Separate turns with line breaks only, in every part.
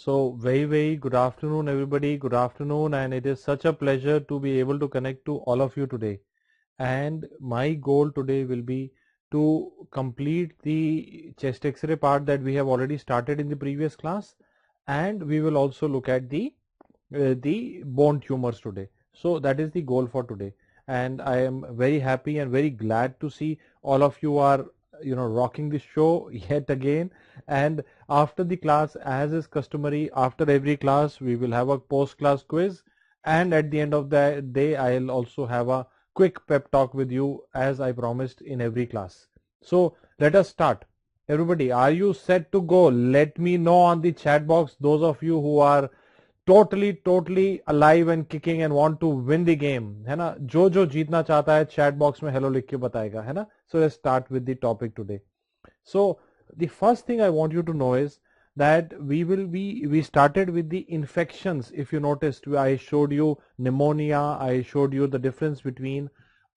So very good afternoon everybody, good afternoon, and it is such a pleasure to be able to connect to all of you today. And my goal today will be to complete the chest X-ray part that we have already started in the previous class, and we will also look at the bone tumors today. So that is the goal for today, and I am very happy and very glad to see all of you are rocking the show yet again. And after the class, as is customary, after every class we will have a post class quiz, and at the end of the day I'll also have a quick pep talk with you as I promised in every class. So let us start. Everybody, are you set to go? Let me know on the chat box, those of you who are totally alive and kicking and want to win the game, है ना? जो जीतना चाहता है chat box में hello लिख के बताएगा, है ना? So let's start with the topic today. So the first thing I want you to know is that we started with the infections. If you noticed, I showed you pneumonia, I showed you the difference between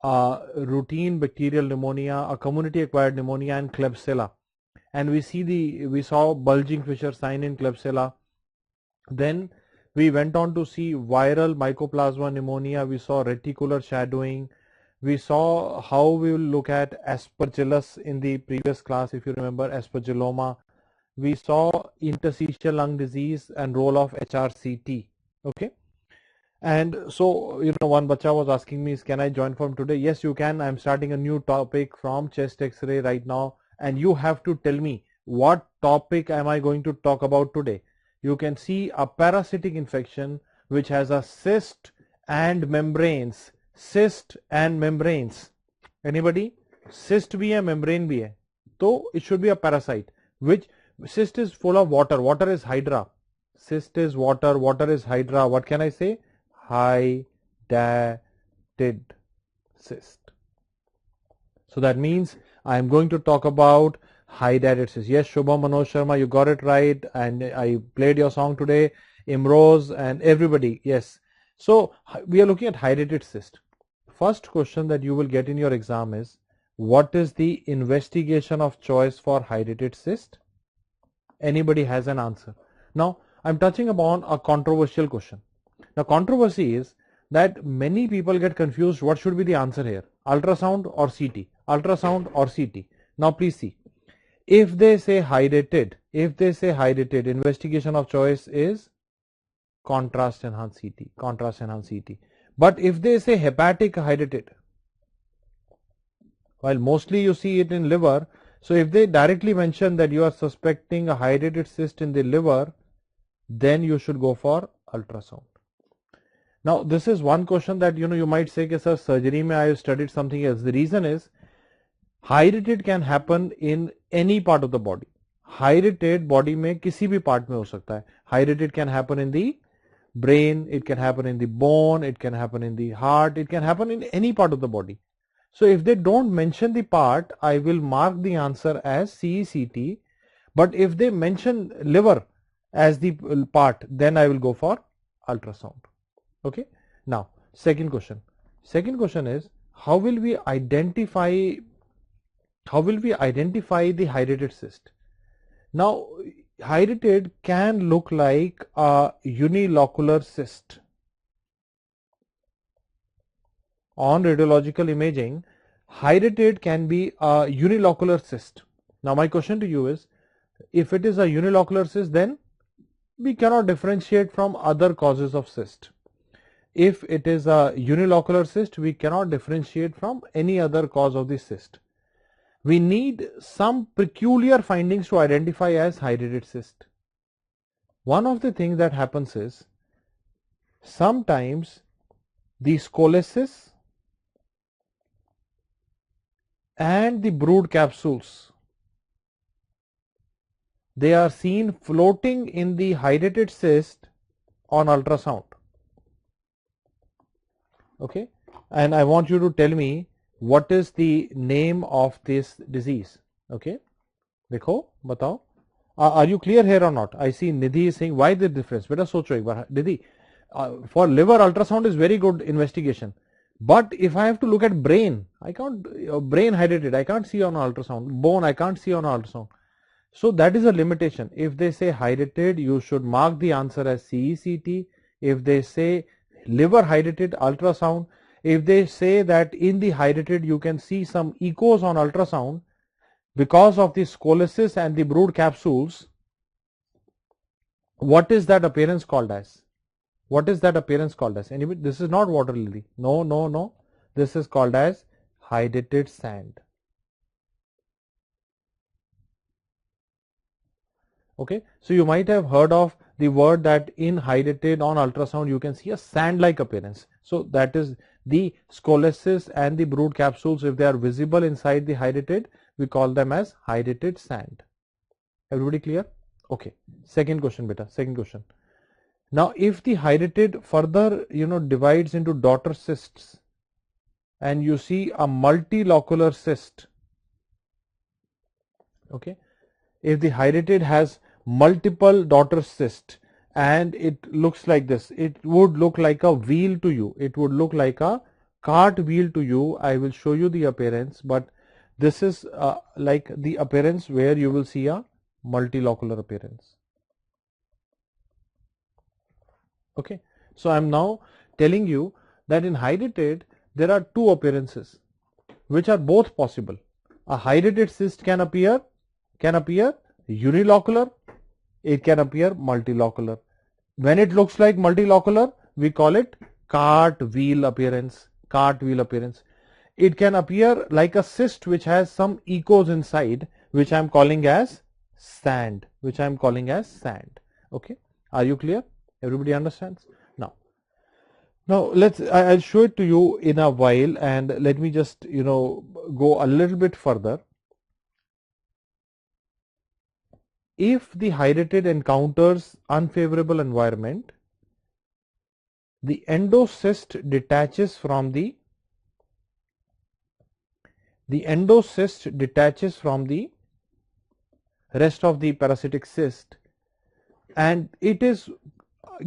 routine bacterial pneumonia, a community acquired pneumonia, and Klebsiella. And we saw bulging fissure sign in Klebsiella. Then we went on to see viral mycoplasma pneumonia. We saw reticular shadowing. We saw how we will look at aspergillus in the previous class, if you remember, aspergilloma. We saw interstitial lung disease and role of HRCT. Okay. And so, one bacha was asking me, can I join from today? Yes, you can. I'm starting a new topic from chest X-ray right now. And you have to tell me what topic am I going to talk about today. You can see a parasitic infection which has a cyst and membranes. Cyst and membranes. Anybody? Cyst bhi hai, membrane bhi hai. So it should be a parasite. Which cyst is full of water. Water is hydra. Cyst is water. Water is hydra. What can I say? Hydatid cyst. So that means I am going to talk about hydatid cyst. Yes, Shubham Manoj Sharma, you got it right, and I played your song today, Imrose and everybody. Yes. So we are looking at hydatid cyst. First question that you will get in your exam is, what is the investigation of choice for hydatid cyst? Anybody has an answer? Now I'm touching upon a controversial question. The controversy is that many people get confused. What should be the answer here? Ultrasound or CT? Ultrasound or CT? Now please see. If they say hydatid, investigation of choice is contrast enhanced CT. But if they say hepatic hydatid, while mostly you see it in liver, so if they directly mention that you are suspecting a hydatid cyst in the liver, then you should go for ultrasound. Now this is one question that you might say, sir, surgery mein I have studied something else. The reason is hydatid can happen in any part of the body. Hydatid body में किसी भी part में हो सकता है. Hydatid can happen in the brain, it can happen in the bone, it can happen in the heart, it can happen in any part of the body. So if they don't mention the part, I will mark the answer as CECT. But if they mention liver as the part, then I will go for ultrasound. Okay. Now second question is, how will we identify the hydatid cyst? Now hydatid can look like a unilocular cyst. On radiological imaging, hydatid can be a unilocular cyst. Now my question to you is, if it is a unilocular cyst, then we cannot differentiate from other causes of cyst. If it is a unilocular cyst, we cannot differentiate from any other cause of the cyst. We need some peculiar findings to identify as hydatid cyst. One of the things that happens is, sometimes the scoliosis and the brood capsules, they are seen floating in the hydatid cyst on ultrasound. Okay, and I want you to tell me what is the name of this disease. Okay, देखो बताओ, are you clear here or not? I see Nidhi is saying, why the difference? बेटा सोचो एक बार. Nidhi, for liver, ultrasound is very good investigation, but if I have to look at brain, I can't. Brain hydatid, I can't see on ultrasound. Bone, I can't see on ultrasound. So that is a limitation. If they say hydrated, you should mark the answer as CECT. If they say liver hydrated ultrasound, if they say that in the hydrated you can see some echoes on ultrasound because of the scoliosis and the brood capsules, what is that appearance called as? What is that appearance called as? Anyway, this is not water lily. No, no, no. This is called as hydrated sand. Okay, so you might have heard of the word that in hydrated on ultrasound you can see a sand-like appearance. So that is the scoliosis and the brood capsules. If they are visible inside the hydrated, we call them as hydrated sand. Everybody clear? Okay. Second question, beta. Second question. Now, if the hydrated further, divides into daughter cysts, and you see a multilocular cyst, okay, if the hydrated has multiple daughter cysts and it looks like this, it would look like a wheel to you. It would look like a cart wheel to you. I will show you the appearance, but this is like the appearance where you will see a multilocular appearance. Okay, so I am now telling you that in hydrated there are two appearances which are both possible. A hydrated cyst can appear unilocular, it can appear multilocular. When it looks like multilocular, we call it cartwheel appearance. Cartwheel appearance. It can appear like a cyst which has some echoes inside, which I am calling as sand. Okay, are you clear? Everybody understands? Now I'll show it to you in a while, and let me just go a little bit further. If the hydrated encounters unfavorable environment, the endocyst detaches from the rest of the parasitic cyst, and it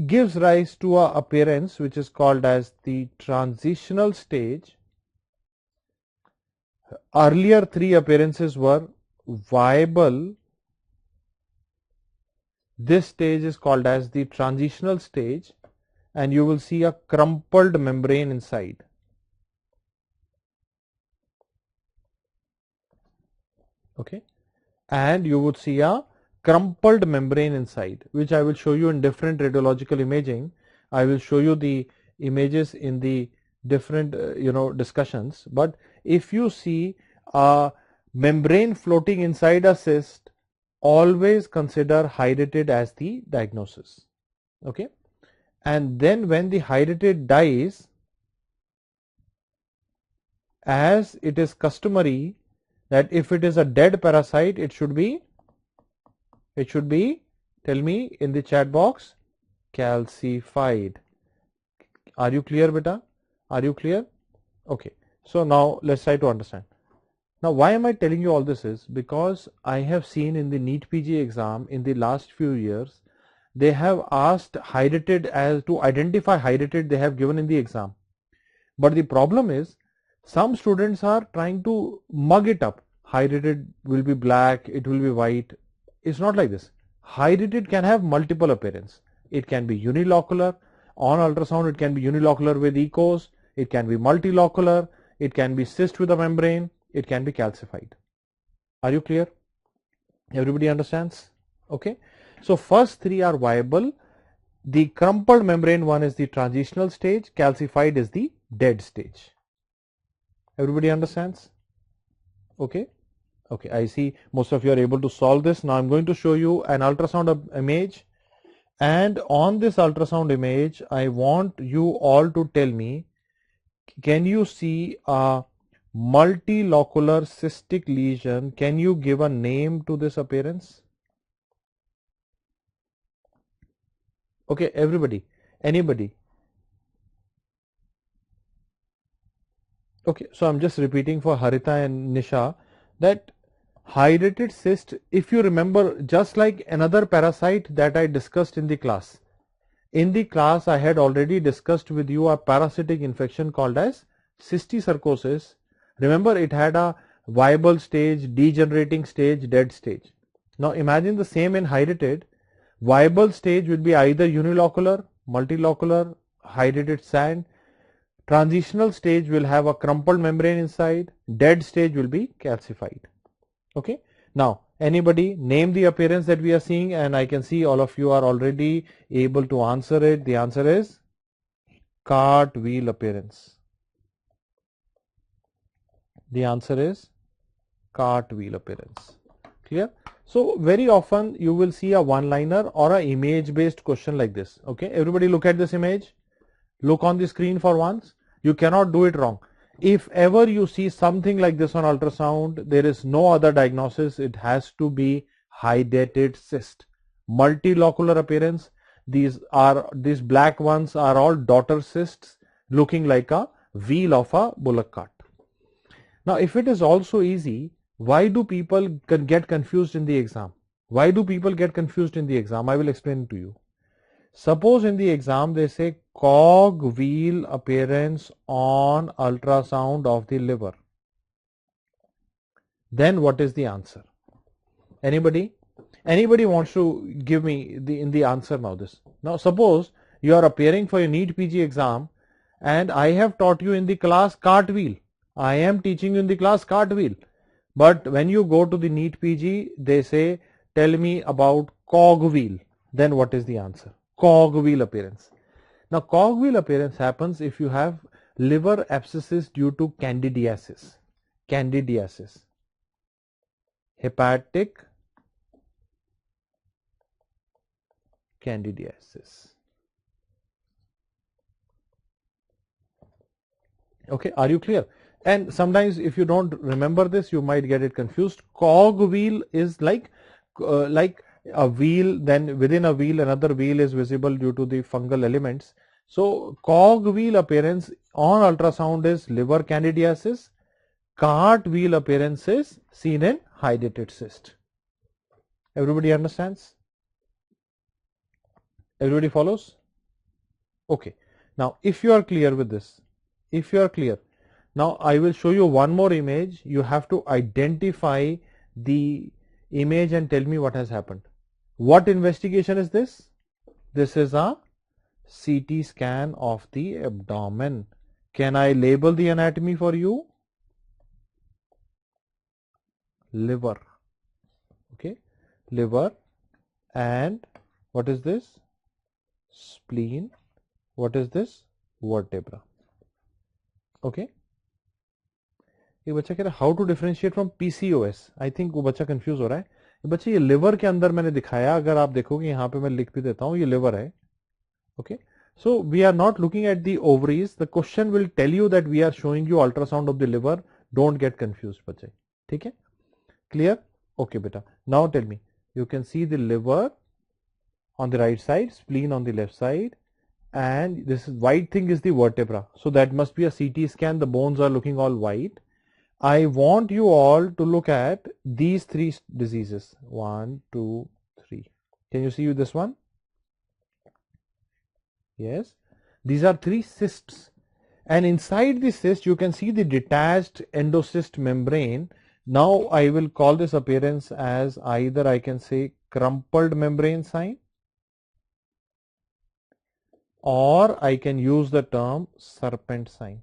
gives rise to a appearance which is called as the transitional stage. Earlier three appearances were viable. This stage is called as the transitional stage, and you will see a crumpled membrane inside. Okay, and you would see a crumpled membrane inside, which I will show you in different radiological imaging. I will show you the images in the different discussions. But if you see a membrane floating inside a cyst, always consider hydrated as the diagnosis. Okay, and then when the hydrated dies, as it is customary that if it is a dead parasite, it should be, tell me in the chat box, calcified. Are you clear, beta? Are you clear? Okay, so now let's try to understand. Now, why am I telling you all this is because I have seen in the NEET PG exam in the last few years, they have asked hydrated as to identify hydrated, they have given in the exam. But the problem is some students are trying to mug it up. Hydrated will be black, it will be white. It's not like this. Hydrated can have multiple appearance. It can be unilocular. On ultrasound, it can be unilocular with echoes. It can be multilocular. It can be cyst with a membrane. It can be calcified. Are you clear? Everybody understands? Okay. So first three are viable. The crumpled membrane one is the transitional stage. Calcified is the dead stage. Everybody understands? Okay. Okay, I see most of you are able to solve this. Now I'm going to show you an ultrasound image, and on this ultrasound image I want you all to tell me, can you see a multilocular cystic lesion? Can you give a name to this appearance? Okay, everybody, anybody? Okay, so I'm just repeating for Harita and Nisha that hydrated cyst, if you remember, just like another parasite that I discussed in the class. In the class, I had already discussed with you a parasitic infection called as cysticercosis. Remember, it had a viable stage, degenerating stage, dead stage. Now imagine the same in hydrated. Viable stage will be either unilocular, multilocular, hydrated sand. Transitional stage will have a crumpled membrane inside. Dead stage will be calcified. Okay. Now anybody name the appearance that we are seeing, and I can see all of you are already able to answer it. The answer is cartwheel appearance. The answer is cartwheel appearance. Clear? So very often you will see a one-liner or a image based question like this. Okay, everybody look at this image. Look on the screen for once. You cannot do it wrong. If ever you see something like this on ultrasound, there is no other diagnosis. It has to be hydatid cyst. Multilocular appearance. These black ones are all daughter cysts looking like a wheel of a bullock cart. Now if it is also easy, why do people get confused in the exam? Why do people get confused in the exam? I will explain it to you. Suppose in the exam they say cogwheel appearance on ultrasound of the liver. Then what is the answer? Anybody? Anybody wants to give me the answer now this? Now suppose you are appearing for your NEET PG exam and I have taught you in the class cartwheel. I am teaching you in the class cartwheel. But when you go to the NEET PG, they say, tell me about cogwheel. Then what is the answer? Cogwheel appearance. Now cogwheel appearance happens if you have liver abscesses due to candidiasis. Candidiasis. Hepatic candidiasis. Okay, are you clear? And sometimes if you don't remember this, you might get it confused. Cogwheel is like a wheel, then within a wheel another wheel is visible due to the fungal elements. So cogwheel appearance on ultrasound is liver candidiasis. Cartwheel appearance is seen in hydatid cyst. Everybody understands? Everybody follows? Okay. Now if you are clear with this, if you are clear, now I will show you one more image. You have to identify the image and tell me what has happened. What investigation is this? This is a CT scan of the abdomen. Can I label the anatomy for you? Liver. Okay, liver. And what is this? Spleen. What is this? Vertebra. Okay. ये बच्चा कह रहा है how to differentiate from PCOS. I think वो बच्चा confuse हो रहा है. बच्चे ये लिवर के अंदर मैंने दिखाया, अगर आप देखोगे यहाँ पे मैं लिख भी देता हूँ, ये लिवर है. Okay, so we are not looking at the ovaries. The question will tell you that we are showing you ultrasound of the liver. Don't get confuse बच्चे. ठीक है, क्लियर? ओके बेटा, now tell me, you can see the liver on the right side, spleen on the left side, and this white thing is the vertebra. So that must be a CT scan. The bones are looking all white. I want you all to look at these three diseases. 1, 2, 3. Can you see this one? Yes. These are 3 cysts. And inside the cyst, you can see the detached endocyst membrane. Now I will call this appearance as either I can say crumpled membrane sign, or I can use the term serpent sign.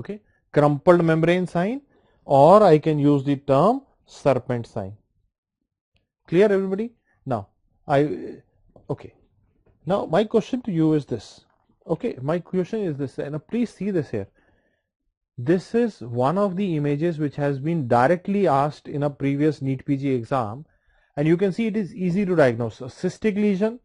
Okay, crumpled membrane sign, or I can use the term serpent sign. Clear everybody? Now okay, now my question to you is this. Okay, my question is this, and please see this here. This is one of the images which has been directly asked in a previous NEET PG exam. And you can see it is easy to diagnose. A cystic lesion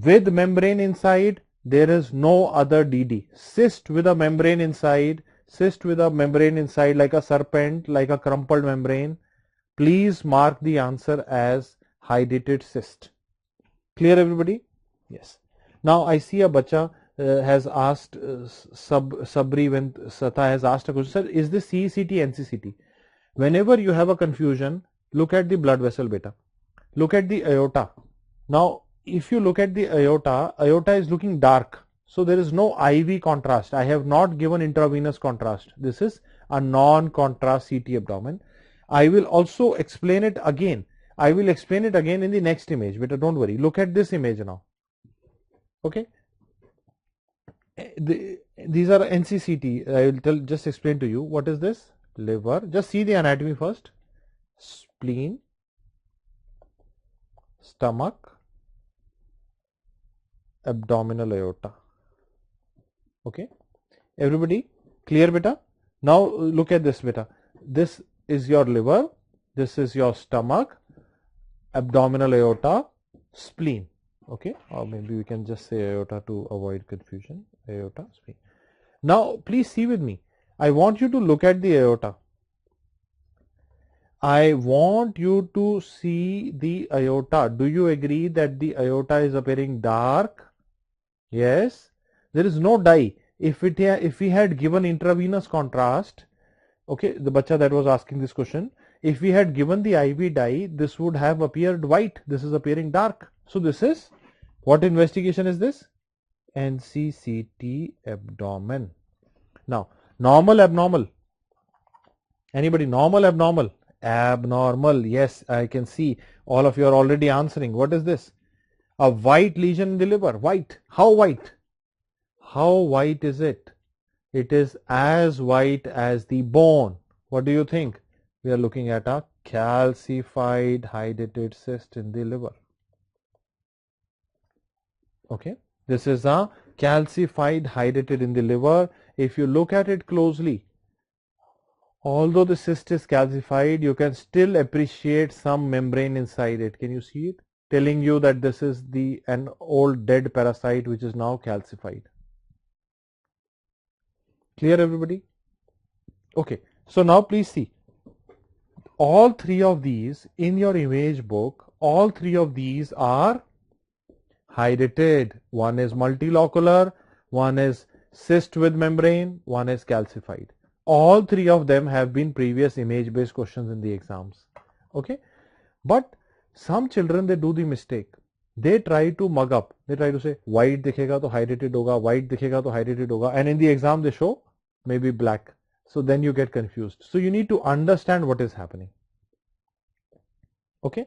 with membrane inside, there is no other DD. Cyst with a membrane inside, cyst with a membrane inside like a serpent, like a crumpled membrane. Please mark the answer as hydatid cyst. Clear everybody? Yes. Now I see a bacha has asked, Sabri Sata has asked a question, sir, is this CECT, NCCT? Whenever you have a confusion, look at the blood vessel beta. Look at the aorta. Now, if you look at the aorta is looking dark. So there is no IV contrast. I have not given intravenous contrast. This is a non-contrast CT abdomen. I will also explain it again. I will explain it again in the next image, but don't worry. Look at this image now. Okay. These are NCCT. I will just explain to you what is this. Liver. Just see the anatomy first. Spleen, stomach, abdominal aorta. Okay. Everybody clear, beta? Now look at this, beta. This is your liver. This is your stomach, abdominal aorta, spleen. Okay. Or maybe we can just say aorta to avoid confusion. Aorta, spleen. Now please see with me. I want you to look at the aorta. I want you to see the aorta. Do you agree that the aorta is appearing dark? Yes. There is no dye. If we had given intravenous contrast, okay, the bacha that was asking this question, if we had given the IV dye, this would have appeared white. This is appearing dark. So this is, what investigation is this? NCCT abdomen. Now, normal, abnormal. Anybody? Normal, abnormal? Abnormal. Yes, I can see all of you are already answering. What is this? A white lesion in the liver. White. How white? How white is it? It is as white as the bone. What do you think? We are looking at a calcified hydatid cyst in the liver. Okay. This is a calcified hydatid in the liver. If you look at it closely, although the cyst is calcified, you can still appreciate some membrane inside it. Can you see it? Telling you that this is an old dead parasite which is now calcified. Clear, everybody? Okay. So now please see. All three of these in your image book, all three of these are hydatid. One is multilocular, one is cyst with membrane, one is calcified. All three of them have been previous image based questions in the exams. Okay. But some children, they do the mistake. They try to mug up. They try to say white dikhega to hydatid hoga, white dikhega to hydatid hoga, and in the exam they show maybe black. So then you get confused. So you need to understand what is happening. Okay.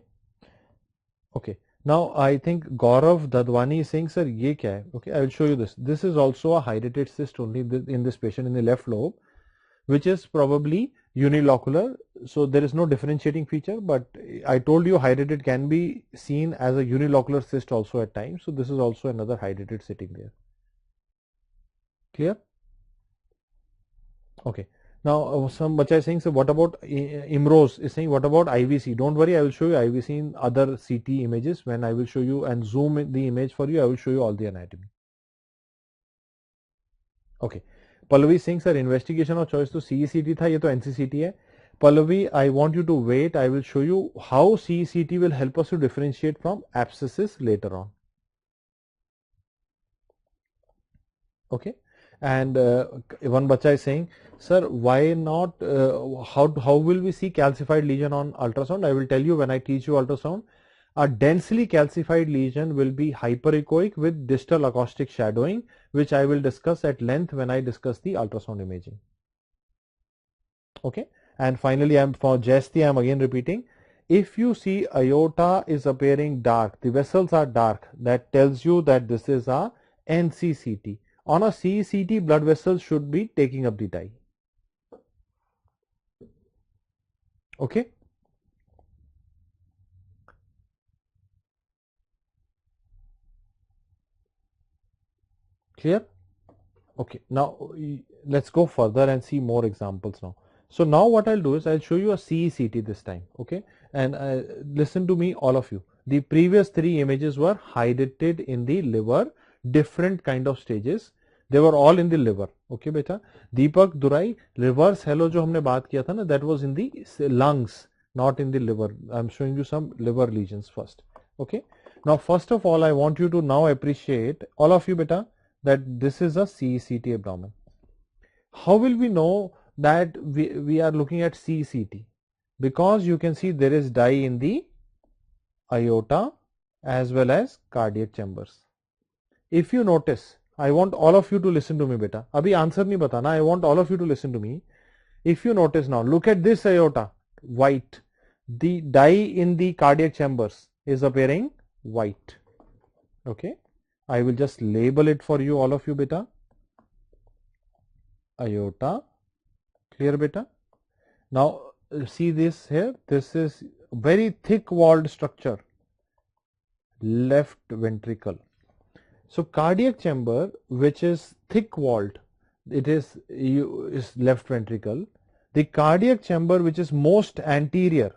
Okay. Now I think Gaurav Dadwani is saying, sir, ye kya hai? Okay, I will show you this. This is also a hydatid cyst only in this patient in the left lobe, which is probably unilocular. So there is no differentiating feature, but I told you hydatid can be seen as a unilocular cyst also at times. So this is also another hydatid sitting there. Clear? Okay. Now some bacha is saying, so what about Imrose is saying, what about IVC? Don't worry, I will show you IVC in other CT images. When I will show you and zoom in the image for you, I will show you all the anatomy. Okay. Pallavi saying, sir, investigation of choice to CECT tha, ye to NCCT hai. Pallavi, I want you to wait. I will show you how CECT will help us to differentiate from abscesses later on. Okay. And one bacha is saying, sir, why not, how will we see calcified lesion on ultrasound? I will tell you when I teach you ultrasound. A densely calcified lesion will be hyperechoic with distal acoustic shadowing, which I will discuss at length when I discuss the ultrasound imaging. Okay. And finally, for Jesti, I am again repeating. If you see aorta is appearing dark, the vessels are dark, that tells you that this is a NCCT. On a CECT, blood vessels should be taking up the dye. Okay. Clear? Okay. Now let's go further and see more examples now. So now what I'll do is I'll show you a CECT this time. Okay. And listen to me, all of you. The previous three images were hydatid in the liver, different kind of stages. They were all in the liver. Okay, beta. Deepak Durai, reverse halo जो हमने बात किया था ना, that was in the lungs, not in the liver. I'm showing you some liver lesions first. Okay. Now, first of all, I want you to now appreciate, all of you, beta, that this is a CECT abdomen. How will we know that we are looking at CECT? Because you can see there is dye in the aorta as well as cardiac chambers. If you notice, I want all of you to listen to me, beta. Abhi answer nahi batana. I want all of you to listen to me. If you notice now, look at this aorta, white. The dye in the cardiac chambers is appearing white. Okay, I will just label it for you, all of you, beta. Aorta, clear, beta? Now see this here, this is very thick walled structure, left ventricle. So cardiac chamber which is thick walled, it is left ventricle. The cardiac chamber which is most anterior,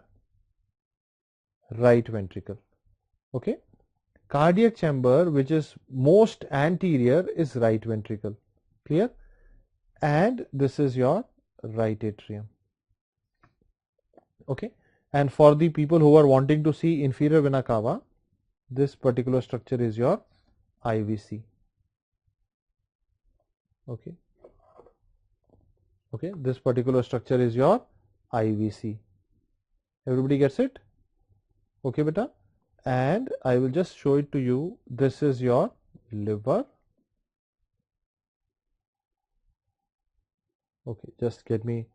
right ventricle. Okay, cardiac chamber which is most anterior is right ventricle, clear? And this is your right atrium. Okay, and for the people who are wanting to see inferior vena cava, this particular structure is your IVC. Okay, okay, this particular structure is your IVC. Everybody gets it? Okay, beta. And I will just show it to you. This is your liver. Okay, just get me.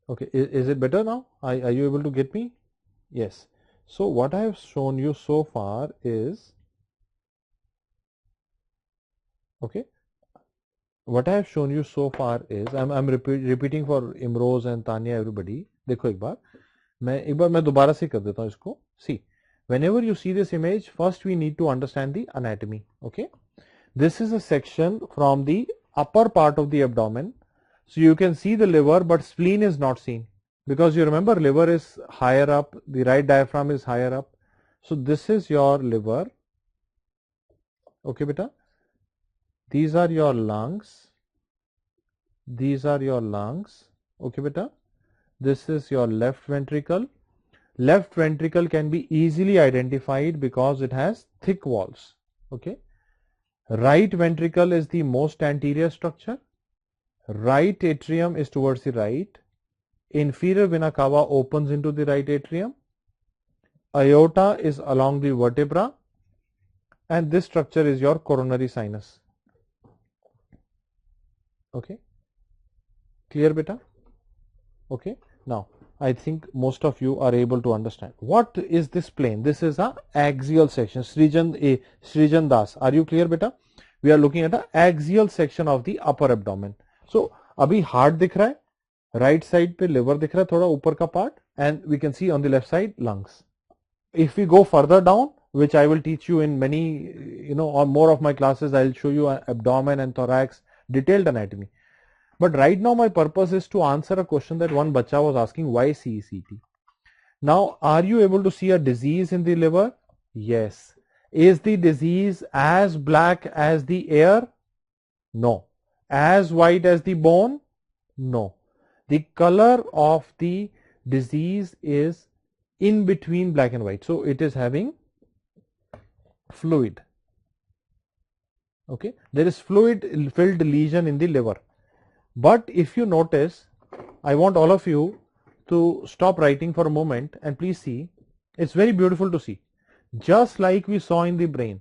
Okay, is it better now? Are you able to get me? Yes. So what I have shown you so far is, okay, what I have shown you so far is, I'm repeating for Imroz and Tanya, everybody. देखो एक बार मैं दोबारा से कर देता हूँ इसको. See, whenever you see this image, first we need to understand the anatomy. Okay, this is a section from the upper part of the abdomen. So you can see the liver, but spleen is not seen, because you remember liver is higher up, the right diaphragm is higher up. So this is your liver. Okay, beta. These are your lungs. These are your lungs. Okay, beta. This is your left ventricle. Left ventricle can be easily identified because it has thick walls. Okay. Right ventricle is the most anterior structure. Right atrium is towards the right. Inferior vena cava opens into the right atrium. Aorta is along the vertebra, and this structure is your coronary sinus. Okay, clear, beta? Okay, now I think most of you are able to understand. What is this plane? This is a axial section. Srijan Das, are you clear, beta? We are looking at an axial section of the upper abdomen. So अभी heart दिख रहा है, right side पे liver दिख रहा है थोड़ा ऊपर का part, and we can see on the left side lungs. If we go further down, which I will teach you in many, or more of my classes, I will show you abdomen and thorax, detailed anatomy. But right now my purpose is to answer a question that one bacha was asking, why CECT? Now, are you able to see a disease in the liver? Yes. Is the disease as black as the air? No. As white as the bone? No. The color of the disease is in between black and white. So it is having fluid. Okay. There is fluid filled lesion in the liver. But if you notice, I want all of you to stop writing for a moment and please see. It's very beautiful to see. Just like we saw in the brain,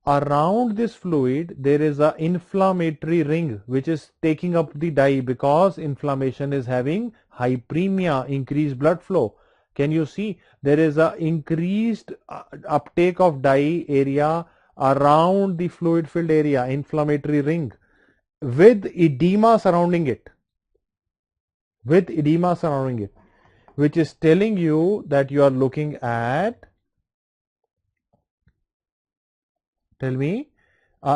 around this fluid there is an inflammatory ring which is taking up the dye because inflammation is having hyperemia, increased blood flow. Can you see there is a increased uptake of dye area around the fluid filled area, inflammatory ring, with edema surrounding it, which is telling you that you are looking at, tell me,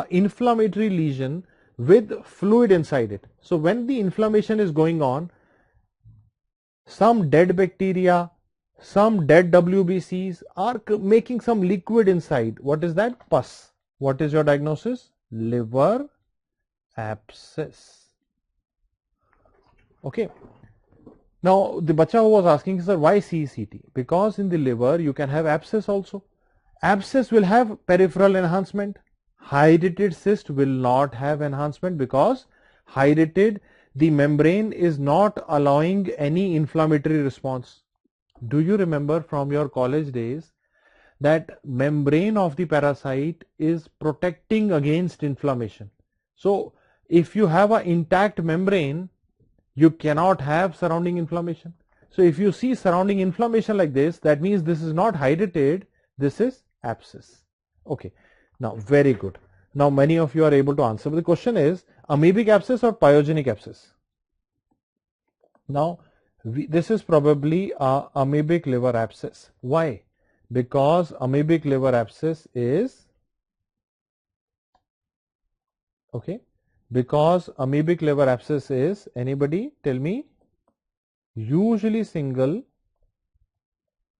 inflammatory lesion with fluid inside it. So when the inflammation is going on, some dead bacteria, some dead WBCs are making some liquid inside. What is that? Pus. What is your diagnosis? Liver abscess. Okay. Now the bacha who was asking, sir, why CECT? Because in the liver you can have abscess also. Abscess will have peripheral enhancement. Hydatid cyst will not have enhancement because hydatid, the membrane is not allowing any inflammatory response. Do you remember from your college days that membrane of the parasite is protecting against inflammation. So if you have an intact membrane, you cannot have surrounding inflammation. So if you see surrounding inflammation like this, that means this is not hydrated, this is abscess. Okay, now very good. Now many of you are able to answer, but the question is amoebic abscess or pyogenic abscess? Now this is probably a amoebic liver abscess. Why? Because amoebic liver abscess is, okay, because amoebic liver abscess is, anybody tell me, usually single,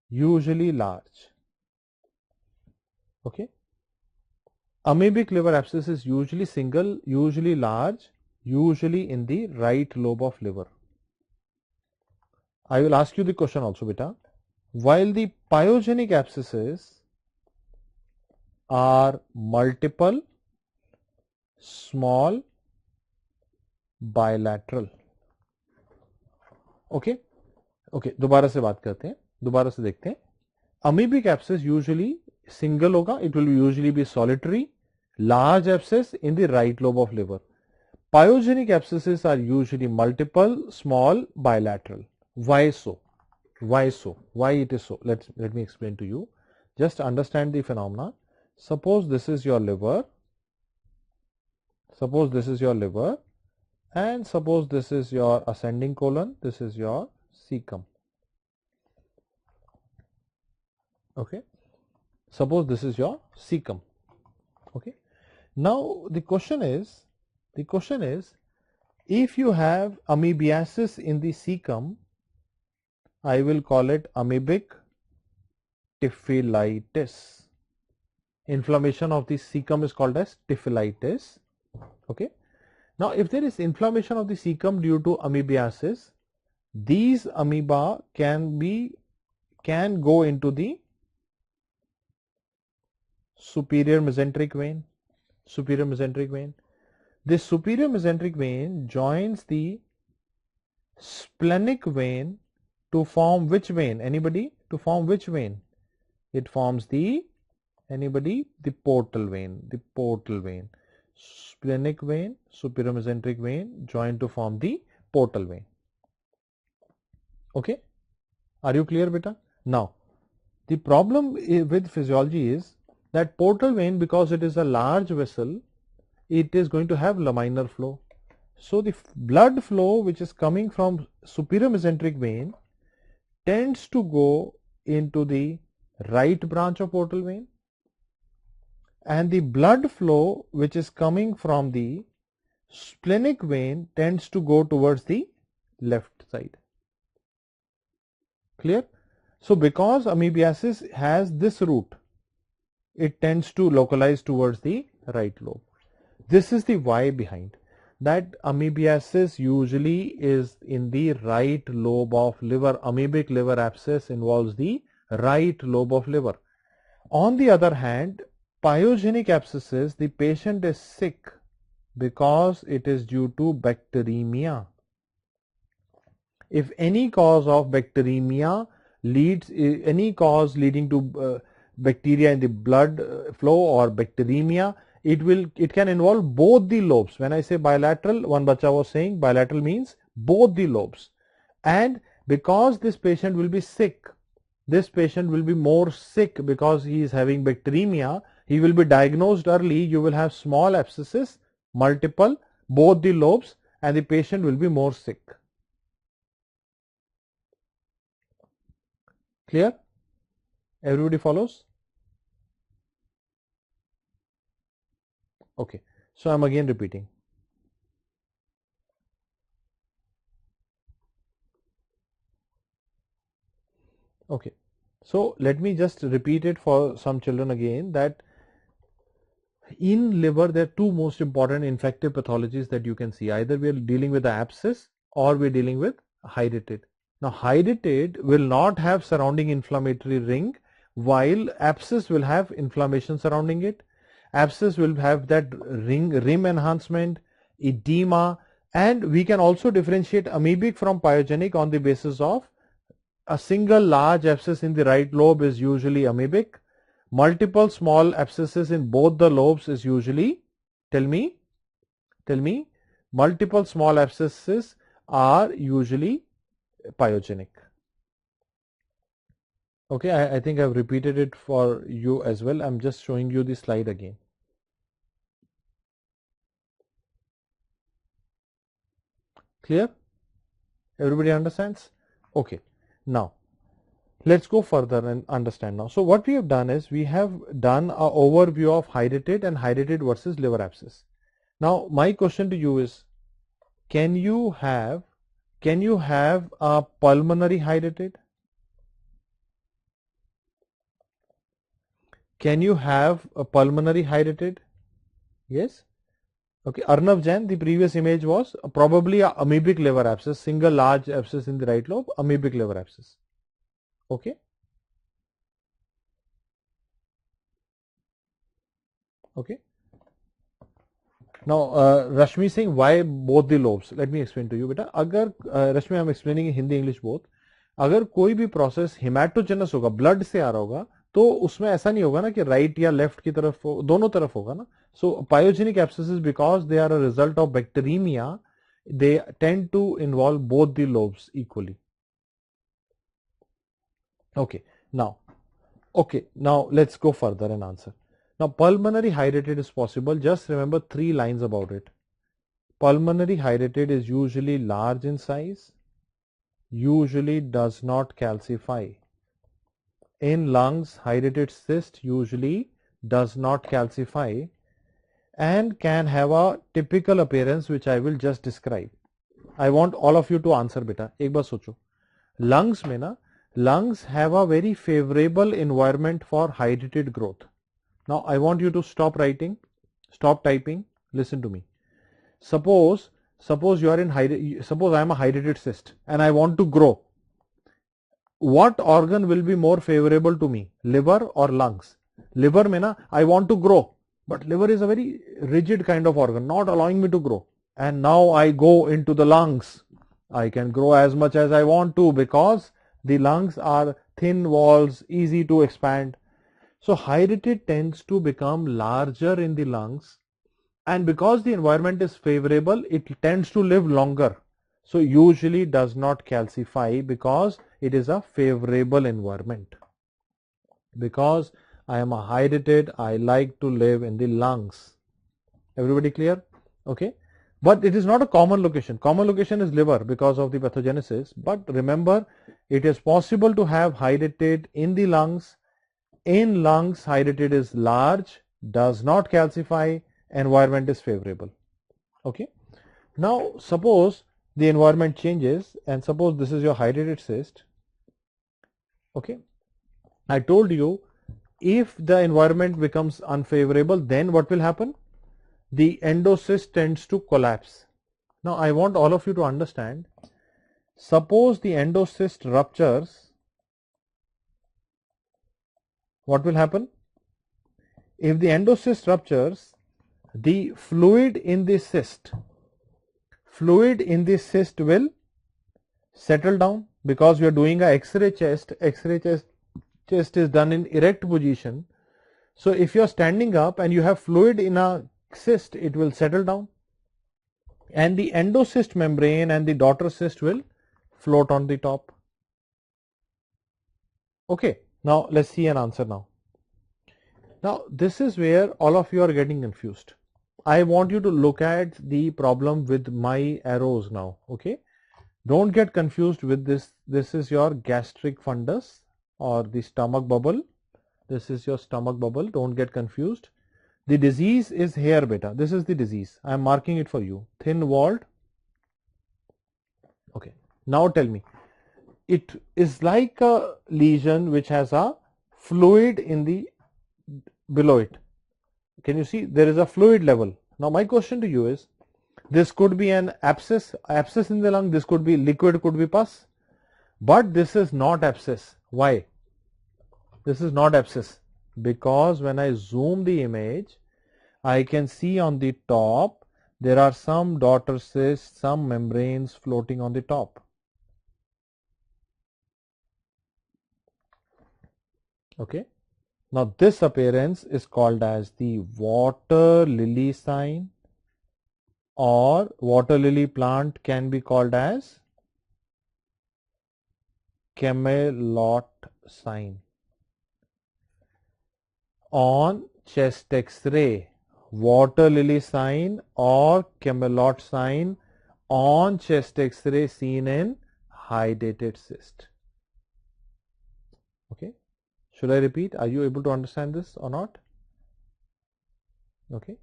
usually large. Okay, amoebic liver abscess is usually single, usually large, usually in the right lobe of liver. I will ask you the question also, beta. While the pyogenic abscesses are multiple, small, bilateral. Okay, okay, दोबारा से बात करते हैं, दोबारा से देखते हैं. Amoebic abscess usually single होगा, it will usually be solitary, large abscess in the right lobe of liver. Pyogenic abscesses are usually multiple, small, bilateral. Why so? Why so? Why it is so? Let me explain to you. Just understand the phenomena. Suppose this is your liver. Suppose this is your liver, and suppose this is your ascending colon. This is your cecum. Okay. Suppose this is your cecum. Okay. Now the question is, if you have amoebiasis in the cecum, I will call it amoebic typhlitis. Inflammation of the cecum is called as typhlitis. Okay. Now if there is inflammation of the cecum due to amoebiasis, these amoeba can go into the superior mesenteric vein. Superior mesenteric vein. This superior mesenteric vein joins the splenic vein to form which vein? Anybody? To form which vein? It forms the, anybody? The portal vein. The portal vein. Splenic vein, superior mesenteric vein join to form the portal vein. Okay? Are you clear, beta? Now, the problem with physiology is that portal vein, because it is a large vessel, it is going to have laminar flow. So the blood flow which is coming from superior mesenteric vein tends to go into the right branch of portal vein, and the blood flow which is coming from the splenic vein tends to go towards the left side. Clear? So because amoebiasis has this route, it tends to localize towards the right lobe. This is the why behind that. Amoebiasis usually is in the right lobe of liver. Amoebic liver abscess involves the right lobe of liver. On the other hand, pyogenic abscesses, the patient is sick because it is due to bacteremia. If any cause of bacteremia leads, any cause leading to bacteria in the blood flow or bacteremia, it can involve both the lobes. When I say bilateral, one bacha was saying bilateral means both the lobes. And because this patient will be sick, this patient will be more sick because he is having bacteremia, he will be diagnosed early. You will have small abscesses, multiple, both the lobes, and the patient will be more sick. Clear? Everybody follows? Okay, so I'm again repeating. Okay, so let me just repeat it for some children again, that in liver there are two most important infective pathologies that you can see. Either we are dealing with the abscess or we are dealing with hydatid. Now hydatid will not have surrounding inflammatory ring, while abscess will have inflammation surrounding it. Abscess will have that rim enhancement, edema, and we can also differentiate amoebic from pyogenic on the basis of a single large abscess in the right lobe is usually amoebic, multiple small abscesses in both the lobes is usually, tell me, multiple small abscesses are usually pyogenic. Okay, I think I've repeated it for you as well. I'm just showing you the slide again. Clear? Everybody understands? Okay. Now, let's go further and understand now. So what we have done is we have done an overview of hydatid and hydatid versus liver abscess. Now, my question to you is, can you have a pulmonary hydatid? Can you have a pulmonary hydatid? Yes. Okay, Arnav Jain, the previous image was probably a amoebic liver abscess, single large abscess in the right lobe, amoebic liver abscess. Okay. Okay. Now, Rashmi saying why both the lobes? Let me explain to you, beta. अगर Rashmi, I'm explaining in Hindi, English both. अगर कोई भी process हेमाटोजेनस होगा, blood से आ रहा होगा, तो उसमें ऐसा नहीं होगा ना कि राइट या लेफ्ट की तरफ, दोनों तरफ होगा ना. So pyogenic abscesses because they are a result of bacteremia, they tend to involve both the lobes equally. Okay, now let's go further and answer. Now, pulmonary hydatid is possible. Just remember 3 lines about it. Pulmonary hydatid is usually large in size, usually does not calcify. In lungs, hydatid cyst usually does not calcify and can have a typical appearance which I will just describe. I want all of you to answer beta. एक बार सोचो. Lungs में ना, lungs have a very favorable environment for hydatid growth. Now I want you to stop writing, stop typing, listen to me. Suppose you are in suppose I am a hydatid cyst and I want to grow. What organ will be more favorable to me, liver or lungs? Liver में ना, I want to grow, but liver is a very rigid kind of organ, not allowing me to grow. And now I go into the lungs. I can grow as much as I want to because the lungs are thin walls, easy to expand. So hydatid tends to become larger in the lungs, and because the environment is favorable, it tends to live longer. So usually does not calcify because it is a favorable environment. Because I am a hydatid, I like to live in the lungs. Everybody clear? Okay. But it is not a common location. Common location is liver because of the pathogenesis. But remember, it is possible to have hydatid in the lungs. In lungs, hydatid is large, does not calcify, environment is favorable. Okay. Now, suppose the environment changes and suppose this is your hydatid cyst. Okay. I told you, if the environment becomes unfavorable, then what will happen? The endocyst tends to collapse. Now I want all of you to understand, suppose the endocyst ruptures, what will happen? If the endocyst ruptures, the fluid in the cyst will settle down because we are doing a X-ray chest. X-ray chest is done in erect position. So if you are standing up and you have fluid in a cyst, it will settle down and the endocyst membrane and the daughter cyst will float on the top. Okay, now let's see an answer now. Now this is where all of you are getting confused. I want you to look at the problem with my arrows now. Okay, don't get confused with this. This is your gastric fundus or the stomach bubble. This is your stomach bubble. Don't get confused. The disease is here, beta. This is the disease. I am marking it for you. Thin walled. Okay. Now tell me. It is like a lesion which has a fluid in the below it. Can you see? There is a fluid level. Now my question to you is, this could be an abscess in the lung. This could be liquid, could be pus. But this is not abscess. Why? This is not abscess. Because when I zoom the image, I can see on the top there are some daughter cysts, some membranes floating on the top. Okay. Now this appearance is called as the water lily sign, or water lily plant can be called as camelot sign. On chest X-ray, water lily sign or camelot sign on chest X-ray seen in hydatid cyst. Okay, should I repeat? Are you able to understand this or not? Okay,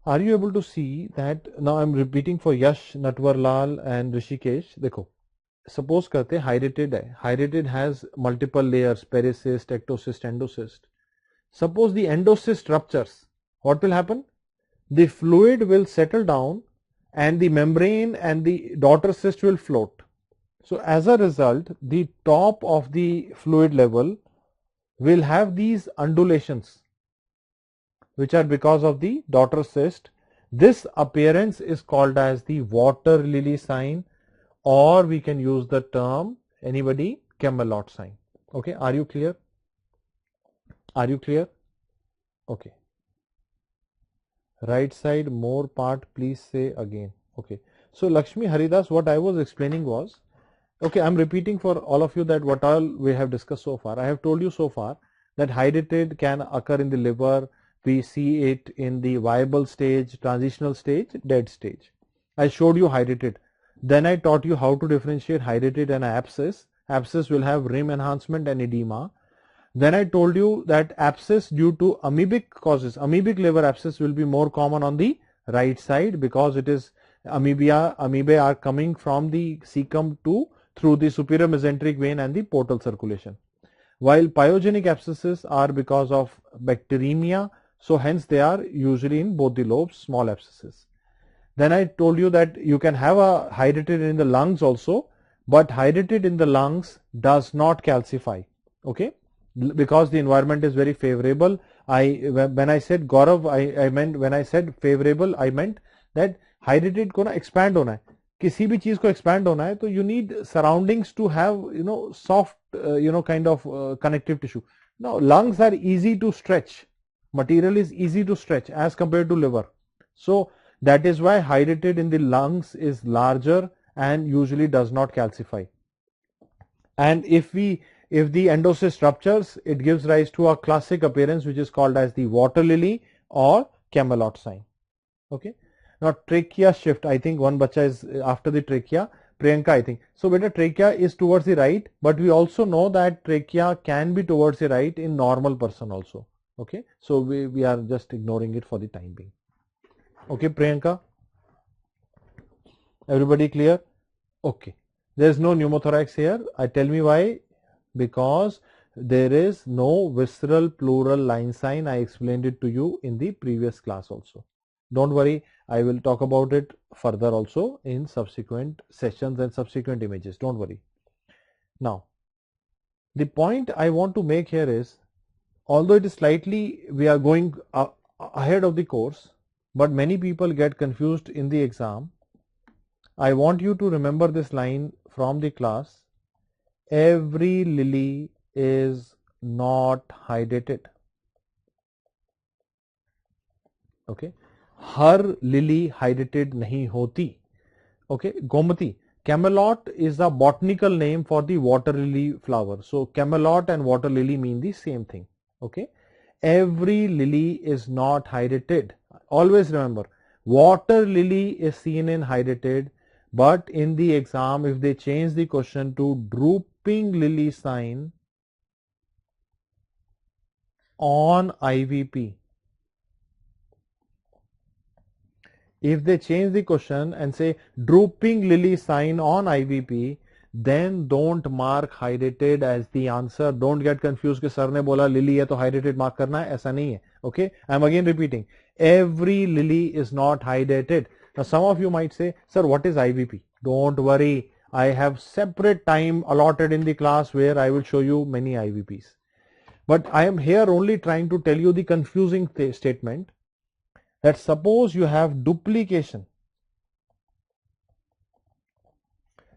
are you able to see that? Now I'm repeating for Yash, Natwar Lal and Rishikesh. देखो, suppose करते hydatid है. Hydatid has multiple layers: pericyst, ectocyst, endocyst. Suppose the endocyst ruptures, what will happen? The fluid will settle down and the membrane and the daughter cyst will float. So as a result, the top of the fluid level will have these undulations, which are because of the daughter cyst. This appearance is called as the water lily sign, or we can use the term, anybody, camelot sign. Okay, are you clear? Are you clear? Okay. Right side more part, please say again. Okay, so Lakshmi Haridas, what I was explaining was, okay, I'm repeating for all of you that what all we have discussed so far. I have told you so far that hydatid can occur in the liver. We see it in the viable stage, transitional stage, dead stage. I showed you hydatid. Then I taught you how to differentiate hydatid and abscess. Abscess will have rim enhancement and edema. Then I told you that abscess due to amoebic causes, amoebic liver abscess will be more common on the right side because it is amoebae are coming from the cecum to through the superior mesenteric vein and the portal circulation. While pyogenic abscesses are because of bacteremia, so hence they are usually in both the lobes, small abscesses. Then I told you that you can have a hydatid in the lungs also, but hydatid in the lungs does not calcify. Okay, because the environment is very favorable. When I said Gaurav, I meant, when I said favorable, I meant that hydatid को ना expand होना है, किसी भी चीज को expand होना है, तो you need surroundings to have, you know, soft, kind of connective tissue. Now lungs are easy to stretch, material is easy to stretch as compared to liver, so that is why hydatid in the lungs is larger and usually does not calcify. And if the endocyst ruptures, it gives rise to a classic appearance which is called as the water lily or camelot sign. Okay. Now trachea shift, I think one bacha is after the trachea, Priyanka, I think. So beta, trachea is towards the right, but we also know that trachea can be towards the right in normal person also. Okay. So we are just ignoring it for the time being. Okay, Priyanka. Everybody clear? Okay. There is no pneumothorax here. I tell me why. Because there is no visceral pleural line sign. I explained it to you in the previous class also. Don't worry, I will talk about it further also in subsequent sessions and subsequent images. Don't worry. Now, the point I want to make here is, although it is slightly, we are going ahead of the course, but many people get confused in the exam. I want you to remember this line from the class. Every lily is not hydatid. Okay, her lily hydatid नहीं होती. Okay, Gomati, camelot is a botanical name for the water lily flower. So camelot and water lily mean the same thing. Okay, every lily is not hydatid. Always remember, water lily is seen in hydatid, but in the exam, if they change the question to drooping lily sign on IVP, if they change the question and say drooping lily sign on IVP, then don't mark hydatid as the answer. Don't get confused कि sir ने बोला lily है तो hydatid mark करना है, ऐसा नहीं है. Okay, I'm again repeating. Every lily is not hydatid. Now some of you might say, sir, what is IVP? Don't worry, I have separate time allotted in the class where I will show you many IVPs. But I am here only trying to tell you the confusing statement that suppose you have duplication.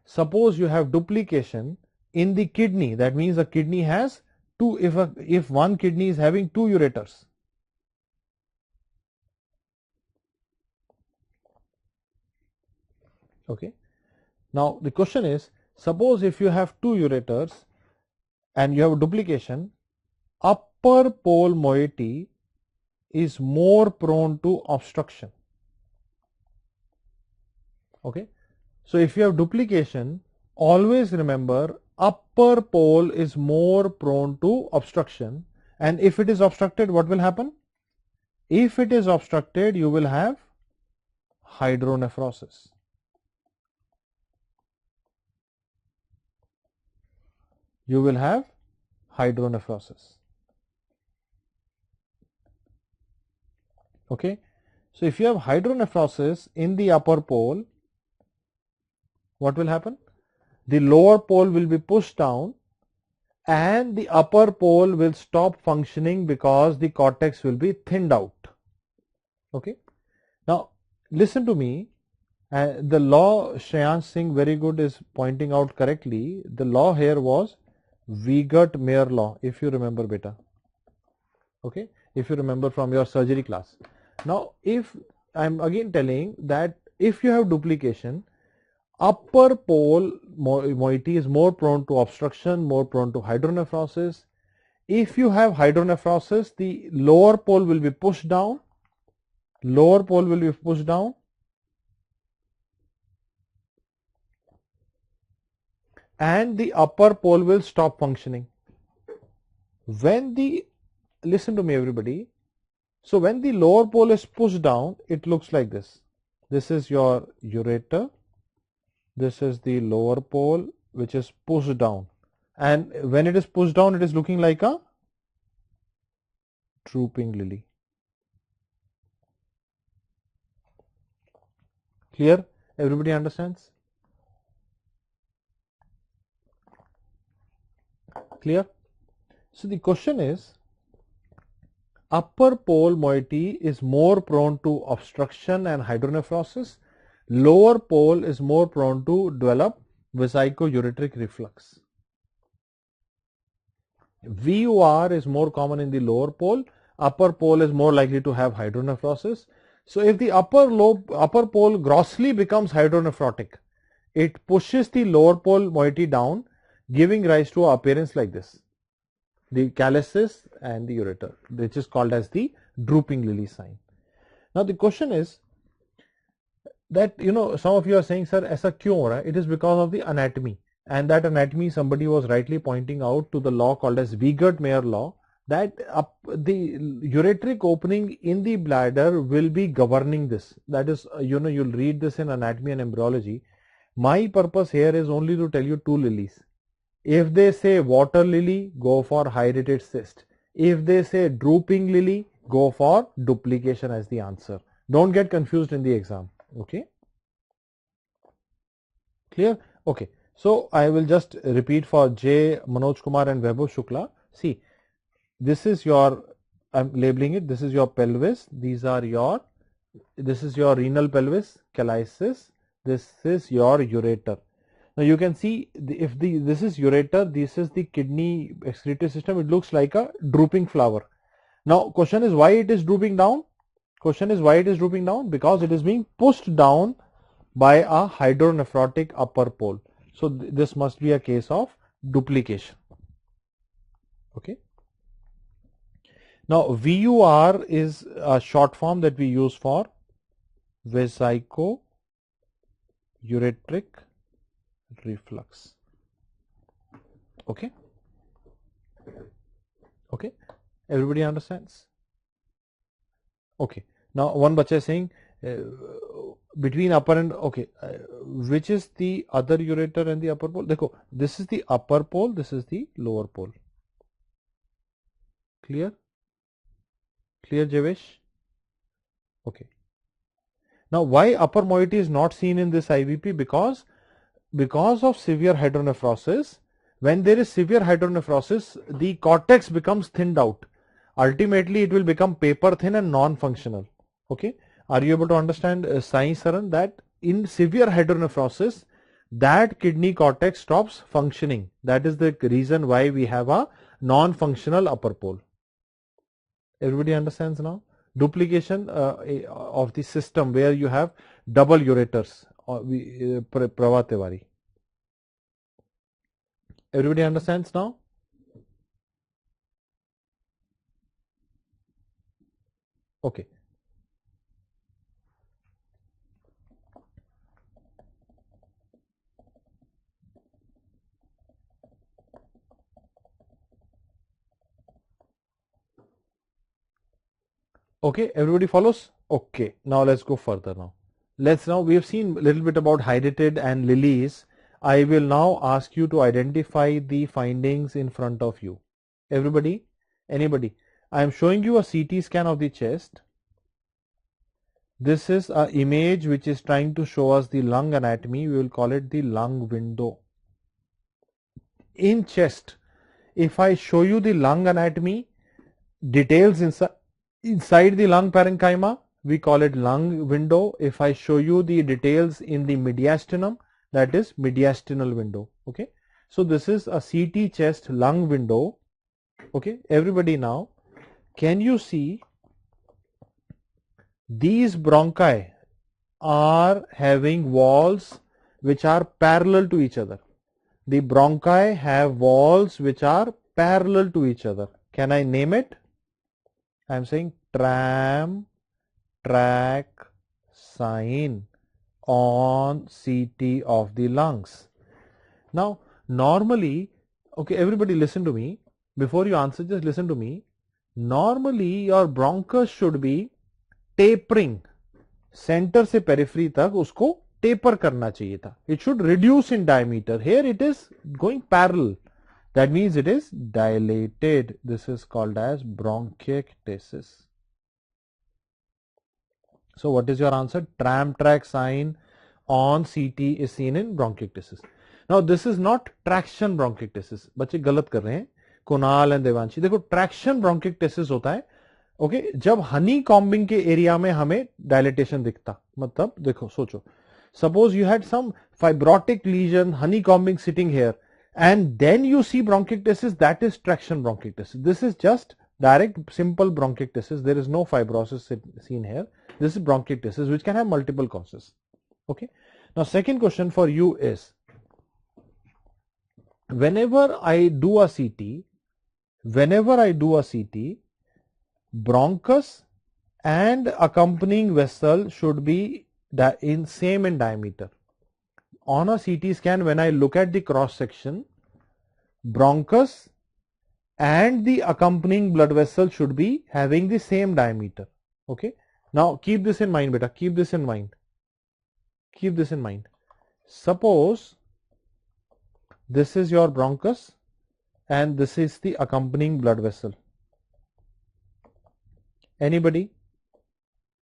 Suppose you have duplication in the kidney, that means the kidney has if one kidney is having two ureters. Okay. Now the question is, suppose if you have two ureters and you have duplication, upper pole moiety is more prone to obstruction. Okay. So if you have duplication, always remember upper pole is more prone to obstruction, and if it is obstructed, what will happen? If it is obstructed, you will have hydronephrosis. You will have hydronephrosis. Okay. So if you have hydronephrosis in the upper pole, what will happen? The lower pole will be pushed down and the upper pole will stop functioning because the cortex will be thinned out. Okay. Now listen to me. The law, Shreyansh Singh very good is pointing out correctly. The law here was Wiegert-Mayer law, if you remember beta. Okay, if you remember from your surgery class. Now if I'm again telling that if you have duplication, upper pole moiety is more prone to obstruction, more prone to hydronephrosis. If you have hydronephrosis, the lower pole will be pushed down, and the upper pole will stop functioning. Listen to me everybody, so when the lower pole is pushed down, it looks like this. This is your ureter, this is the lower pole which is pushed down, and when it is pushed down, it is looking like a drooping lily. Clear? Everybody understands? Clear? So the question is, upper pole moiety is more prone to obstruction and hydronephrosis. Lower pole is more prone to develop vesicoureteric reflux. VUR is more common in the lower pole. Upper pole is more likely to have hydronephrosis. So if the upper pole grossly becomes hydronephrotic, it pushes the lower pole moiety down, giving rise to an appearance like this, the calyces and the ureter, which is called as the drooping lily sign. Now the question is that, some of you are saying, sir, aisa kyun ho raha hai? It is because of the anatomy, and that anatomy somebody was rightly pointing out to the law called as Wiegert-Mayer law, that the ureteric opening in the bladder will be governing this. That is, you'll read this in anatomy and embryology. My purpose here is only to tell you two lilies. If they say water lily, go for hydrated cyst. If they say drooping lily, go for duplication as the answer. Don't get confused in the exam. Okay. Clear? Okay. So I will just repeat for J, Manoj Kumar and Vaibhav Shukla. See, this is your, I'm labeling it, this is your pelvis. This is your renal pelvis, calyces. This is your ureter. Now you can see this is ureter, this is the kidney excretory system. It looks like a drooping flower. Now question is why it is drooping down? Because it is being pushed down by a hydronephrotic upper pole. So this must be a case of duplication. Okay. Now VUR is a short form that we use for vesicoureteric reflux. Okay. Okay. Everybody understands? Okay. Now one bacha is saying between upper and, okay, which is the other ureter and the upper pole? Dekho, this is the upper pole, this is the lower pole. Clear? Clear, Javesh? Okay. Now why upper moiety is not seen in this IVP? Because of severe hydronephrosis. When there is severe hydronephrosis, the cortex becomes thinned out. Ultimately it will become paper thin and non-functional. Okay. Are you able to understand, Sai Saran, that in severe hydronephrosis, that kidney cortex stops functioning. That is the reason why we have a non-functional upper pole. Everybody understands now? Duplication of the system where you have double ureters. Prabhat Tiwari. Everybody understands now? Okay. Okay, everybody follows? Okay, now let's go further now. We have seen a little bit about hydatid and lilies. I will now ask you to identify the findings in front of you. Everybody? Anybody? I am showing you a CT scan of the chest. This is an image which is trying to show us the lung anatomy. We will call it the lung window. In chest, if I show you the lung anatomy, details inside the lung parenchyma, we call it lung window. If I show you the details in the mediastinum, that is mediastinal window. Okay, so this is a CT chest lung window. Okay, everybody, now can you see these bronchi are having walls which are parallel to each other? The bronchi have walls which are parallel to each other. Can I name it? I am saying tram track sign on CT of the lungs. Now, normally, okay, everybody listen to me. Before you answer, just listen to me. Normally, your bronchus should be tapering. Center से periphery तक उसको taper करना चाहिए था. It should reduce in diameter. Here it is going parallel. That means it is dilated. This is called as bronchiectasis. So what is your answer? Tram track sign on CT is seen in bronchiectasis. Now this is not traction bronchiectasis. बच्चे गलत कर रहे हैं. Kunal and Devanshi, देखो traction ब्रोंकिक्टेसिस होता है okay जब Honey combing के एरिया में हमें डायलेटेशन दिखता. मतलब देखो सोचो, suppose you had some fibrotic lesion, honey combing sitting here, and then you see bronchiectasis, that is traction bronchiectasis. This is just direct simple bronchiectasis. There is no fibrosis seen here. This is bronchiectasis which can have multiple causes. Okay, now second question for you is, whenever I do a CT, bronchus and accompanying vessel should be same in diameter. On a CT scan, when I look at the cross section, bronchus and the accompanying blood vessel should be having the same diameter. Okay, now keep this in mind, beta. Keep this in mind. Keep this in mind. Suppose this is your bronchus and this is the accompanying blood vessel. Anybody?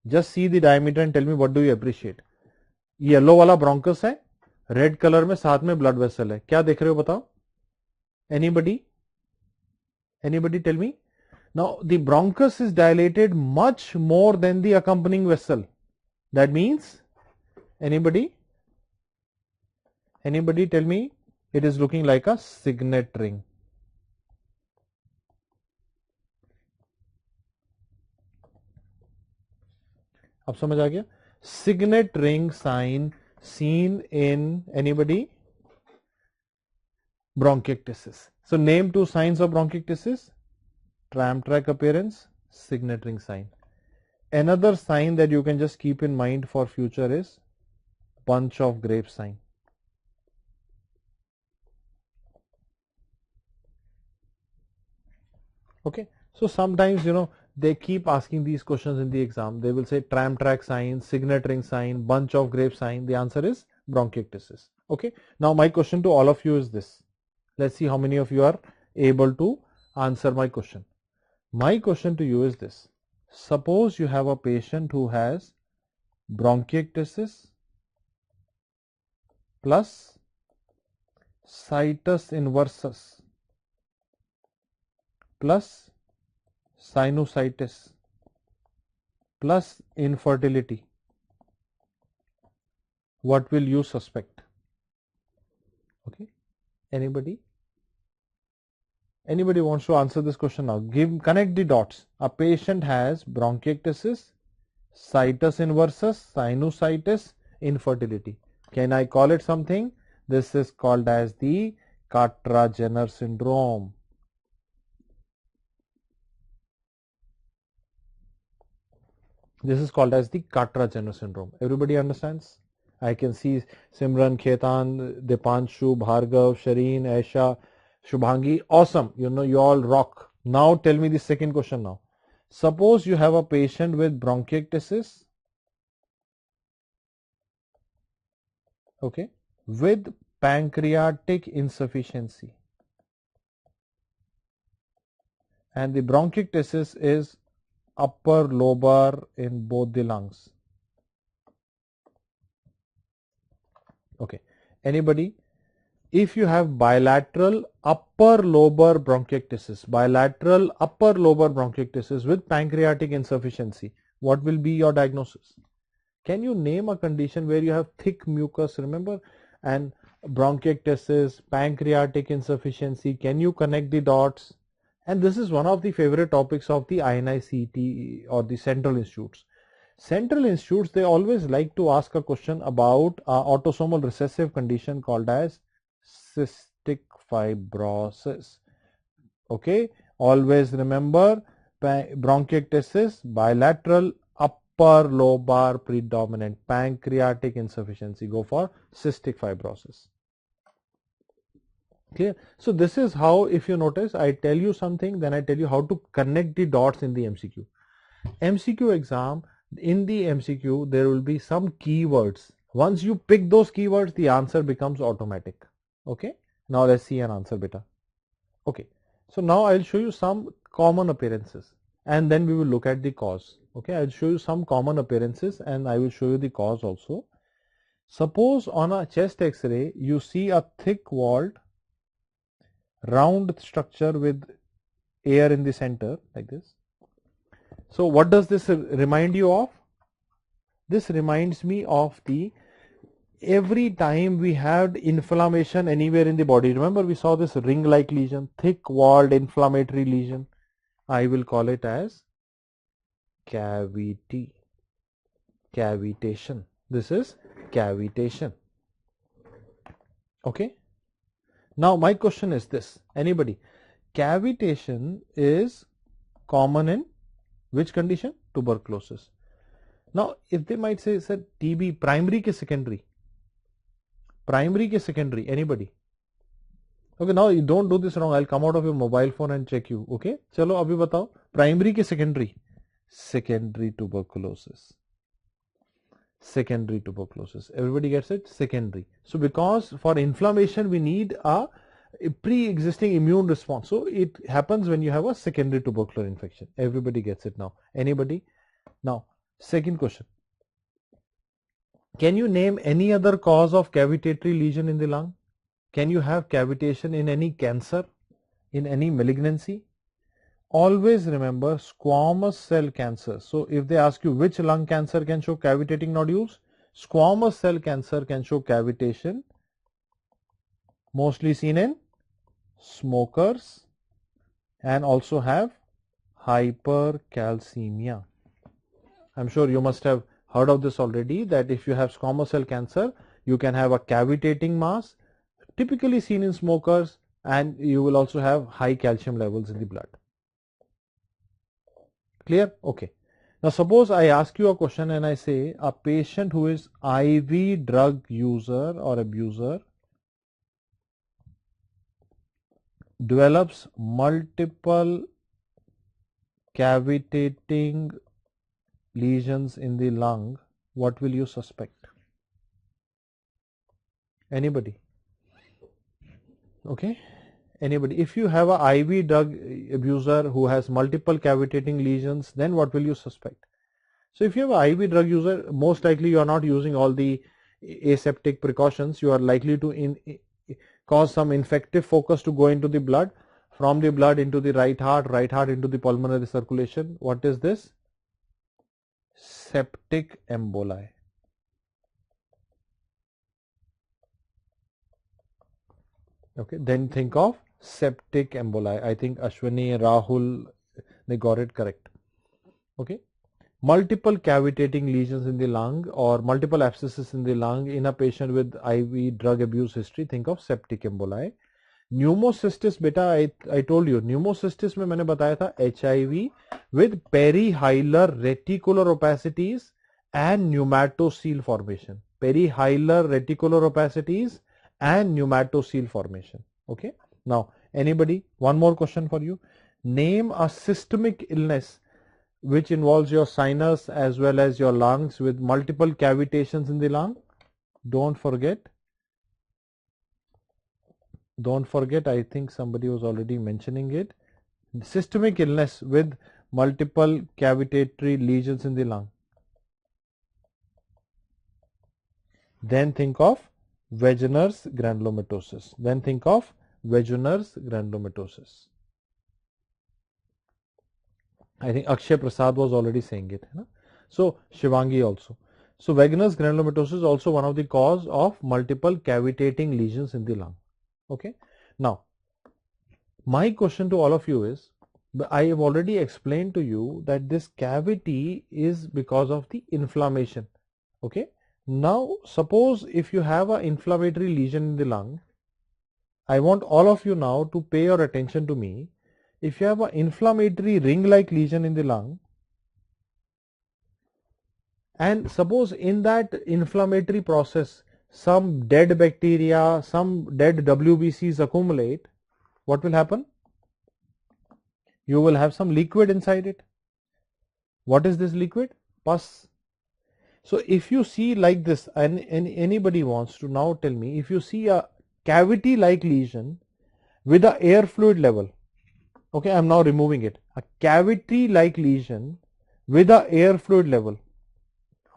Just see the diameter and tell me what do you appreciate. Yellow वाला bronchus है, red colour में साथ में blood vessel है. क्या देख रहे हो बताओ? Anybody? Anybody tell me? Now the bronchus is dilated much more than the accompanying vessel. That means, anybody tell me, it is looking like a signet ring. अब समझ आ गया? Signet ring sign seen in anybody? Bronchiectasis. So name two signs of bronchiectasis: tram track appearance, signet ring sign. Another sign that you can just keep in mind for future is bunch of grapes sign. Okay, so sometimes they keep asking these questions in the exam. They will say tram track sign, signet ring sign, bunch of grape sign. The answer is bronchiectasis. Okay, now my question to all of you is this. Let's see how many of you are able to answer my question. My question to you is this. Suppose you have a patient who has bronchiectasis plus situs inversus plus sinusitis plus infertility. What will you suspect? Okay, anybody? Anybody wants to answer this question now? Connect the dots. A patient has bronchiectasis, situs inversus, sinusitis, infertility. Can I call it something? This is called as the Carter-Jenner syndrome. This is called as the Carter-Jenner syndrome. Everybody understands? I can see Simran, Khetan, Dipanshu, Bhargav, Shireen, Aisha, Shubhangi. Awesome. You all rock. Now tell me the second question now. Suppose you have a patient with bronchiectasis, okay, with pancreatic insufficiency. And the bronchiectasis is upper lobar in both the lungs. Okay. Anybody? If you have bilateral upper lobar bronchiectasis with pancreatic insufficiency, what will be your diagnosis? Can you name a condition where you have thick mucus, remember, and bronchiectasis, pancreatic insufficiency? Can you connect the dots? And this is one of the favorite topics of the INI-CET or the central institutes. Central institutes, they always like to ask a question about autosomal recessive condition called as cystic fibrosis. Okay, always remember bronchiectasis, bilateral upper lobar predominant, pancreatic insufficiency, go for cystic fibrosis. Clear? So this is how, if you notice, I tell you something, then I tell you how to connect the dots in the MCQ. MCQ exam, in the MCQ, there will be some keywords. Once you pick those keywords, the answer becomes automatic. Okay. Now let's see an answer, beta. Okay. So now I'll show you some common appearances and then we will look at the cause. Okay. I'll show you some common appearances and I will show you the cause also. Suppose on a chest X-ray, you see a thick walled round structure with air in the center like this. So what does this remind you of? This reminds me of the every time we had inflammation anywhere in the body. Remember we saw this ring-like lesion, thick walled inflammatory lesion. I will call it as cavity, cavitation. This is cavitation. Okay. Now my question is this, anybody, cavitation is common in which condition? Tuberculosis. Now if they might say, sir, TB primary ke secondary? Primary ke secondary, anybody? Okay, now you don't do this wrong. I'll come out of your mobile phone and check you. Okay, chalo abhi batao, primary ke secondary? Secondary tuberculosis. Secondary tuberculosis. Everybody gets it? Secondary. So because for inflammation we need a pre-existing immune response. So it happens when you have a secondary tubercular infection. Everybody gets it now. Anybody? Now, second question. Can you name any other cause of cavitatory lesion in the lung? Can you have cavitation in any cancer, in any malignancy? Always remember squamous cell cancer. So if they ask you which lung cancer can show cavitating nodules, squamous cell cancer can show cavitation, mostly seen in smokers, and also have hypercalcemia. I'm sure you must have heard of this already, that if you have squamous cell cancer, you can have a cavitating mass, typically seen in smokers, and you will also have high calcium levels in the blood. Clear? Okay. Now suppose I ask you a question and I say a patient who is IV drug user or abuser develops multiple cavitating lesions in the lung, what will you suspect? Anybody? Okay. Anybody? If you have a IV drug abuser who has multiple cavitating lesions, then what will you suspect? So if you have a IV drug user, most likely you are not using all the aseptic precautions. You are likely to cause some infective focus to go into the blood, from the blood into the right heart into the pulmonary circulation. What is this? Septic emboli. Okay, then think of septic emboli. I think Ashwini, Rahul, they got it correct. Okay. Multiple cavitating lesions in the lung or multiple abscesses in the lung in a patient with IV drug abuse history, think of septic emboli. Pneumocystis, beta, I told you, pneumocystis में मैंने बताया था HIV with perihilar reticular opacities and pneumatocele formation. Perihilar reticular opacities and pneumatocele formation. Okay. Now, anybody, one more question for you. Name a systemic illness which involves your sinus as well as your lungs with multiple cavitations in the lung. Don't forget, I think somebody was already mentioning it. Systemic illness with multiple cavitatory lesions in the lung. Then think of Wegener's granulomatosis. I think Akshay Prasad was already saying it. So Shivangi also. So Wegener's granulomatosis is also one of the cause of multiple cavitating lesions in the lung. Okay. Now, my question to all of you is, I have already explained to you that this cavity is because of the inflammation. Okay. Now, suppose if you have an inflammatory lesion in the lung, I want all of you now to pay your attention to me. If you have an inflammatory ring-like lesion in the lung, and suppose in that inflammatory process, some dead bacteria, some dead WBCs accumulate, what will happen? You will have some liquid inside it. What is this liquid? Pus. So if you see like this, and anybody wants to now tell me, if you see a cavity-like lesion with a air fluid level, okay, I'm now removing it, a cavity-like lesion with a air fluid level,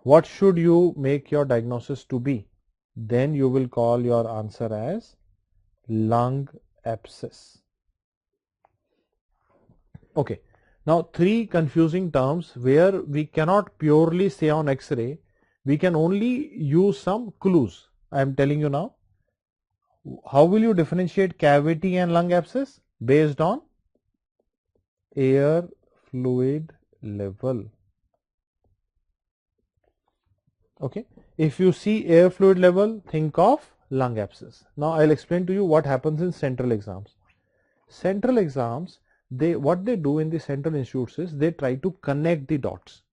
what should you make your diagnosis to be? Then you will call your answer as lung abscess. Okay. Now, three confusing terms where we cannot purely say on X-ray. We can only use some clues. I am telling you now. How will you differentiate cavity and lung abscess? Based on air fluid level. Okay. If you see air fluid level, think of lung abscess. Now, I'll explain to you what happens in central exams. Central exams, what they do in the central institutes is they try to connect the dots.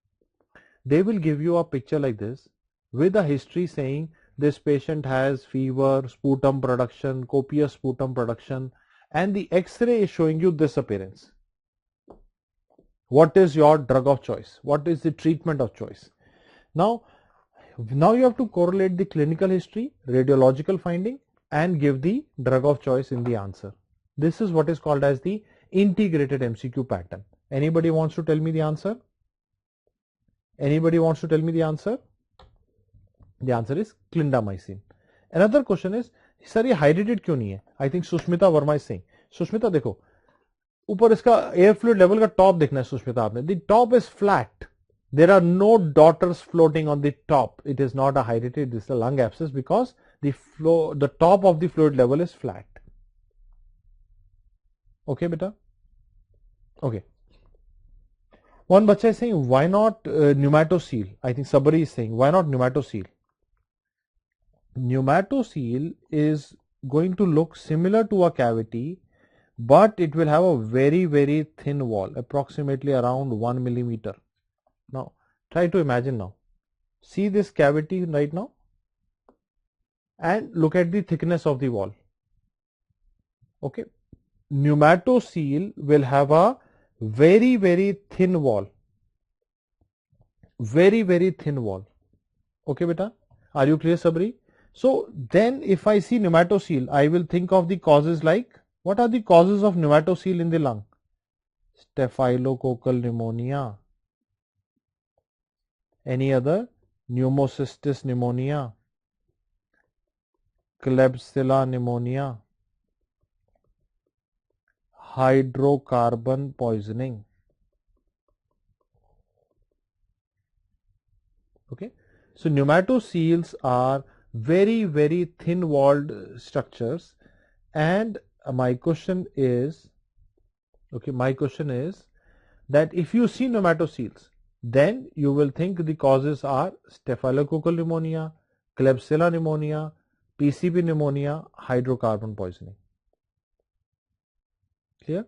They will give you a picture like this with a history saying this patient has fever, sputum production, copious sputum production, and the X-ray is showing you this appearance. What is your drug of choice? What is the treatment of choice? Now you have to correlate the clinical history, radiological finding, and give the drug of choice in the answer. This is what is called as the integrated MCQ pattern. Anybody wants to tell me the answer? Anybody wants to tell me the answer? The answer is clindamycin. Another question is, sir ये hydrated क्यों नहीं है? I think Sushmita Verma is saying. Sushmita देखो, ऊपर इसका air fluid level का top देखना है सुष्मिता आपने. The top is flat. There are no daughters floating on the top. It is not a hydrated, this is a lung abscess because the top of the fluid level is flat. Okay, beta? Okay. One bacha is saying, why not pneumatocele? I think Sabari is saying, why not pneumatocele? Pneumatocele is going to look similar to a cavity, but it will have a very, very thin wall, approximately around 1 millimeter. Now, try to imagine now. See this cavity right now and look at the thickness of the wall. Okay. Pneumatocele will have a very, very thin wall. Very, very thin wall. Okay, beta? Are you clear, Sabri? So, then if I see pneumatocele, I will think of the causes like, what are the causes of pneumatocele in the lung? Staphylococcal pneumonia. Any other? Pneumocystis pneumonia. Klebsiella pneumonia. Hydrocarbon poisoning. Okay. So, pneumatoceles are very, very thin walled structures, and my question is, okay, my question is that if you see nematoceles, then you will think the causes are staphylococcal pneumonia, Klebsiella pneumonia, PCP pneumonia, hydrocarbon poisoning. Clear?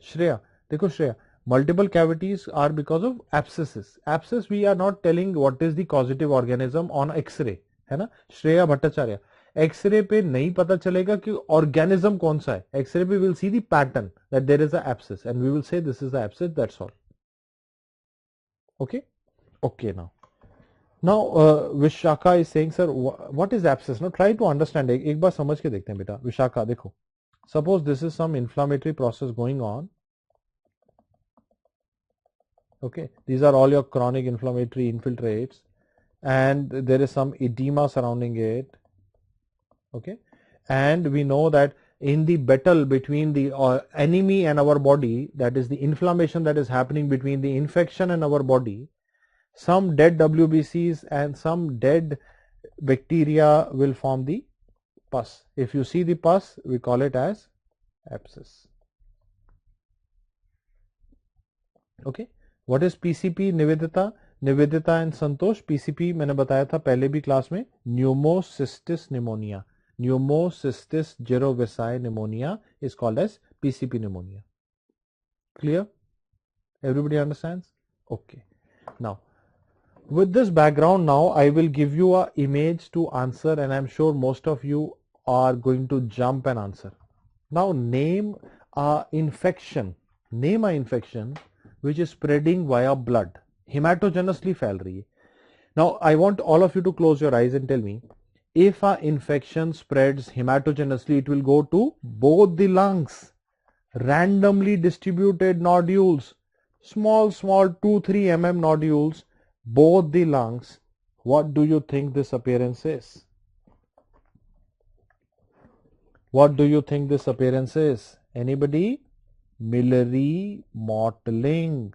Shreya, देखो Shreya, multiple cavities are because of abscesses. Abscess we are not telling what is the causative organism on X-ray, है ना? Shreya Bhattacharya, x ray पे नहीं पता चलेगा कि organism कौन सा है. एक्सरे पे will see the pattern that there is a abscess and we will say this is the abscess, that's all. Okay now Vishaka is saying, sir, what is abscess? Now try to understand. एक बार समझ के देखते हैं बेटा. विशाखा देखो, suppose this is some inflammatory process going on. Okay, these are all your chronic inflammatory infiltrates and there is some edema surrounding it. Okay, and we know that in the battle between the enemy and our body, that is the inflammation that is happening between the infection and our body, some dead WBCs and some dead bacteria will form the pus. If you see the pus, we call it as abscess. Okay, what is PCP? Nivedita and Santosh. PCP मैंने बताया था पहले भी class में, pneumocystis pneumonia. Pneumocystis jirovecii pneumonia is called as PCP pneumonia. Clear? Everybody understands? Okay. Now, with this background, now I will give you a image to answer, and I'm sure most of you are going to jump and answer. Now, name a infection. Name a infection which is spreading via blood. Hematogenously फैल रही है. Now, I want all of you to close your eyes and tell me, if an infection spreads hematogenously, it will go to both the lungs. Randomly distributed nodules, small 2-3 mm nodules, both the lungs. What do you think this appearance is? What do you think this appearance is? Anybody? Miliary mottling.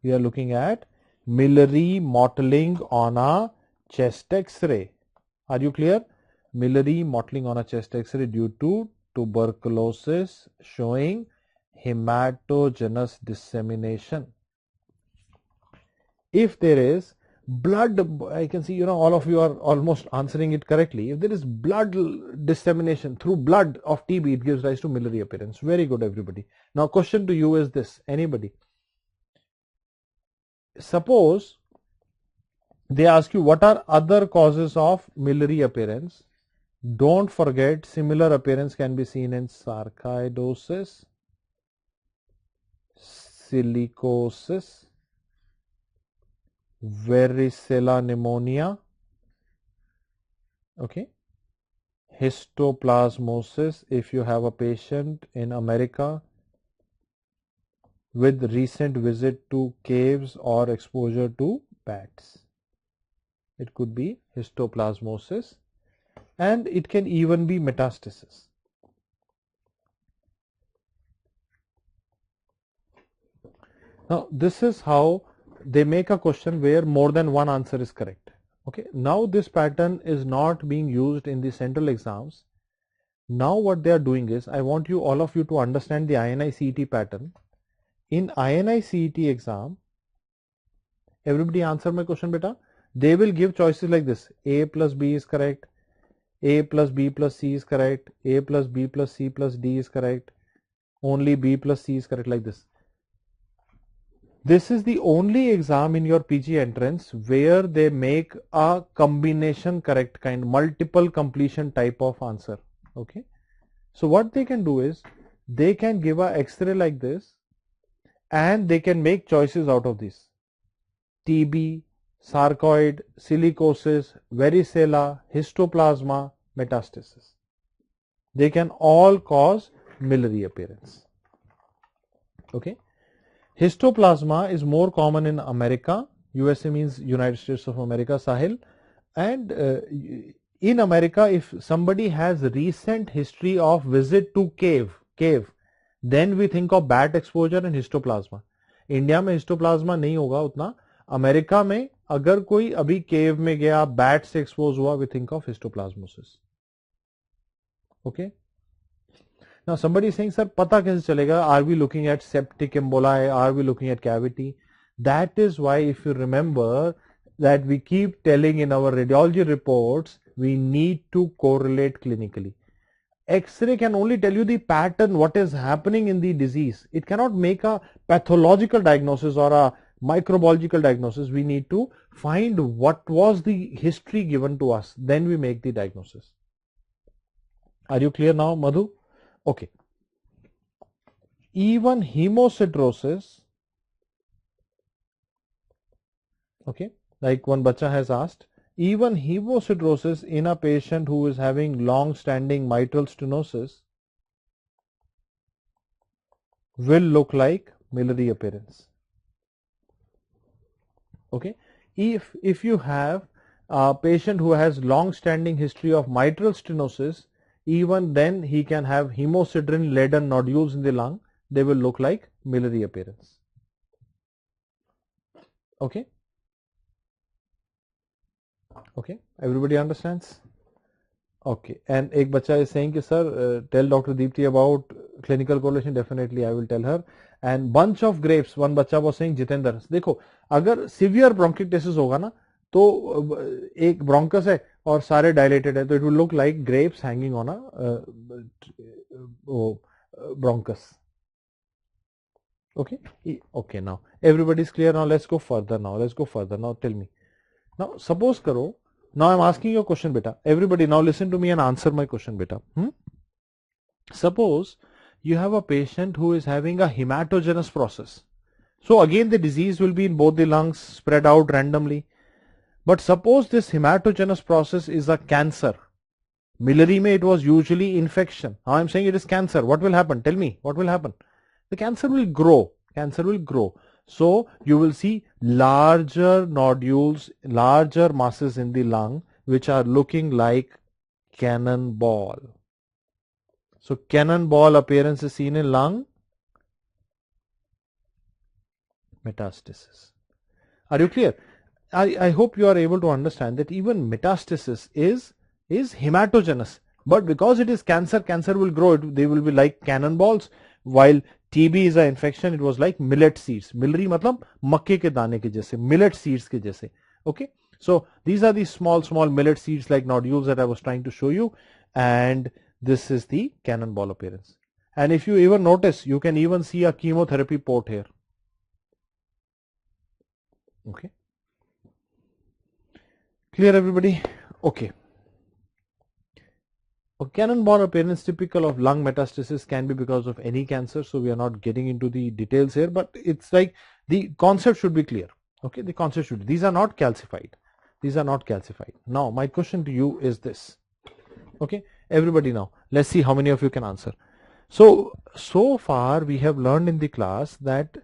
We are looking at miliary mottling on a chest X-ray. Are you clear? Miliary mottling on a chest X-ray due to tuberculosis showing hematogenous dissemination. If there is blood, I can see, all of you are almost answering it correctly. If there is blood dissemination through blood of TB, it gives rise to miliary appearance. Very good, everybody. Now, question to you is this. Anybody? Suppose they ask you what are other causes of miliary appearance. Don't forget, similar appearance can be seen in sarcoidosis, silicosis, varicella pneumonia, okay, histoplasmosis if you have a patient in America with recent visit to caves or exposure to bats. It could be histoplasmosis, and it can even be metastasis. Now, this is how they make a question where more than one answer is correct. Okay, now this pattern is not being used in the central exams. Now what they are doing is, I want you, all of you, to understand the INI-CET pattern. In INI-CET exam, everybody answer my question, beta. They will give choices like this: A plus B is correct, A plus B plus C is correct, A plus B plus C plus D is correct, only B plus C is correct, like this. This is the only exam in your PG entrance where they make a combination correct kind, multiple completion type of answer. Okay. So what they can do is, they can give a X-ray like this and they can make choices out of this: TB, sarcoid, silicosis, varicella, histoplasma, metastasis. They can all cause miliary appearance. Okay. Histoplasma is more common in America. USA means United States of America, Sahil. And in America, if somebody has recent history of visit to cave, then we think of bat exposure and histoplasma. India में histoplasma नहीं होगा उतना. America में अगर कोई अभी केव में गया, बैट से एक्सपोज हुआ, we think of histoplasmosis. Okay. Now somebody is saying, sir, pata kaise chalega? Are we looking at septic emboli? Are we looking at cavity? That is why, if you remember, that we keep telling in our radiology reports, we need to correlate clinically. X-ray can only tell you the pattern, what is happening in the disease. It cannot make a pathological diagnosis or a microbiological diagnosis. We need to find what was the history given to us. Then we make the diagnosis. Are you clear now, Madhu? Okay. Even hemosiderosis, okay, like one bacha has asked, even hemosiderosis in a patient who is having long-standing mitral stenosis will look like miliary appearance. Okay, if you have a patient who has long-standing history of mitral stenosis, even then he can have hemosiderin laden nodules in the lung. They will look like miliary appearance. Okay. Okay, everybody understands? Okay, and एक बच्चा is saying कि sir, tell Dr. Deepti about clinical correlation. Definitely, I will tell her. And bunch of grapes. One बच्चा was saying Jitendra, देखो अगर severe bronchiectasis होगा ना, तो एक bronchus है और सारे dilated है, तो it will look like grapes hanging on a bronchus. Okay, okay. Now everybody is clear. Now let's go further. Now tell me. Now suppose करो. Now I'm asking you a question, beta. Everybody now listen to me and answer my question, beta. Suppose you have a patient who is having a hematogenous process. So again the disease will be in both the lungs, spread out randomly. But suppose this hematogenous process is a cancer. Miliary mein it was usually infection. Now I'm saying it is cancer. What will happen? Tell me, what will happen? The cancer will grow. Cancer will grow. So you will see larger nodules, larger masses in the lung, which are looking like cannonball. So cannonball appearance is seen in lung metastasis. Are you clear? I hope you are able to understand that even metastasis is hematogenous. But because it is cancer, cancer will grow. They will be like cannonballs. While TB is an infection, it was like millet seeds. Miliary मतलब मक्के के दाने के जैसे, millet seeds के जैसे. Okay. So these are the small millet seeds like nodules that I was trying to show you, and this is the cannonball appearance. And if you even notice, you can even see a chemotherapy port here. Okay. Clear, everybody? Okay. A cannonball appearance typical of lung metastasis can be because of any cancer, so we are not getting into the details here, but it's like the concept should be clear. Okay, the concept should. These are not calcified. These are not calcified. Now, my question to you is this. Okay, everybody now, let's see how many of you can answer. So far we have learned in the class that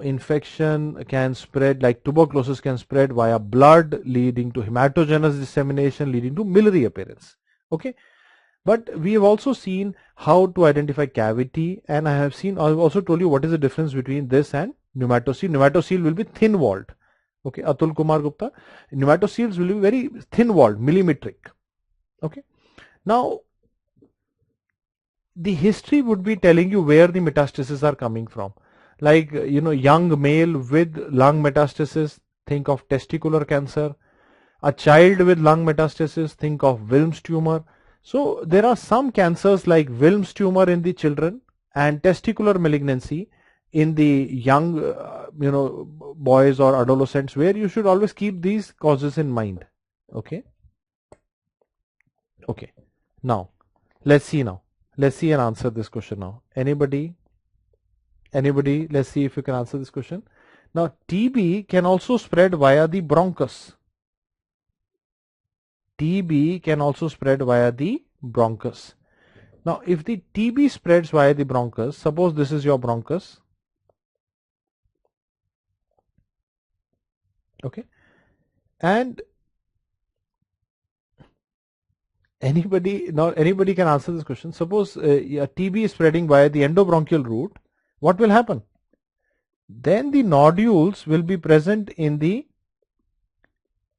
infection can spread, like tuberculosis can spread via blood, leading to hematogenous dissemination, leading to miliary appearance. Okay, but we have also seen how to identify cavity, and I've also told you what is the difference between this and pneumatocoel. Pneumatocoel will be thin walled. Okay, Atul Kumar Gupta, pneumatocoels will be very thin walled, millimetric. Okay, now the history would be telling you where the metastases are coming from. Like, young male with lung metastasis, think of testicular cancer. A child with lung metastasis, think of Wilms tumor. So there are some cancers like Wilms tumor in the children and testicular malignancy in the young, boys or adolescents, where you should always keep these causes in mind. Okay. Okay. Now, let's see and answer this question now. Anybody, let's see if you can answer this question. Now, TB can also spread via the bronchus. TB can also spread via the bronchus. Now, if the TB spreads via the bronchus, suppose this is your bronchus. Okay. And anybody can answer this question. Suppose TB is spreading via the endobronchial route. What will happen? Then the nodules will be present in the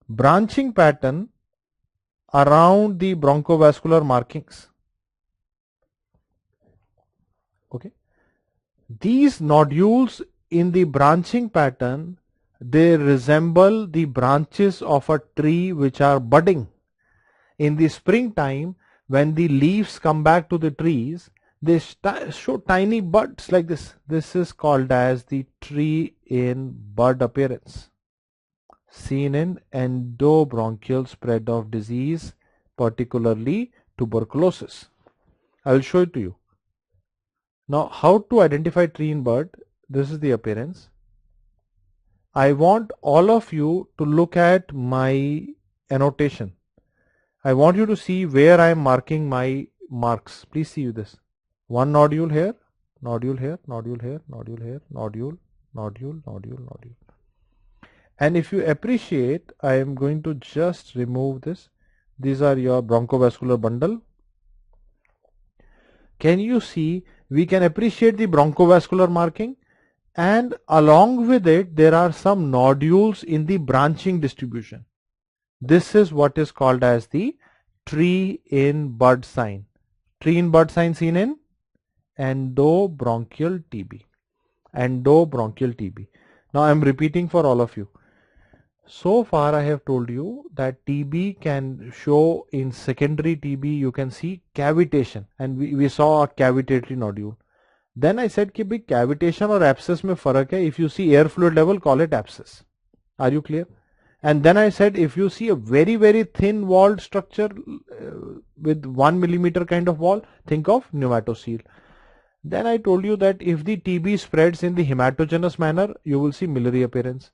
branching pattern around the bronchovascular markings. Okay. These nodules in the branching pattern, they resemble the branches of a tree which are budding. In the springtime, when the leaves come back to the trees, they show tiny buds like this. This is called as the tree in bud appearance, seen in endobronchial spread of disease, particularly tuberculosis. I will show it to you. Now, how to identify tree in bud? This is the appearance. I want all of you to look at my annotation. I want you to see where I am marking my marks. Please see this. One nodule here, nodule here, nodule here, nodule here, nodule, nodule, nodule, nodule. And if you appreciate, I am going to just remove this. These are your bronchovascular bundle. Can you see, we can appreciate the bronchovascular marking, and along with it there are some nodules in the branching distribution. This is what is called as the tree in bud sign. Tree in bud sign seen in endobronchial TB. Endobronchial TB. Now I am repeating for all of you. So far I have told you that TB can show in secondary TB, you can see cavitation, and we saw a cavitatory nodule. Then I said कि भाई cavitation और abscess में फर्क है. If you see air fluid level, call it abscess. Are you clear? And then I said if you see a very very thin walled structure with 1 millimeter kind of wall, think of pneumatocele. Then I told you that if the TB spreads in the hematogenous manner, you will see miliary appearance.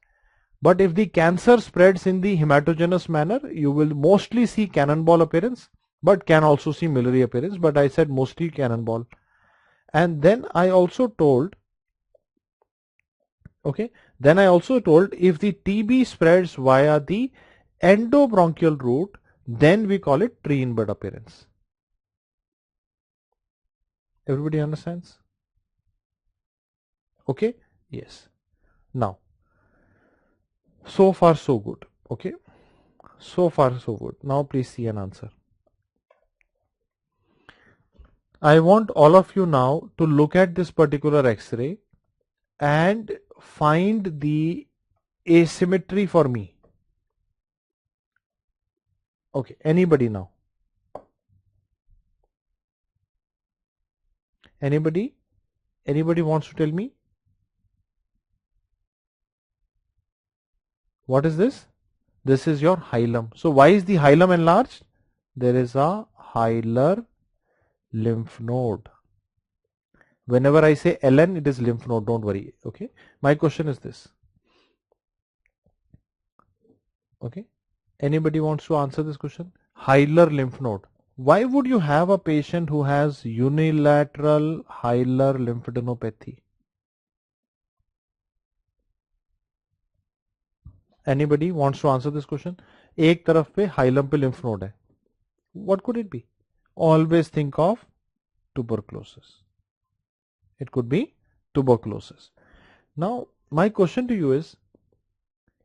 But if the cancer spreads in the hematogenous manner, you will mostly see cannonball appearance, but can also see miliary appearance. But I said mostly cannonball. And then I also told, okay, then I also told if the TB spreads via the endobronchial route, then we call it tree in bud appearance. Everybody understands? Okay, yes. Now, so far so good. Okay, so far so good. Now please see an answer. I want all of you now to look at this particular X-ray and find the asymmetry for me. Okay, anybody now? Anybody? Anybody wants to tell me? What is this? This is your hilum. So why is the hilum enlarged? There is a hilar lymph node. Whenever I say LN, it is lymph node, don't worry. Okay. My question is this. Okay. Anybody wants to answer this question? Hilar lymph node. Why would you have a patient who has unilateral hilar lymphadenopathy? Anybody wants to answer this question? एक तरफ पे hilum पे lymph node है. What could it be? Always think of tuberculosis. It could be tuberculosis. Now, my question to you is,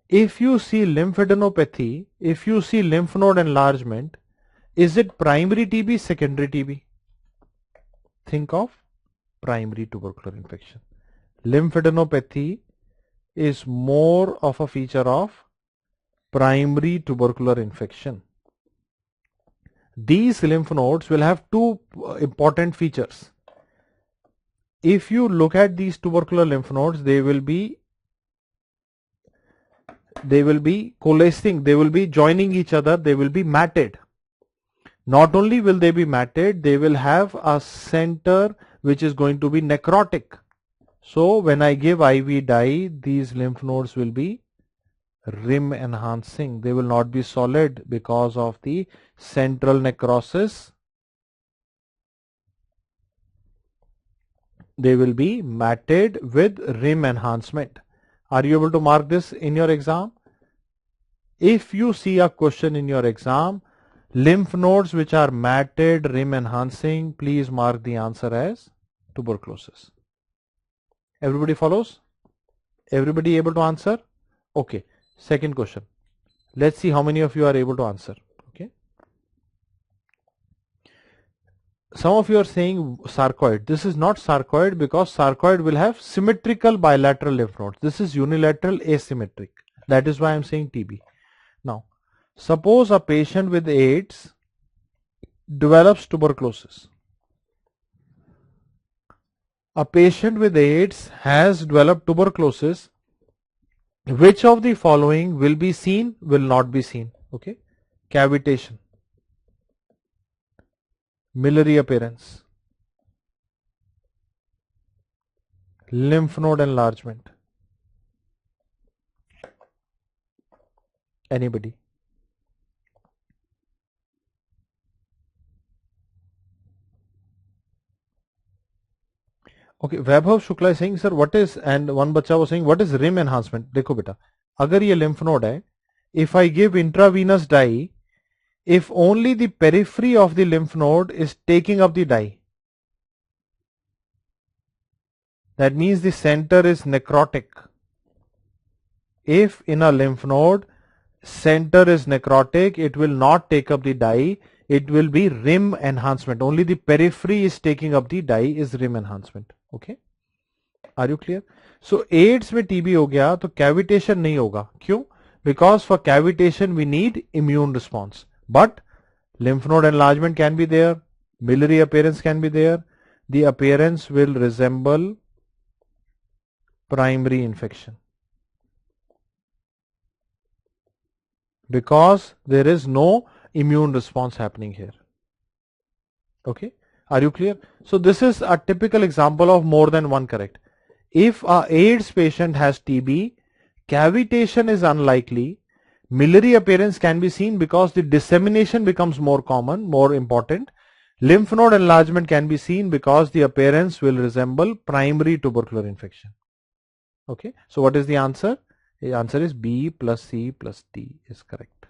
if you see lymphadenopathy, if you see lymph node enlargement, is it primary TB, secondary TB? Think of primary tubercular infection. Lymphadenopathy is more of a feature of primary tubercular infection. These lymph nodes will have two important features. If you look at these tubercular lymph nodes, they will be coalescing, they will be joining each other, they will be matted. Not only will they be matted, they will have a center which is going to be necrotic. So when I give IV dye, these lymph nodes will be rim enhancing. They will not be solid because of the central necrosis. They will be matted with rim enhancement. Are you able to mark this in your exam? If you see a question in your exam, lymph nodes which are matted, rim enhancing, please mark the answer as tuberculosis. Everybody follows? Everybody able to answer? Okay. Second question. Let's see how many of you are able to answer. Okay. some of you are saying sarcoid. This is not sarcoid because sarcoid will have symmetrical bilateral lymph nodes. This is unilateral asymmetric. That is why I am saying TB. Now, suppose a patient with AIDS develops tuberculosis. A patient with AIDS has developed tuberculosis. Which of the following will be seen, will not be seen? Okay. Cavitation, miliary appearance, lymph node enlargement. Anybody? Okay, Vaibhav Shukla is saying, sir, what is, and one bacha was saying, what is rim enhancement? देखो बेटा, अगर ये lymph node है, if I give intravenous dye, if only the periphery of the lymph node is taking up the dye, that means the center is necrotic. If in a lymph node center is necrotic, it will not take up the dye. It will be rim enhancement. Only the periphery is taking up the dye is rim enhancement. Okay, are you clear? So AIDS में TB हो गया तो cavitation नहीं होगा. क्यों? Because for cavitation we need immune response. But lymph node enlargement can be there. Miliary appearance can be there. The appearance will resemble primary infection. Because there is no immune response happening here. Okay, are you clear? So this is a typical example of more than one correct. If a AIDS patient has TB, cavitation is unlikely. Miliary appearance can be seen because the dissemination becomes more common, more important. Lymph node enlargement can be seen because the appearance will resemble primary tubercular infection. Okay, so what is the answer? The answer is B plus C plus D is correct.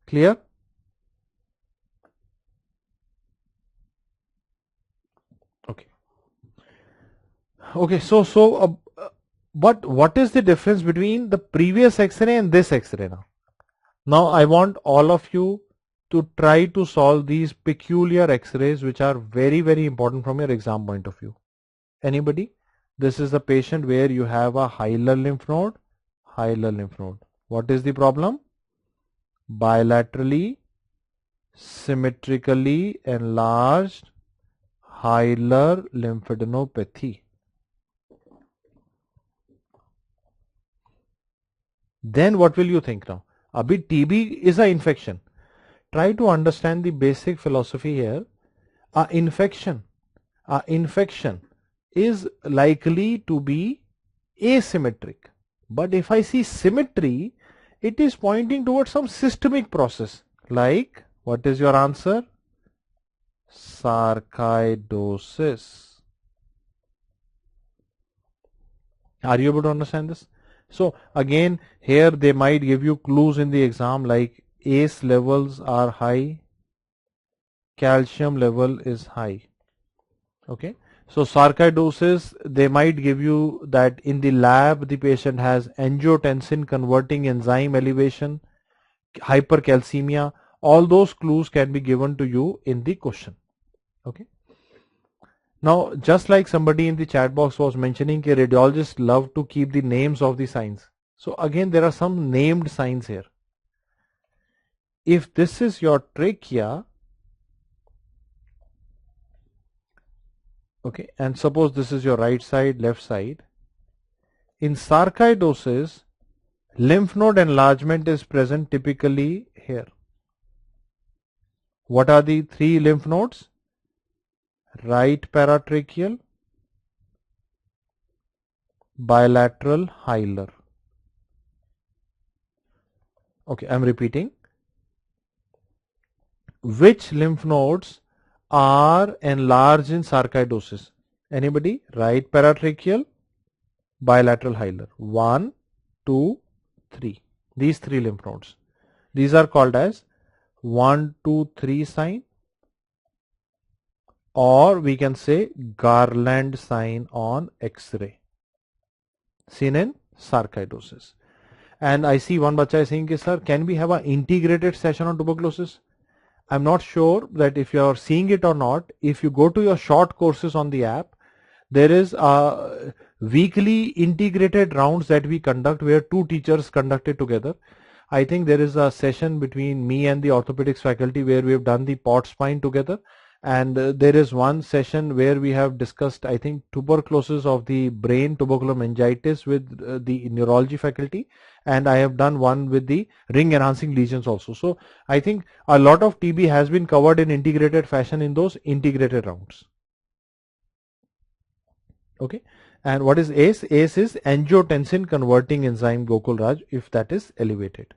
Clear? Okay. Okay, but what is the difference between the previous X-ray and this X-ray now? Now I want all of you to try to solve these peculiar X-rays which are very, very important from your exam point of view. Anybody? This is the patient where you have a hilar lymph node, hilar lymph node. What is the problem? Bilaterally, symmetrically enlarged hilar lymphadenopathy. Then what will you think now? Abhi TB is an infection. Try to understand the basic philosophy here. A infection is likely to be asymmetric. But if I see symmetry, it is pointing towards some systemic process. Like, what is your answer? Sarcoidosis. Are you able to understand this? So again, here they might give you clues in the exam like ACE levels are high, calcium level is high. Okay, so sarcoidosis, they might give you that in the lab the patient has angiotensin converting enzyme elevation, hypercalcemia. All those clues can be given to you in the question. Okay. Now, just like somebody in the chat box was mentioning, radiologists love to keep the names of the signs. So again, there are some named signs here. If this is your trachea, okay, and suppose this is your right side, left side, in sarcoidosis, lymph node enlargement is present typically here. What are the three lymph nodes? Right paratracheal, bilateral hilar. Okay, I'm repeating. Which lymph nodes are enlarged in sarcoidosis? Anybody? Right paratracheal, bilateral hilar. 1, 2, 3. These three lymph nodes. These are called as 1, 2, 3 sign, or we can say Garland sign on X-ray, seen in sarcoidosis. And I see one bacha is saying, sir, can we have an integrated session on tuberculosis? I'm not sure that if you're seeing it or not. If you go to your short courses on the app, there is a weekly integrated rounds that we conduct where two teachers conduct it together. I think there is a session between me and the orthopedics faculty where we have done the pot spine together, and there is one session where we have discussed, I think, tuberculosis of the brain, tubercular meningitis with the neurology faculty, and I have done one with the ring enhancing lesions also. So I think a lot of TB has been covered in integrated fashion in those integrated rounds. Okay, and what is ACE? ACE is angiotensin converting enzyme, Gokul Raj, if that is elevated.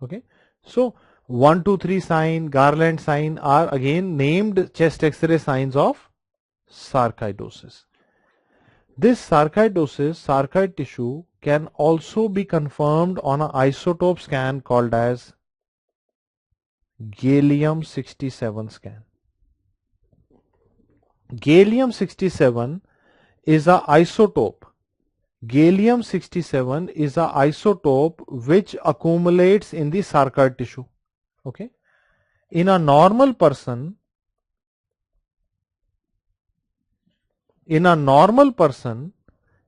Okay, so 1, 2, 3 sign, Garland sign are again named chest X-ray signs of sarcoidosis. This sarcoidosis, sarcoid tissue, can also be confirmed on an isotope scan called as gallium-67 scan. Gallium-67 is a isotope. Gallium-67 is a isotope which accumulates in the sarcoid tissue. Okay, in a normal person,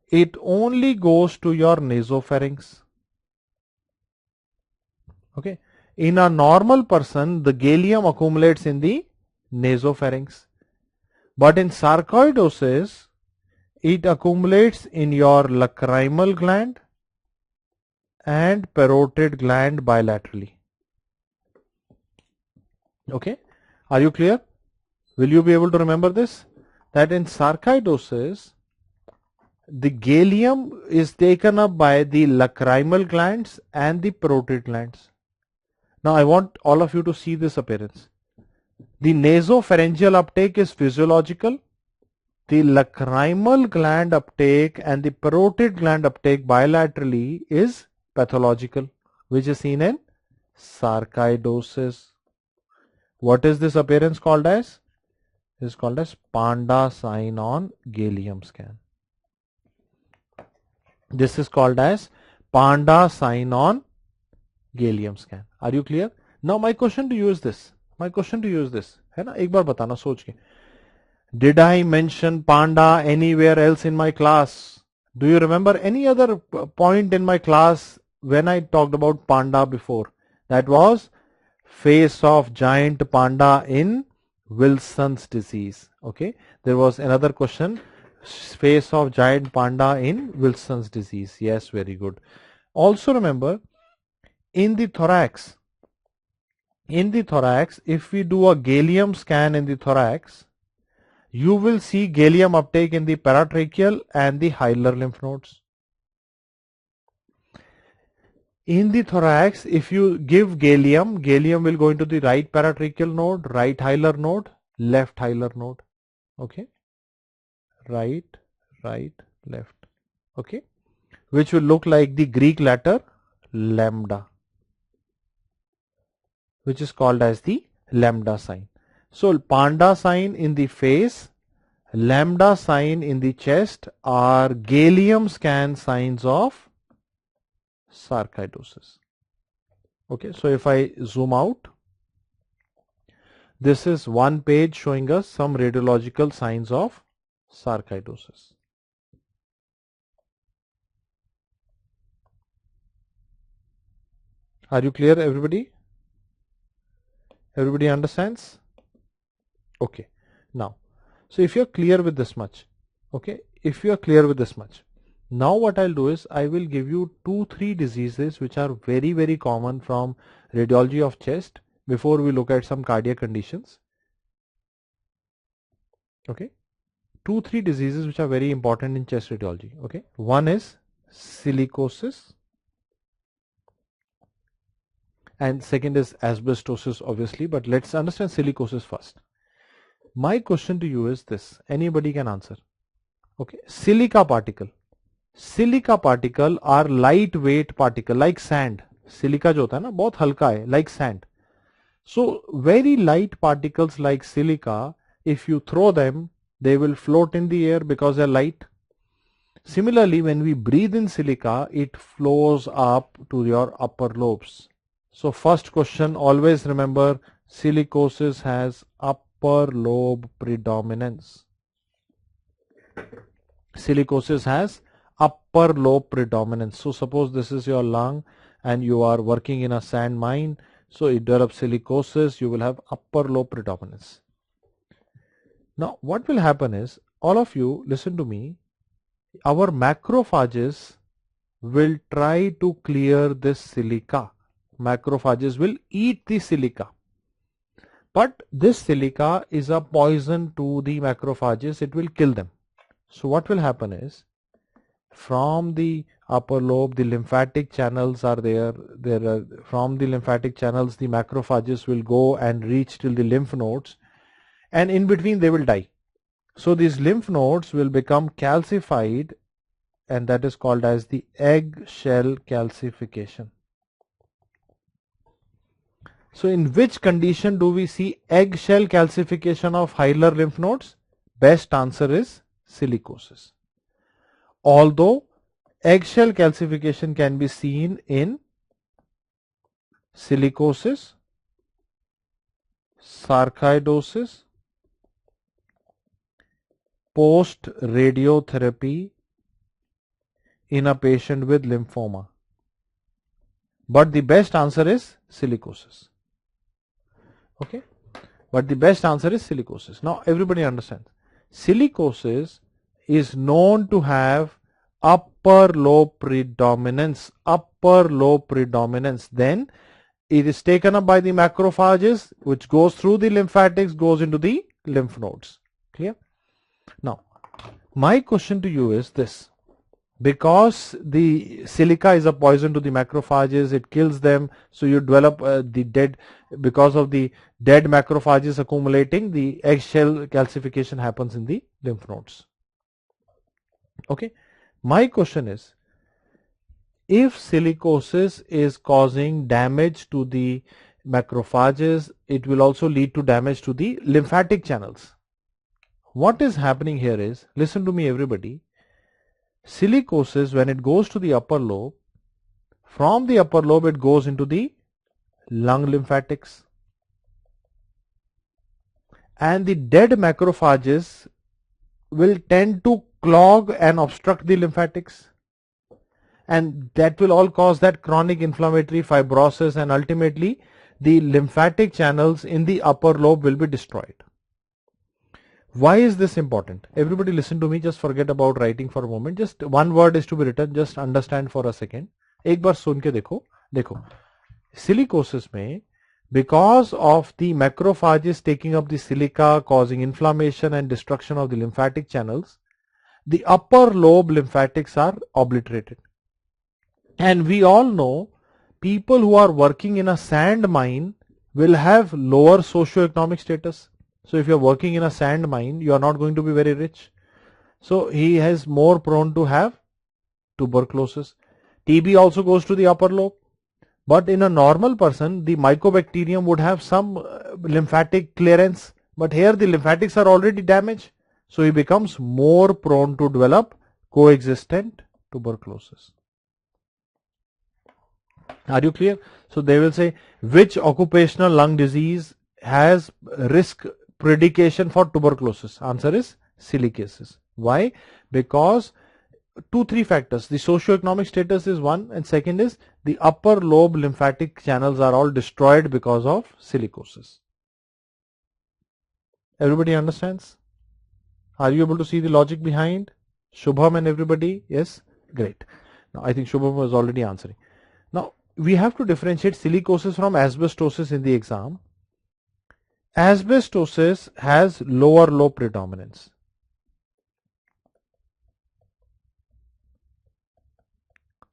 it only goes to your nasopharynx. Okay, in a normal person, the gallium accumulates in the nasopharynx, but in sarcoidosis, it accumulates in your lacrimal gland and parotid gland bilaterally. Okay, are you clear? Will you be able to remember this? That in sarcoidosis, the gallium is taken up by the lacrimal glands and the parotid glands. Now I want all of you to see this appearance. The nasopharyngeal uptake is physiological. The lacrimal gland uptake and the parotid gland uptake bilaterally is pathological, which is seen in sarcoidosis. What is this appearance called as? It is called as panda sign on gallium scan. This is called as panda sign on gallium scan. Are you clear? Now my question to you is this. है ना, एक बार बताना सोच के. Did I mention panda anywhere else in my class? Do you remember any other point in my class when I talked about panda before? That was face of giant panda in Wilson's disease. Okay, there was another question, face of giant panda in Wilson's disease. Yes, very good. Also remember, in the thorax, if we do a gallium scan in the thorax, you will see gallium uptake in the paratracheal and the hilar lymph nodes. In the thorax, if you give gallium, gallium will go into the right paratracheal node, right hilar node, left hilar node. Okay, right, left. Okay, which will look like the Greek letter lambda, which is called as the lambda sign. So panda sign in the face, lambda sign in the chest are gallium scan signs of sarcoidosis. Okay, so if I zoom out, this is one page showing us some radiological signs of sarcoidosis. Are you clear, everybody? Everybody understands? Okay, now, so if you're clear with this much, okay, now what I'll do is I will give you 2-3 diseases which are very, very common from radiology of chest before we look at some cardiac conditions. Okay, 2-3 diseases which are very important in chest radiology. Okay, one is silicosis, and second is asbestosis, obviously, but let's understand silicosis first. My question to you is this, anybody can answer. Okay, silica particle are lightweight particle like sand. Silica जो होता है ना बहुत हल्का है, like sand. So very light particles like silica, if you throw them, they will float in the air because they're light. Similarly, when we breathe in silica, it flows up to your upper lobes. So first question, always remember, silicosis has upper lobe predominance. Silicosis has upper lobe predominance. So suppose this is your lung and you are working in a sand mine, so it develops silicosis, you will have upper lobe predominance. Now what will happen is, all of you listen to me, our macrophages will try to clear this silica. Macrophages will eat the silica. But this silica is a poison to the macrophages, it will kill them. So what will happen is, from the upper lobe, the lymphatic channels are there. From the lymphatic channels, the macrophages will go and reach till the lymph nodes, and in between they will die. So these lymph nodes will become calcified, and that is called as the eggshell calcification. So in which condition do we see eggshell calcification of hilar lymph nodes? Best answer is silicosis. Although eggshell calcification can be seen in silicosis, sarcoidosis, post radiotherapy in a patient with lymphoma. But the best answer is silicosis. Okay, but the best answer is silicosis. Now everybody understands. Silicosis is known to have upper lobe predominance. Upper lobe predominance. Then it is taken up by the macrophages, which goes through the lymphatics, goes into the lymph nodes. Clear? Now, my question to you is this. Because the silica is a poison to the macrophages, it kills them, so you develop because of the dead macrophages accumulating, the eggshell calcification happens in the lymph nodes. Okay, my question is, if silicosis is causing damage to the macrophages, it will also lead to damage to the lymphatic channels. What is happening here is, listen to me everybody, silicosis, when it goes to the upper lobe, from the upper lobe it goes into the lung lymphatics, and the dead macrophages will tend to clog and obstruct the lymphatics, and that will all cause that chronic inflammatory fibrosis, and ultimately the lymphatic channels in the upper lobe will be destroyed. Why is this important? Everybody listen to me, just forget about writing for a moment. Just one word is to be written, just understand for a second. एक बार सुन के देखो. Silicosis में, because of the macrophages taking up the silica, causing inflammation and destruction of the lymphatic channels, the upper lobe lymphatics are obliterated. And we all know people who are working in a sand mine will have lower socioeconomic status. So if you are working in a sand mine, you are not going to be very rich. So he is more prone to have tuberculosis. TB also goes to the upper lobe. But in a normal person, the mycobacterium would have some lymphatic clearance. But here the lymphatics are already damaged. So he becomes more prone to develop coexistent tuberculosis. Are you clear? So they will say, which occupational lung disease has risk predication for tuberculosis? Answer is silicosis. Why? Because 2-3 factors. The socioeconomic status is one, and second is the upper lobe lymphatic channels are all destroyed because of silicosis. Everybody understands? Are you able to see the logic behind? Shubham and everybody? Yes? Great. Now I think Shubham was already answering. Now we have to differentiate silicosis from asbestosis in the exam. Asbestosis has lower lobe predominance.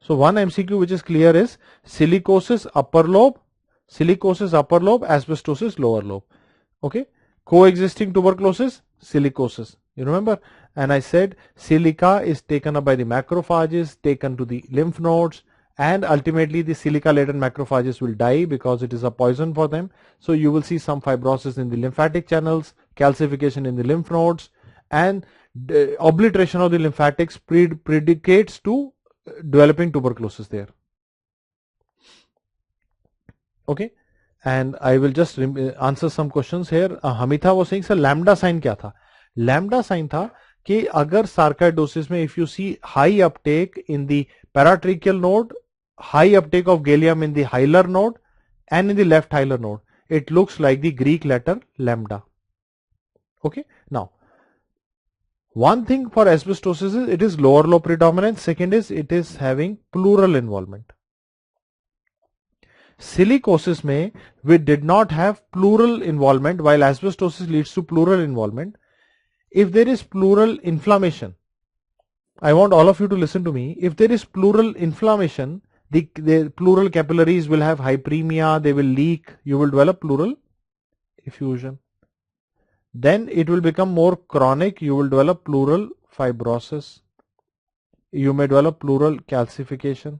So one MCQ which is clear is silicosis upper lobe, asbestosis lower lobe. Okay. Coexisting tuberculosis, silicosis. You remember? And I said silica is taken up by the macrophages, taken to the lymph nodes, and ultimately the silica laden macrophages will die because it is a poison for them. So you will see some fibrosis in the lymphatic channels, calcification in the lymph nodes, and obliteration of the lymphatics predicates to developing tuberculosis there. Okay, and I will just answer some questions here. Hamitha was saying, sir, lambda sign क्या था? Lambda sign था कि अगर sarcoidosis में if you see high uptake in the paratracheal node, high uptake of gallium in the hilar node and in the left hilar node, it looks like the Greek letter lambda. Okay, now one thing for asbestosis is it is lower lobe predominance. Second is it is having pleural involvement. Silicosis में we did not have pleural involvement, while asbestosis leads to pleural involvement. If there is pleural inflammation, I want all of you to listen to me. If there is pleural inflammation, the pleural capillaries will have hyperemia, they will leak, you will develop pleural effusion. Then it will become more chronic, you will develop pleural fibrosis. You may develop pleural calcification.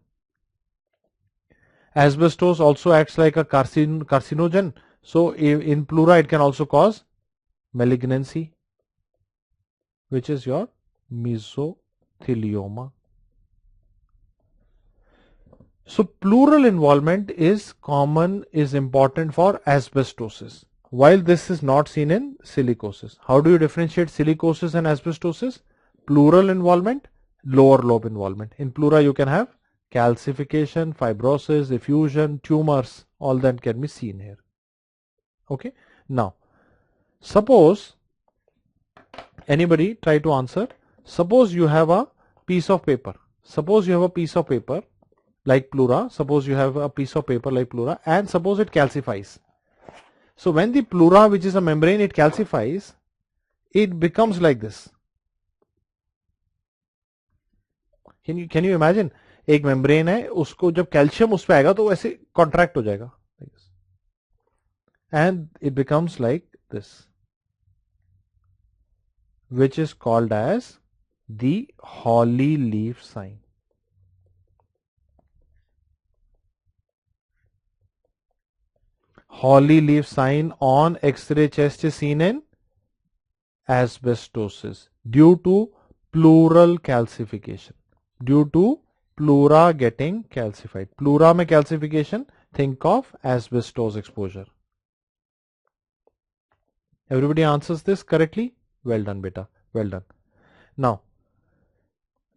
Asbestos also acts like a carcinogen. So in pleura it can also cause malignancy, which is your mesothelioma. So pleural involvement is common, is important for asbestosis, while this is not seen in silicosis. How do you differentiate silicosis and asbestosis? Pleural involvement, lower lobe involvement. In pleura you can have calcification, fibrosis, effusion, tumors, all that can be seen here. Okay, now suppose anybody try to answer. Suppose you have a piece of paper. Suppose you have a piece of paper like pleura. Suppose you have a piece of paper like pleura, and suppose it calcifies. So when the pleura, which is a membrane, it calcifies, it becomes like this. Can you imagine? एक membrane है, उसको जब calcium उस पे आएगा तो ऐसे contract हो जाएगा, and it becomes like this, which is called as the holly leaf sign. Holly leaf sign on X-ray chest is seen in asbestosis due to pleural calcification, due to pleura getting calcified. Pleura में calcification, think of asbestos exposure. Everybody answers this correctly? Well done, beta. Well done. Now,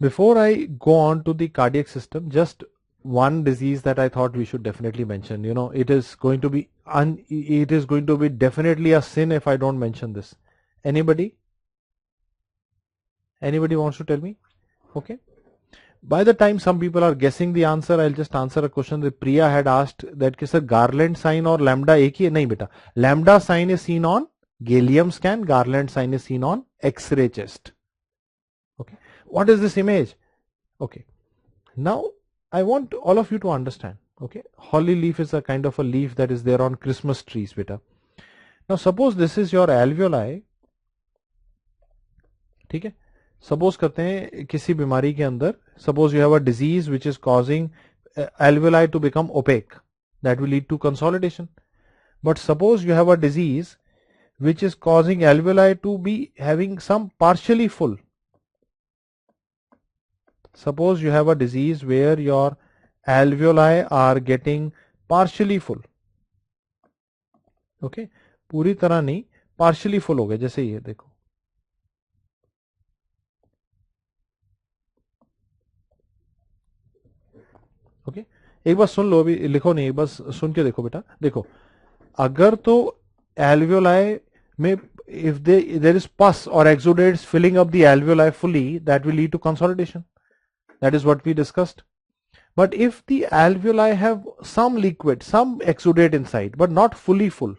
before I go on to the cardiac system, just one disease that I thought we should definitely mention. You know, it is going to be definitely a sin if I don't mention this. Anybody? Anybody wants to tell me? Okay. By the time some people are guessing the answer, I'll just answer a question that Priya had asked, that sir, Garland sign or lambda एक ही है? नहीं beta. Lambda sign is seen on gallium scan. Garland sign is seen on X-ray chest. Okay. What is this image? Okay. Now I want all of you to understand. Okay. Holly leaf is a kind of a leaf that is there on Christmas trees, beta. Now suppose this is your alveoli. ठीक है. Suppose करते हैं किसी बीमारी के अंदर, suppose you have a disease which is causing alveoli to become opaque, that will lead to consolidation. But suppose you have a disease which is causing alveoli to be having some partially full. Suppose you have a disease where your alveoli are getting partially full. Okay, पूरी तरह नहीं, partially full हो गए, जैसे ये देखो. Okay एक बार सुन लो, अभी लिखो नहीं, एक बार सुन के देखो बेटा. देखो अगर तो alveoli में if there is pus or exudates filling up the alveoli fully, that will lead to consolidation. That is what we discussed. But if the alveoli have some liquid, some exudate inside, but not fully full,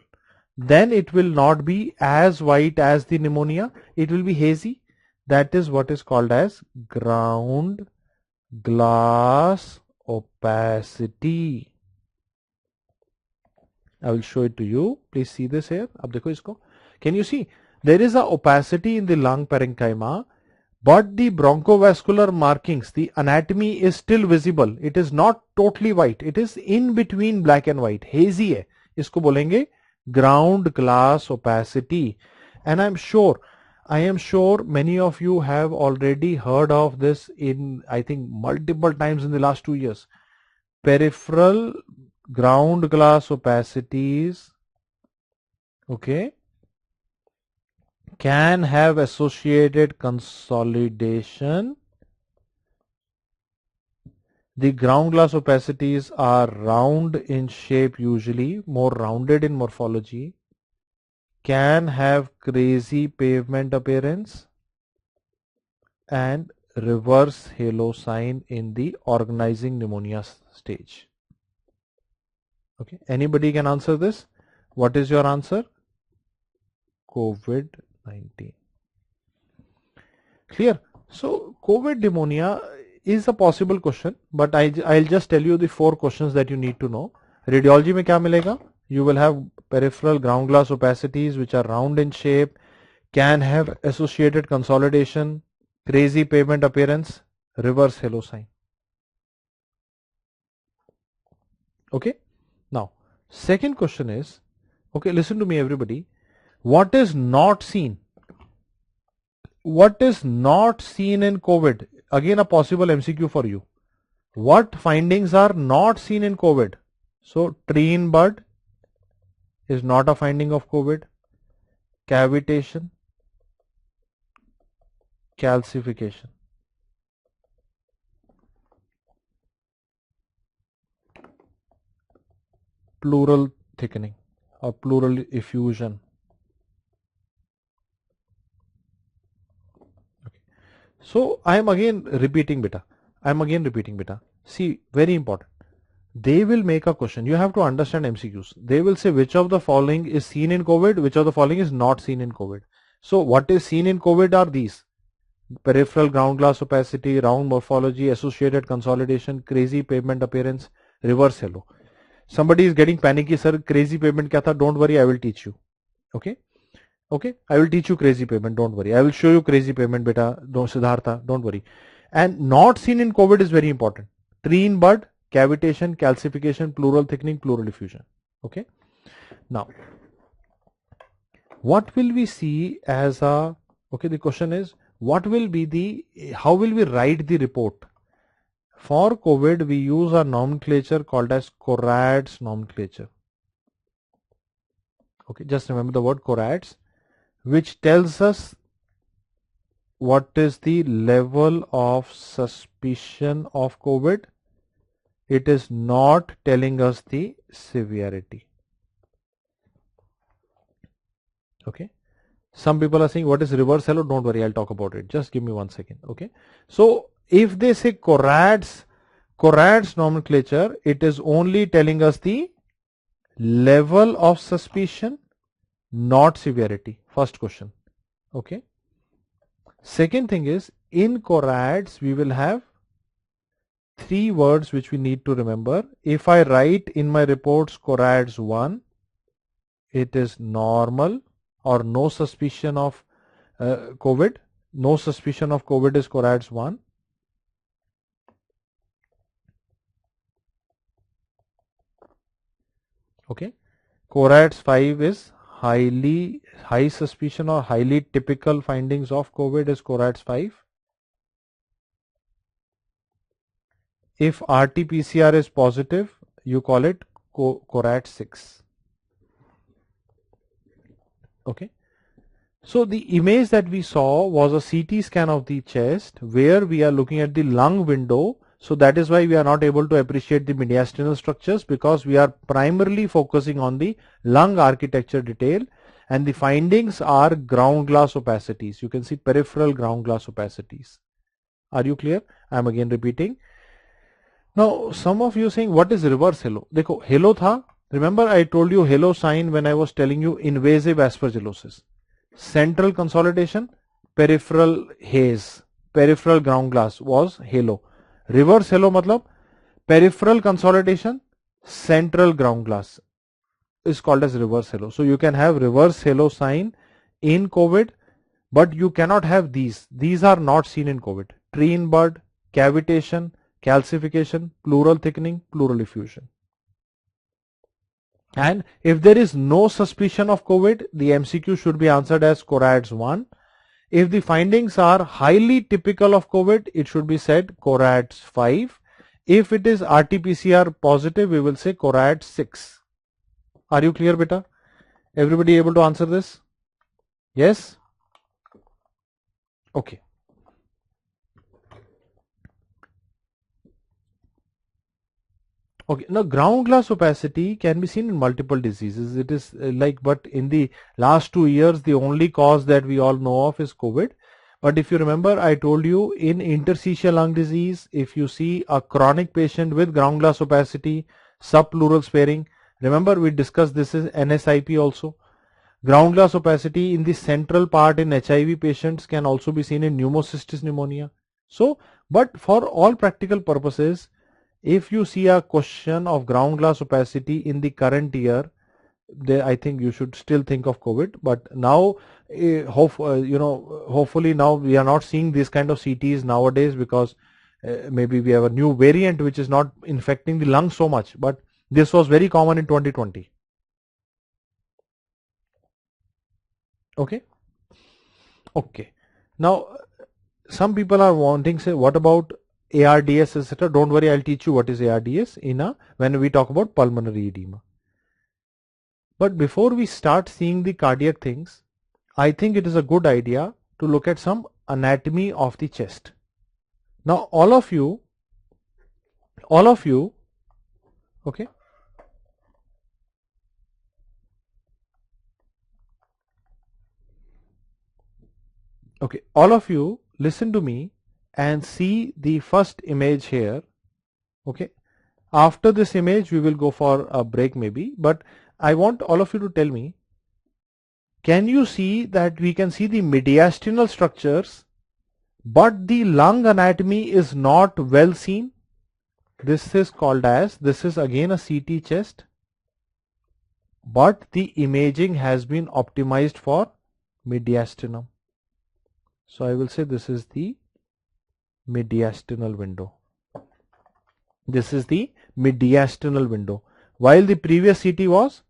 then it will not be as white as the pneumonia. It will be hazy. That is what is called as ground glass opacity. I will show it to you. Please see this here. अब देखो इसको. Can you see? There is a opacity in the lung parenchyma, but the bronchovascular markings, the anatomy is still visible. It is not totally white. It is in between black and white. Hazy है. इसको बोलेंगे ground glass opacity. And I'm sure I am sure many of you have already heard of this in, I think, multiple times in the last 2 years. Peripheral ground glass opacities, okay, can have associated consolidation. The ground glass opacities are round in shape, usually more rounded in morphology, can have crazy pavement appearance and reverse halo sign in the organizing pneumonia stage. Okay, anybody can answer this? What is your answer? COVID-19. Clear? So COVID pneumonia is a possible question, but I'll just tell you the 4 questions that you need to know. Radiology में क्या मिलेगा? You will have peripheral ground glass opacities which are round in shape, can have associated consolidation, crazy pavement appearance, reverse halo sign. Okay. Now, second question is, okay, listen to me everybody. What is not seen? What is not seen in COVID? Again, a possible MCQ for you. What findings are not seen in COVID? So, tree in bud is not a finding of COVID. Cavitation, calcification. Pleural thickening or pleural effusion. Okay. So, I am again repeating beta. See, very important. They will make a question. You have to understand MCQs. They will say which of the following is seen in COVID, which of the following is not seen in COVID. So what is seen in COVID are these: peripheral ground glass opacity, round morphology, associated consolidation, crazy pavement appearance, reverse halo. Somebody is getting panicky, sir, crazy pavement kya tha? Don't worry, I will teach you. Okay. Okay, I will teach you crazy pavement. Don't worry. I will show you crazy pavement, beta. Don't, Siddhartha. Don't worry. And not seen in COVID is very important. Tree in bud, cavitation, calcification, pleural thickening, pleural effusion. Okay. Now, what will we see as a, okay, the question is, what will be the, how will we write the report? For COVID, we use a nomenclature called as Corad's nomenclature. Okay, just remember the word Corad's, which tells us what is the level of suspicion of COVID. It is not telling us the severity. Okay. Some people are saying, what is reverse halo? Don't worry, I'll talk about it. Just give me 1 second. Okay. So if they say Corad's nomenclature, it is only telling us the level of suspicion, not severity. First question. Okay. Second thing is, in Corad's we will have 3 words which we need to remember. If I write in my reports Corad's 1, it is normal or no suspicion of COVID. No suspicion of COVID is Corad's 1. Okay. Corad's 5 is high suspicion or highly typical findings of COVID is Corad's 5. If RT-PCR is positive, you call it Corad's 6. Okay. So the image that we saw was a CT scan of the chest where we are looking at the lung window. So that is why we are not able to appreciate the mediastinal structures, because we are primarily focusing on the lung architecture detail, and the findings are ground glass opacities. You can see peripheral ground glass opacities. Are you clear? I am again repeating. Now some of you saying, what is reverse halo? Dekho, halo tha. Remember I told you halo sign when I was telling you invasive aspergillosis. Central consolidation, peripheral haze, peripheral ground glass was halo. Reverse halo matlab peripheral consolidation, central ground glass is called as reverse halo. So you can have reverse halo sign in COVID, but you cannot have these. These are not seen in COVID. Tree in bud, cavitation, calcification, pleural thickening, pleural effusion. And if there is no suspicion of COVID, the MCQ should be answered as Corad's 1. If the findings are highly typical of COVID, it should be said CORADS 5. If it is RT-PCR positive, we will say CORADS 6. Are you clear, beta? Everybody able to answer this? Yes? Okay. Okay, now ground glass opacity can be seen in multiple diseases. It is but in the last 2 years, the only cause that we all know of is COVID. But if you remember, I told you in interstitial lung disease, if you see a chronic patient with ground glass opacity, subpleural sparing, remember we discussed this is NSIP also. Ground glass opacity in the central part in HIV patients can also be seen in pneumocystis pneumonia. So, but for all practical purposes, if you see a question of ground glass opacity in the current year, I think you should still think of COVID. But now, hopefully now we are not seeing this kind of CTs nowadays because maybe we have a new variant which is not infecting the lungs so much. But this was very common in 2020. Okay. Okay. Now, some people are wanting say, what about ARDS, etc. Don't worry, I'll teach you what is ARDS when we talk about pulmonary edema. But before we start seeing the cardiac things, I think it is a good idea to look at some anatomy of the chest. Now, all of you, okay. Okay, all of you listen to me and see the first image here. Okay. After this image, we will go for a break maybe, but I want all of you to tell me, can you see that we can see the mediastinal structures, but the lung anatomy is not well seen? This is called as, this is again a CT chest, but the imaging has been optimized for mediastinum. So I will say this is the mediastinal window. This is the mediastinal window. While the previous CT was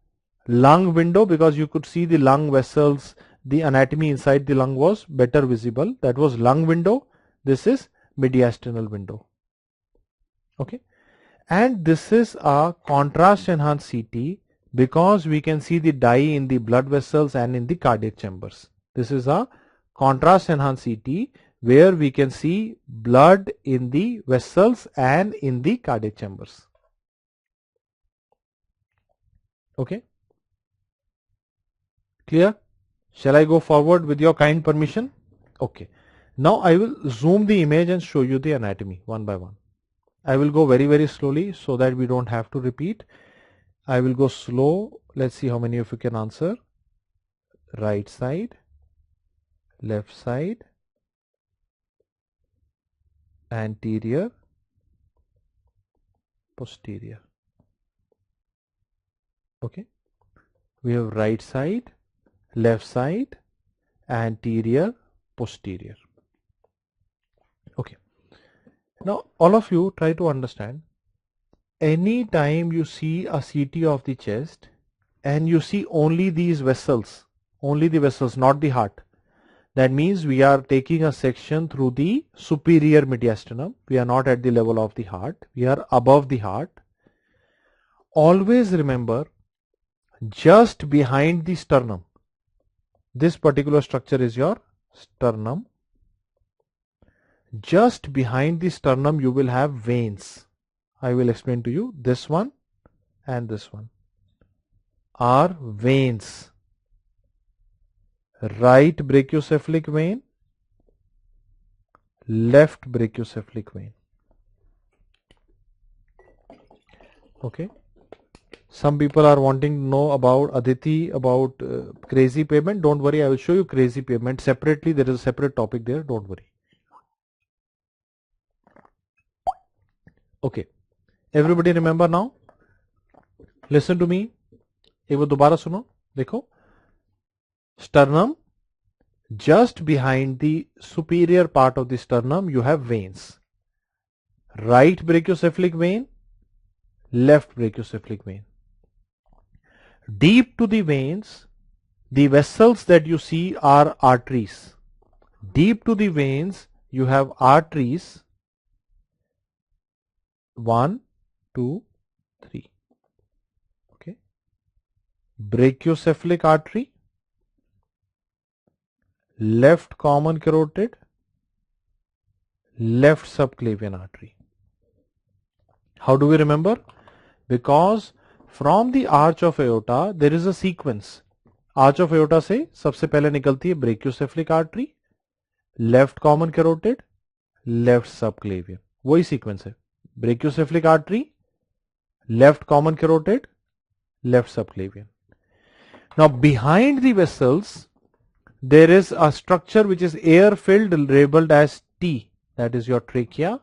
lung window, because you could see the lung vessels, the anatomy inside the lung was better visible. That was lung window. This is mediastinal window. Okay. And this is a contrast enhanced CT because we can see the dye in the blood vessels and in the cardiac chambers. This is a contrast enhanced CT where we can see blood in the vessels and in the cardiac chambers. Okay. Clear? Shall I go forward with your kind permission? Okay. Now I will zoom the image and show you the anatomy one by one. I will go very, very slowly so that we don't have to repeat. I will go slow. Let's see how many of you can answer. Right side, left side, anterior, posterior. Okay. We have right side, left side, anterior, posterior. Okay. Now all of you try to understand, any time you see a CT of the chest and you see only these vessels, only the vessels, not the heart, that means we are taking a section through the superior mediastinum. We are not at the level of the heart. We are above the heart. Always remember, just behind the sternum, this particular structure is your sternum. Just behind the sternum you will have veins. I will explain to you. This one and this one are veins. Right brachiocephalic vein, left brachiocephalic vein. Okay. Some people are wanting to know about Aditi, about crazy pavement. Don't worry, I will show you crazy pavement separately. There is a separate topic there. Don't worry. Okay. Everybody remember now? Listen to me. एक बार दोबारा सुनो. देखो. Sternum. Just behind the superior part of the sternum, you have veins. Right brachiocephalic vein, left brachiocephalic vein. Deep to the veins, the vessels that you see are arteries. Deep to the veins, you have arteries 1, 2, 3. Okay. Brachiocephalic artery, left common carotid, left subclavian artery. How do we remember? Because from the arch of aorta there is a sequence. Arch of aorta से सबसे पहले निकलती है brachiocephalic artery, left common carotid, left subclavian. वही sequence है. Brachiocephalic artery, left common carotid, left subclavian. Now behind the vessels there is a structure which is air filled, labeled as T, that is your trachea.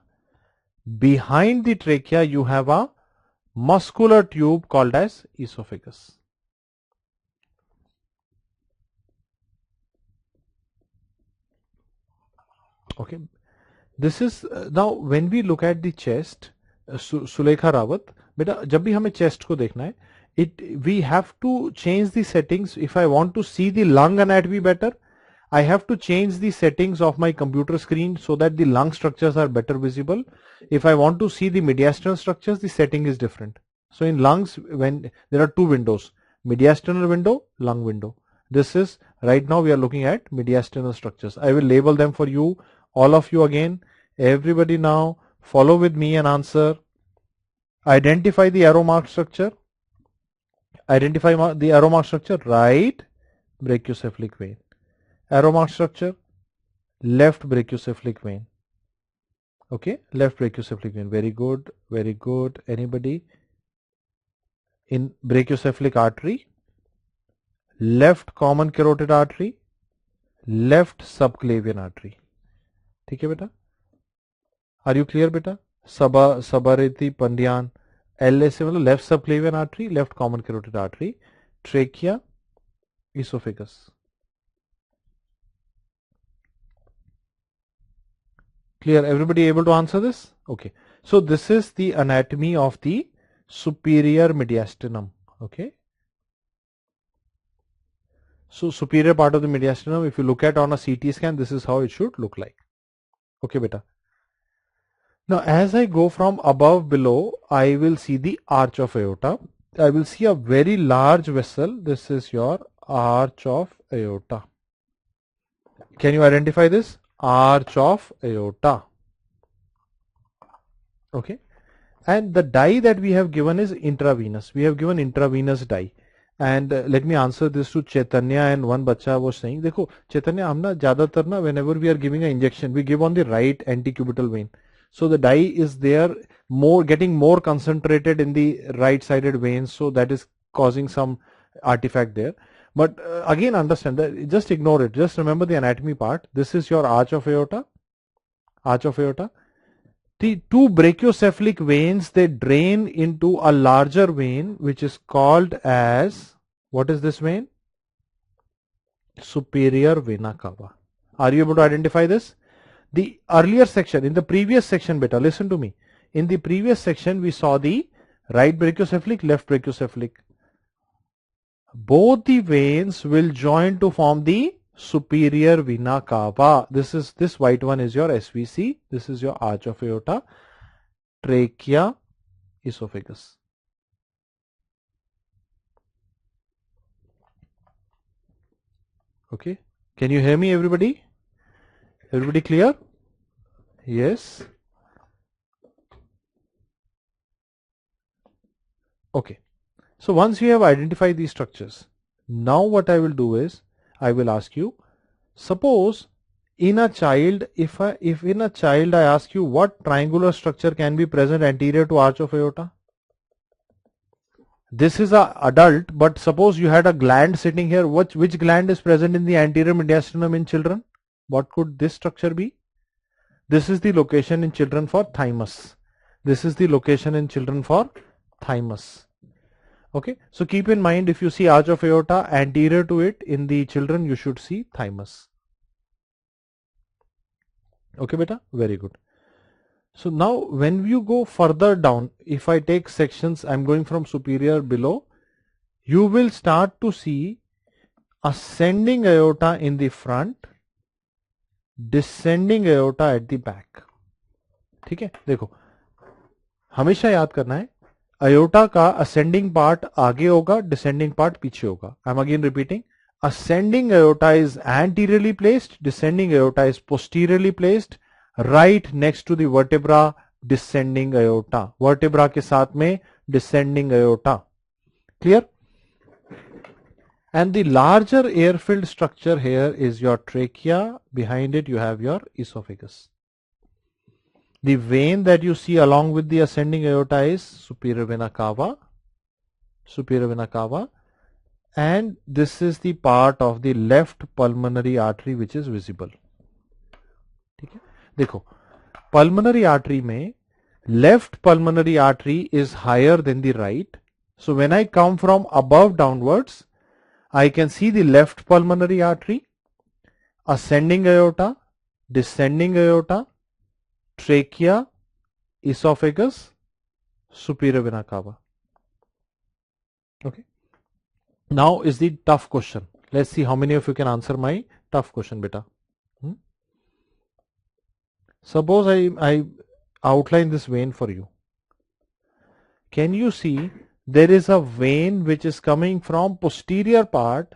Behind the trachea you have a muscular tube called as esophagus. Okay, this is now when we look at the chest, Sulekha Rawat, beta jab bhi hame chest ko dekhna hai, we have to change the settings. If I want to see the lung anatomy better, I have to change the settings of my computer screen so that the lung structures are better visible. If I want to see the mediastinal structures, the setting is different. So in lungs, when there are two windows, mediastinal window, lung window. This is right now we are looking at mediastinal structures. I will label them for you, all of you again. Everybody now follow with me and answer. Identify the arrow mark structure. Identify the arrow mark structure. Right brachiocephalic vein. Arrow mark structure, left brachiocephalic vein. Okay, left brachiocephalic vein. Very good, very good. Anybody? In brachiocephalic artery, left common carotid artery, left subclavian artery. ठीक है बेटा? Are you clear बेटा? Sabariti Pandyan, LSA मतलब left subclavian artery, left common carotid artery, trachea, esophagus. Clear? Everybody able to answer this? Okay. So this is the anatomy of the superior mediastinum. Okay. So superior part of the mediastinum, if you look at on a CT scan, this is how it should look like. Okay, beta. Now as I go from above below, I will see the arch of aorta. I will see a very large vessel. This is your arch of aorta. Can you identify this? Arch of aorta. Okay, and the dye that we have given is intravenous. We have given intravenous dye. And let me answer this to Chaitanya, and one bacha was saying, देखो Chaitanya, हम ना ज़्यादातर ना whenever we are giving an injection, we give on the right antecubital vein. So the dye is there, getting more concentrated in the right sided veins, so that is causing some artifact there. But again, understand that, just ignore it. Just remember the anatomy part. This is your arch of aorta. Arch of aorta. The two brachiocephalic veins, they drain into a larger vein which is called as, what is this vein? Superior vena cava. Are you able to identify this? The earlier section, in the previous section, beta, listen to me. In the previous section, we saw the right brachiocephalic, left brachiocephalic. Both the veins will join to form the superior vena cava. This white one is your SVC. This is your arch of aorta, trachea, esophagus. Okay. Can you hear me, everybody? Everybody clear? Yes. Okay. So once you have identified these structures, now what I will do is, I will ask you, suppose in a child, if in a child I ask you what triangular structure can be present anterior to arch of aorta? This is a adult, but suppose you had a gland sitting here. Which gland is present in the anterior mediastinum in children? What could this structure be? This is the location in children for thymus. This is the location in children for thymus. Okay, so keep in mind, if you see arch of aorta, anterior to it in the children, you should see thymus. Okay, beta, very good. So now when you go further down, if I take sections, I'm going from superior below, you will start to see ascending aorta in the front descending aorta at the back. ठीक है, देखो हमेशा याद करना है aorta का ascending part आगे होगा, डिसेंडिंग पार्ट पीछे होगा. आई am again repeating. Ascending aorta is anteriorly placed, descending aorta is posteriorly placed, right next to the vertebra, descending aorta. Vertebra के साथ में descending aorta. Clear? And the larger air-filled structure here is your trachea. Behind it you have your esophagus. The vein that you see along with the ascending aorta is superior vena cava. Superior vena cava. And this is the part of the left pulmonary artery which is visible. ठीक है, देखो pulmonary artery में left pulmonary artery is higher than the right. So when I come from above downwards, I can see the left pulmonary artery, ascending aorta, descending aorta, trachea, esophagus, superior vena cava. Okay. Now is the tough question. Let's see how many of you can answer my tough question, beta. Suppose I outline this vein for you. Can you see there is a vein which is coming from posterior part,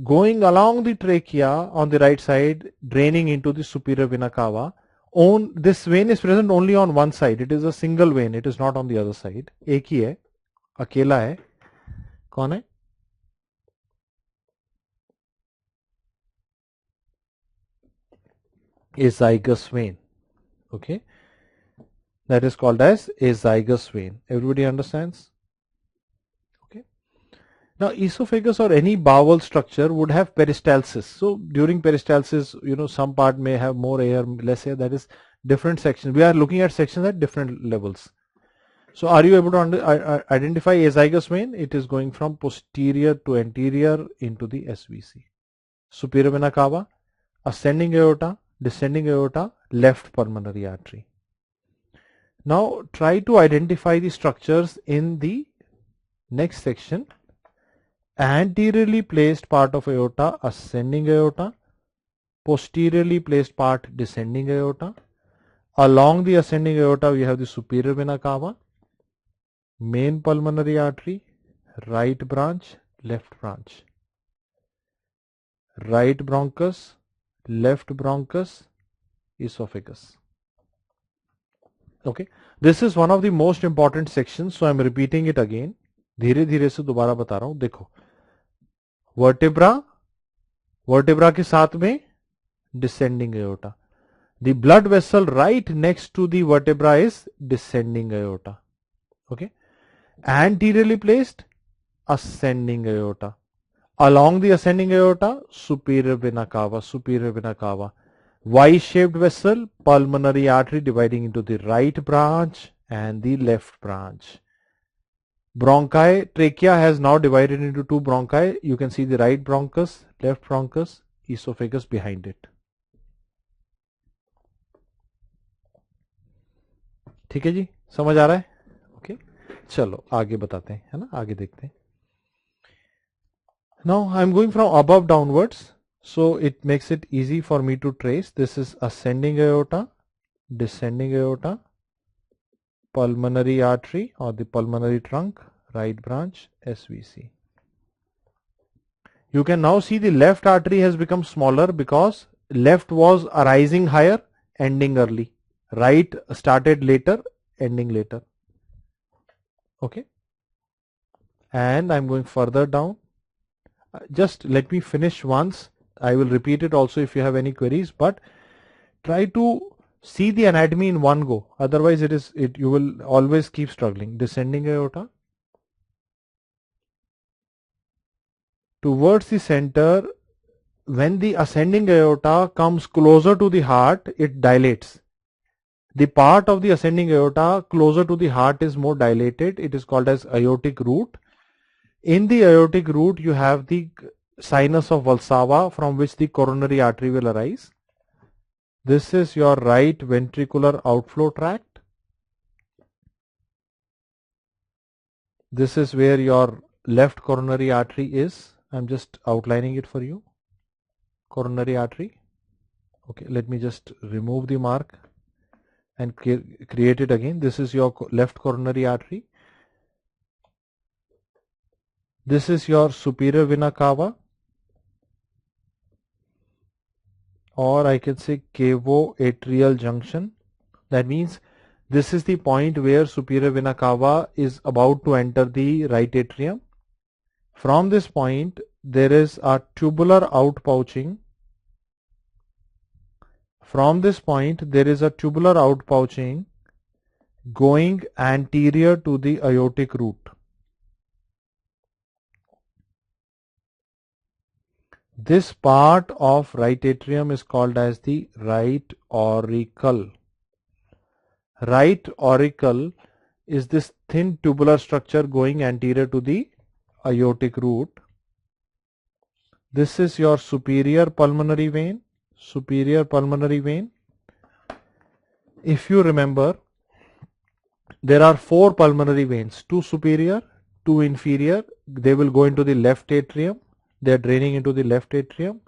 going along the trachea on the right side, draining into the superior vena cava. This vein is present only on one side. It is a single vein. It is not on the other side. एक ही है, अकेला है. कौन है? Azygous vein. Okay, that is called as azygous vein. Everybody understands? Okay. Now esophagus or any bowel structure would have peristalsis. So during peristalsis, some part may have more air, less air. That is different sections. We are looking at sections at different levels. So are you able to identify azygous vein? It is going from posterior to anterior into the SVC. Superior vena cava, ascending aorta, descending aorta, left pulmonary artery. Now try to identify the structures in the next section. Anteriorly placed part of aorta, ascending aorta. Posteriorly placed part, descending aorta. Along the ascending aorta we have the superior vena cava, main pulmonary artery, right branch, left branch. Right bronchus, left bronchus, esophagus. Okay, this is one of the most important sections, so I am repeating it again. धीरे धीरे से दोबारा बता रहा हूं. देखो, vertebra के साथ में descending aorta. The blood vessel right next to the vertebra is descending aorta. Okay, anteriorly placed, ascending aorta. Along the ascending aorta, superior vena cava, superior vena cava. Y-shaped vessel, pulmonary artery dividing into the right branch and the left branch. Bronchi, trachea has now divided into two bronchi. You can see the right bronchus, left bronchus, esophagus behind it. ठीक है जी, समझ आ रहा है? Okay, चलो आगे बताते हैं, है ना, आगे देखते हैं. Now I am going from above downwards, so it makes it easy for me to trace. This is ascending aorta, descending aorta, pulmonary artery or the pulmonary trunk, right branch, SVC. You can now see the left artery has become smaller because left was arising higher, ending early. Right started later, ending later. Okay. And I'm going further down. Just let me finish once. I will repeat it also if you have any queries, but try to see the anatomy in one go. Otherwise you will always keep struggling. Descending aorta. Towards the center, when the ascending aorta comes closer to the heart, it dilates. The part of the ascending aorta closer to the heart is more dilated. It is called as aortic root. In the aortic root, you have the sinus of Valsalva from which the coronary artery will arise. This is your right ventricular outflow tract. This is where your left coronary artery is. I'm just outlining it for you. Coronary artery. Okay, let me just remove the mark and create it again. This is your left coronary artery. This is your superior vena cava, or I can say cavo-atrial junction. That means this is the point where superior vena cava is about to enter the right atrium. From this point, there is a tubular outpouching. From this point, there is a tubular outpouching going anterior to the aortic root. This part of right atrium is called as the right auricle. Right auricle is this thin tubular structure going anterior to the aortic root. This is your superior pulmonary vein. Superior pulmonary vein. If you remember, there are 4 pulmonary veins, 2 superior, 2 inferior. They will go into the left atrium. They are draining into the left atrium.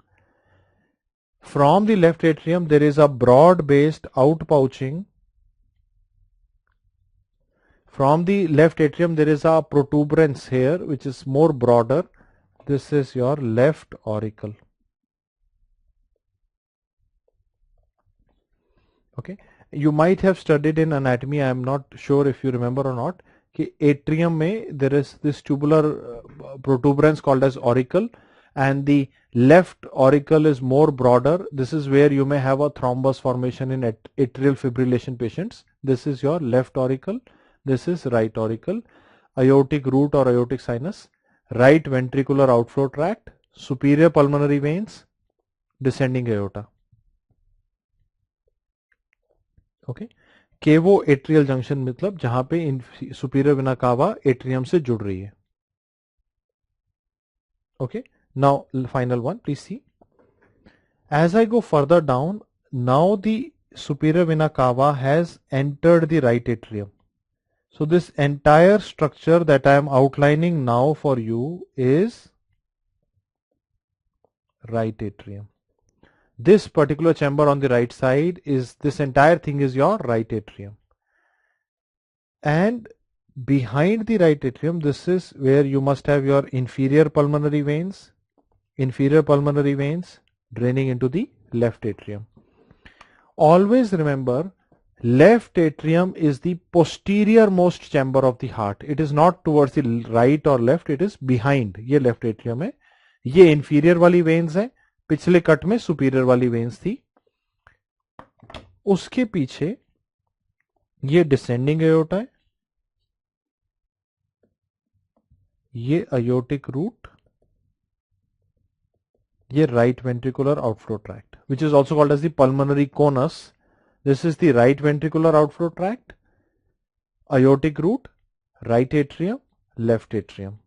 From the left atrium, there is a broad-based outpouching. From the left atrium, there is a protuberance here, which is more broader. This is your left auricle. Okay. You might have studied in anatomy. I am not sure if you remember or not. कि atrium में there is this tubular protuberance called as auricle, and the left auricle is more broader. This is where you may have a thrombus formation in atrial fibrillation patients. This is your left auricle. This is right auricle. Aortic root or aortic sinus. Right ventricular outflow tract. Superior pulmonary veins. Descending aorta. Okay. Cavo atrial junction मतलब जहां पे superior vena cava atrium से जुड़ रही है. Okay, now final one, please see. As I go further down, now the superior vena cava has entered the right atrium. So this entire structure that I am outlining now for you is right atrium. This particular chamber on the right side is, this entire thing is your right atrium. And behind the right atrium, this is where you must have your inferior pulmonary veins draining into the left atrium. Always remember, left atrium is the posterior most chamber of the heart. It is not towards the right or left, it is behind. ये left atrium है, ये inferior वाली veins है, पिछले cut में superior वाली veins थी, उसके पीछे ये descending aorta है, ये aortic root, ये right ventricular outflow tract, which is also called as the pulmonary conus. This is the right ventricular outflow tract, aortic root, right atrium, left atrium.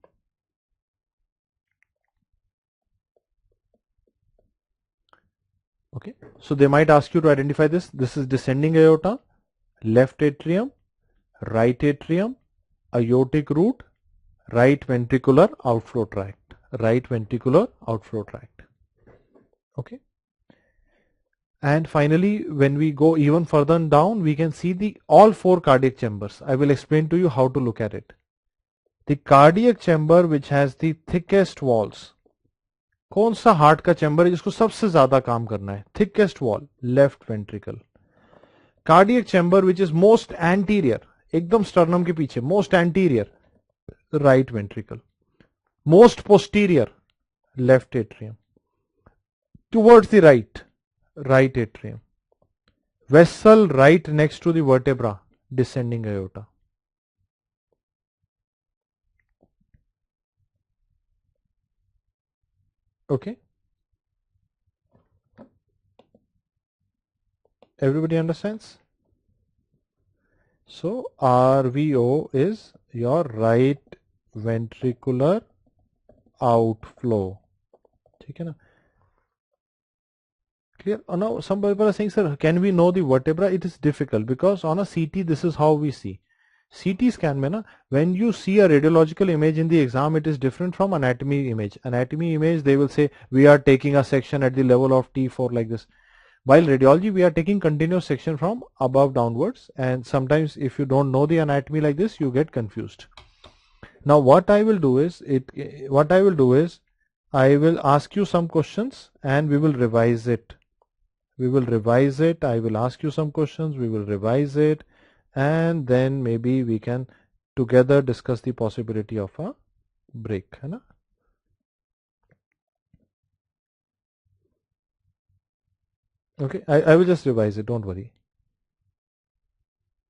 Okay, so they might ask you to identify this. This is descending aorta, left atrium, right atrium, aortic root, right ventricular outflow tract, right ventricular outflow tract. Okay. And finally, when we go even further down, we can see the all 4 cardiac chambers. I will explain to you how to look at it. The cardiac chamber which has the thickest walls. कौन सा heart का chamber है जिसको सबसे ज्यादा काम करना है? Thickest wall, left ventricle. Cardiac chamber which is most anterior, एकदम स्टर्नम के पीछे, most anterior, right ventricle. Most posterior, left atrium. Towards the right, right atrium. Vessel right next to the vertebra, descending aorta. Okay, everybody understands? So RVO is your right ventricular outflow. ठीक है ना? Clear? Now some people are saying, sir, can we know the vertebra? It is difficult because on a CT this is how we see. CT scan में ना, when you see a radiological image in the exam, it is different from anatomy image. Anatomy image, they will say we are taking a section at the level of T4 like this. While radiology, we are taking continuous section from above downwards, and sometimes if you don't know the anatomy like this, you get confused. Now what I will do is I will ask you some questions and we will revise it. I will ask you some questions, we will revise it, and then maybe we can together discuss the possibility of a break, है ना? Okay, I will just revise it, don't worry.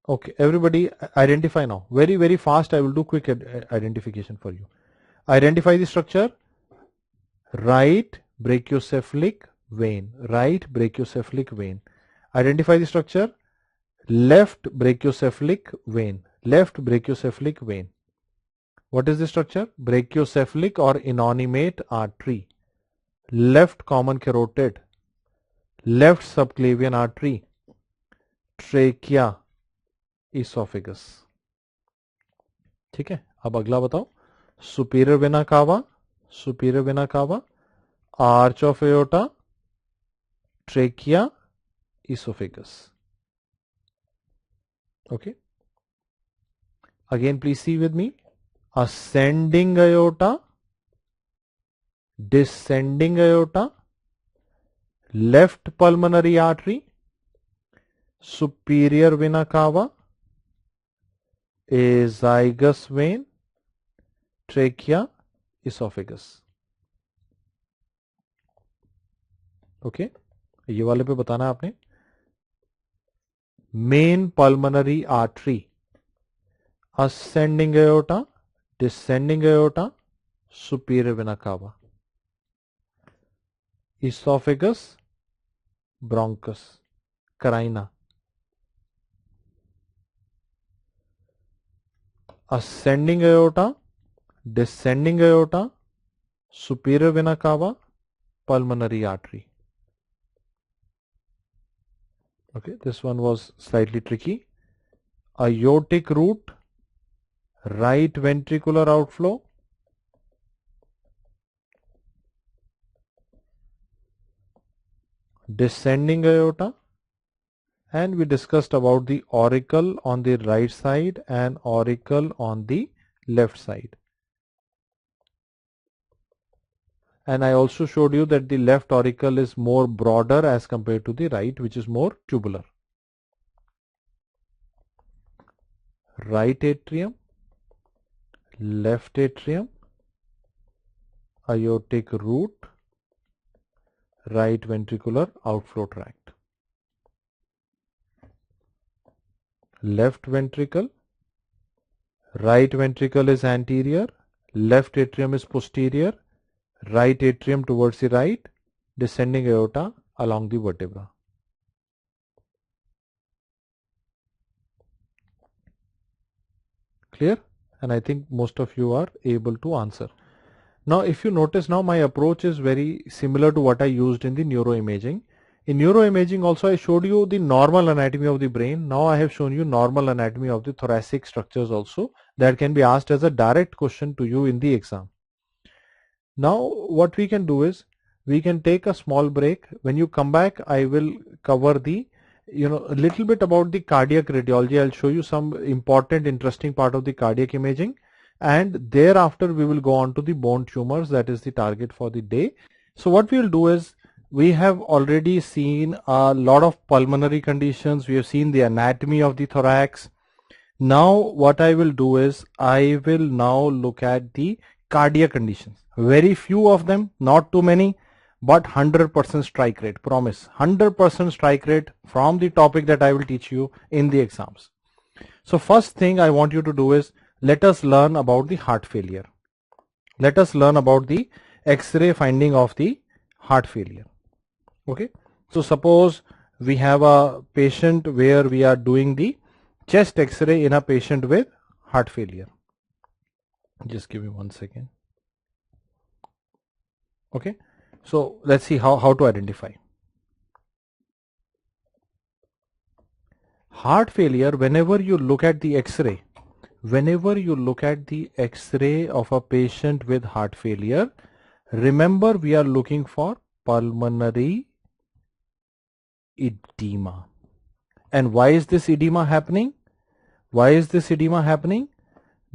Okay, everybody identify now. Very, very fast, I will do quick identification for you. Identify the structure. Right brachiocephalic vein. Right brachiocephalic vein. Identify the structure. Left brachiocephalic vein. Left brachiocephalic vein. What is the structure? Brachiocephalic or inanimate artery. Left common carotid. Left subclavian artery. Trachea. Esophagus. ठीक है, अब अगला बताओ. Superior vena cava. Superior vena cava. Arch of aorta. Trachea. Esophagus. Okay. Again, please see with me. Ascending aorta. Descending aorta. Left pulmonary artery. Superior vena cava. Azygous vein. Trachea. Esophagus. Okay, ये वाले पे बताना है आपने. Main pulmonary artery. ascending aorta, descending aorta, superior vena cava. Esophagus, bronchus, carina. Ascending aorta, descending aorta, superior vena cava, pulmonary artery. Okay, this one was slightly tricky. Aortic root, right ventricular outflow, descending aorta, and we discussed about the auricle on the right side and auricle on the left side. And I also showed you that the left auricle is more broader as compared to the right, which is more tubular. Right atrium, left atrium, aortic root, right ventricular outflow tract. Left ventricle, right ventricle is anterior, left atrium is posterior, right atrium towards the right, descending aorta along the vertebra. Clear? And I think most of you are able to answer. Now if you notice, now my approach is very similar to what I used in the neuroimaging. In neuroimaging also I showed you the normal anatomy of the brain. Now I have shown you normal anatomy of the thoracic structures also, that can be asked as a direct question to you in the exam. Now what we can do is, we can take a small break. When you come back, I will cover the a little bit about the cardiac radiology. I'll show you some important interesting part of the cardiac imaging, and thereafter we will go on to the bone tumors. That is the target for the day. So what we will do is, we have already seen a lot of pulmonary conditions. We have seen the anatomy of the thorax. Now what I will do is, I will now look at the cardiac conditions. Very few of them, not too many, but 100% strike rate, promise. 100% strike rate from the topic that I will teach you in the exams. So first thing I want you to do is, let us learn about the heart failure. Let us learn about the X-ray finding of the heart failure. Okay, so suppose we have a patient where we are doing the chest X-ray in a patient with heart failure. Just give me 1 second. Okay, so let's see how to identify. Heart failure, whenever you look at the X-ray, of a patient with heart failure, remember we are looking for pulmonary edema. And why is this edema happening? Why is this edema happening?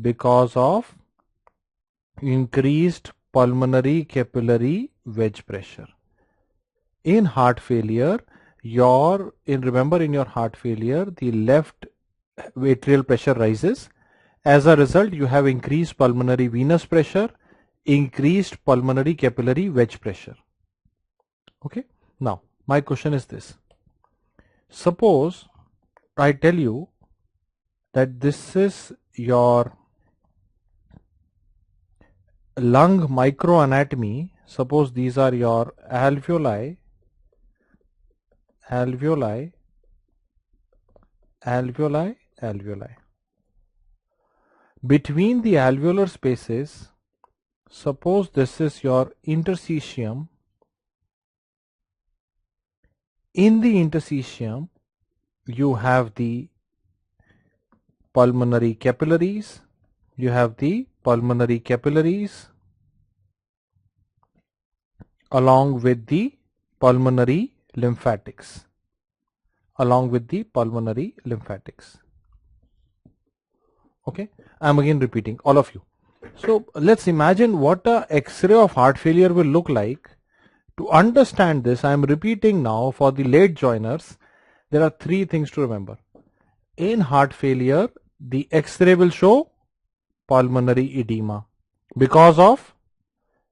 Because of increased pulmonary capillary wedge pressure. In heart failure, remember in your heart failure, the left atrial pressure rises. As a result, you have increased pulmonary venous pressure, increased pulmonary capillary wedge pressure. Okay. Now, my question is this. Suppose I tell you that this is your lung microanatomy. Suppose these are your alveoli, alveoli. Between the alveolar spaces, suppose this is your interstitium. In the interstitium, you have the pulmonary capillaries. Along with the pulmonary lymphatics. Okay, I'm again repeating, all of you. So let's imagine what a X-ray of heart failure will look like. To understand this, I'm repeating now for the late joiners. There are three things to remember. In heart failure, the X-ray will show pulmonary edema because of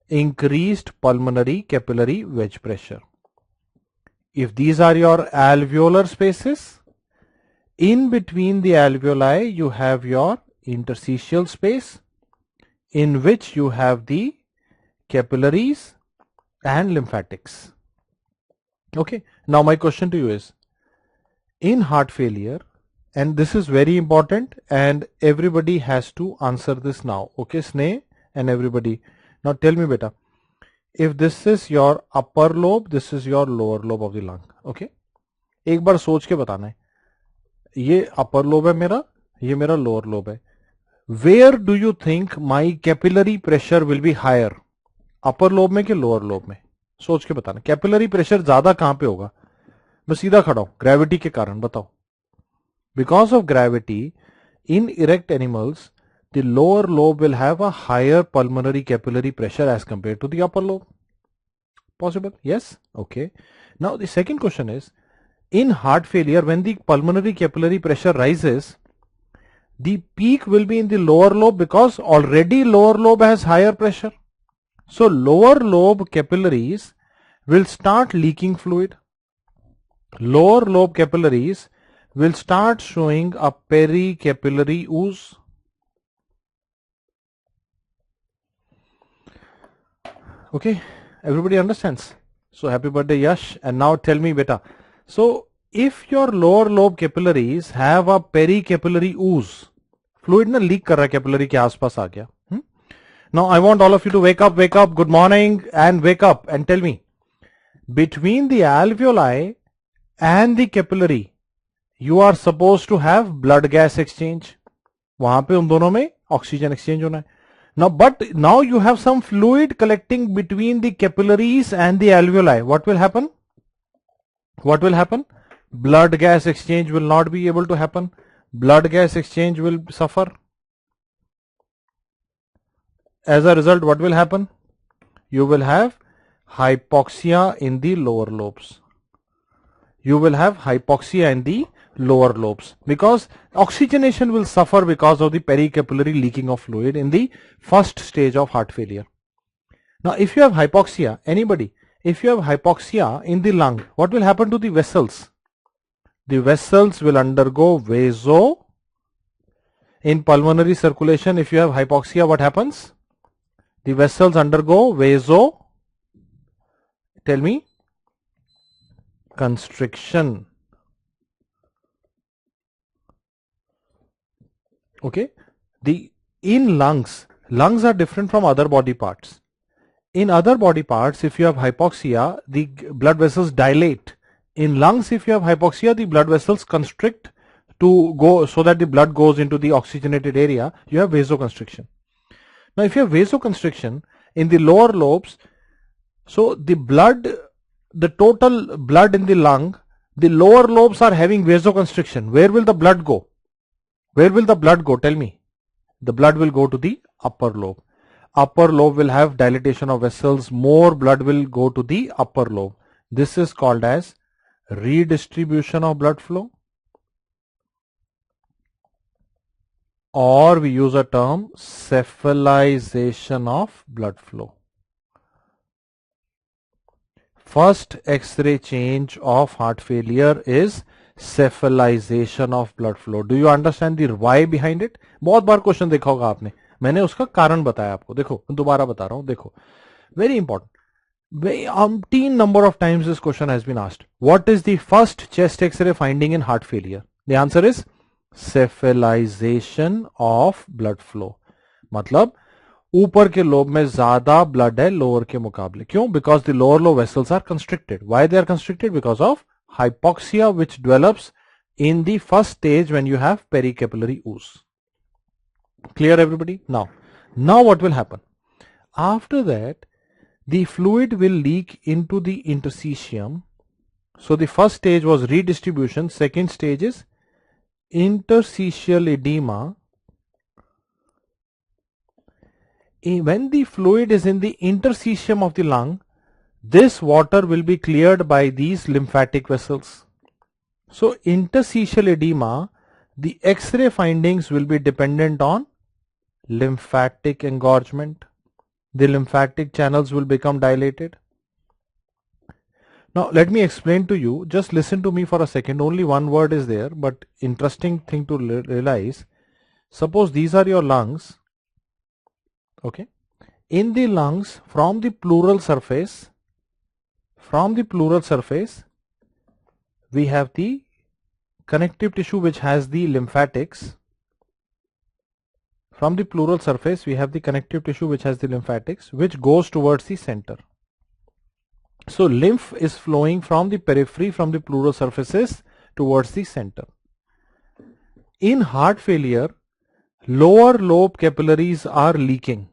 increased pulmonary capillary wedge pressure. If these are your alveolar spaces, in between the alveoli you have your interstitial space in which you have the capillaries and lymphatics. Okay, now my question to you is, in heart failure, and this is very important and everybody has to answer this now. Okay, Sneh and everybody. Now tell me beta, if this is your upper lobe, this is your lower lobe of the lung. Okay, एक बार सोच के बताना है, ये upper lobe है मेरा, ये मेरा lower lobe है. Where do you think my capillary pressure will be higher? Upper lobe में कि lower lobe में? सोच के बताना. Capillary pressure ज़्यादा कहाँ पे होगा? मैं सीधा खड़ा हूँ, gravity के कारण, बताओ. Because of gravity, in erect animals, the lower lobe will have a higher pulmonary capillary pressure as compared to the upper lobe. Possible? Yes? Okay. Now the second question is, in heart failure, when the pulmonary capillary pressure rises, the peak will be in the lower lobe because already lower lobe has higher pressure. So lower lobe capillaries will start leaking fluid. Lower lobe capillaries will start showing a pericapillary ooze. Okay, everybody understands. So happy birthday Yash. And now tell me beta, so if your lower lobe capillaries have a pericapillary ooze, fluid na leak kar raha hai, capillary ke aaspaas aa gaya. Now I want all of you to wake up, good morning, and wake up and tell me, between the alveoli and the capillary, you are supposed to have blood gas exchange. वहां पे उन दोनों में oxygen exchange होना है. Now, but now you have some fluid collecting between the capillaries and the alveoli. What will happen? What will happen? Blood gas exchange will not be able to happen. Blood gas exchange will suffer. As a result, what will happen? You will have hypoxia in the lower lobes. You will have hypoxia in the lower lobes because oxygenation will suffer because of the pericapillary leaking of fluid in the first stage of heart failure. Now, if you have hypoxia, anybody, if you have hypoxia in the lung, what will happen to the vessels? The vessels will undergo vaso. In pulmonary circulation, if you have hypoxia, what happens? The vessels undergo vaso. Tell me. Constriction. Okay. In lungs are different from other body parts. In other body parts, if you have hypoxia, the blood vessels dilate. In lungs, if you have hypoxia, the blood vessels constrict to go so that the blood goes into the oxygenated area. You have vasoconstriction. Now, if you have vasoconstriction in the lower lobes, so the blood, the total blood in the lung The lower lobes are having vasoconstriction. Where will the blood go? Where will the blood go? Tell me. The blood will go to the upper lobe. Upper lobe will have dilatation of vessels. More blood will go to the upper lobe. This is called as redistribution of blood flow, or we use a term cephalization of blood flow. First X-ray change of heart failure is cephalization of blood flow. Do you understand the why behind it? बहुत बार question देखा होगा आपने, मैंने उसका कारण बताया आपको. देखो दोबारा बता रहा हूं. देखो, very important. Umpteen number of times this question has been asked. What is the first chest X-ray finding in heart failure? The answer is cephalization of blood flow. मतलब ऊपर के लोब में ज्यादा ब्लड है लोअर के मुकाबले. क्यों? Because the lower lobe vessels are constricted. Why they are constricted? Because of hypoxia which develops in the first stage when you have pericapillary ooze. Clear everybody? Now what will happen? After that, the fluid will leak into the interstitium. So the first stage was redistribution. Second stage is interstitial edema. When the fluid is in the interstitium of the lung, this water will be cleared by these lymphatic vessels. So interstitial edema, the X-ray findings will be dependent on lymphatic engorgement. The lymphatic channels will become dilated. Now let me explain to you. Just listen to me for a second. Only one word is there, but interesting thing to realize. Suppose these are your lungs. Okay. In the lungs, from the pleural surface, we have the connective tissue which has the lymphatics. From the pleural surface, we have the connective tissue which has the lymphatics, which goes towards the center. So lymph is flowing from the periphery, from the pleural surfaces towards the center. In heart failure, lower lobe capillaries are leaking.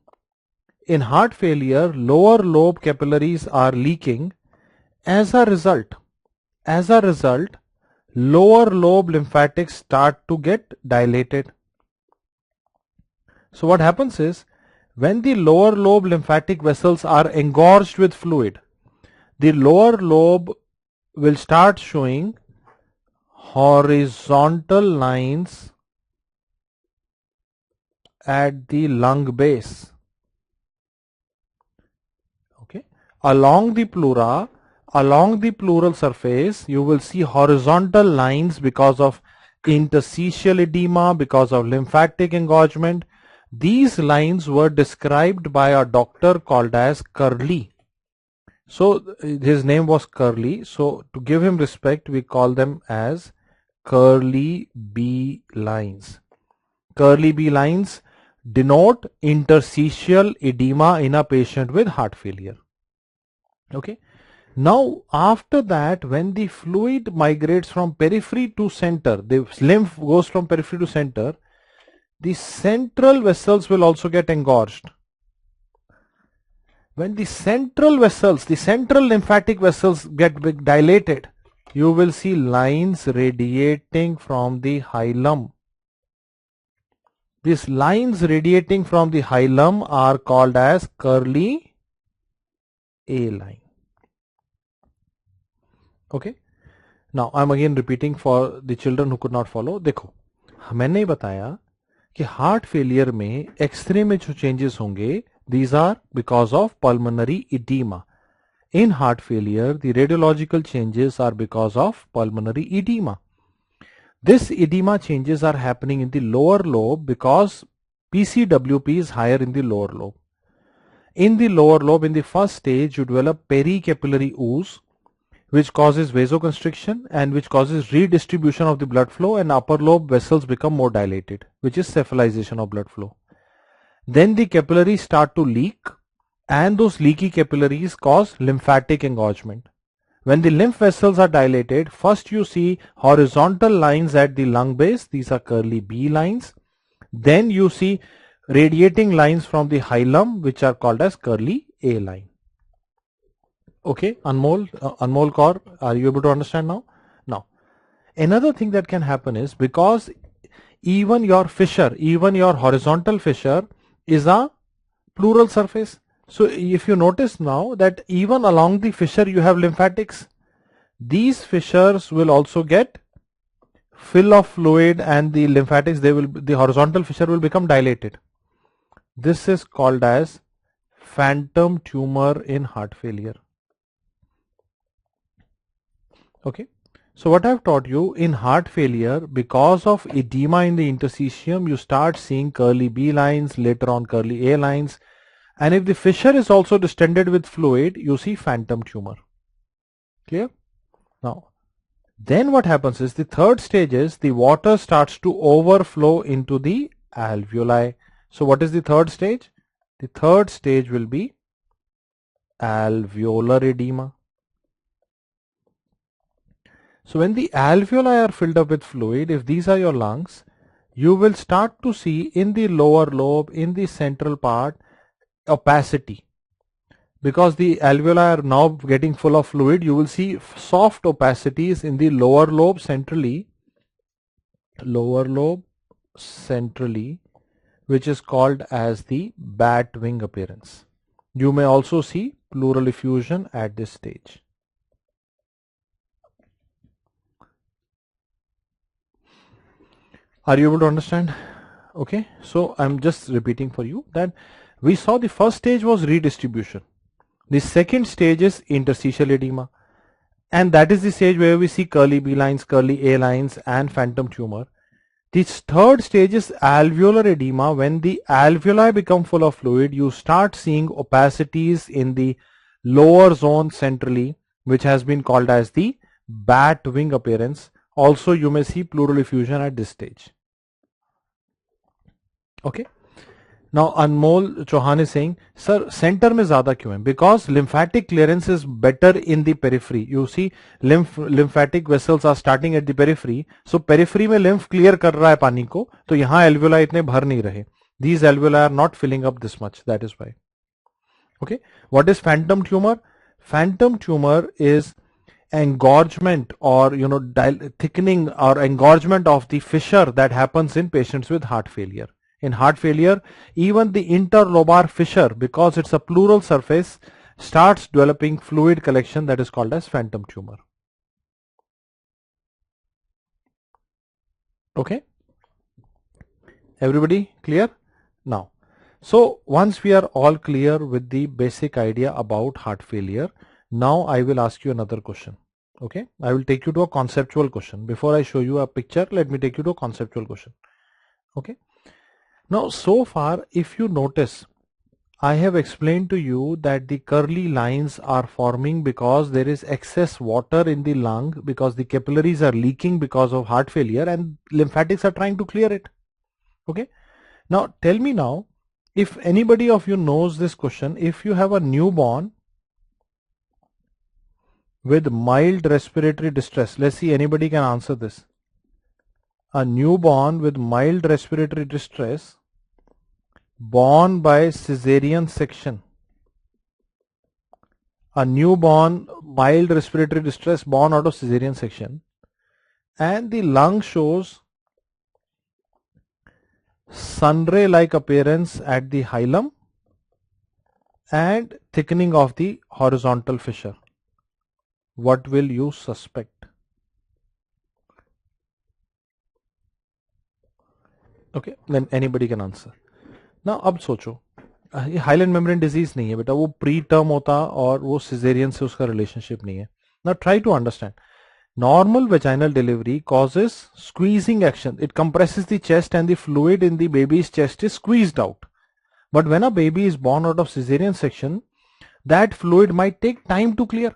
In heart failure, lower lobe capillaries are leaking. As a result, lower lobe lymphatics start to get dilated. So what happens is, when the lower lobe lymphatic vessels are engorged with fluid, the lower lobe will start showing horizontal lines at the lung base. Okay, along the pleura, along the pleural surface, you will see horizontal lines because of interstitial edema, because of lymphatic engorgement. These lines were described by a doctor called as Curley. So his name was Curley. So to give him respect, we call them as Curley B lines. Curley B lines denote interstitial edema in a patient with heart failure. Okay. Now after that, when the fluid migrates from periphery to center, the lymph goes from periphery to center, the central vessels will also get engorged. When the central vessels, the central lymphatic vessels get dilated, you will see lines radiating from the hilum. These lines radiating from the hilum are called as Curley A line. Okay. Now I am again repeating for the children who could not follow. देखो, मैंने बताया कि heart failure में x ray में जो changes होंगे, these are because of pulmonary edema. In heart failure, the radiological changes are because of pulmonary edema. This edema changes are happening in the lower lobe because PCWP is higher in the lower lobe. In the lower lobe, in the first stage, you develop pericapillary ooze, which causes vasoconstriction and which causes redistribution of the blood flow, and upper lobe vessels become more dilated, which is cephalization of blood flow. Then the capillaries start to leak, and those leaky capillaries cause lymphatic engorgement. When the lymph vessels are dilated, first you see horizontal lines at the lung base. These are Curley B lines. Then you see radiating lines from the hilum, which are called as Curley A line. Okay, Anmol Kaur, are you able to understand now? Now, another thing that can happen is, because even your fissure, even your horizontal fissure is a pleural surface. So if you notice now that even along the fissure you have lymphatics, these fissures will also get fill of fluid, and the lymphatics, the horizontal fissure will become dilated. This is called as phantom tumor in heart failure. Okay. So what I've taught you, in heart failure, because of edema in the interstitium, you start seeing curly B lines, later on curly A lines, and if the fissure is also distended with fluid, you see phantom tumor. Clear? Now, then what happens is, the third stage is the water starts to overflow into the alveoli. So what is the third stage? The third stage will be alveolar edema. So when the alveoli are filled up with fluid, if these are your lungs, you will start to see in the lower lobe, in the central part, opacity. Because the alveoli are now getting full of fluid, you will see soft opacities in the lower lobe centrally, which is called as the bat wing appearance. You may also see pleural effusion at this stage. Are you able to understand? Okay, so I'm just repeating for you that we saw the first stage was redistribution. The second stage is interstitial edema, and that is the stage where we see curly B lines, curly A lines, and phantom tumor. The third stage is alveolar edema. When the alveoli become full of fluid, you start seeing opacities in the lower zone centrally, which has been called as the bat wing appearance. Also, you may see pleural effusion at this stage. Okay. Now Anmol Chauhan is saying, sir, center में ज़्यादा क्यों है? Because lymphatic clearance is better in the periphery. You see, lymphatic vessels are starting at the periphery. So periphery में lymph clear कर रहा है पानी को, तो यहाँ alveoli इतने भर नहीं रहे. These alveoli are not filling up this much. That is why. Okay. What is phantom tumor? Phantom tumor is engorgement, or thickening or engorgement of the fissure that happens in patients with heart failure. In heart failure, even the interlobar fissure, because it's a pleural surface, starts developing fluid collection that is called as phantom tumor. Okay, everybody clear? Now, so once we are all clear with the basic idea about heart failure, now I will ask you another question. Okay, I will take you to a conceptual question. Before I show you a picture, let me take you to a conceptual question. Okay. Now, so far, if you notice, I have explained to you that the curly lines are forming because there is excess water in the lung, because the capillaries are leaking because of heart failure, and lymphatics are trying to clear it. Okay. Now, tell me now, if anybody of you knows this question, if you have a newborn with mild respiratory distress, let's see, anybody can answer this. A newborn with mild respiratory distress born by cesarean section. A newborn mild respiratory distress born out of cesarean section, and the lung shows sunray like appearance at the hilum and thickening of the horizontal fissure. What will you suspect? Okay, then anybody can answer. Now अब सोचो, ये Highland membrane disease नहीं है बेटा, वो pre term होता और वो सिजेरियन से उसका रिलेशनशिप नहीं है. Now try to understand. Normal vaginal delivery causes squeezing action. It compresses the chest and the fluid in the baby's chest is squeezed out. But when a baby is born out of cesarean section, that fluid might take time to clear.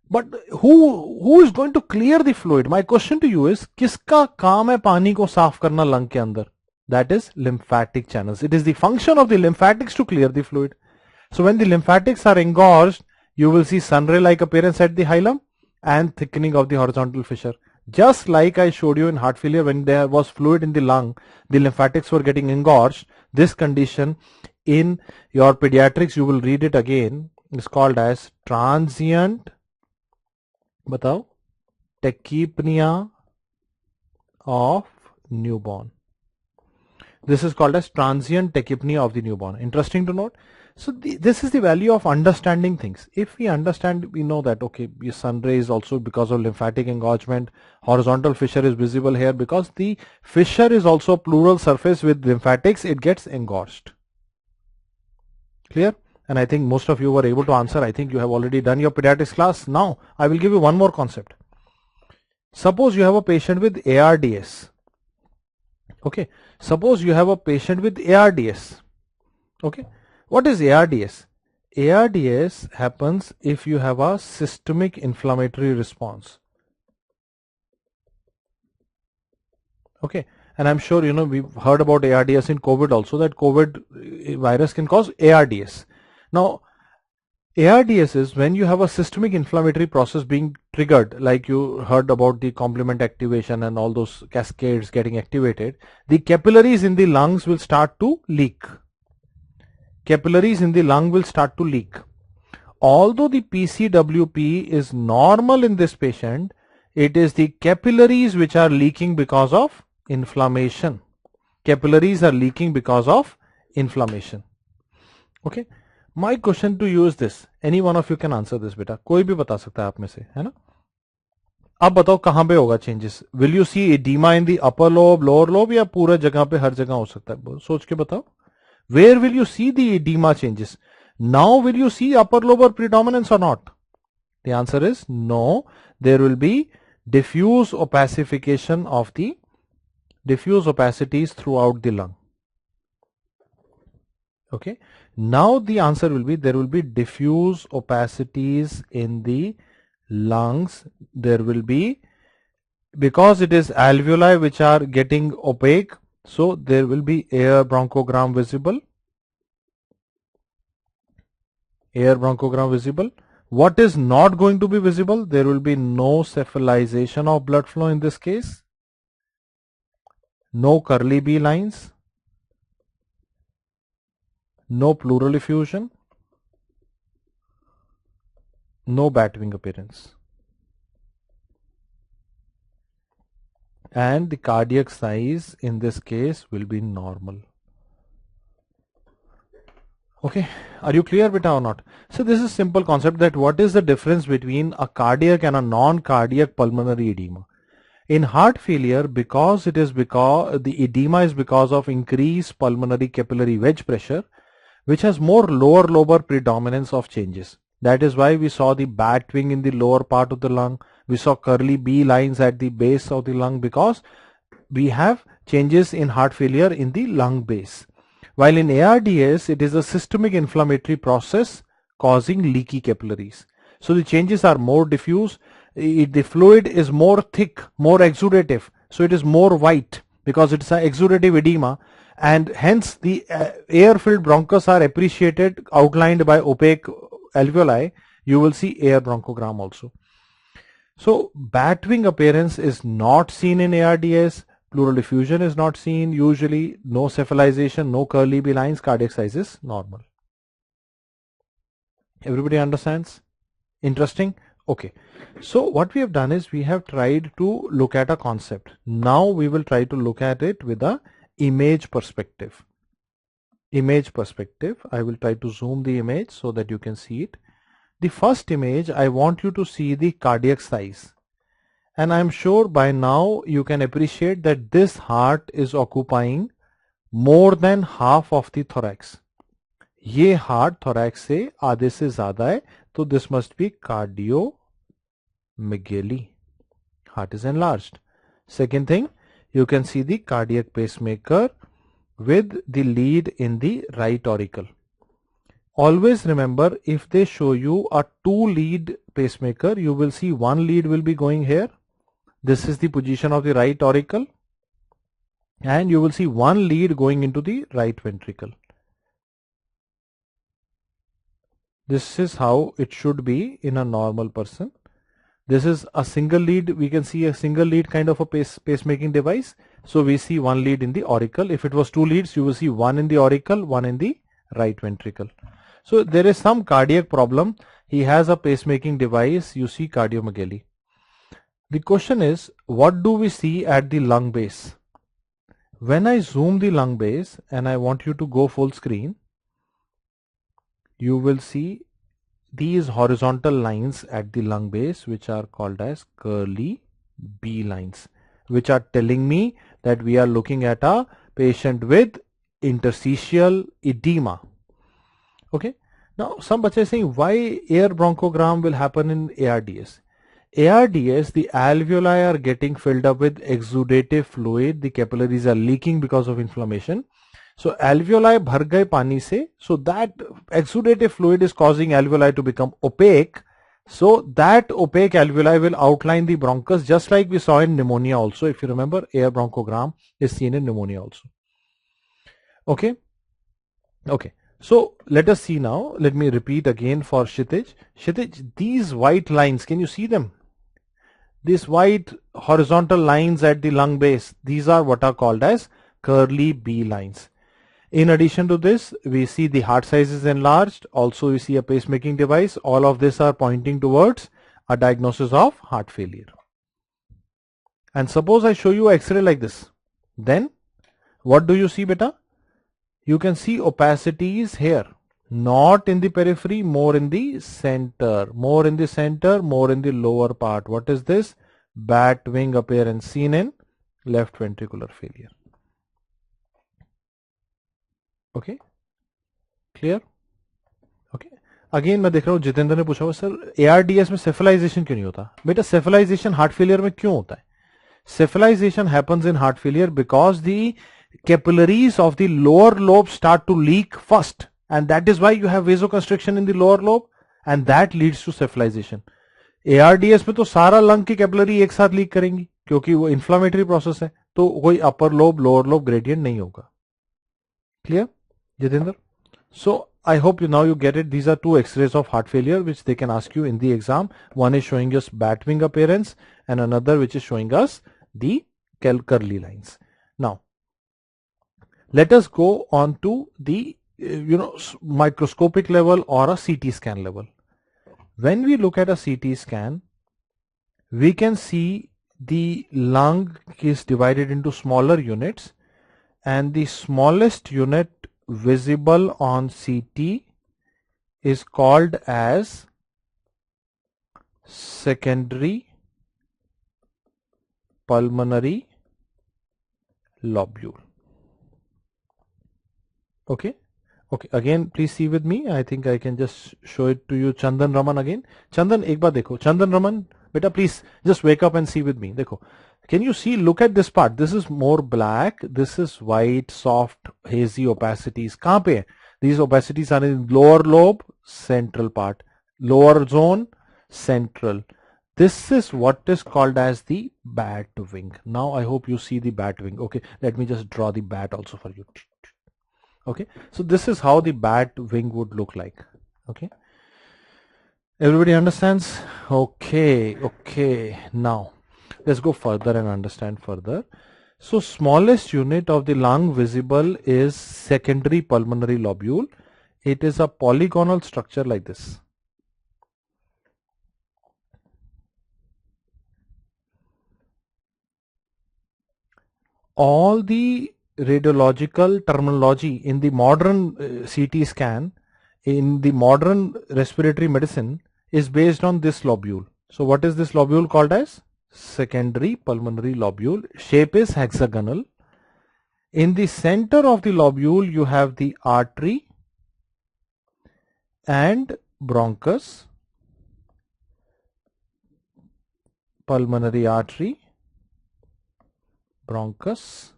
But who is going to clear the fluid? My question to you is, किसका काम है पानी को साफ करना lung के अंदर? That is lymphatic channels. It is the function of the lymphatics to clear the fluid. So when the lymphatics are engorged, you will see sunray-like appearance at the hilum and thickening of the horizontal fissure. Just like I showed you in heart failure, when there was fluid in the lung, the lymphatics were getting engorged. This condition in your pediatrics, you will read it again, is called as transient, बताओ, tachypnea of newborn. This is called as transient tachypnea of the newborn. Interesting to note. So this is the value of understanding things. If we understand, we know that okay, the sun ray is also because of lymphatic engorgement. Horizontal fissure is visible here because the fissure is also a pleural surface with lymphatics. It gets engorged. Clear? And I think most of you were able to answer. I think you have already done your pediatrics class. Now I will give you one more concept. Suppose you have a patient with ARDS. Okay. Suppose you have a patient with ARDS. Okay. What is ARDS? ARDS happens if you have a systemic inflammatory response. Okay. And I'm sure you know we've heard about ARDS in COVID also, that COVID virus can cause ARDS. Now ARDS is when you have a systemic inflammatory process being triggered, like you heard about the complement activation and all those cascades getting activated. The capillaries in the lungs will start to leak. Capillaries in the lung will start to leak. Although the PCWP is normal in this patient, it is the capillaries which are leaking because of inflammation. Capillaries are leaking because of inflammation. Okay. My question to you is this. Any one of you can answer this, बेटा. कोई भी बता सकता है आप में से, है ना? अब बताओ कहाँ पे होगा changes? Will you see edema in the upper lobe, lower lobe, या पूरा जगह पे हर जगह हो सकता है? सोच के बताओ. Where will you see the edema changes? Now will you see upper lobe predominance or not? The answer is no. There will be diffuse opacification of the diffuse opacities throughout the lung. Okay. Now the answer will be there will be diffuse opacities in the lungs. There will be, because it is alveoli which are getting opaque, so there will be air bronchogram visible. Air bronchogram visible. What is not going to be visible? There will be no cephalization of blood flow in this case. No curly B lines. No pleural effusion. No batwing appearance. And the cardiac size in this case will be normal. Okay, are you clear beta or not? So this is simple concept that what is the difference between a cardiac and a non-cardiac pulmonary edema. In heart failure, because the edema is because of increased pulmonary capillary wedge pressure, which has more lower lobar predominance of changes. That is why we saw the batwing in the lower part of the lung. We saw curly B lines at the base of the lung because we have changes in heart failure in the lung base. While in ARDS, it is a systemic inflammatory process causing leaky capillaries. So the changes are more diffuse. The fluid is more thick, more exudative. So it is more white because it's an exudative edema. And hence the air-filled bronchus are appreciated, outlined by opaque alveoli. You will see air bronchogram also. So batwing appearance is not seen in ARDS. Pleural effusion is not seen. Usually no cephalization, no curly B lines. Cardiac size is normal. Everybody understands? Interesting? Okay. So what we have done is we have tried to look at a concept. Now we will try to look at it with a image perspective. Image perspective. I will try to zoom the image so that you can see it. The first image, I want you to see the cardiac size. And I am sure by now you can appreciate that this heart is occupying more than half of the thorax. ये heart thorax से आधे से ज़्यादा है, तो this must be cardiomegaly. Heart is enlarged. Second thing, you can see the cardiac pacemaker with the lead in the right auricle. Always remember, if they show you a 2-lead pacemaker, you will see one lead will be going here. This is the position of the right auricle. And you will see one lead going into the right ventricle. This is how it should be in a normal person. This is a single lead. We can see a single lead kind of a pacemaking device. So we see one lead in the auricle. If it was 2 leads, you will see one in the auricle, one in the right ventricle. So there is some cardiac problem. He has a pacemaking device. You see cardiomegaly. The question is, what do we see at the lung base? When I zoom the lung base and I want you to go full screen, you will see these horizontal lines at the lung base, which are called as curly B lines, which are telling me that we are looking at a patient with interstitial edema. Okay. Now some bache are saying, why air bronchogram will happen in ARDS? ARDS, the alveoli are getting filled up with exudative fluid. The capillaries are leaking because of inflammation. So alveoli bhar gaye pani se. So that exudative fluid is causing alveoli to become opaque. So that opaque alveoli will outline the bronchus, just like we saw in pneumonia also. If you remember, air bronchogram is seen in pneumonia also. Okay. Okay. So let us see now. Let me repeat again for Kshitij. Kshitij, these white lines, can you see them? These white horizontal lines at the lung base, these are what are called as curly B lines. In addition to this, we see the heart size is enlarged. Also, we see a pacemaking device. All of this are pointing towards a diagnosis of heart failure. And suppose I show you X-ray like this, then what do you see, beta? You can see opacities here, not in the periphery, more in the center, more in the center, more in the lower part. What is this? Bat wing appearance seen in left ventricular failure. Okay, clear? Okay. Again मैं देख रहा हूँ जितेंद्र ने पूछा हुआ sir ARDS में सेफलाइजेशन क्यों नहीं होता? बेटा सेफलाइजेशन हार्ट फेलियर में क्यों होता है? Cephalization happens in heart failure because the capillaries of the lower lobe start to leak first, and that is why you have vasoconstriction in the lower lobe, and that leads to cephalization. ARDS में तो सारा lung की capillary एक साथ leak करेंगी क्योंकि वो inflammatory process है, तो कोई upper lobe lower lobe gradient नहीं होगा. Clear, Jitendra? So I hope now you get it. These are two X-rays of heart failure which they can ask you in the exam. One is showing us bat wing appearance and another which is showing us the curly lines. Now let us go on to the microscopic level or a CT scan level. When we look at a CT scan, we can see the lung is divided into smaller units, and the smallest unit visible on CT is called as secondary pulmonary lobule. Okay. Okay, again please see with me. I think I can just show it to you. Chandan Raman again. Chandan, ek baar dekho. Chandan Raman, beta please just wake up and see with me. Dekho. Can you see, look at this part. This is more black. This is white, soft, hazy opacities. Kahan pe hai? These opacities are in lower lobe, central part. Lower zone, central. This is what is called as the bat wing. Now I hope you see the bat wing. Okay, let me just draw the bat also for you. Okay, so this is how the bat wing would look like. Okay, everybody understands? Okay, okay. Now let's go further and understand further. So smallest unit of the lung visible is secondary pulmonary lobule. It is a polygonal structure like this. All the radiological terminology in the modern CT scan, in the modern respiratory medicine, is based on this lobule. So what is this lobule called as? Secondary pulmonary lobule. Shape is hexagonal. In the center of the lobule you have the artery and bronchus, pulmonary artery, bronchus,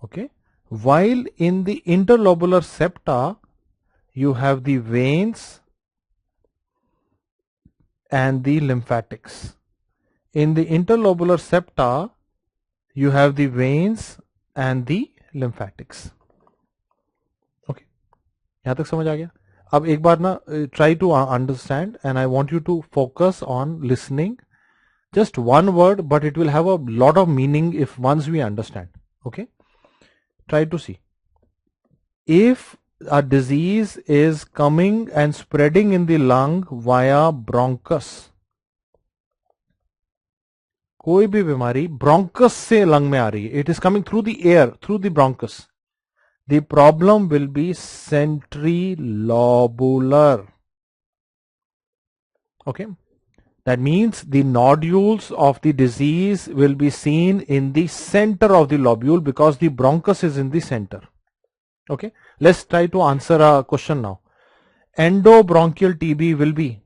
okay, while in the interlobular septa you have the veins and the lymphatics. In the interlobular septa you have the veins and the lymphatics. Okay, यहाँ तक समझ आ गया? अब एक बार ना try to understand, and I want you to focus on listening. Just one word, but it will have a lot of meaning if once we understand. Okay, try to see. If a disease is coming and spreading in the lung via bronchus. कोई भी बीमारी bronchus से lung में आ रही है, it is coming through the air, through the bronchus. The problem will be centrilobular. Okay, that means the nodules of the disease will be seen in the center of the lobule because the bronchus is in the center. Okay, let's try to answer a question now. Endobronchial TB will be,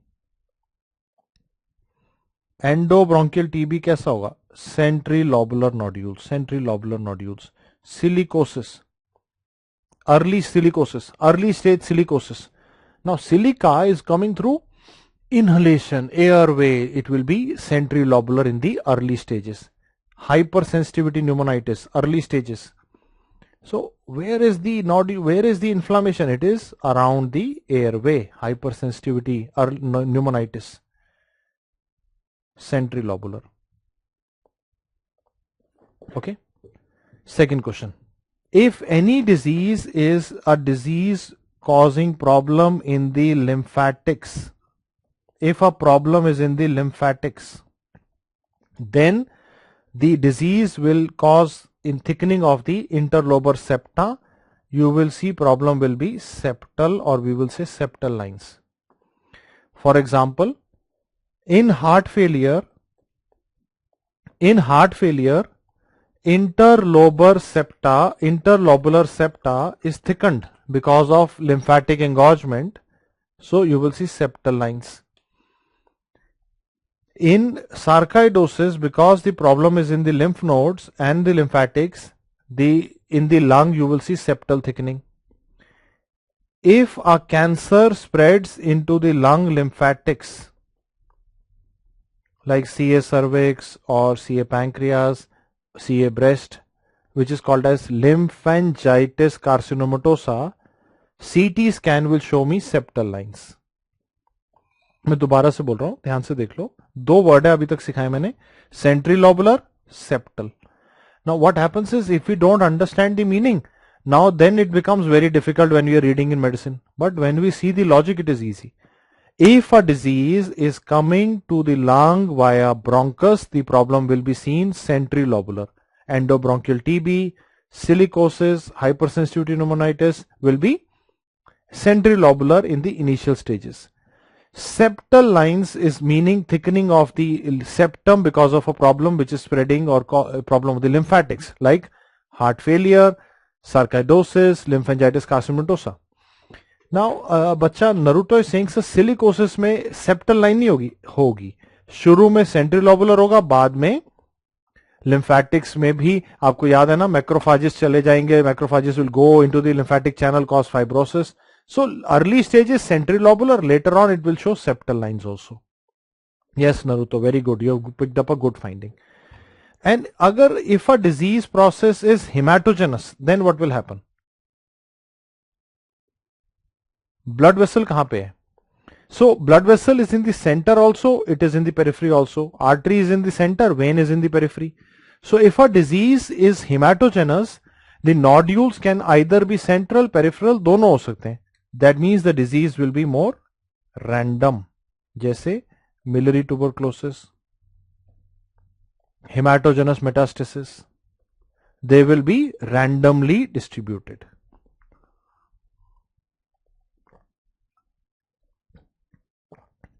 endobronchial TB कैसा होगा? Centrilobular nodules, centrilobular nodules. Silicosis, early silicosis, early stage silicosis. Now silica is coming through inhalation, airway, it will be centrilobular in the early stages. Hypersensitivity pneumonitis, early stages. So where is the nodule, where is the inflammation? It is around the airway. Hypersensitivity, pneumonitis, centrilobular. Okay, second question. If any disease is a disease causing problem in the lymphatics, if a problem is in the lymphatics, then the disease will cause in thickening of the interlobar septa. You will see problem will be septal, or we will say septal lines. For example, in heart failure, interlobar septa is thickened because of lymphatic engorgement. So you will see septal lines. In sarcoidosis, because the problem is in the lymph nodes and the lymphatics, in the lung you will see septal thickening. If a cancer spreads into the lung lymphatics, like CA cervix or CA pancreas, CA breast, which is called as lymphangitis carcinomatosa, CT scan will show me septal lines. मैं दोबारा से बोल रहा हूं, ध्यान से देख लो. दो वर्ड है अभी तक सिखाए मैंने, centrilobular, septal. Now what happens is, if we don't understand the meaning, now then it becomes very difficult when we are reading in medicine, but when we see the logic it is easy. If a disease is coming to the lung via bronchus, the problem will be seen centrilobular. Endobronchial TB, silicosis, hypersensitivity pneumonitis will be centrilobular in the initial stages. Septal lines is meaning thickening of the septum because of a problem which is spreading, or a problem of the lymphatics, like heart failure, sarcoidosis, lymphangitis carcinomatosa. Now बच्चा Naruto is saying silicosis में septal line नहीं होगी. शुरू में centrilobular होगा, बाद में lymphatics में भी. आपको याद है ना, macrophages चले जाएंगे, macrophages will go into the lymphatic channel, cause fibrosis. So early stage is centrilobular, later on it will show septal lines also. Yes Naruto, very good, you have picked up a good finding. And agar if a disease process is hematogenous, then what will happen? Blood vessel kahan pe hai? So blood vessel is in the center also, it is in the periphery also. Artery is in the center, vein is in the periphery. So if a disease is hematogenous, the nodules can either be central, peripheral, दोनों हो सकते हैं. That means the disease will be more random, जैसे miliary tuberculosis, hematogenous metastasis. They will be randomly distributed.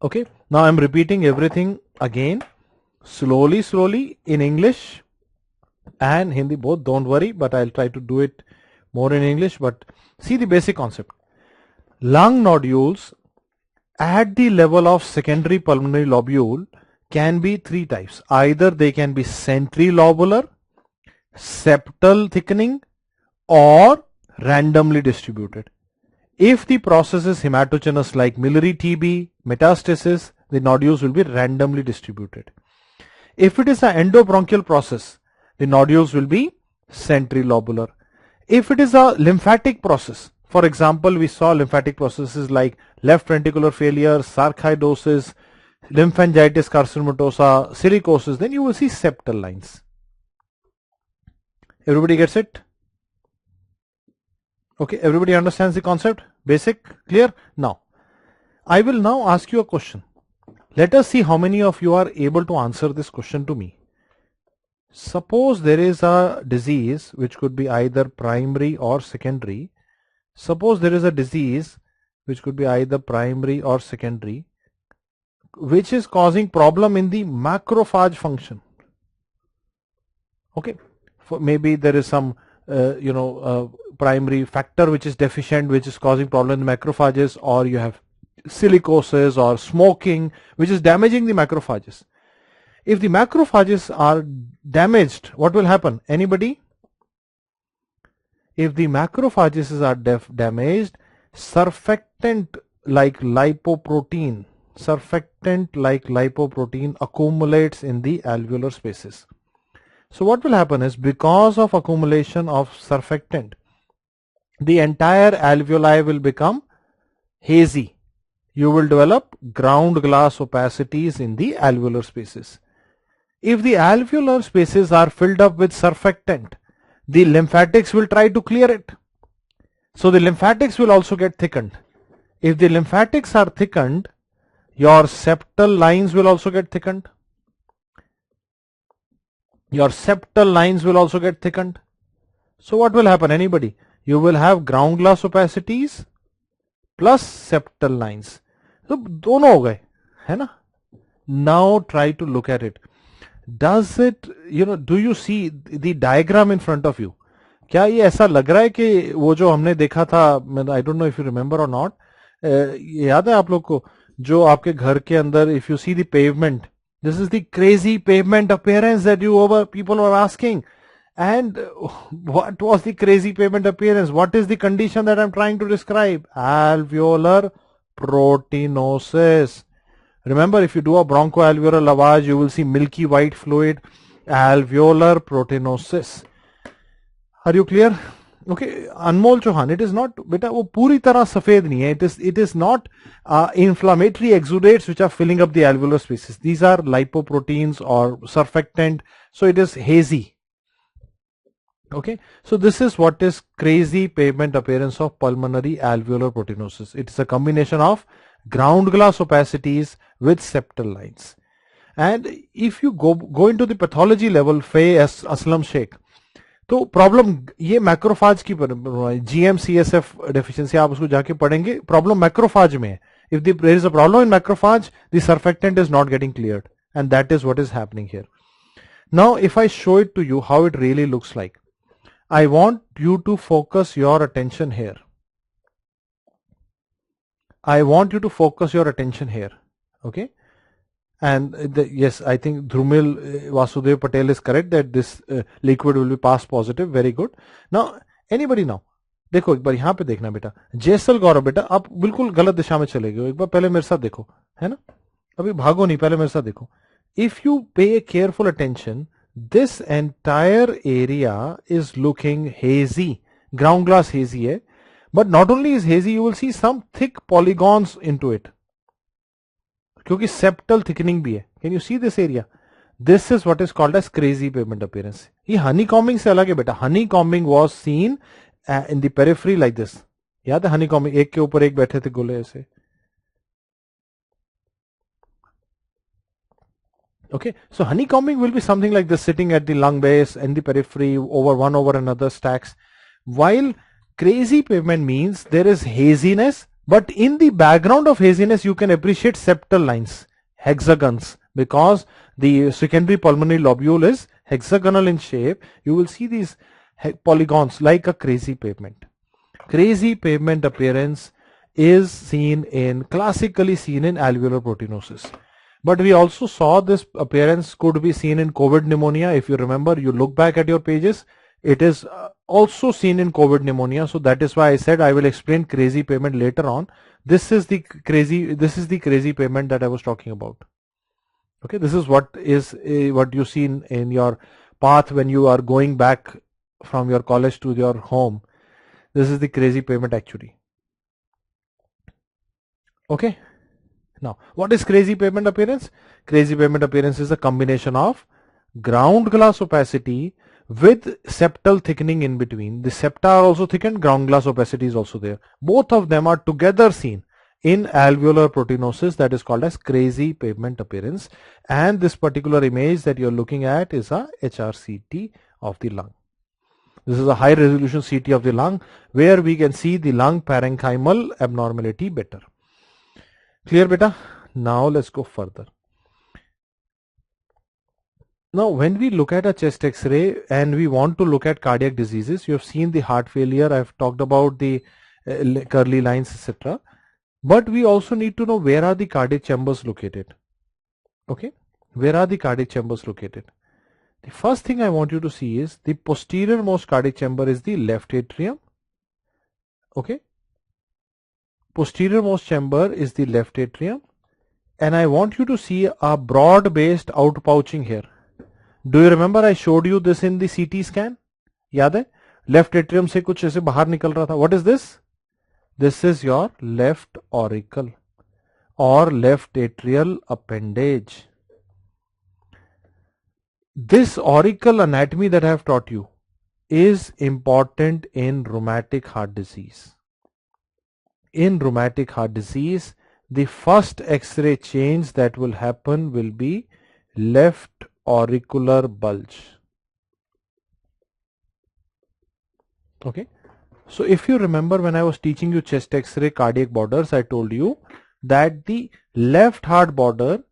Okay, now I am repeating everything again, slowly in English and Hindi both, don't worry, but I'll try to do it more in English. But see the basic concept. Lung nodules at the level of secondary pulmonary lobule can be three types. Either they can be centrilobular, septal thickening, or randomly distributed. If the process is hematogenous like miliary TB, metastasis, the nodules will be randomly distributed. If it is an endobronchial process, the nodules will be centrilobular. If it is a lymphatic process, for example, we saw lymphatic processes like left ventricular failure, sarcoidosis, lymphangitis carcinomatosa, silicosis, then you will see septal lines. Everybody gets it? Okay, everybody understands the concept? Basic, clear? Now, I will now ask you a question. Let us see how many of you are able to answer this question to me. Suppose there is a disease which could be either primary or secondary. Suppose there is a disease which could be either primary or secondary, which is causing problem in the macrophage function. Okay, maybe there is some primary factor which is deficient, which is causing problem in the macrophages, or you have silicosis or smoking which is damaging the macrophages. If the macrophages are damaged, what will happen? Anybody? If the macrophages are damaged, surfactant like lipoprotein accumulates in the alveolar spaces. So what will happen is, because of accumulation of surfactant, the entire alveoli will become hazy. You will develop ground glass opacities in the alveolar spaces. If the alveolar spaces are filled up with surfactant, the lymphatics will try to clear it. So the lymphatics will also get thickened. If the lymphatics are thickened, your septal lines will also get thickened. Your septal lines will also get thickened. So what will happen? Anybody? You will have ground glass opacities plus septal lines. So दोनों हो गए, है ना? Now try to look at it. Does it, do you see the diagram in front of you? क्या ये ऐसा लग रहा है कि वो जो हमने देखा था, I don't know if you remember or not, याद है आप लोग को, जो आपके घर के अंदर, if you see the pavement, this is the crazy pavement appearance that people were asking. And what was the crazy pavement appearance? What is the condition that I'm trying to describe? Alveolar proteinosis. Remember, if you do a bronchoalveolar lavage, you will see milky white fluid, alveolar proteinosis. Are you clear? Okay, Anmol Chauhan, it is not, beta, wo puri tarah safed nahi hai. It is not inflammatory exudates which are filling up the alveolar spaces. These are lipoproteins or surfactant, so it is hazy. Okay, so this is what is crazy pavement appearance of pulmonary alveolar proteinosis. It is a combination of ground glass opacities with septal lines. And if you go into the pathology level, Aslam Sheikh, तो problem ये macrophage की GM-CSF deficiency आप उसको जाके पढ़ेंगे, problem macrophage में है. If there is a problem in macrophage, the surfactant is not getting cleared, and that is what is happening here. Now if I show it to you how it really looks like, I want you to focus your attention here. I want you to focus your attention here. Okay. And yes, I think Dhrumil Vasudev Patel is correct that this liquid will be pass positive. Very good. Now, anybody now? देखो एक बार यहाँ पे देखना बेटा, जैसल गौरव बेटा, आप बिल्कुल गलत दिशा में चले गए. एक बार पहले मेरे साथ देखो, है ना? अभी भागो नहीं, पहले मेरे साथ देखो. If you pay careful attention, this entire area is looking hazy, ground glass hazy है, but not only is hazy, you will see some thick polygons into it, क्योंकि septal thickening भी है. Can you see this area? This is what is called as crazy pavement appearance. ये honeycombing से अलग है बेटा. Honeycombing was seen in the periphery like this. याद है honeycombing, एक के ऊपर एक बैठे थे गोले ऐसे. Okay, so honeycombing will be something like this, sitting at the lung base and the periphery, one over another stacks. While crazy pavement means there is haziness, but in the background of haziness you can appreciate septal lines, hexagons, because the secondary pulmonary lobule is hexagonal in shape. You will see these polygons like a crazy pavement. Crazy pavement appearance is classically seen in alveolar proteinosis. But we also saw this appearance could be seen in COVID pneumonia. If you remember, you look back at your pages, it is also seen in COVID pneumonia. So that is why I said I will explain crazy pavement later on. This is the crazy pavement that I was talking about. Okay, this is what you see in your path when you are going back from your college to your home. This is the crazy pavement actually. Okay. Now, what is crazy pavement appearance? Crazy pavement appearance is a combination of ground glass opacity with septal thickening in between. The septa are also thickened, ground glass opacity is also there. Both of them are together seen in alveolar proteinosis, that is called as crazy pavement appearance. And this particular image that you're looking at is a HRCT of the lung. This is a high resolution CT of the lung where we can see the lung parenchymal abnormality better. Clear, beta? Now let's go further. Now, when we look at a chest X-ray and we want to look at cardiac diseases, you have seen the heart failure, I've talked about the curly lines, etc. But we also need to know where are the cardiac chambers located. Okay, where are the cardiac chambers located? The first thing I want you to see is the posterior most cardiac chamber is the left atrium. Okay, posterior most chamber is the left atrium, and I want you to see a broad based outpouching here. Do you remember I showed you this in the CT scan? याद है? Left atrium से कुछ ऐसे बाहर निकल रहा था. What is this? This is your left auricle or left atrial appendage. This auricle anatomy that I have taught you is important in rheumatic heart disease. In rheumatic heart disease, the first X-ray change that will happen will be left auricular bulge. Okay, so if you remember when I was teaching you chest X-ray cardiac borders, I told you that the left heart border,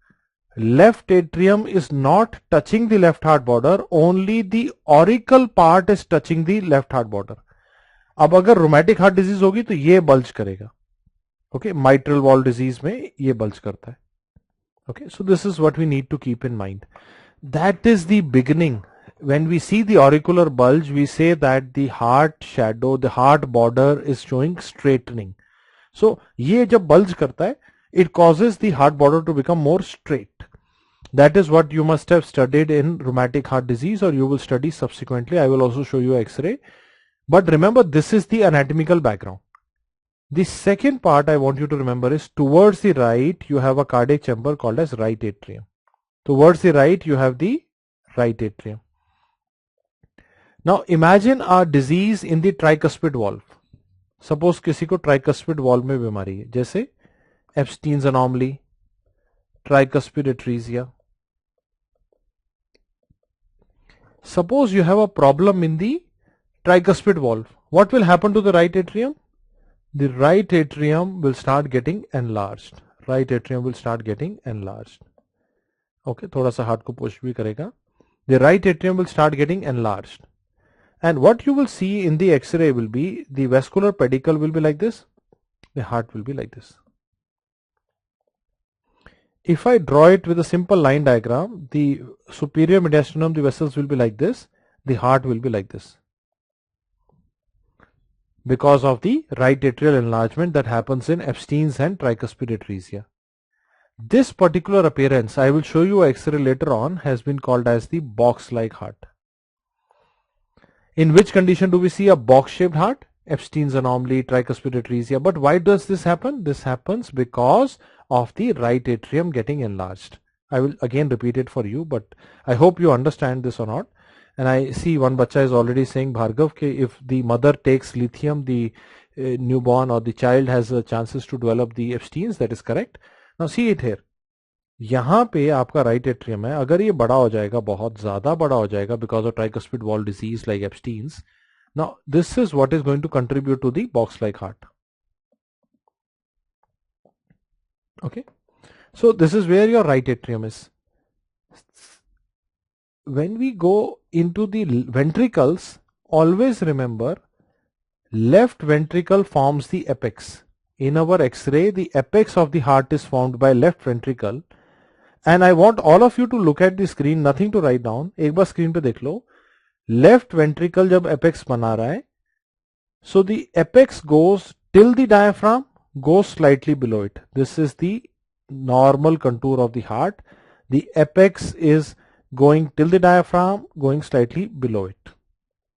left atrium is not touching the left heart border, only the auricle part is touching the left heart border. अब अगर rheumatic heart disease होगी तो ये bulge करेगा. Okay, mitral valve disease में ये bulge करता है. Okay, so this is what we need to keep in mind. That is the beginning. When we see the auricular bulge, we say that the heart shadow, the heart border is showing straightening. So ये जब bulge करता है, it causes the heart border to become more straight. That is what you must have studied in rheumatic heart disease, or you will study subsequently. I will also show you X-ray. But remember, this is the anatomical background. The second part I want you to remember is towards the right, you have a cardiac chamber called as right atrium. Towards the right, you have the right atrium. Now imagine a disease in the tricuspid valve. Suppose किसी को tricuspid valve में बीमारी है, जैसे Epstein's anomaly, tricuspid atresia. Suppose you have a problem in the tricuspid valve. What will happen to the right atrium? The right atrium will start getting enlarged. Right atrium will start getting enlarged. Okay, थोड़ा सा heart को push भी करेगा. The right atrium will start getting enlarged. And what you will see in the X-ray will be the vascular pedicle will be like this. The heart will be like this. If I draw it with a simple line diagram, the superior mediastinum, the vessels will be like this. The heart will be like this. Because of the right atrial enlargement that happens in Epstein's and tricuspid atresia. This particular appearance, I will show you X-ray later on, has been called as the box-like heart. In which condition do we see a box-shaped heart? Epstein's anomaly, tricuspid atresia. But why does this happen? This happens because of the right atrium getting enlarged. I will again repeat it for you, but I hope you understand this or not. And I see one bacha is already saying, Bhargav, if the mother takes lithium, the newborn or the child has chances to develop the Epstein's. That is correct. Now see it here. यहाँ पे आपका right atrium है. अगर ये बड़ा हो जाएगा, बहुत ज़्यादा बड़ा हो जाएगा because of tricuspid valve disease like Epstein's. Now this is what is going to contribute to the box-like heart. Okay. So this is where your right atrium is. When we go into the ventricles, always remember left ventricle forms the apex. In our X-ray, the apex of the heart is formed by left ventricle. And I want all of you to look at the screen, nothing to write down. एक बार screen पे देख लो. Left ventricle जब apex बना रहा है, so the apex goes till the diaphragm, goes slightly below it. This is the normal contour of the heart. The apex is going till the diaphragm, going slightly below it.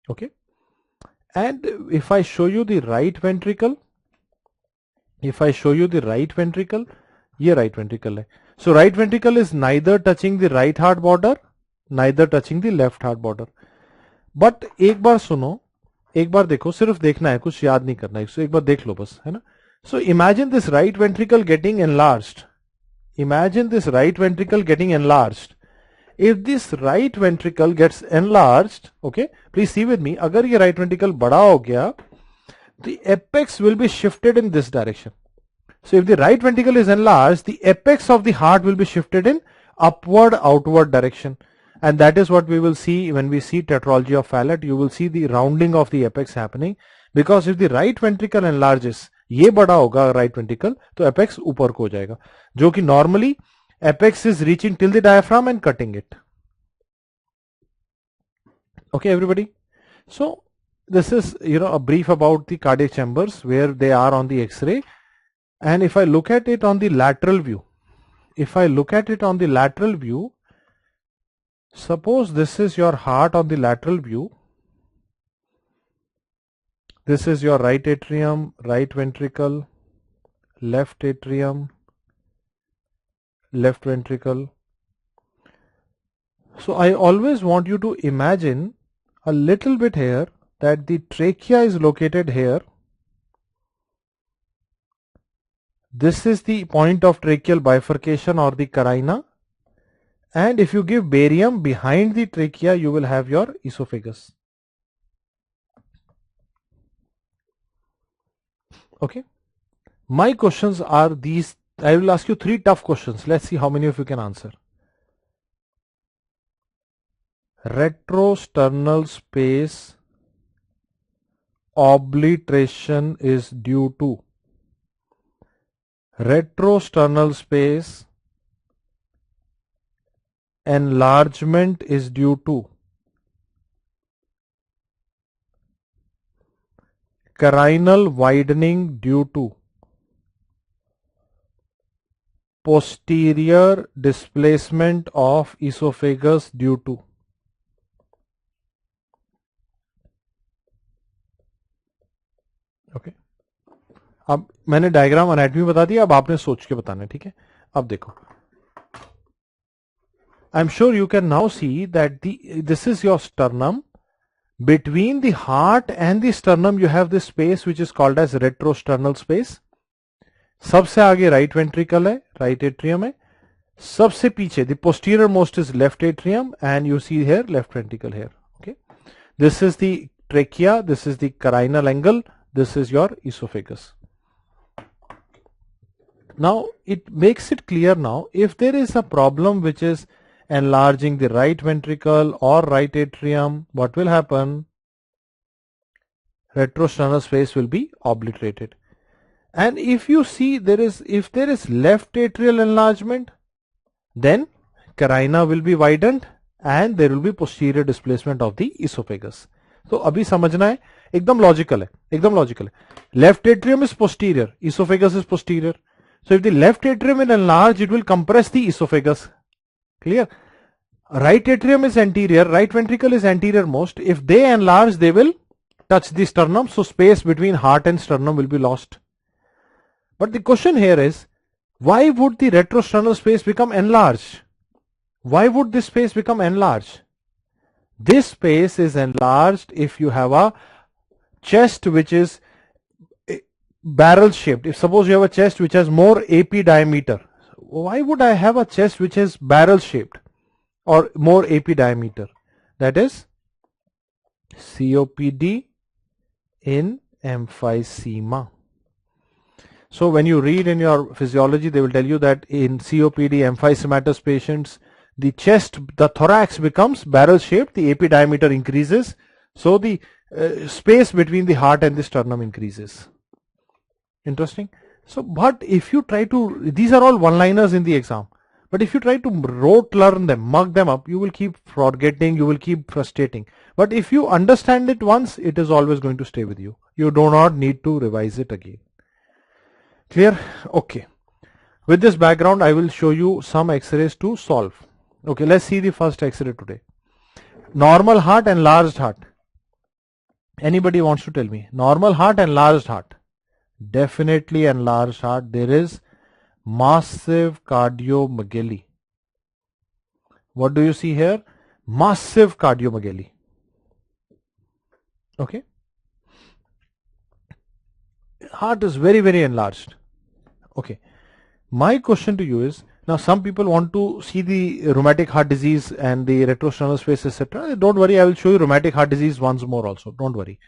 Okay. And if I show you the right ventricle, ये right ventricle है. So right ventricle is neither touching the right heart border, neither touching the left heart border. But एक बार सुनो, एक बार देखो, सिर्फ देखना है, कुछ याद नहीं करना है, एक बार देख लो बस, है ना. So imagine this right ventricle getting enlarged. Imagine this right ventricle getting enlarged. If this right ventricle gets enlarged, okay, please see with me, अगर ये right ventricle बड़ा हो गया, the apex will be shifted in this direction. So if the right ventricle is enlarged, the apex of the heart will be shifted in upward outward direction, and that is what we will see when we see tetralogy of Fallot. You will see the rounding of the apex happening, because if the right ventricle enlarges, ये बड़ा होगा right ventricle, तो apex ऊपर को हो जाएगा, जो कि normally apex is reaching till the diaphragm and cutting it. Okay, everybody. So this is, a brief about the cardiac chambers where they are on the X-ray. And if I look at it on the lateral view, suppose this is your heart on the lateral view. This is your right atrium, right ventricle, left atrium, left ventricle. So I always want you to imagine a little bit here that the trachea is located here. This is the point of tracheal bifurcation or the carina. And if you give barium behind the trachea, you will have your esophagus. Okay. My questions are these. I will ask you 3 tough questions. Let's see how many of you can answer. Retrosternal space obliteration is due to. Retrosternal space enlargement is due to. Carinal widening due to. Posterior displacement of esophagus due to. Okay. अब मैंने diagram anatomy बता दिया, अब आपने सोच के बताना है, ठीक है. अब देखो, I am sure you can now see that this is your sternum. Between the heart and the sternum you have this space which is called as retrosternal space. सबसे आगे right ventricle है, right atrium है. सबसे पीछे the posterior most is left atrium, and you see here left ventricle here. Okay, this is the trachea, this is the carinal angle, this is your esophagus. Now it makes it clear now, if there is a problem which is enlarging the right ventricle or right atrium, what will happen? Retrosternal space will be obliterated. And if you see if there is left atrial enlargement, then carina will be widened and there will be posterior displacement of the esophagus. तो अभी समझना है, एकदम logical है, एकदम logical है. Left atrium is posterior, esophagus is posterior. So if the left atrium is enlarged, it will compress the esophagus. Clear? Right atrium is anterior, right ventricle is anterior most. If they enlarge, they will touch the sternum, so space between heart and sternum will be lost. But the question here is, why would the retrosternal space become enlarged? Why would this space become enlarged? This space is enlarged if you have a chest which is barrel shaped. If suppose you have a chest which has more AP diameter, why would I have a chest which is barrel shaped or more AP diameter? That is COPD in emphysema. So when you read in your physiology, they will tell you that in COPD emphysematous patients, the chest, the thorax becomes barrel shaped, the AP diameter increases, so the space between the heart and the sternum increases. Interesting. So, but if you try to, these are all one-liners in the exam, but if you try to rote learn them, mug them up, you will keep forgetting, you will keep frustrating. But if you understand it once, it is always going to stay with you. You do not need to revise it again. Clear? Okay. With this background, I will show you some X-rays to solve. Okay, let's see the first X-ray today. Normal heart, enlarged heart. Anybody wants to tell me? Normal heart, enlarged heart. Definitely enlarged heart. There is massive cardiomegaly. What do you see here? Massive cardiomegaly. Okay, heart is very, very enlarged. Okay, my question to you is, now some people want to see the rheumatic heart disease and the retrosternal space, etc. Don't worry, I will show you rheumatic heart disease once more also. Don't worry.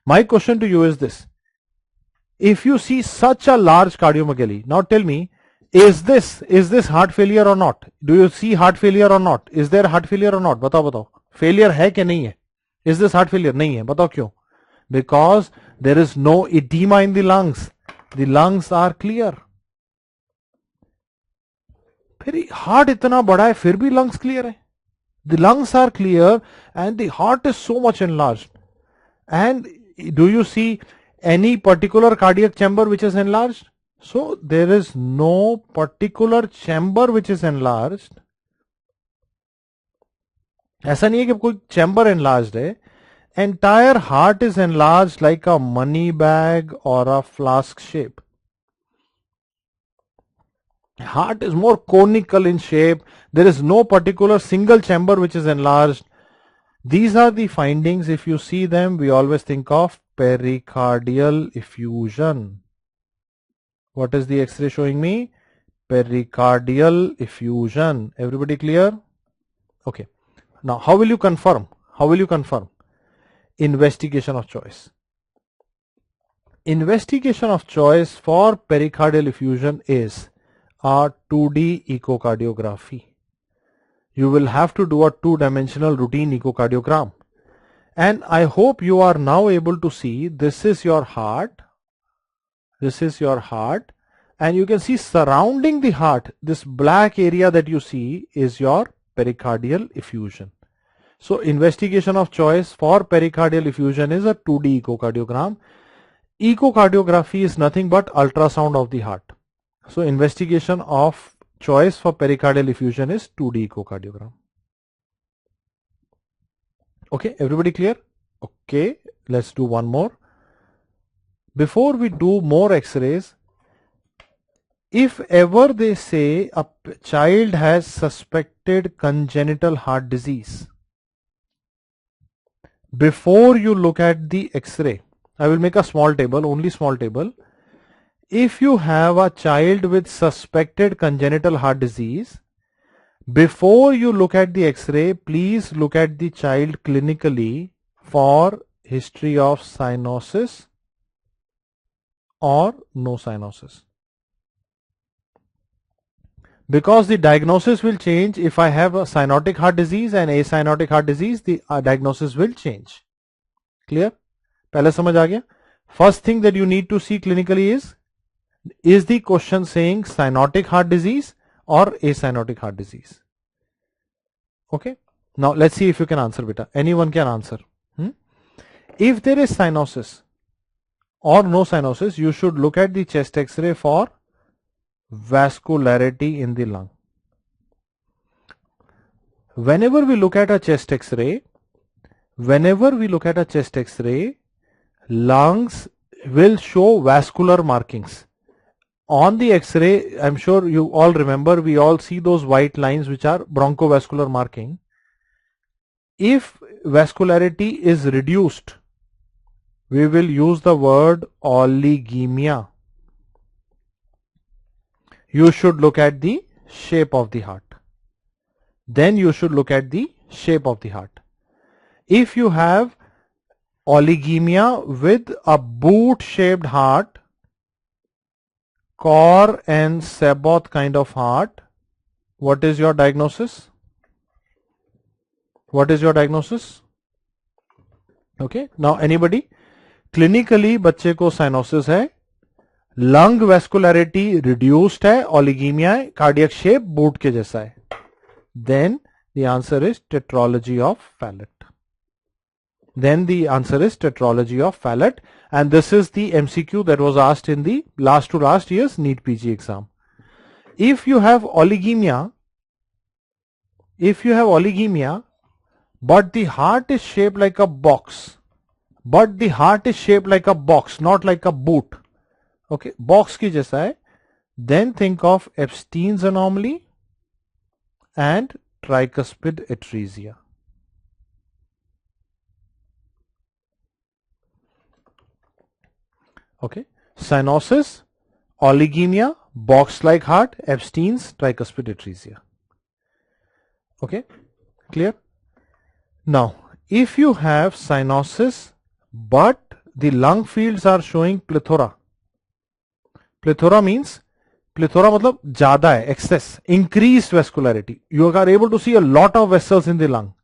My question to you is this: if you see such a large cardiomegaly, now tell me, is this heart failure or not? Do you see heart failure or not? Is there heart failure or not? बताओ बताओ, failure है कि नहीं है? Is this heart failure? नहीं है, बताओ क्यों? Because there is no edema in the lungs. The lungs are clear. फिर हार्ट इतना बड़ा है फिर भी lungs clear है. The lungs are clear and the heart is so much enlarged. And do you see any particular cardiac chamber which is enlarged? So there is no particular chamber which is enlarged. ऐसा नहीं है कि कोई chamber enlarged है. Entire heart is enlarged like a money bag or a flask shape. Heart is more conical in shape. There is no particular single chamber which is enlarged. These are the findings. If you see them, we always think of pericardial effusion. What is the X-ray showing me? Pericardial effusion. Everybody clear? Okay. Now, how will you confirm? How will you confirm? Investigation of choice. Investigation of choice for pericardial effusion is a 2D echocardiography. You will have to do a two-dimensional routine echocardiogram. And I hope you are now able to see this is your heart. This is your heart. And you can see surrounding the heart, this black area that you see is your pericardial effusion. So investigation of choice for pericardial effusion is a 2D echocardiogram. Echocardiography is nothing but ultrasound of the heart. So investigation of choice for pericardial effusion is 2D echocardiogram. Okay, everybody clear? Okay, let's do one more. Before we do more X-rays, if ever they say a child has suspected congenital heart disease, before you look at the X-ray, I will make a small table, only small table. If you have a child with suspected congenital heart disease, before you look at the X-ray, please look at the child clinically for history of cyanosis or no cyanosis. Because the diagnosis will change. If I have a cyanotic heart disease and acyanotic heart disease, the diagnosis will change. Clear? पहले समझ आ गया? First thing that you need to see clinically is the question saying cyanotic heart disease or acyanotic heart disease? Okay. Now let's see if you can answer, beta. Anyone can answer. If there is cyanosis or no cyanosis, you should look at the chest X-ray for vascularity in the lung. Whenever we look at a chest X-ray, lungs will show vascular markings. On the X-ray, I'm sure you all remember, we all see those white lines which are bronchovascular marking. If vascularity is reduced, we will use the word oligemia. You should look at the shape of the heart. Then you should look at the shape of the heart. If you have oligemia with a boot-shaped heart, Core and Sabot kind of heart, what is your diagnosis? What is your diagnosis? Okay, now anybody? Clinically बच्चे को cyanosis है, lung vascularity reduced है, oligemia है, cardiac shape boot के जैसा है. Then the answer is tetralogy of Fallot. And this is the MCQ that was asked in the last year's NEET PG exam. If you have oligemia, but the heart is shaped like a box, not like a boot, okay, box की जैसा है, then think of Epstein's anomaly and tricuspid atresia. Okay, cyanosis, oligemia, box-like heart, Epstein's, tricuspid atresia. Okay, clear? Now, if you have cyanosis but the lung fields are showing plethora, plethora means plethora मतलब ज़्यादा है, excess, increased vascularity. You are able to see a lot of vessels in the lung.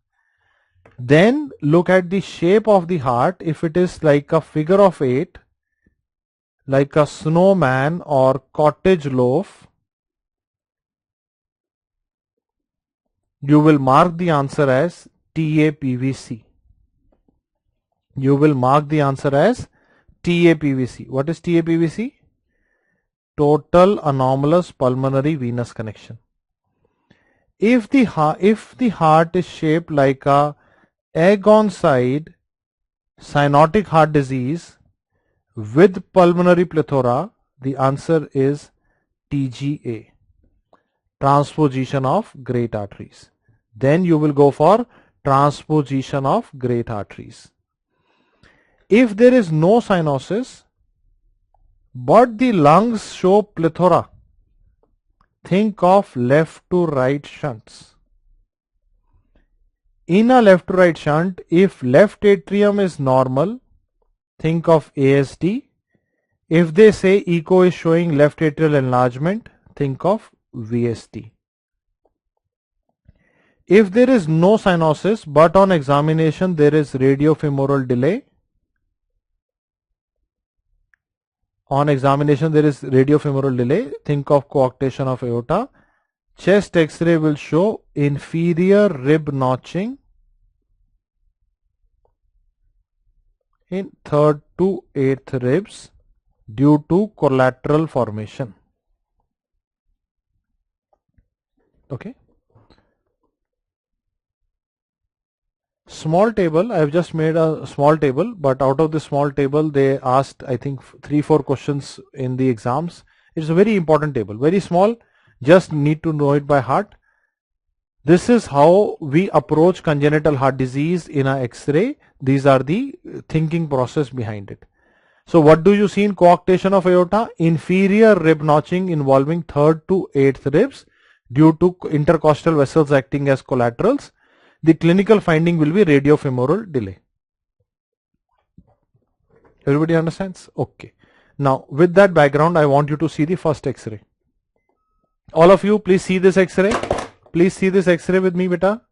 Then look at the shape of the heart. If it is like a figure of 8, like a snowman or cottage loaf, you will mark the answer as TAPVC. You will mark the answer as TAPVC. What is TAPVC? Total anomalous pulmonary venous connection. If the heart is shaped like a egg on side cyanotic heart disease with pulmonary plethora, the answer is TGA, transposition of great arteries. Then you will go for transposition of great arteries. If there is no cyanosis but the lungs show plethora, think of left to right shunts. In a left to right shunt, if left atrium is normal, think of ASD. If they say echo is showing left atrial enlargement, think of VSD. If there is no cyanosis but on examination there is radiofemoral delay, think of coarctation of aorta. Chest X-ray will show inferior rib notching in 3rd to 8th ribs due to collateral formation. Okay. Small table, I have just made a small table, but out of the small table they asked I think 3-4 questions in the exams. It's a very important table, very small, just need to know it by heart. This is how we approach congenital heart disease in a X-ray. These are the thinking process behind it. So what do you see in coarctation of aorta? Inferior rib notching involving 3rd to 8th ribs due to intercostal vessels acting as collaterals. The clinical finding will be radiofemoral delay. Everybody understands? Okay. Now with that background, I want you to see the first X-ray. All of you, please see this X-ray. Please see this X-ray with me, beta.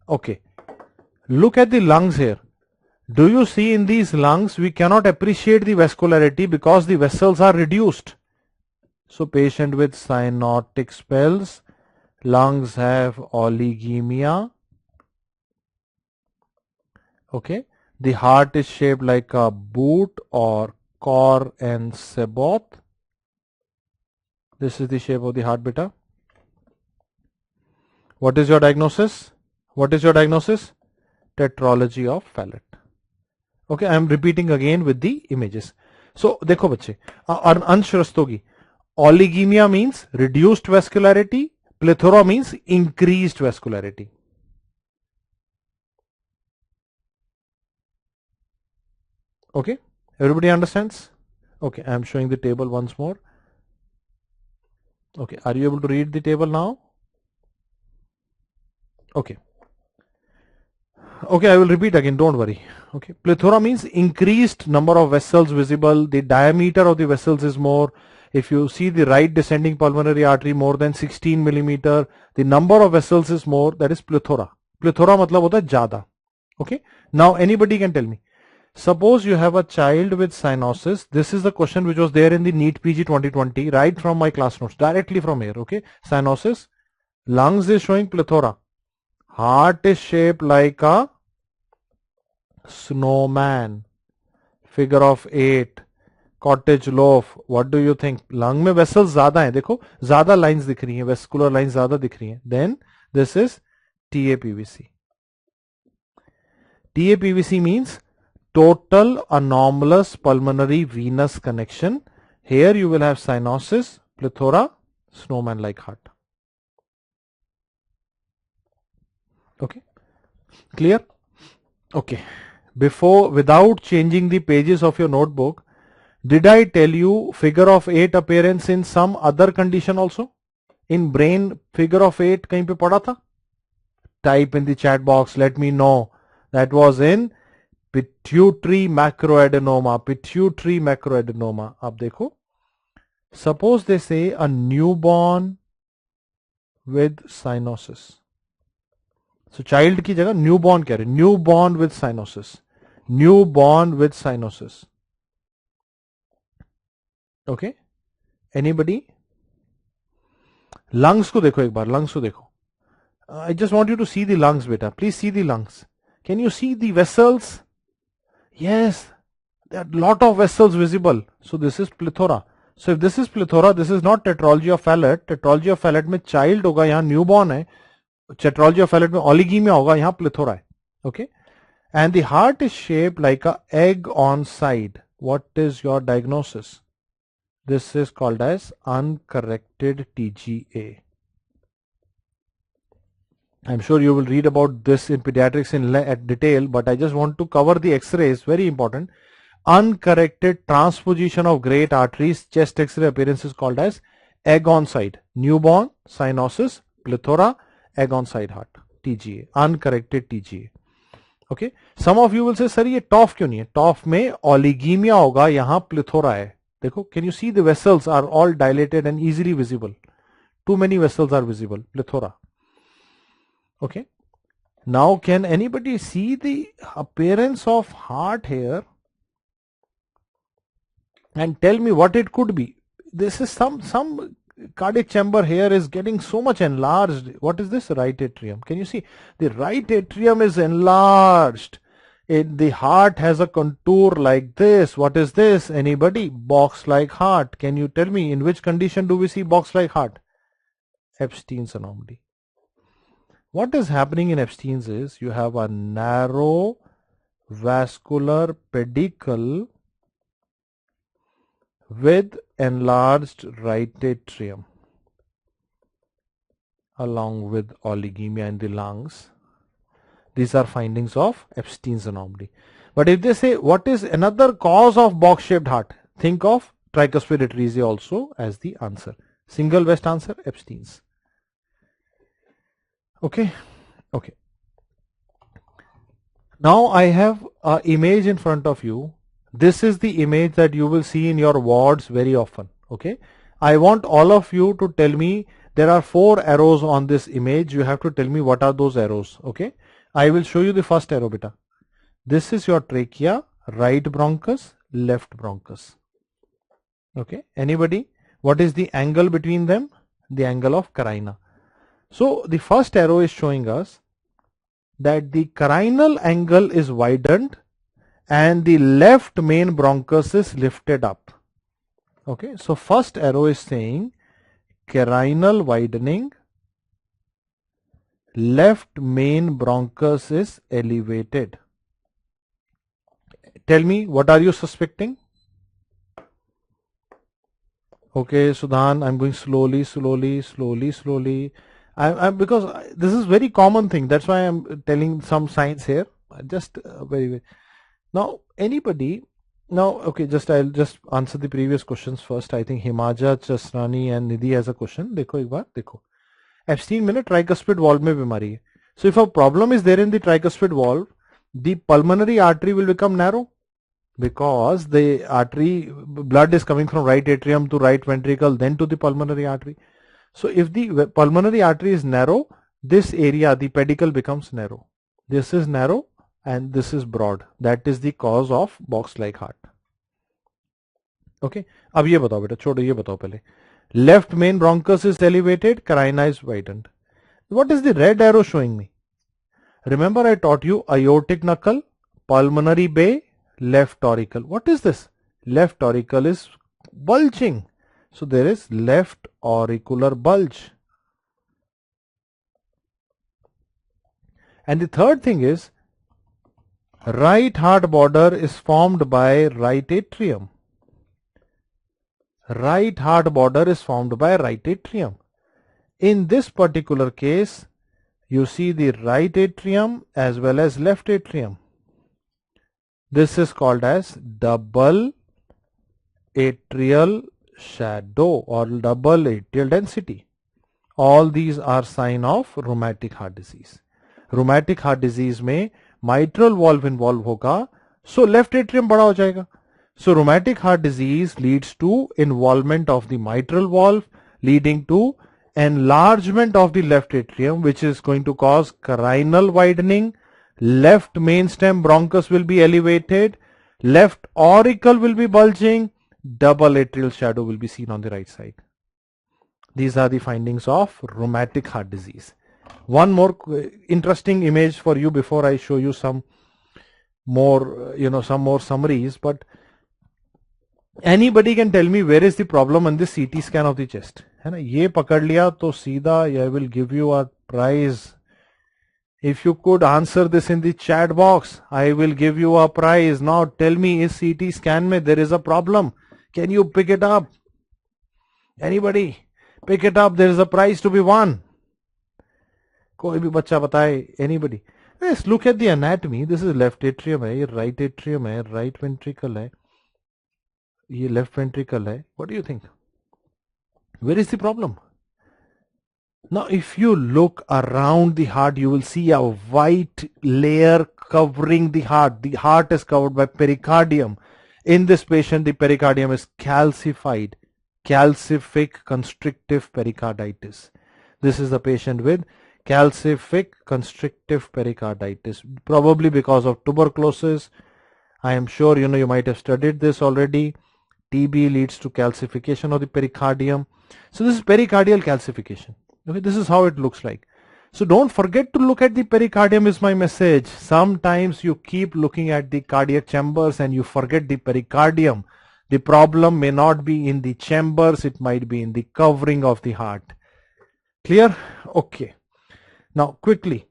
Okay. Look at the lungs here. Do you see in these lungs, we cannot appreciate the vascularity because the vessels are reduced. So patient with cyanotic spells, lungs have oligemia. Okay. The heart is shaped like a boot or core and sabot. This is the shape of the heart, beta. What is your diagnosis? What is your diagnosis? Tetralogy of Fallot. Okay, I am repeating again with the images. So, देखो बच्चे, अंश Rastogi. Oligemia means reduced vascularity. Plethora means increased vascularity. Okay, everybody understands? Okay, I am showing the table once more. Okay, are you able to read the table now? Okay. Okay, I will repeat again, don't worry. Okay, plethora means increased number of vessels visible. The diameter of the vessels is more. If you see the right descending pulmonary artery more than 16 millimeter, the number of vessels is more, that is plethora. Plethora matlab hota hai zyada. Okay, now anybody can tell me. Suppose you have a child with cyanosis. This is the question which was there in the NEET PG 2020, right from my class notes, directly from here. Okay, cyanosis, lungs is showing plethora. Heart is shaped like a snowman, figure of 8, cottage loaf. What do you think? Lung में vessels ज़्यादा हैं, देखो ज़्यादा lines दिख रही हैं, vascular lines ज़्यादा दिख रही हैं. Then this is TAPVC. TAPVC means total anomalous pulmonary venous connection. Here you will have cyanosis, plethora, snowman-like heart. Okay, clear? Okay, before, without changing the pages of your notebook, did I tell you figure of 8 appearance in some other condition also? In brain, figure of 8 कहीं पे पढ़ा था? Type in the chat box, let me know. That was in pituitary macroadenoma. Pituitary macroadenoma. अब देखो, suppose they say a newborn with cyanosis. So child की जगह newborn कह रहे, newborn with cyanosis. Newborn with cyanosis. Okay? Anybody? Lungs को देखो एक बार, lungs को देखो. I just want you to see the lungs, beta. Please see the lungs. Can you see the vessels? Yes, there are a lot of vessels visible. So this is plethora. So if this is plethora, this is not tetralogy of Fallot. Tetralogy of Fallot में child होगा, यहाँ newborn है. Tetralogy of Fallot में oligemia होगा, यहाँ plethora है. Okay? And the heart is shaped like a egg on side. What is your diagnosis? This is called as uncorrected TGA. I'm sure you will read about this in pediatrics in detail, but I just want to cover the x-rays, very important. Uncorrected transposition of great arteries, chest x-ray appearance is called as egg on side. Newborn, cyanosis, plethora, egg on side heart, TGA, uncorrected TGA. Okay. Some of you will say, sir, ये TOF क्यों नहीं है? TOF में oligemia होगा, यहाँ plethora है. देखो, can you see the vessels are all dilated and easily visible? Too many vessels are visible, plethora. Okay. Now, can anybody see the appearance of heart here and tell me what it could be? This is some cardiac chamber here is getting so much enlarged. What is this? Right atrium. Can you see? The right atrium is enlarged. The heart has a contour like this. What is this? Anybody? Box-like heart. Can you tell me in which condition do we see box-like heart? Epstein's anomaly. What is happening in Epstein's is you have a narrow vascular pedicle with enlarged right atrium along with oligemia in the lungs. These are findings of Epstein's anomaly. But if they say what is another cause of box-shaped heart, think of tricuspid atresia also as the answer. Single best answer, Epstein's. Okay. Okay. Now I have an image in front of you. This is the image that you will see in your wards very often. Okay. I want all of you to tell me, there are 4 arrows on this image. You have to tell me what are those arrows. Okay. I will show you the first arrow, beta. This is your trachea, right bronchus, left bronchus. Okay. Anybody? What is the angle between them? The angle of carina. So the first arrow is showing us that the carinal angle is widened and the left main bronchus is lifted up. Okay. So first arrow is saying carinal widening, left main bronchus is elevated. Tell me, what are you suspecting? Okay, Sudhan, I'm going slowly. Because this is very common thing. That's why I'm telling some signs here. Just very. Now, anybody. Now, okay, I'll just answer the previous questions first. I think Himaja, Chasrani and Nidhi has a question. देखो एक बार देखो. Epstein में ना tricuspid valve में बीमारी है. So if a problem is there in the tricuspid valve, the pulmonary artery will become narrow because the artery blood is coming from right atrium to right ventricle, then to the pulmonary artery. So if the pulmonary artery is narrow, this area, the pedicle becomes narrow. This is narrow and this is broad. That is the cause of box-like heart. Okay. अब ये बताओ बेटा, छोड़ो ये बताओ पहले. Left main bronchus is elevated, carina is widened. What is the red arrow showing me? Remember I taught you aortic knuckle, pulmonary bay, left auricle. What is this? Left auricle is bulging. So there is left auricular bulge. And the third thing is right heart border is formed by right atrium. Right heart border is formed by right atrium. In this particular case, you see the right atrium as well as left atrium. This is called as double atrial shadow or double atrial density. All these are sign of rheumatic heart disease. Rheumatic heart disease में mitral valve involve होगा, so left atrium बड़ा हो जाएगा. So rheumatic heart disease leads to involvement of the mitral valve, leading to enlargement of the left atrium, which is going to cause carinal widening. Left main stem bronchus will be elevated, left auricle will be bulging, double atrial shadow will be seen on the right side. These are the findings of rheumatic heart disease. One more interesting image for you before I show you some more, some more summaries. But anybody can tell me where is the problem on this CT scan of the chest? है ना, ये पकड़ लिया तो सीधा I will give you a prize. If you could answer this in the chat box, I will give you a prize. Now tell me, is CT scan में there is a problem? Can you pick it up? Anybody? Pick it up. There is a prize to be won. कोई भी बच्चा बताए. Anybody? Yes, look at the anatomy. This is left atrium है, ये right atrium है, right ventricle है, ये left ventricle है. What do you think? Where is the problem? Now, if you look around the heart, you will see a white layer covering the heart. The heart is covered by pericardium. In this patient, the pericardium is calcified. Calcific constrictive pericarditis. This is the patient with calcific constrictive pericarditis, probably because of tuberculosis. I am sure you might have studied this already. TB leads to calcification of the pericardium. So this is pericardial calcification. Okay, this is how it looks like. So don't forget to look at the pericardium is my message. Sometimes you keep looking at the cardiac chambers and you forget the pericardium. The problem may not be in the chambers, it might be in the covering of the heart. Clear? Okay. Now quickly,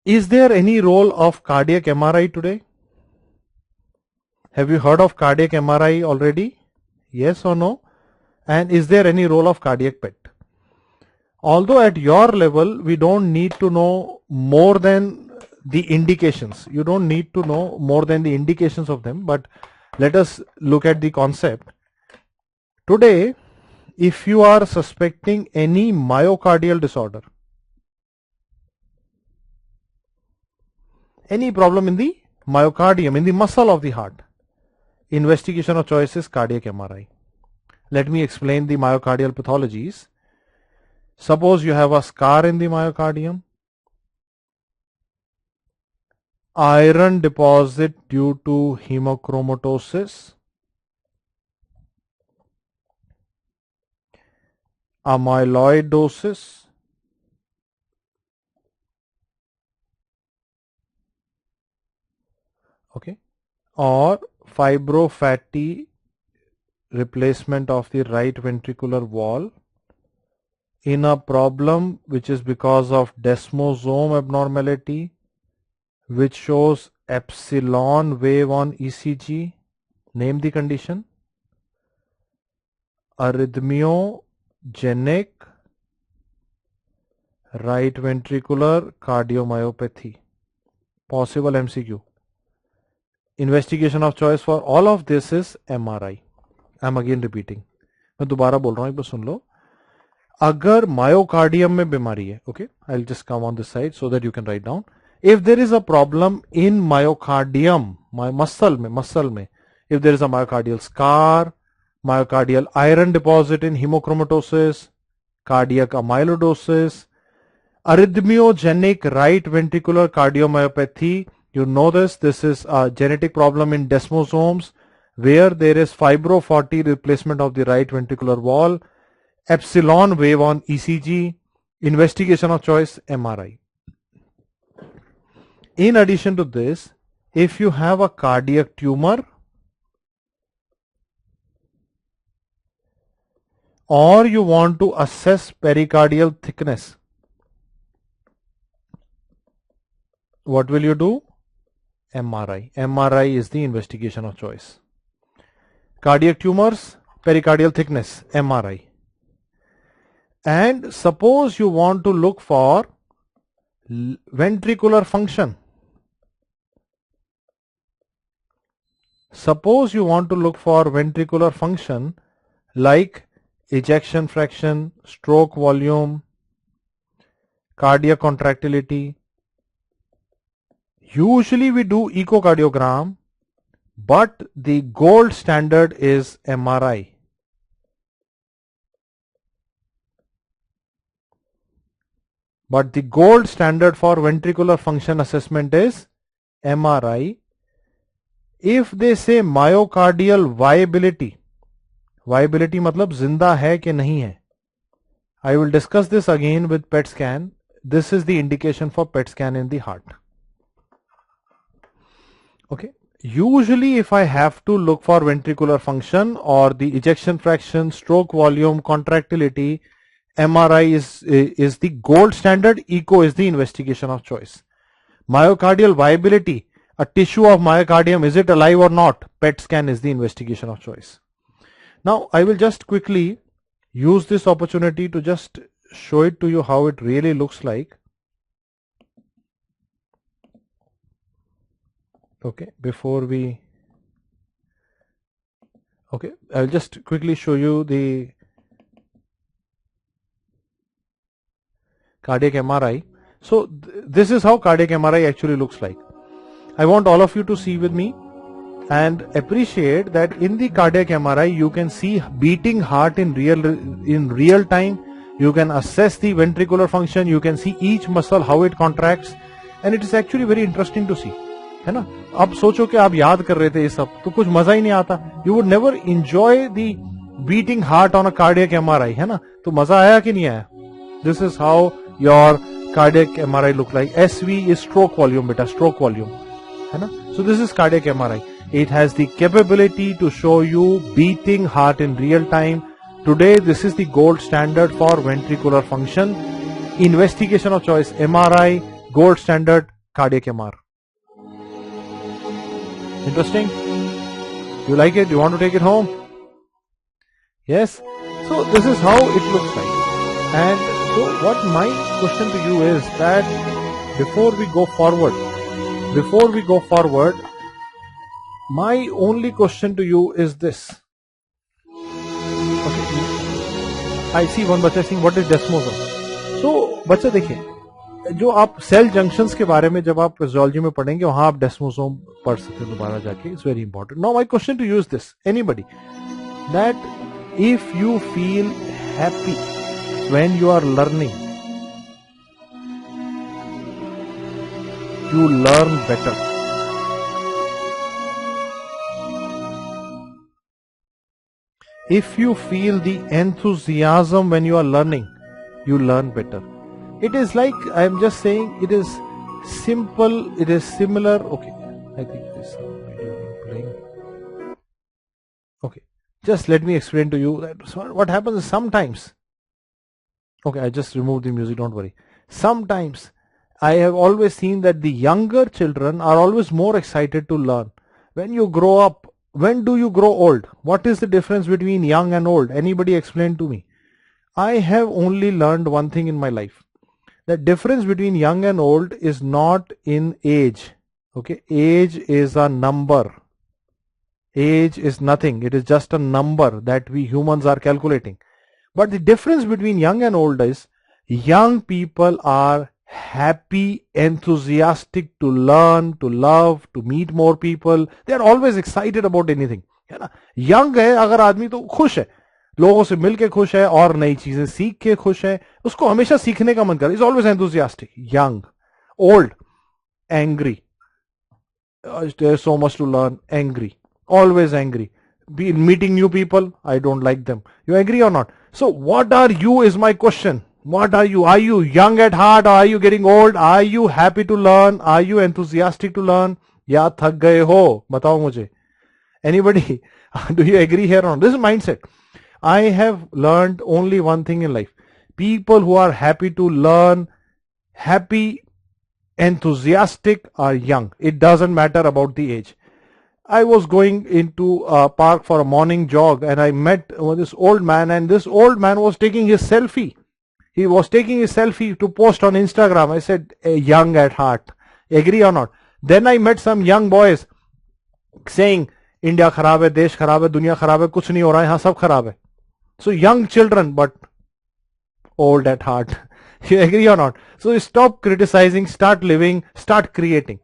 is there any role of cardiac MRI today? Have you heard of cardiac MRI already? Yes or no? And is there any role of cardiac PET? Although at your level, we don't need to know more than the indications. You don't need to know more than the indications of them, but let us look at the concept. Today, if you are suspecting any myocardial disorder, any problem in the myocardium, in the muscle of the heart, investigation of choice is cardiac MRI. Let me explain the myocardial pathologies. Suppose you have a scar in the myocardium, iron deposit due to hemochromatosis, amyloidosis, okay, or fibrofatty replacement of the right ventricular wall in a problem which is because of desmosome abnormality, which shows epsilon wave on ECG. Name the condition. Arrhythmiogenic right ventricular cardiomyopathy. Possible MCQ. Investigation of choice for all of this is MRI. I am again repeating. मैं दोबारा बोल रहा हूँ, एक बार सुन लो. अगर myocardium में बीमारी है, okay, I'll just come on this side so that you can write down. If there is a problem in myocardium, muscle में, if there is a myocardial scar, myocardial iron deposit in hemochromatosis, cardiac amyloidosis, arrhythmiogenic right ventricular cardiomyopathy, you know this is a genetic problem in desmosomes where there is fibrofatty replacement of the right ventricular wall, epsilon wave on ECG, investigation of choice MRI. In addition to this, if you have a cardiac tumor or you want to assess pericardial thickness, what will you do? MRI. MRI is the investigation of choice. Cardiac tumors, pericardial thickness, MRI. And suppose you want to look for ventricular function. Suppose you want to look for ventricular function like ejection fraction, stroke volume, cardiac contractility. Usually we do echocardiogram, but the gold standard is MRI. But the gold standard for ventricular function assessment is MRI. If they say myocardial viability, viability मतलब जिंदा है कि नहीं है, I will discuss this again with PET scan. This is the indication for PET scan in the heart. Okay. Usually if I have to look for ventricular function or the ejection fraction, stroke volume, contractility, MRI is the gold standard, echo is the investigation of choice. Myocardial viability, a tissue of myocardium, is it alive or not? PET scan is the investigation of choice. Now I will just quickly use this opportunity to just show it to you how it really looks like. Okay, I'll just quickly show you the cardiac MRI. So this is how cardiac MRI actually looks like. I want all of you to see with me and appreciate that in the cardiac MRI you can see beating heart in real time. You can assess the ventricular function. You can see each muscle how it contracts, and it is actually very interesting to see. है ना? अब सोचो कि आप याद कर रहे थे ये सब तो कुछ मजा ही नहीं आता. You would never enjoy the beating heart on a cardiac MRI, है ना? तो मजा आया कि नहीं आया? This is how your cardiac MRI look like. SV is stroke volume, beta, stroke volume, है ना? So this is cardiac MRI. It has the capability to show you beating heart in real time. Today this is the gold standard for ventricular function. Investigation of choice, MRI, gold standard, cardiac MR. Interesting? You like it? You want to take it home? Yes? So this is how it looks like. And so what my question to you is that before we go forward, my only question to you is this. Okay. I see one बच्चा saying what is desmosome. So बच्चा देखिए, जो आप cell junctions के बारे में जब आप फिजियोलॉजी में पढ़ेंगे वहां आप डेस्मोसोम पढ़ सकते हैं दोबारा जाके. It's very important. Now my question to you is this, anybody, that if you feel happy when you are learning, you learn better. If you feel the enthusiasm when you are learning, you learn better. It is like, I am just saying, it is simple, it is similar. Okay, I think there is some video playing. Okay, just let me explain to you that what happens is sometimes, okay, I just removed the music, don't worry. Sometimes I have always seen that the younger children are always more excited to learn. When you grow up, when do you grow old? What is the difference between young and old? Anybody explain to me? I have only learned one thing in my life. The difference between young and old is not in age. Okay, age is a number. Age is nothing. It is just a number that we humans are calculating. But the difference between young and old is young people are happy, enthusiastic to learn, to love, to meet more people. They are always excited about anything. है ना? Young है अगर आदमी तो खुश है, लोगों से मिलके खुश है और नई चीजें सीख के खुश है, उसको हमेशा सीखने का मन कर. Is always enthusiastic. Young. Old, angry. There so much to learn. Angry, always angry. Be meeting new people, I don't like them. You agree or not? So what are you is my question. What are you? Are you young at heart or are you getting old? Are you happy to learn? Are you enthusiastic to learn? या थक गए हो? बताओ मुझे. Anybody? Do you agree here or not? This is mindset. I have learned only one thing in life. People who are happy to learn, happy, enthusiastic are young. It doesn't matter about the age. I was going into a park for a morning jog and I met this old man, and this old man was taking his selfie. He was taking his selfie to post on Instagram. I said, young at heart. Agree or not? Then I met some young boys saying, India खराब है, देश खराब है, दुनिया खराब है, कुछ नहीं हो रहा है, यहाँ सब खराब है. So young children but old at heart. You agree or not? So stop criticizing, start living, start creating.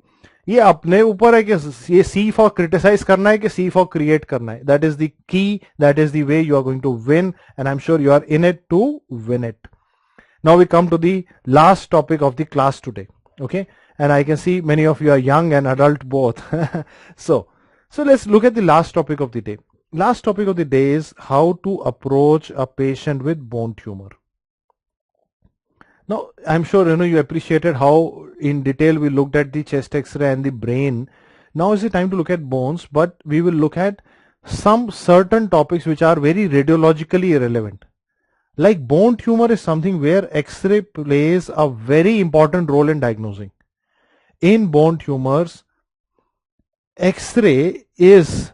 ये अपने ऊपर है कि ये C for criticize करना है कि C for create करना है. That is the key, that is the way you are going to win, and I'm sure you are in it to win it. Now we come to the last topic of the class today. Okay, and I can see many of you are young and adult both. so let's look at the last topic of the day. Last topic of the day is how to approach a patient with bone tumor. Now, I'm sure you appreciated how in detail we looked at the chest X-ray and the brain. Now is the time to look at bones, but we will look at some certain topics which are very radiologically irrelevant. Like bone tumor is something where X-ray plays a very important role in diagnosing. In bone tumors, X-ray is,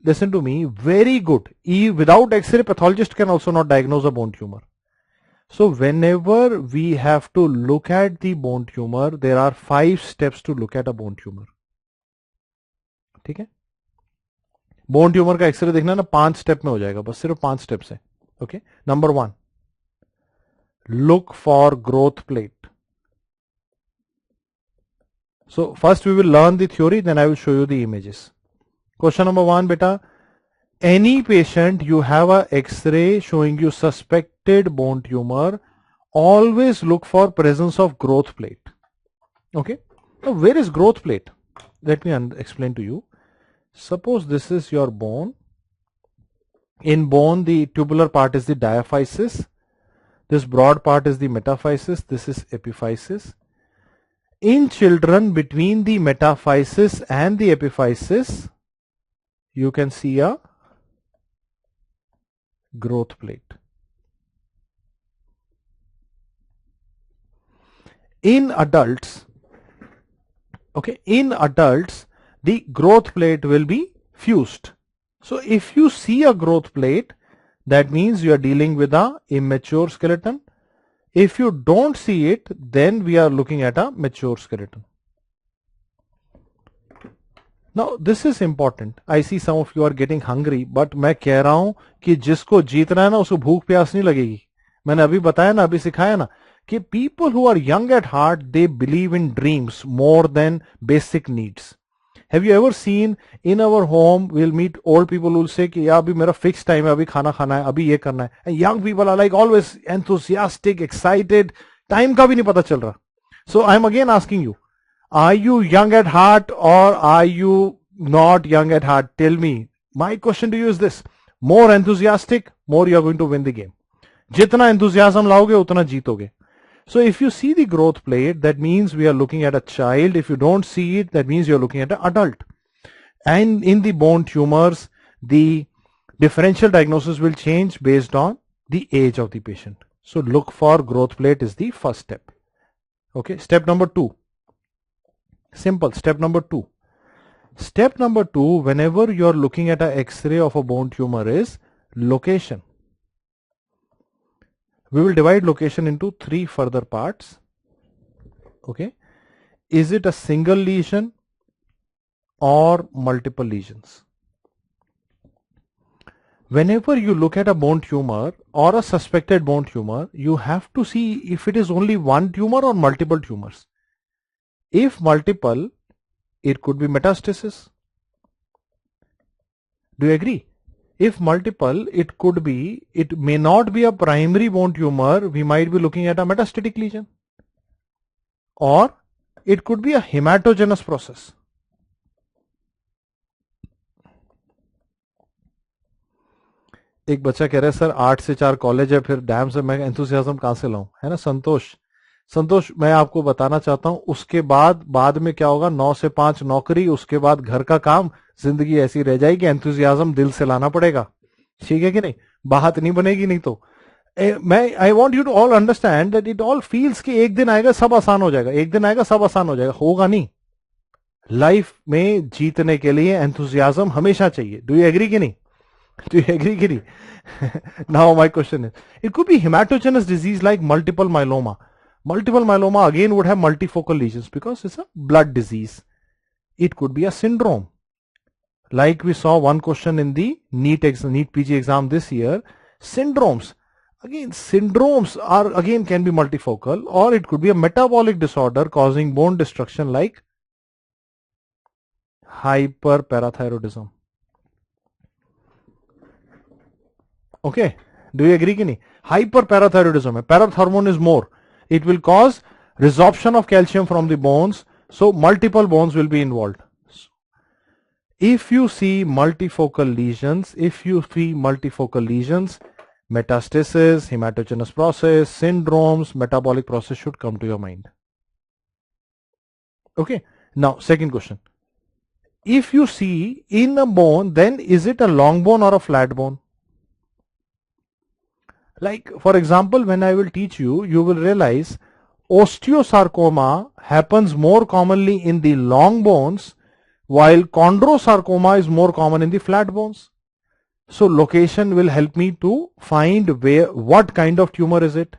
listen to me, very good. Without X-ray, pathologist can also not diagnose a bone tumor. So whenever we have to look at the bone tumor, there are 5 steps to look at a bone tumor. ठीक है? Bone tumour का x ray देखना ना 5 step में हो जाएगा, बस सिर्फ 5 स्टेप्स है. Okay, number 1, look for growth plate. So first we will learn the theory, then I will show you the images. Question number 1, beta. Any patient you have a X-ray showing you suspected bone tumor, always look for presence of growth plate. Okay. Now where is growth plate? Let me explain to you. Suppose this is your bone. In bone, the tubular part is the diaphysis. This broad part is the metaphysis. This is epiphysis. In children, between the metaphysis and the epiphysis, you can see a growth plate. In adults, the growth plate will be fused. So if you see a growth plate, that means you are dealing with a immature skeleton. If you don't see it, then we are looking at a mature skeleton. Now this is important. I see some of you are getting hungry, but मैं कह रहा हूं कि जिसको जीतना है ना उसको भूख प्यास नहीं लगेगी. मैंने अभी बताया ना, अभी सिखाया ना कि people who are young at heart, they believe in dreams more than basic needs. Have you ever seen in our home, we'll meet old people who will say कि यार अभी मेरा fixed time है, अभी खाना खाना है, अभी ये करना है. And young people are like always enthusiastic, excited. Time का भी नहीं पता चल रहा. So I'm again asking you, are you young at heart or are you not young at heart? Tell me. My question to you is this: more enthusiastic, more you are going to win the game. जितना enthusiasm लाओगे उतना जीतोगे. So if you see the growth plate, that means we are looking at a child. If you don't see it, that means you're looking at an adult. And in the bone tumors, the differential diagnosis will change based on the age of the patient. So look for growth plate is the first step. Okay, step number 2. Simple, step number 2. Step number 2, whenever you're looking at an X-ray of a bone tumor, is location. We will divide location into 3 further parts. Okay. Is it a single lesion or multiple lesions? Whenever you look at a bone tumor or a suspected bone tumor, you have to see if it is only one tumor or multiple tumors. If multiple, it could be metastasis. Do you agree? If multiple, it may not be a primary bone tumor. We might be looking at a metastatic lesion. Or it could be a hematogenous process. एक बच्चा कह रहा है sir 8 से 4 college है, फिर dam से मैं एंथुसियाज्म कहां से लाऊं, है ना संतोष, मैं आपको बताना चाहता हूं उसके बाद में क्या होगा, 9 से 5 नौकरी, उसके बाद घर का काम, जिंदगी ऐसी रह जाएगी. एंथुसियाज्म दिल से लाना पड़ेगा, ठीक है कि नहीं, बात नहीं बनेगी. नहीं तो मैं I want you to all understand that it all feels कि एक दिन आएगा सब आसान हो जाएगा, एक दिन आएगा सब आसान हो जाएगा. होगा नहीं. लाइफ में जीतने के लिए एंथुसियाज्म हमेशा चाहिए. डू यू एग्री कि नहीं? Do you agree, Giri? Now my question is, it could be hematogenous disease like multiple myeloma. Multiple myeloma again would have multifocal lesions because it's a blood disease. It could be a syndrome. Like we saw one question in the NEET PG exam this year. Syndromes. Again, syndromes are again can be multifocal, or it could be a metabolic disorder causing bone destruction like hyperparathyroidism. Okay, do you agree कि नहीं? Hyperparathyroidism है, parathormone is more. It will cause resorption of calcium from the bones, so multiple bones will be involved. If you see multifocal lesions, metastasis, hematogenous process, syndromes, metabolic process should come to your mind. Okay, now second question. If you see in a bone, then is it a long bone or a flat bone? Like for example, when I will teach you, you will realize osteosarcoma happens more commonly in the long bones, while chondrosarcoma is more common in the flat bones. So location will help me to find what kind of tumor is it,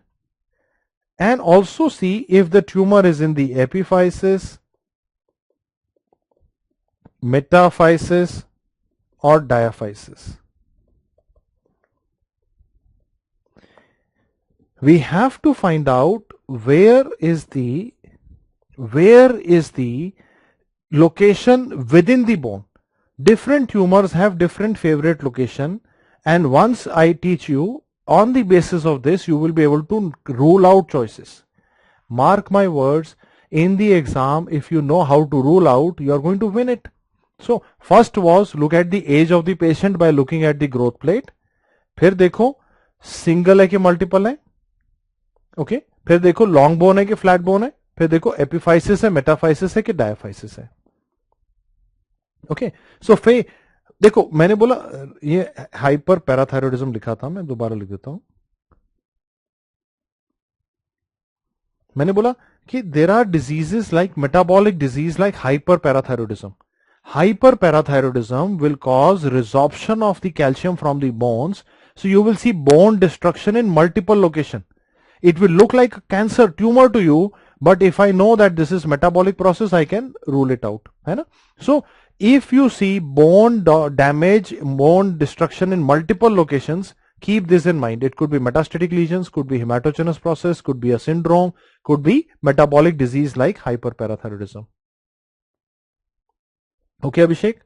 and also see if the tumor is in the epiphysis, metaphysis or diaphysis. We have to find out where is the location within the bone. Different tumors have different favorite location, and once I teach you, on the basis of this you will be able to rule out choices. Mark my words, in the exam if you know how to rule out, you are going to win it. So first was look at the age of the patient by looking at the growth plate. फिर देखो single है कि multiple है, okay फिर देखो long bone है कि flat bone है, फिर देखो एपिफाइसिस है, मेटाफाइसिस है कि डायफाइसिस है. ओके सो फे देखो मैंने बोला ये हाइपर पैराथायरॉयडिज्म लिखा था, मैं दोबारा लिख देता हूं. मैंने बोला कि there are diseases like metabolic disease like hyperparathyroidism. Hyperparathyroidism will cause resorption of the calcium from the bones, so you will see bone destruction in multiple locations. It will look like a cancer tumor to you, but if I know that this is metabolic process, I can rule it out. है ना? So if you see bone damage, bone destruction in multiple locations, keep this in mind. It could be metastatic lesions, could be hematogenous process, could be a syndrome, could be metabolic disease like hyperparathyroidism. Okay, Abhishek.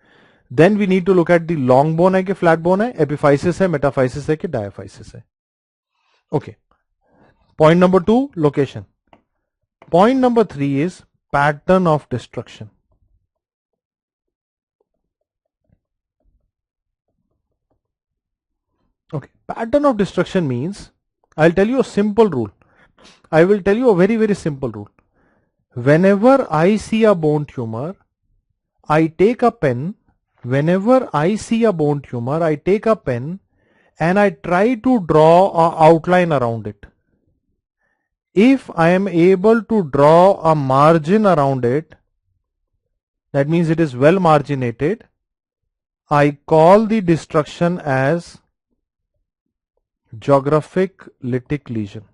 Then we need to look at the long bone है कि flat bone है, epiphysis है, metaphysis है कि diaphysis है. Okay. Point number 2, location. Point number 3 is pattern of destruction. Okay, pattern of destruction means I'll tell you a simple rule. I will tell you a very, very simple rule. Whenever I see a bone tumor, I take a pen. Whenever I see a bone tumor, I take a pen and I try to draw an outline around it. If I am able to draw a margin around it, that means it is well marginated, I call the destruction as geographic lytic lesion.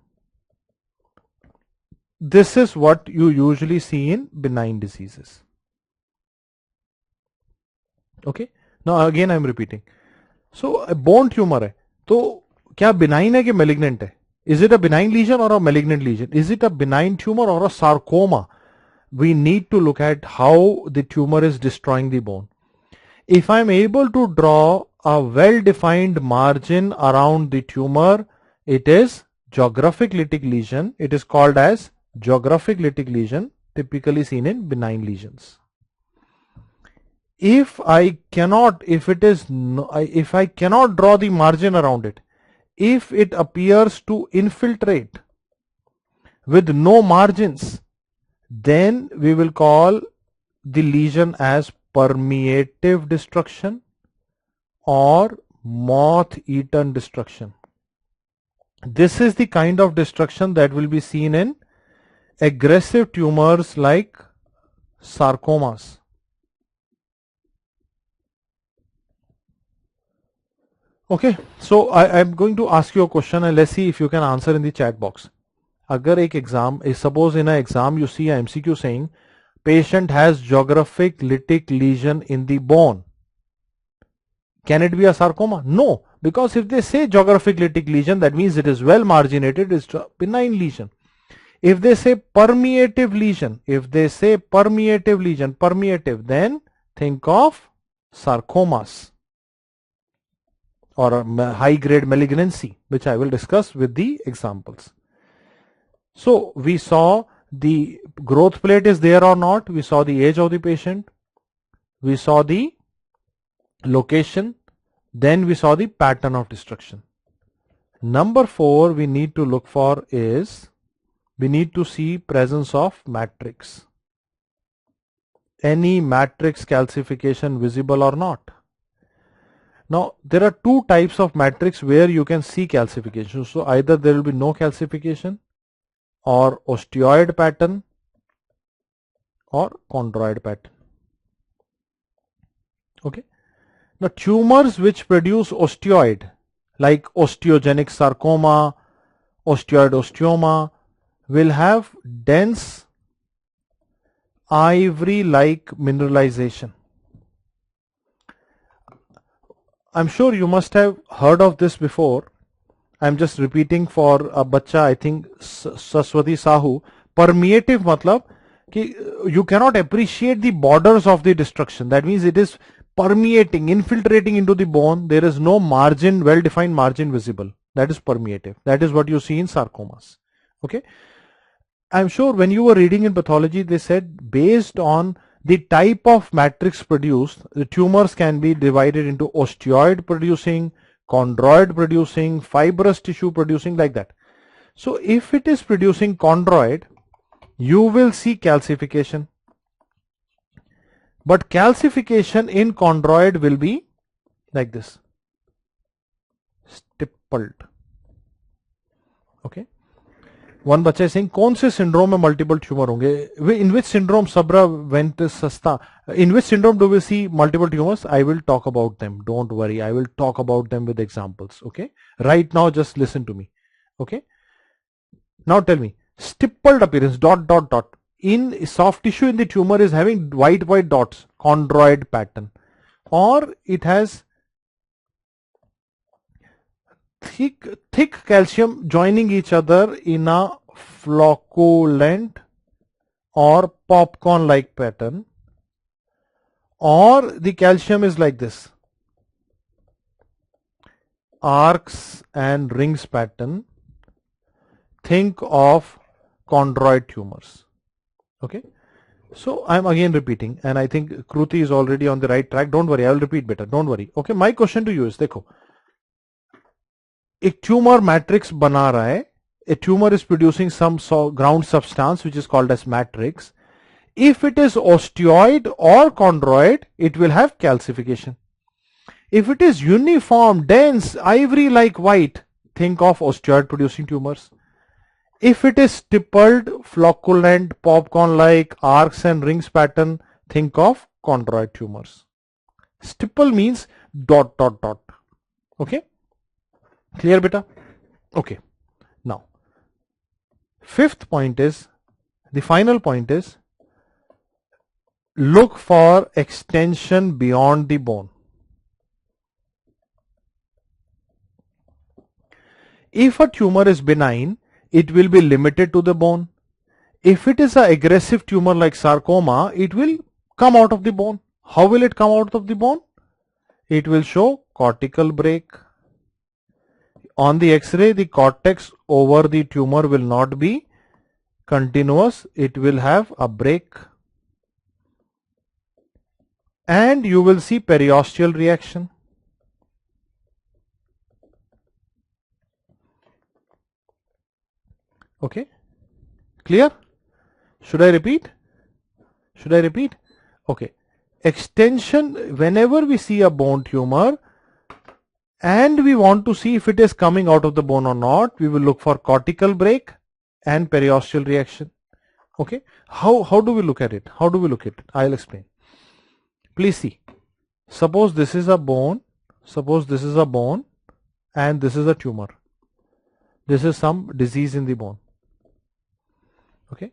This is what you usually see in benign diseases. Okay, now again I am repeating. So a bone tumor है, तो क्या benign है कि malignant है? Is it a benign lesion or a malignant lesion? Is it a benign tumor or a sarcoma? We need to look at how the tumor is destroying the bone. If I am able to draw a well-defined margin around the tumor, it is geographic lytic lesion. It is called as geographic lytic lesion, typically seen in benign lesions. If I cannot draw the margin around it, if it appears to infiltrate with no margins, then we will call the lesion as permeative destruction or moth-eaten destruction. This is the kind of destruction that will be seen in aggressive tumors like sarcomas. Okay, so I am going to ask you a question and let's see if you can answer in the chat box. अगर एक exam, suppose in an exam you see a MCQ saying patient has geographic lytic lesion in the bone. Can it be a sarcoma? No, because if they say geographic lytic lesion, that means it is well marginated, it's a benign lesion. If they say permeative lesion, permeative, then think of sarcomas or a high grade malignancy, which I will discuss with the examples. So we saw the growth plate is there or not, we saw the age of the patient, we saw the location, then we saw the pattern of destruction. Number 4 we need to look for is, we need to see presence of matrix. Any matrix calcification visible or not. Now there are two types of matrix where you can see calcification. So either there will be no calcification, or osteoid pattern, or chondroid pattern. Okay. Now tumors which produce osteoid, like osteogenic sarcoma, osteoid osteoma, will have dense ivory-like mineralization. I'm sure you must have heard of this before. I'm just repeating for a bacha, I think Saswati Sahu. Permeative matlab कि you cannot appreciate the borders of the destruction. That means it is permeating, infiltrating into the bone. There is no margin, well-defined margin visible. That is permeative. That is what you see in sarcomas. Okay. I'm sure when you were reading in pathology, they said based on the type of matrix produced, the tumors can be divided into osteoid producing, chondroid producing, fibrous tissue producing, like that. So if it is producing chondroid, you will see calcification. But calcification in chondroid will be like this, stippled. Okay. One बच्चा is saying कौन से syndrome में multiple tumor होंगे? In which syndrome Sabra ventis sasta? In which syndrome do we see multiple tumors? I will talk about them. Don't worry. I will talk about them with examples. Okay. Right now, just listen to me. Okay. Now tell me, stippled appearance, dot, dot, dot. In soft tissue in the tumor is having white dots, chondroid pattern, or it has thick calcium joining each other in a flocculent or popcorn like pattern, or the calcium is like this, arcs and rings pattern. Think of chondroid tumors. Okay. So I'm again repeating, and I think Kruti is already on the right track. Don't worry, I will repeat better. Don't worry. Okay. My question to you is, देखो, एक tumor matrix बना रहा है. A tumor is producing some ground substance which is called as matrix. If it is osteoid or chondroid, it will have calcification. If it is uniform, dense, ivory-like white, think of osteoid producing tumors. If it is stippled, flocculent, popcorn-like, arcs and rings pattern, think of chondroid tumors. Stipple means dot, dot, dot. Okay. Clear, beta? Okay. Now, fifth point is, the final point is, look for extension beyond the bone. If a tumor is benign, it will be limited to the bone. If it is an aggressive tumor like sarcoma, it will come out of the bone. How will it come out of the bone? It will show cortical break. On the X-ray, the cortex over the tumor will not be continuous. It will have a break. And you will see periosteal reaction. Okay. Clear? Should I repeat? Should I repeat? Okay. Extension, whenever we see a bone tumor and we want to see if it is coming out of the bone or not, we will look for cortical break and periosteal reaction. Okay. How do we look at it? How do we look at it? I'll explain. Please see. Suppose this is a bone. Suppose this is a bone and this is a tumor. This is some disease in the bone. Okay.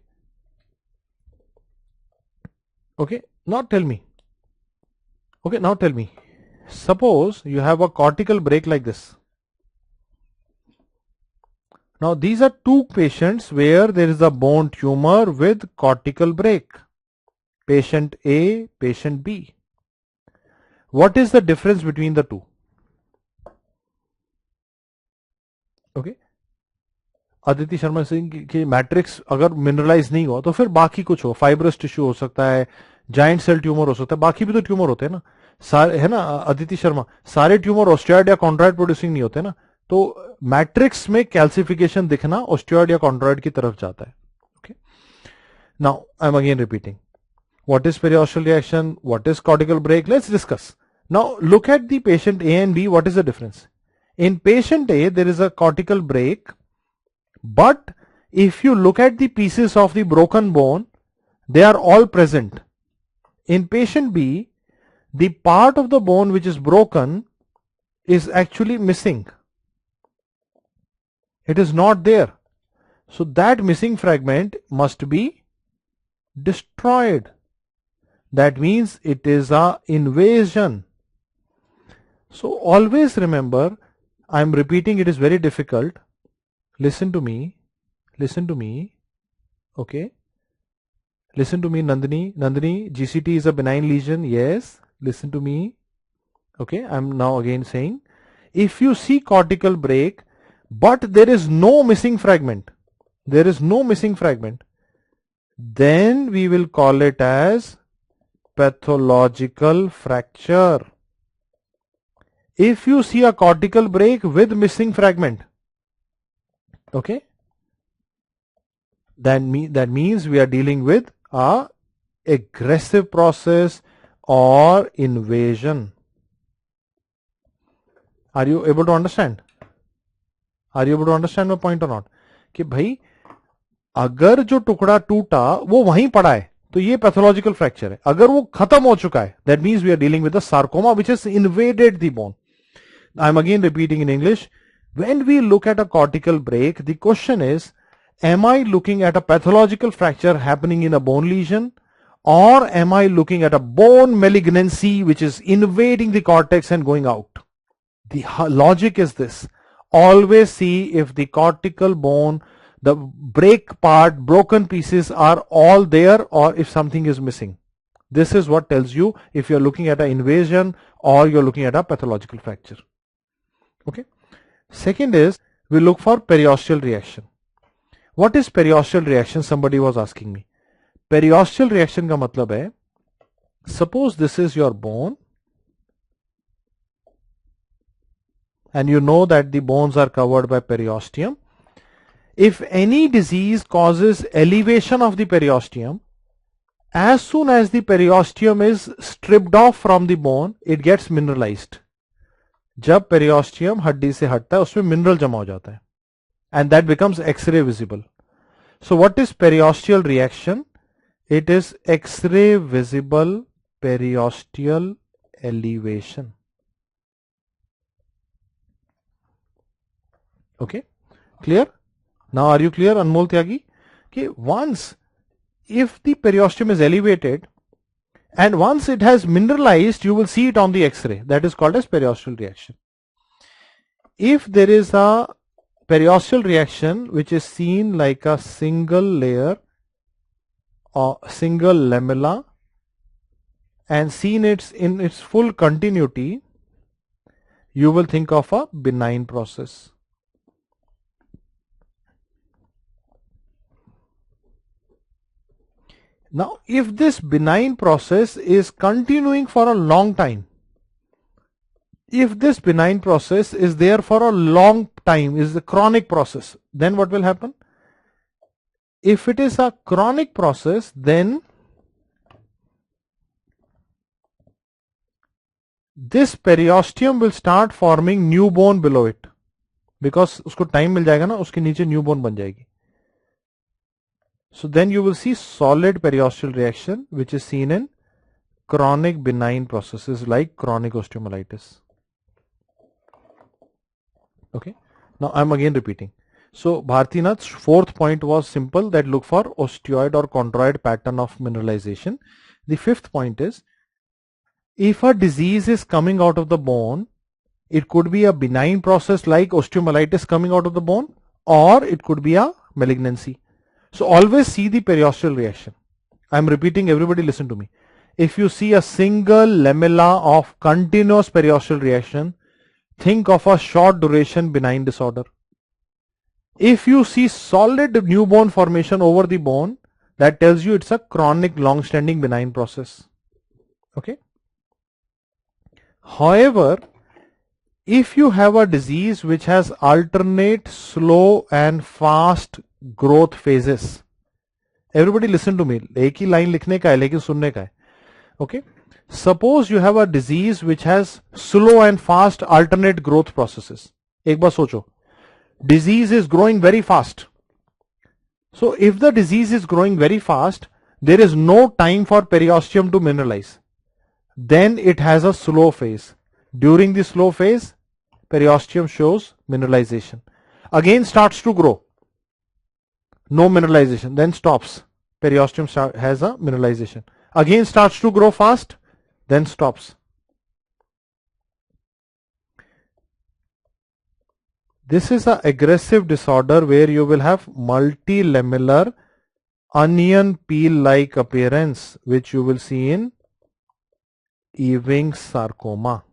Okay, now tell me. Okay, now tell me. Suppose you have a cortical break like this. Now these are two patients where there is a bone tumor with cortical break. Patient A, patient B. What is the difference between the two? Okay. Aditi Sharma Singh की matrix अगर mineralise नहीं हो तो फिर बाकी कुछ हो, fibrous tissue हो सकता है, जाइंट सेल ट्यूमर हो सकता है, बाकी भी तो ट्यूमर होते हैं ना सारे, है ना अदिति शर्मा, सारे ट्यूमर ऑस्टियॉइड या कॉन्ड्रॉइड प्रोड्यूसिंग नहीं होते ना, तो मैट्रिक्स में कैल्सिफिकेशन दिखना ऑस्टियॉइड या कॉन्ड्रॉइड की तरफ जाता है. Okay, now I am again repeating. What is periosteal reaction? What is cortical break? Let's discuss. Now look at the patient A and B. What is the difference? In patient A, there is a cortical break, but if you look at the pieces of the broken bone, they are all present. In patient B, the part of the bone which is broken is actually missing. It is not there. So that missing fragment must be destroyed. That means it is a invasion. So always remember, I am repeating, it is very difficult. Listen to me. Listen to me. Okay. Listen to me, Nandini. Nandini, GCT is a benign lesion. Yes. Listen to me. Okay. I am now again saying, if you see cortical break, but there is no missing fragment, there is no missing fragment, then we will call it as pathological fracture. If you see a cortical break with missing fragment, okay, that means we are dealing with a aggressive process or invasion. Are you able to understand? Are you able to understand my point or not? कि भाई अगर जो टुकड़ा टूटा वो वहीं पड़ा है तो ये पैथोलॉजिकल फ्रैक्चर है. अगर वो खत्म हो चुका है, that means we are dealing with the sarcoma which has invaded the bone. I am again repeating in English. When we look at a cortical break, the question is, am I looking at a pathological fracture happening in a bone lesion, or am I looking at a bone malignancy which is invading the cortex and going out? The logic is this: always see if the cortical bone, the break part, broken pieces are all there, or if something is missing. This is what tells you if you're looking at an invasion or you're looking at a pathological fracture. Okay. Second is, we look for periosteal reaction. What is periosteal reaction? Somebody was asking me. Periosteal reaction का मतलब है, suppose this is your bone and you know that the bones are covered by periosteum. If any disease causes elevation of the periosteum, as soon as the periosteum is stripped off from the bone, it gets mineralized. जब periosteum हड्डी से हटता है उसमें mineral जमा हो जाता है, and that becomes X-ray visible. So what is periosteal reaction? It is X-ray visible periosteal elevation. Okay, clear? Now are you clear, Anmol Tyagi? Okay, once if the periosteum is elevated and once it has mineralized, you will see it on the X-ray. That is called as periosteal reaction. If there is a periosteal reaction which is seen like a single layer or single lamella and seen in its full continuity, you will think of a benign process. Now, if this benign process is continuing for a long time, if this benign process is there for a long time, is a chronic process, then what will happen? If it is a chronic process, then this periosteum will start forming new bone below it, because उसको time मिल जाएगा ना, उसके नीचे new bone बन जाएगी. So then you will see solid periosteal reaction which is seen in chronic benign processes like chronic osteomyelitis. Okay. Now I am again repeating. So Bhartinath's fourth point was simple, that look for osteoid or chondroid pattern of mineralization. The fifth point is, if a disease is coming out of the bone, it could be a benign process like osteomyelitis coming out of the bone, or it could be a malignancy. So always see the periosteal reaction. I'm repeating, everybody listen to me. If you see a single lamella of continuous periosteal reaction, think of a short duration benign disorder. If you see solid new bone formation over the bone, that tells you it's a chronic long-standing benign process. Okay. However, if you have a disease which has alternate slow and fast growth phases, everybody listen to me, एक ही line लिखने का है लेकिन सुनने का है. Okay. Suppose you have a disease which has slow and fast alternate growth processes. एक बार सोचो, disease is growing very fast. So if the disease is growing very fast, there is no time for periosteum to mineralize. Then it has a slow phase. During the slow phase, periosteum shows mineralization. Again starts to grow. No mineralization, then stops. Periosteum has a mineralization. Again starts to grow fast, then stops. This is an aggressive disorder where you will have multilamellar onion peel-like appearance, which you will see in Ewing's sarcoma.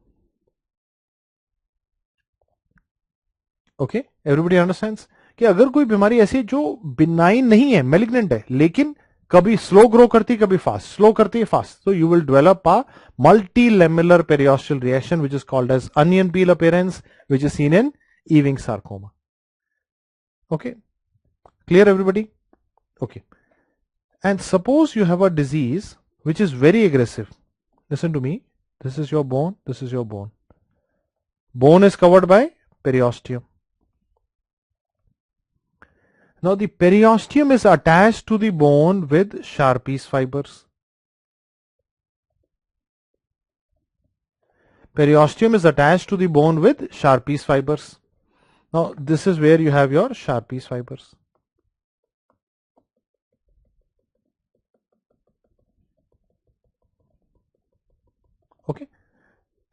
Okay, everybody understands कि अगर कोई बीमारी ऐसी जो benign नहीं है, malignant है, लेकिन कभी स्लो ग्रो करती, कभी फास्ट, स्लो करती है, fast, so you will develop a multilamellar periosteal reaction which is called as onion peel appearance, which is seen in Ewing's sarcoma. Okay, clear everybody? Okay, and suppose you have a disease which is very aggressive. Listen to me, this is your bone, this is your bone. Bone is covered by periosteum. Now the periosteum is attached to the bone with Sharpie's fibers. Periosteum is attached to the bone with Sharpie's fibers. Now this is where you have your Sharpie's fibers. Okay.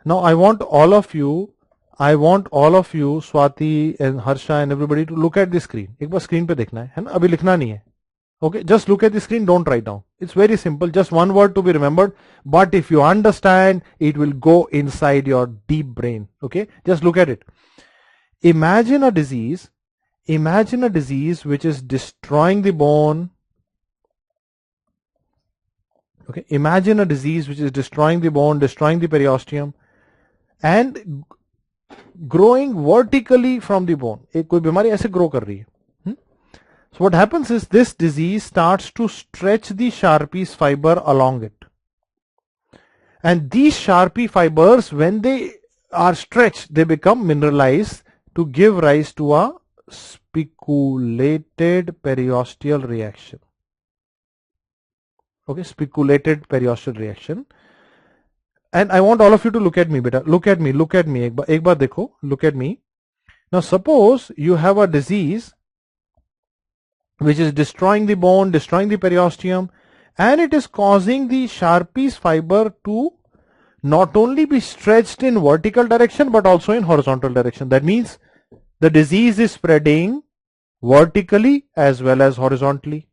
Now I want all of you, Swati and Harsha and everybody, to look at the screen. एक बार screen पे देखना है ना, अभी लिखना नहीं है. Okay, just look at the screen, don't write down. It's very simple, just one word to be remembered, but if you understand, it will go inside your deep brain. Okay, just look at it. Imagine a disease which is destroying the bone. Okay, imagine a disease which is destroying the bone, destroying the periosteum, and growing vertically from the bone. एक कोई बीमारी ऐसे grow कर रही है. So what happens is this disease starts to stretch the Sharpie's fiber along it. And these Sharpie fibers, when they are stretched, they become mineralized to give rise to a spiculated periosteal reaction. Okay, spiculated periosteal reaction. And I want all of you to look at me, beta. Look at me. एक बार देखो. Look at me. Now suppose you have a disease which is destroying the bone, destroying the periosteum, and it is causing the Sharpie's fiber to not only be stretched in vertical direction but also in horizontal direction. That means the disease is spreading vertically as well as horizontally,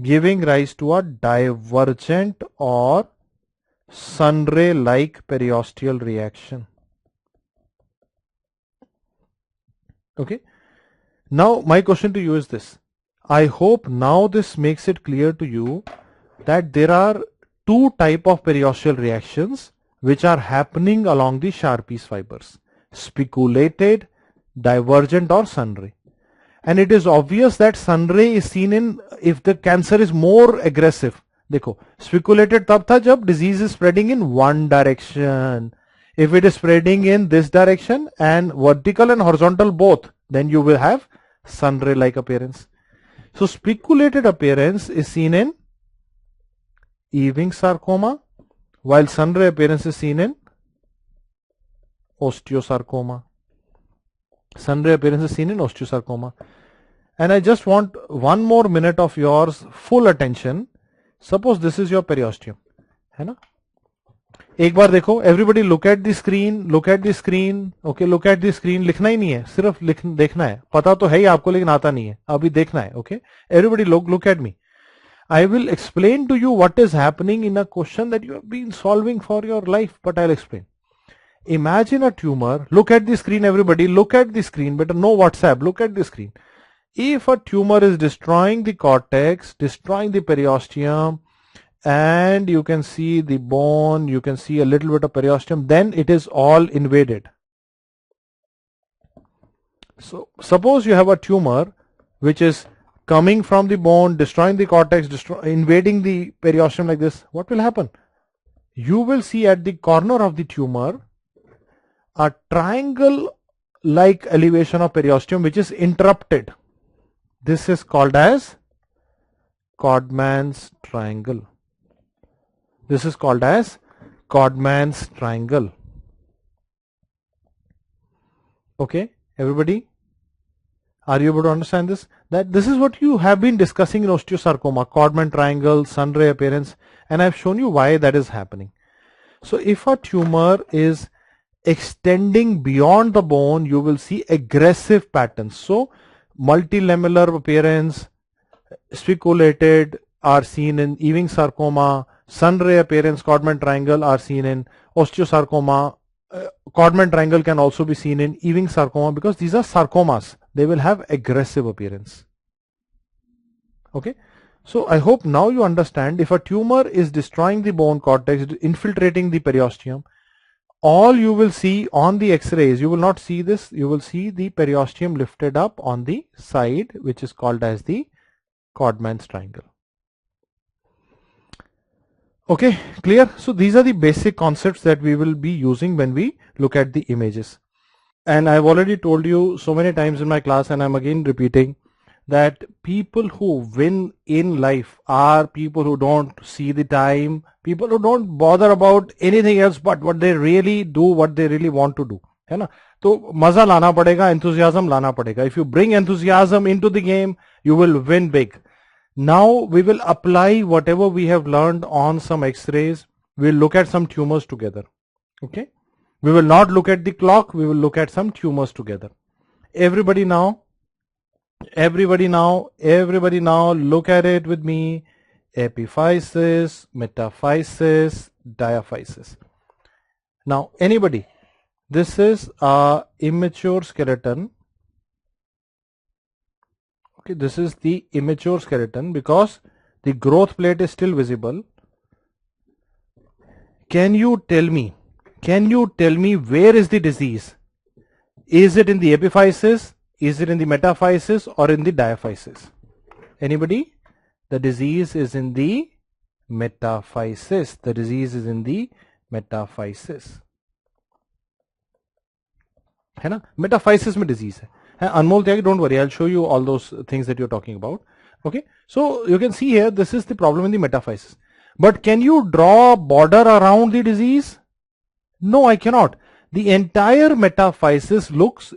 giving rise to a divergent or sunray-like periosteal reaction. Okay. Now my question to you is this. I hope now this makes it clear to you that there are two types of periosteal reactions which are happening along the Sharpie's fibers: spiculated, divergent or sunray. And it is obvious that sunray is seen in if the cancer is more aggressive. देखो, spiculated तब था जब disease is spreading in one direction. If it is spreading in this direction and vertical and horizontal both, then you will have sunray-like appearance. So spiculated appearance is seen in Ewing's sarcoma, while sunray appearance is seen in osteosarcoma. Sunray appearance is seen in osteosarcoma. And I just want one more minute of yours full attention. Suppose this is your periosteum. है ना. एक बार देखो, everybody look at the screen, look at the screen. Okay, look at the screen. लिखना ही नहीं है, सिर्फ देखना है. पता तो है ही आपको लेकिन आता नहीं है, अभी देखना है. Okay, everybody look at me. I will explain to you what is happening in a question that you have been solving for your life, but I'll explain. Imagine a tumor. Look at the screen, everybody. Look at the screen. Better no WhatsApp. Look at the screen. If a tumor is destroying the cortex, destroying the periosteum, and you can see the bone, you can see a little bit of periosteum, then it is all invaded. So suppose you have a tumor which is coming from the bone, destroying the cortex, invading the periosteum like this. What will happen? You will see at the corner of the tumor a triangle like elevation of periosteum which is interrupted. This is called as Codman's triangle. This is called as Codman's triangle. Okay, everybody? Are you able to understand this? That this is what you have been discussing in osteosarcoma, Codman triangle, sun ray appearance, and I've shown you why that is happening. So if a tumor is extending beyond the bone, you will see aggressive patterns. So multilamellar appearance, spiculated are seen in Ewing sarcoma, sun ray appearance, Codman triangle are seen in osteosarcoma. Codman triangle can also be seen in Ewing sarcoma because these are sarcomas. They will have aggressive appearance. Okay, so I hope now you understand. If a tumor is destroying the bone cortex, infiltrating the periosteum, all you will see on the x-rays, you will not see this, you will see the periosteum lifted up on the side, which is called as the Codman's triangle. Okay, clear? So these are the basic concepts that we will be using when we look at the images. And I've already told you so many times in my class, and I'm again repeating, that people who win in life are people who don't see the time, people who don't bother about anything else but what they really do, what they really want to do, है ना. तो मजा लाना पड़ेगा, enthusiasm लाना पड़ेगा. If you bring enthusiasm into the game, you will win big. Now we will apply whatever we have learned on some x-rays. We'll look at some tumors together. Okay, we will not look at the clock, we will look at some tumors together. Everybody now look at it with me. Epiphysis, metaphysis, diaphysis. Now anybody, this is a immature skeleton. Okay, this is the immature skeleton because the growth plate is still visible. Can you tell me where is the disease? Is it in the epiphysis? Is it in the metaphysis or in the diaphysis? Anybody? The disease is in the metaphysis. The disease is in the metaphysis. है ना? Metaphysis में disease है. Anmol Tyagi, don't worry, I'll show you all those things that you're talking about. Okay, so you can see here, this is the problem in the metaphysis. But can you draw a border around the disease? No, I cannot. The entire metaphysis looks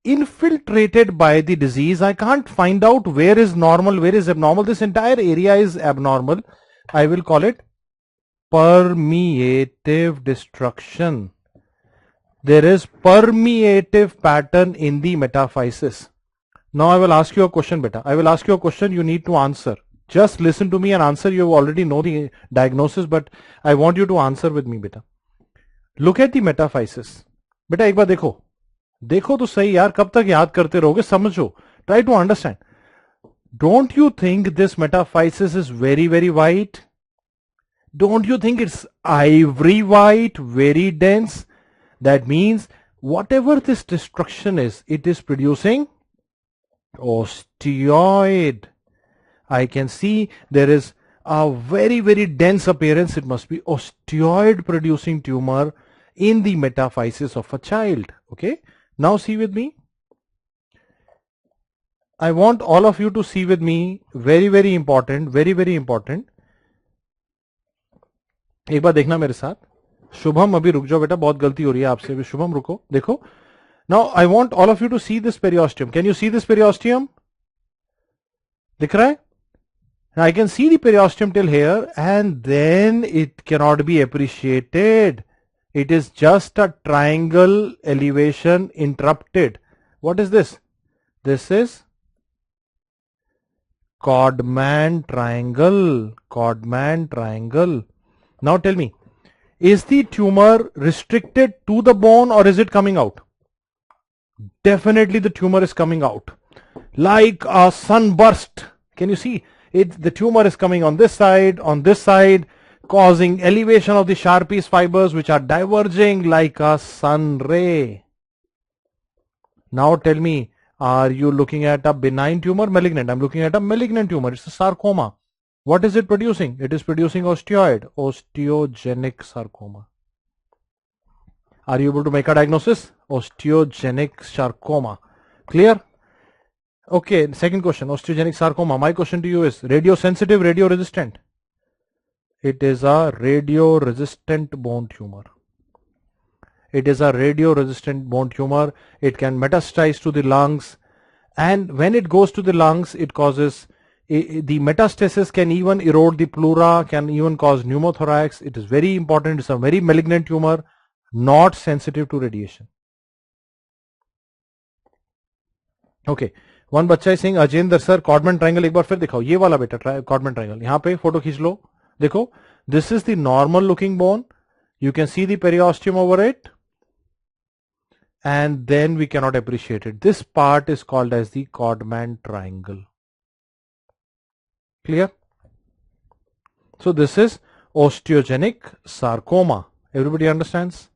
infiltrated by the disease. I can't find out where is normal, where is abnormal. This entire area is abnormal. I will call it permeative destruction. There is permeative pattern in the metaphysis. Now I will ask you a question, beta. I will ask you a question, you need to answer. Just listen to me and answer. You already know the diagnosis, but I want you to answer with me, beta. Look at the metaphysis. बेटा एक बार देखो तो सही यार, कब तक याद करते रहोगे, समझो. Try to understand. Don't you think this metaphysis is very, very white? Don't you think it's ivory white, very dense? That means whatever this destruction is, it is producing osteoid. I can see there is a very, very dense appearance. It must be osteoid producing tumor in the metaphysis of a child. Okay, now see with me. I want all of you to see with me. Very, very important. Very, very important. एक बार देखना मेरे साथ. शुभम अभी रुक जाओ बेटा, बहुत गलती हो रही है आपसे भी. शुभम रुको, देखो. Now I want all of you to see this periosteum. Can you see this periosteum? दिख रहा है? Now I can see the periosteum till here, and then it cannot be appreciated. It is just a triangle elevation interrupted. What is this? This is Codman triangle. Codman triangle. Now tell me, is the tumor restricted to the bone or is it coming out? Definitely the tumor is coming out. Like a sunburst. Can you see? The tumor is coming on this side, causing elevation of the Sharpie's fibers which are diverging like a sun ray. Now tell me, are you looking at a benign tumor, malignant? I'm looking at a malignant tumor. It's a sarcoma. What is it producing? It is producing osteoid, osteogenic sarcoma. Are you able to make a diagnosis? Osteogenic sarcoma. Clear? Okay, second question, osteogenic sarcoma. My question to you is, radiosensitive, radioresistant? It is a radioresistant bone tumor. It is a radioresistant bone tumor. It can metastasize to the lungs, and when it goes to the lungs, it causes the metastasis can even erode the pleura, can even cause pneumothorax. It is very important. It's a very malignant tumor, not sensitive to radiation. Okay, one बच्चा is saying, Ajendra sir Codman triangle एक बार फिर दिखाओ, ये वाला बेटा कॉडमैन triangle, यहाँ पे फोटो खींच लो, देखो, this is the normal looking bone. You can see the periosteum over it, and then we cannot appreciate it. This part is called as the Codman triangle. Clear? So this is osteogenic sarcoma. Everybody understands?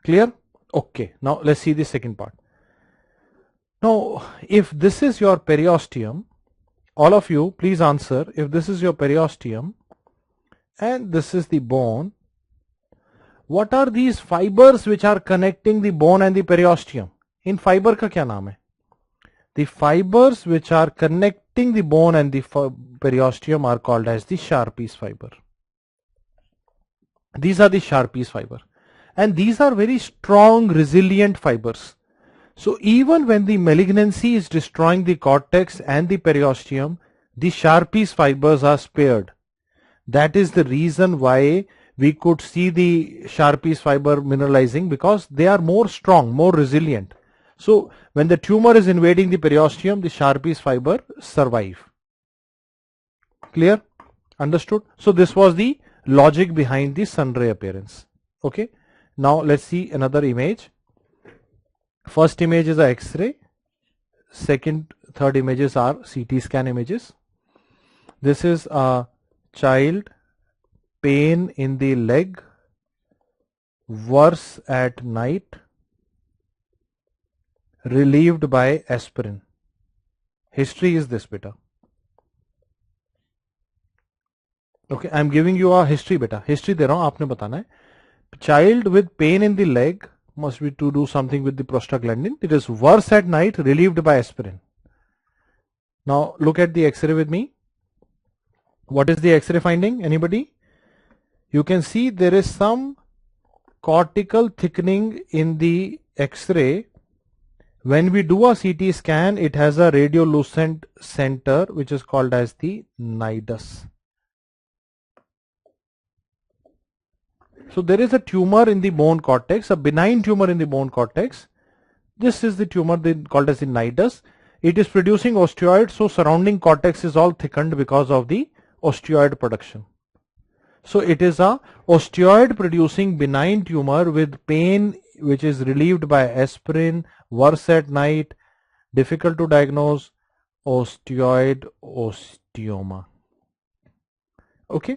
Clear? Okay, now let's see the second part. Now, if this is your periosteum, all of you please answer, if this is your periosteum and this is the bone, what are these fibers which are connecting the bone and the periosteum? In fiber का क्या नाम है? The fibers which are connecting the bone and the periosteum are called as the Sharpie's fiber. These are the Sharpie's fiber, and these are very strong, resilient fibers. So even when the malignancy is destroying the cortex and the periosteum, the Sharpie's fibers are spared. That is the reason why we could see the Sharpie's fiber mineralizing, because they are more strong, more resilient. So when the tumor is invading the periosteum, the Sharpie's fiber survive. Clear? Understood? So this was the logic behind the sun ray appearance. Okay. Now let's see another image. First image is a X-ray. Second, third images are CT scan images. This is a child, pain in the leg, worse at night, relieved by aspirin. History is this, beta. Okay, I am giving you a history, beta. History दे रहा हूँ, आपने बताना है. Child with pain in the leg, must be to do something with the prostaglandin. It is worse at night, relieved by aspirin. Now look at the X-ray with me. What is the X-ray finding? Anybody? You can see there is some cortical thickening in the X-ray. When we do a CT scan, it has a radiolucent center which is called as the nidus. So there is a tumor in the bone cortex, a benign tumor in the bone cortex. This is the tumor called as the nidus. It is producing osteoid, so surrounding cortex is all thickened because of the osteoid production. So it is a osteoid producing benign tumor with pain which is relieved by aspirin, worse at night, difficult to diagnose, osteoid osteoma. Okay.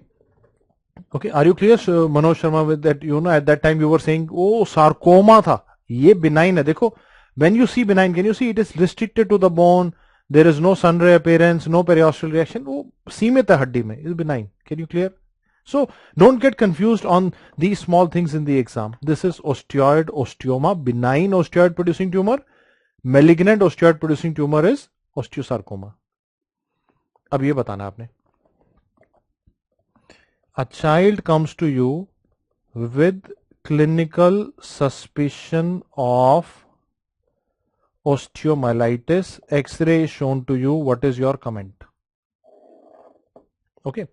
Okay, are you clear, Manoj Sharma, with that? You know, at that time you were saying, oh, sarcoma tha, ye benign hai. Dekho, when you see benign, can you see it is restricted to the bone? There is no sun ray appearance, no periosteal reaction. Oh, सीमित है हड्डी में, is benign. Can you clear? So don't get confused on these small things in the exam. This is osteoid osteoma, benign osteoid producing tumor. Malignant osteoid producing tumor is osteosarcoma. अब ये बताना आपने. A child comes to you with clinical suspicion of osteomyelitis, X-ray shown to you. What is your comment? Okay.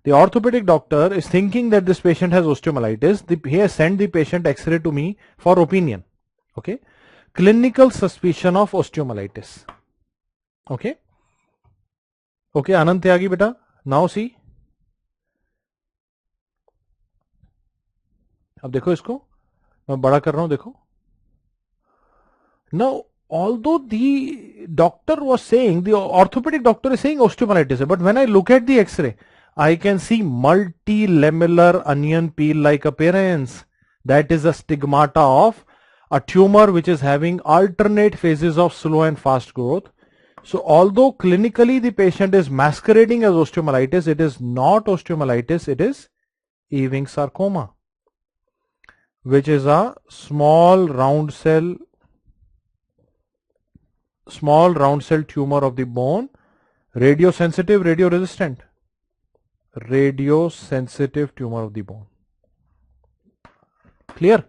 The orthopedic doctor is thinking that this patient has osteomyelitis. He has sent the patient X-ray to me for opinion. Okay. Clinical suspicion of osteomyelitis. Okay. Okay, Anand Tyagi beta. Now see. अब देखो इसको, मैं बड़ा कर रहा हूं, देखो. Now, although the doctor was saying, the orthopedic doctor is saying osteomyelitis, but when I look at the X-ray, I can see multilamellar onion peel-like appearance. That is a stigmata of a tumor which is having alternate phases of slow and fast growth. So although clinically the patient is masquerading as osteomyelitis, it is not osteomyelitis, it is Ewing sarcoma, which is a small round cell tumor of the bone, radiosensitive, radioresistant. Radiosensitive tumor of the bone. Clear?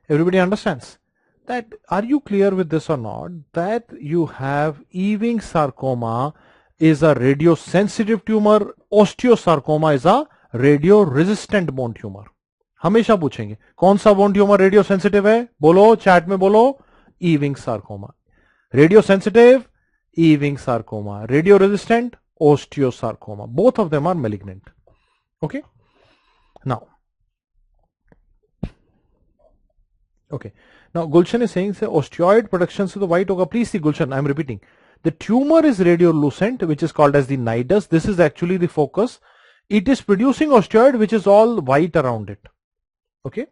Everybody understands that? Are you clear with this or not? That you have Ewing sarcoma is a radiosensitive tumor, osteosarcoma is a radioresistant bone tumor. हमेशा पूछेंगे कौन सा bone tumour radio sensitive है, बोलो chat में बोलो. Ewing sarcoma. Radio sensitive, Ewing sarcoma. Radio resistant, osteosarcoma. Both of them are malignant. Okay. Now, Gulshan is saying say osteoid production से तो white होगा. Please see Gulshan, I am repeating. The tumor is radiolucent, which is called as the nidus. This is actually the focus. It is producing osteoid which is all white around it. Okay.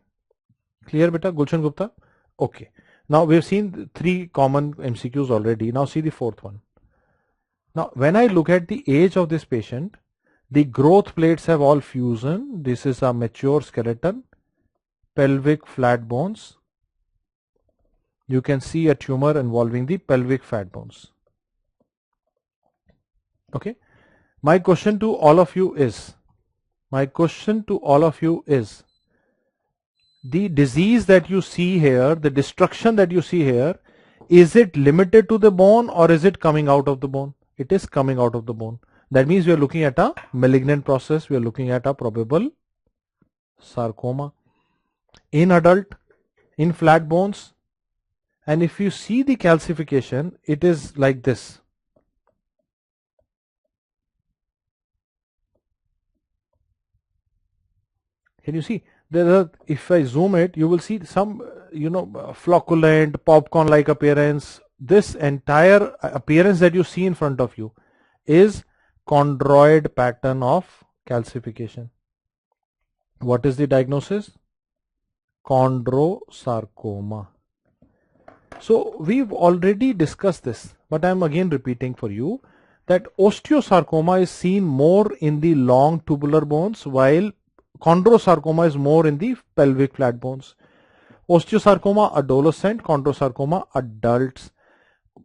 Clear beta? Gulshan Gupta? Okay. Now we have seen 3 common MCQs already. Now see the 4th one. Now when I look at the age of this patient, the growth plates have all fusion. This is a mature skeleton, pelvic flat bones. You can see a tumor involving the pelvic fat bones. Okay. My question to all of you is, the disease that you see here, the destruction that you see here, is it limited to the bone or is it coming out of the bone? It is coming out of the bone. That means we are looking at a malignant process. We are looking at a probable sarcoma in adult, in flat bones. And if you see the calcification, it is like this. Can you see? There are, if I zoom it, you will see some, flocculent, popcorn-like appearance. This entire appearance that you see in front of you is chondroid pattern of calcification. What is the diagnosis? Chondrosarcoma. So we've already discussed this, but I'm again repeating for you that osteosarcoma is seen more in the long tubular bones, while chondrosarcoma is more in the pelvic flat bones. Osteosarcoma adolescent, chondrosarcoma adults.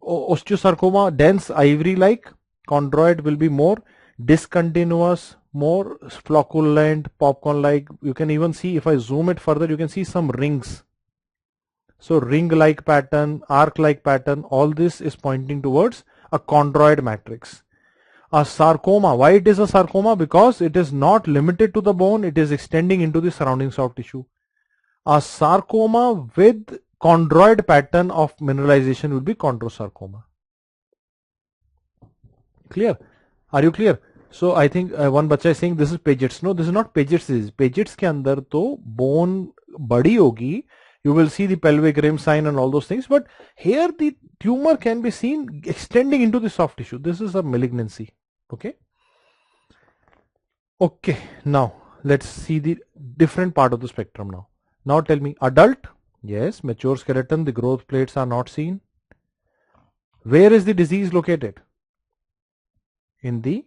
Osteosarcoma dense ivory-like, chondroid will be more discontinuous, more flocculent, popcorn-like. You can even see, if I zoom it further, you can see some rings. So ring-like pattern, arc-like pattern, all this is pointing towards a chondroid matrix. A sarcoma, why it is a sarcoma? Because it is not limited to the bone, it is extending into the surrounding soft tissue. A sarcoma with chondroid pattern of mineralization will be chondrosarcoma. Clear? Are you clear? So I think one bacha is saying this is Paget's. No, this is not Paget's disease. Paget's के अंदर तो bone बड़ी होगी. You will see the pelvic rim sign and all those things. But here the tumor can be seen extending into the soft tissue. This is a malignancy. Okay. Okay. Now let's see the different part of the spectrum now. Now tell me, adult. Yes, mature skeleton. The growth plates are not seen. Where is the disease located? In the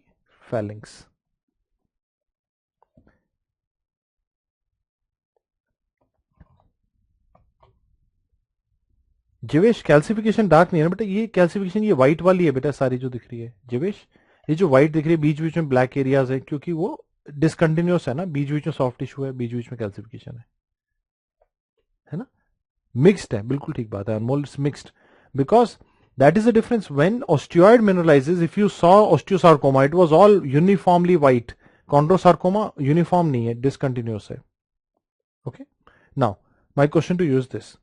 phalanx. Jivesh calcification dark नहीं है ना बेटा, ये calcification ये white वाली है बेटा सारी जो दिख रही है. जिवेश ये जो व्हाइट दिख रही है बीच बीच में ब्लैक एरियाज है, क्योंकि वो डिसकंटिन्यूअस है ना, बीच बीच में सॉफ्ट टिश्यू है, बीच बीच में कैल्सिफिकेशन है ना. मिक्स्ड है, बिल्कुल ठीक बात है Anmol, it's mixed because that is the difference. When osteoid mineralises, if you saw osteosarcoma it was all uniformly white. Chondrosarcoma uniform नहीं है, डिसकंटिन्यूअस है. Okay, now my question to use this,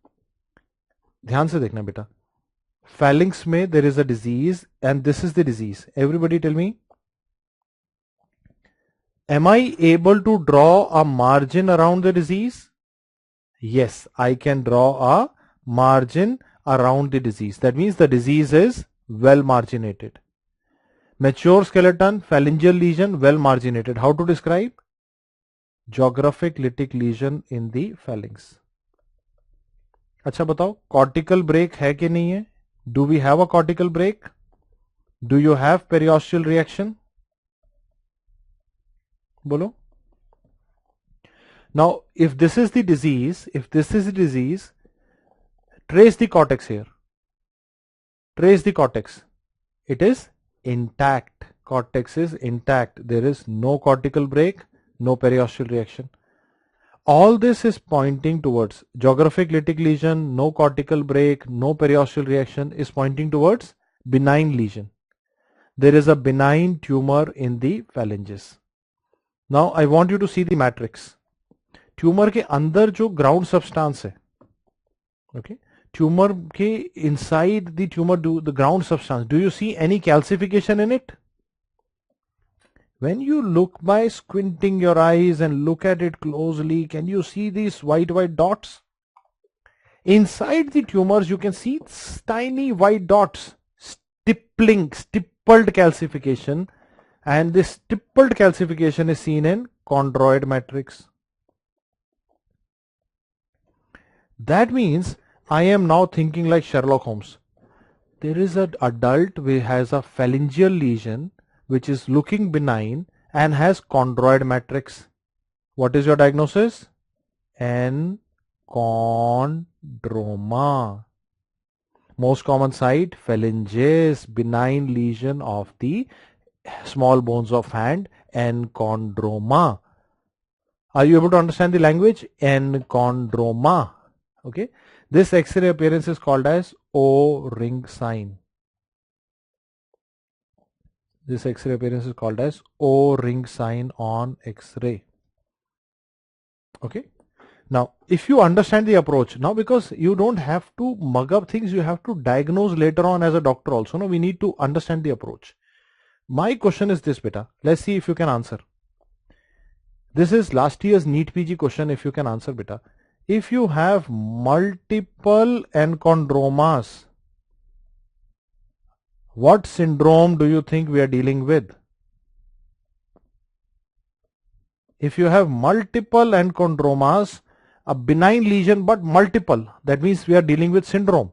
ध्यान से देखना बेटा. Phalanx में there is a disease and this is the disease. Everybody tell me, am I able to draw a margin around the disease? Yes, I can draw a margin around the disease. That means the disease is well marginated. Mature skeleton, phalangeal lesion, well marginated. How to describe? Geographic lytic lesion in the phalanx. अच्छा बताओ, cortical break है कि नहीं है? Do we have a cortical break? Do you have periosteal reaction? Bolo. Now, if this is the disease, trace the cortex here. Trace the cortex. It is intact. Cortex is intact. There is no cortical break, no periosteal reaction. All this is pointing towards geographic lytic lesion, no cortical break, no periosteal reaction, is pointing towards benign lesion. There is a benign tumor in the phalanges. Now I want you to see the matrix. Tumour के अंदर जो ground substance है, okay, tumour के inside the tumour, the ground substance, do you see any calcification in it? When you look by squinting your eyes and look at it closely, can you see these white dots? Inside the tumors, you can see tiny white dots, stippled calcification, and this stippled calcification is seen in chondroid matrix. That means I am now thinking like Sherlock Holmes. There is an adult who has a phalangeal lesion which is looking benign and has chondroid matrix. What is your diagnosis? Enchondroma. Most common site, phalanges, benign lesion of the small bones of hand, enchondroma. Are you able to understand the language? Enchondroma. Okay. This X-ray appearance is called as O-ring sign. This X-ray appearance is called as O-ring sign on X-ray. Okay. Now, if you understand the approach, now because you don't have to mug up things, you have to diagnose later on as a doctor also. No, we need to understand the approach. My question is this, beta. Let's see if you can answer. This is last year's NEET PG question. If you can answer, beta. If you have multiple enchondromas, what syndrome do you think we are dealing with? If you have multiple enchondromas, a benign lesion but multiple, that means we are dealing with syndrome.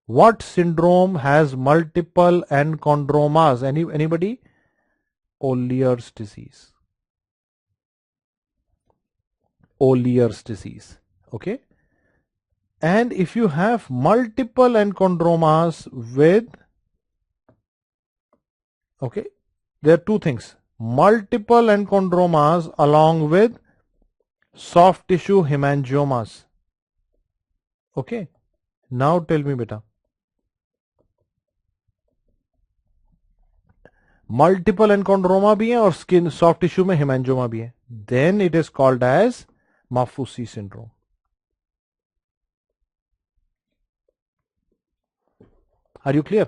What syndrome has multiple enchondromas? Anybody? Ollier's disease. Ollier's disease. Okay. And if you have multiple enchondromas with, okay, there are two things. Multiple enchondromas along with soft tissue hemangiomas. Okay. Now tell me, beta. Multiple enchondroma भी है और skin soft tissue में hemangioma भी है. Then it is called as Maffucci syndrome. Are you clear?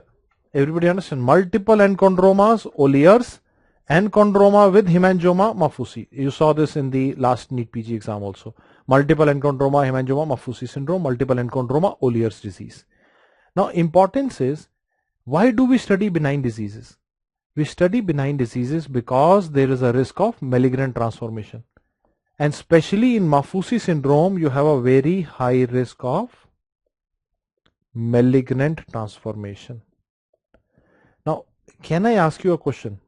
Everybody understand? Multiple enchondromas, Ollier's, enchondroma with hemangioma, Maffucci. You saw this in the last NEET PG exam also. Multiple enchondroma, hemangioma, Maffucci syndrome, multiple enchondroma, Ollier's disease. Now, importance is, why do we study benign diseases? We study benign diseases because there is a risk of malignant transformation. And especially in Maffucci syndrome, you have a very high risk of malignant transformation. Now, can I ask you a question?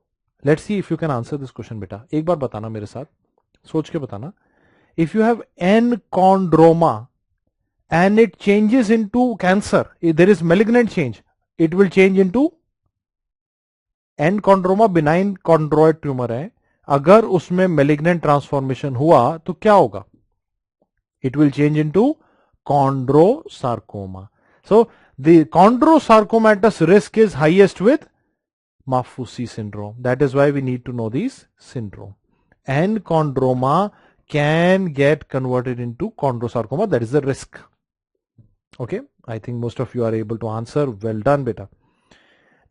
Let's see if you can answer this question, beta. एक बार बताना मेरे साथ, सोच के बताना. If you have enchondroma and it changes into cancer, if there is malignant change, it will change into enchondroma. Benign chondroid tumor है, अगर उसमें malignant transformation हुआ तो क्या होगा? It will change into chondrosarcoma. So the chondrosarcomatous risk is highest with Maffucci syndrome. That is why we need to know these syndrome. And chondroma can get converted into chondrosarcoma. That is the risk. Okay, I think most of you are able to answer. Well done, beta.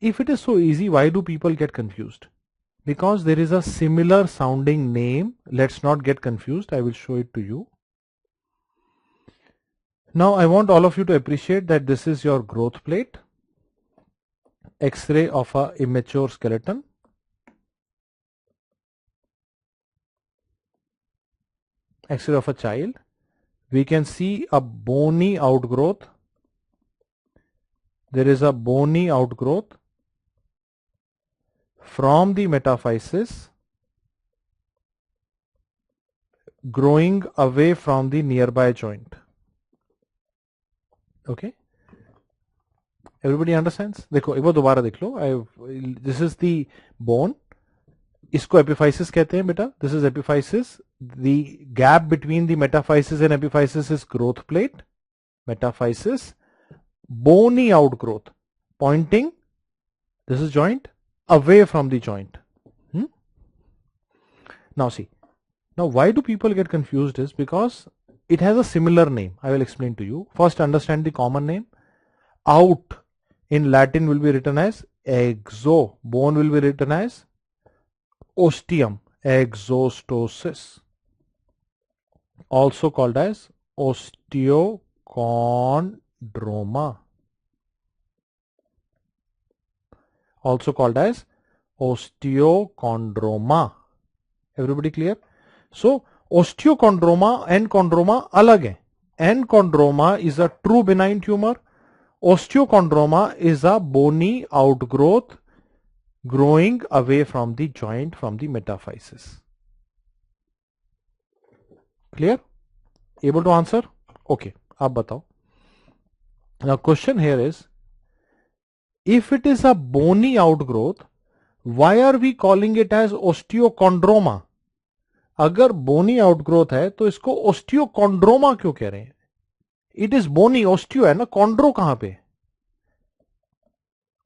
If it is so easy, why do people get confused? Because there is a similar sounding name. Let's not get confused. I will show it to you. Now I want all of you to appreciate that this is your growth plate. X-ray of a immature skeleton. X-ray of a child. We can see a bony outgrowth. There is a bony outgrowth from the metaphysis growing away from the nearby joint. Okay, everybody understands? देखो एक बार दोबारा देख लो. This is the bone. इसको epiphysis कहते हैं बेटा. This is epiphysis. The gap between the metaphysis and epiphysis is growth plate. Metaphysis, bony outgrowth, pointing. This is joint, away from the joint. Now see. Now why do people get confused is because it has a similar name. I will explain to you. First understand the common name. Out in Latin will be written as exo. Bone will be written as ostium. Exostosis. Also called as osteochondroma. Also called as osteochondroma. Everybody clear? So osteochondroma and chondroma alag hai. And chondroma is a true benign tumor. Osteochondroma is a bony outgrowth growing away from the joint, from the metaphysis. Clear? Able to answer? Okay. Ab batao. Now question here is, if it is a bony outgrowth, why are we calling it as osteochondroma? अगर bony outgrowth है तो इसको osteochondroma क्यों कह रहे हैं? It is bony, osteo है ना, chondro कहां पे?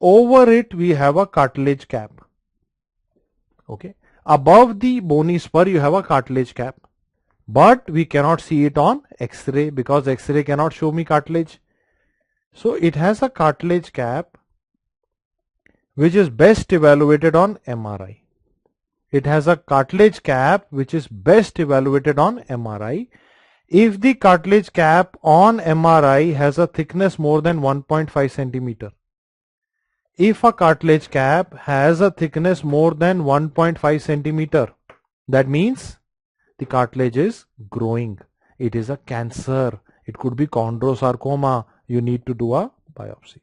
Over it we have a cartilage cap. Okay. Above the bony spur you have a cartilage cap. But we cannot see it on X-ray because X-ray cannot show me cartilage. So it has a cartilage cap which is best evaluated on MRI. It has a cartilage cap which is best evaluated on MRI. If the cartilage cap on MRI has a thickness more than 1.5 centimeter, if a cartilage cap has a thickness more than 1.5 centimeter, that means the cartilage is growing. It is a cancer. It could be chondrosarcoma. You need to do a biopsy.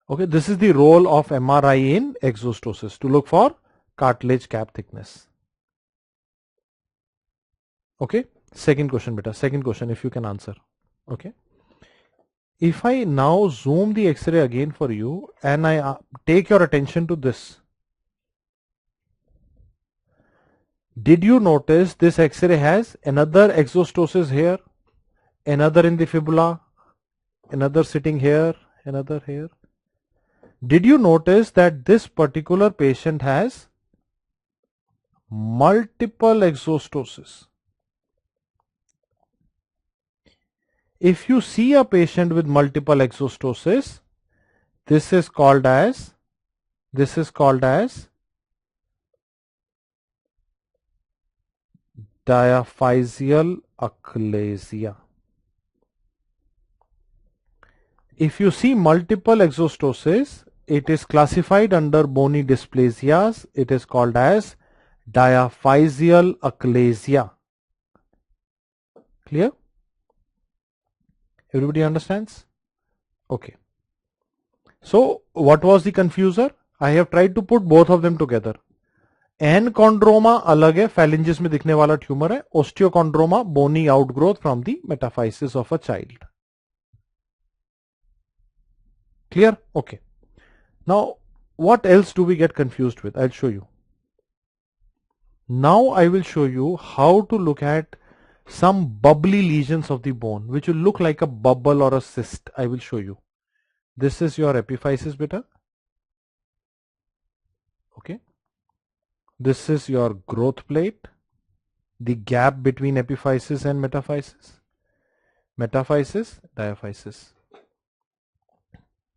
Okay, this is the role of MRI in exostosis, to look for cartilage cap thickness. Okay, second question beta, second question if you can answer. Okay, if I now zoom the X-ray again for you and I take your attention to this, did you notice this X-ray has another exostosis here, another in the fibula, another sitting here, another here? Did you notice that this particular patient has multiple exostosis? If you see a patient with multiple exostosis, this is called as diaphyseal achalasia. If you see multiple exostosis, it is classified under bony dysplasias. It is called as diaphyseal achalasia. Clear? Everybody understands? Okay. So what was the confuser? I have tried to put both of them together. Enchondroma अलग है, phalanges में दिखने वाला tumour है. Osteochondroma, bony outgrowth from the metaphysis of a child. Clear? Okay. Now what else do we get confused with? I'll show you. Now I will show you how to look at some bubbly lesions of the bone which will look like a bubble or a cyst. I will show you. This is your epiphysis, beta. Okay. This is your growth plate, the gap between epiphysis and metaphysis. Metaphysis, diaphysis.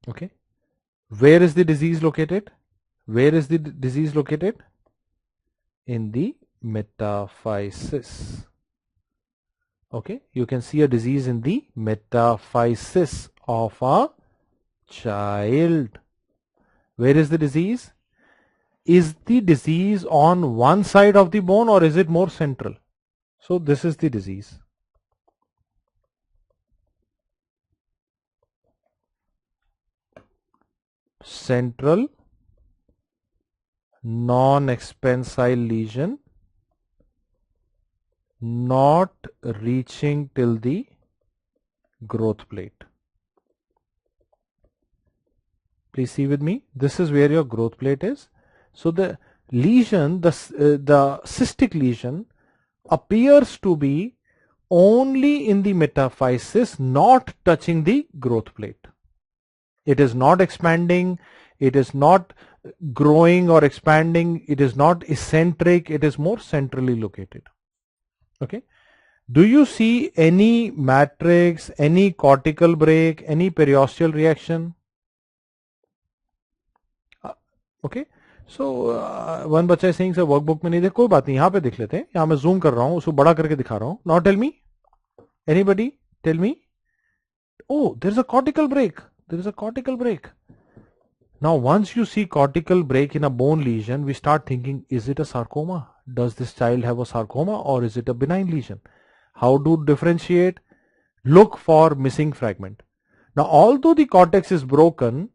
Okay. Where is the disease located? Where is the disease located? In the metaphysis. Okay, you can see a disease in the metaphysis of a child. Where is the disease? Is the disease on one side of the bone or is it more central? So this is the disease. Central non-expansile lesion not reaching till the growth plate. Please see with me. This is where your growth plate is. So the lesion, the cystic lesion appears to be only in the metaphysis, not touching the growth plate. It is not expanding, it is not growing or expanding, it is not eccentric, it is more centrally located. Okay. Do you see any matrix, any cortical break, any periosteal reaction? Okay. So one बच्चा is saying sir workbook में नहीं देख, कोई बात नहीं, यहाँ पे देख लेते हैं. यहाँ मैं zoom कर रहा हूँ, उसको बड़ा करके दिखा रहा हूँ. Now tell me, anybody tell me? Oh, there is a cortical break. There is a cortical break. Now once you see cortical break in a bone lesion, we start thinking, is it a sarcoma? Does this child have a sarcoma or is it a benign lesion? How to differentiate? Look for missing fragment. Now although the cortex is broken,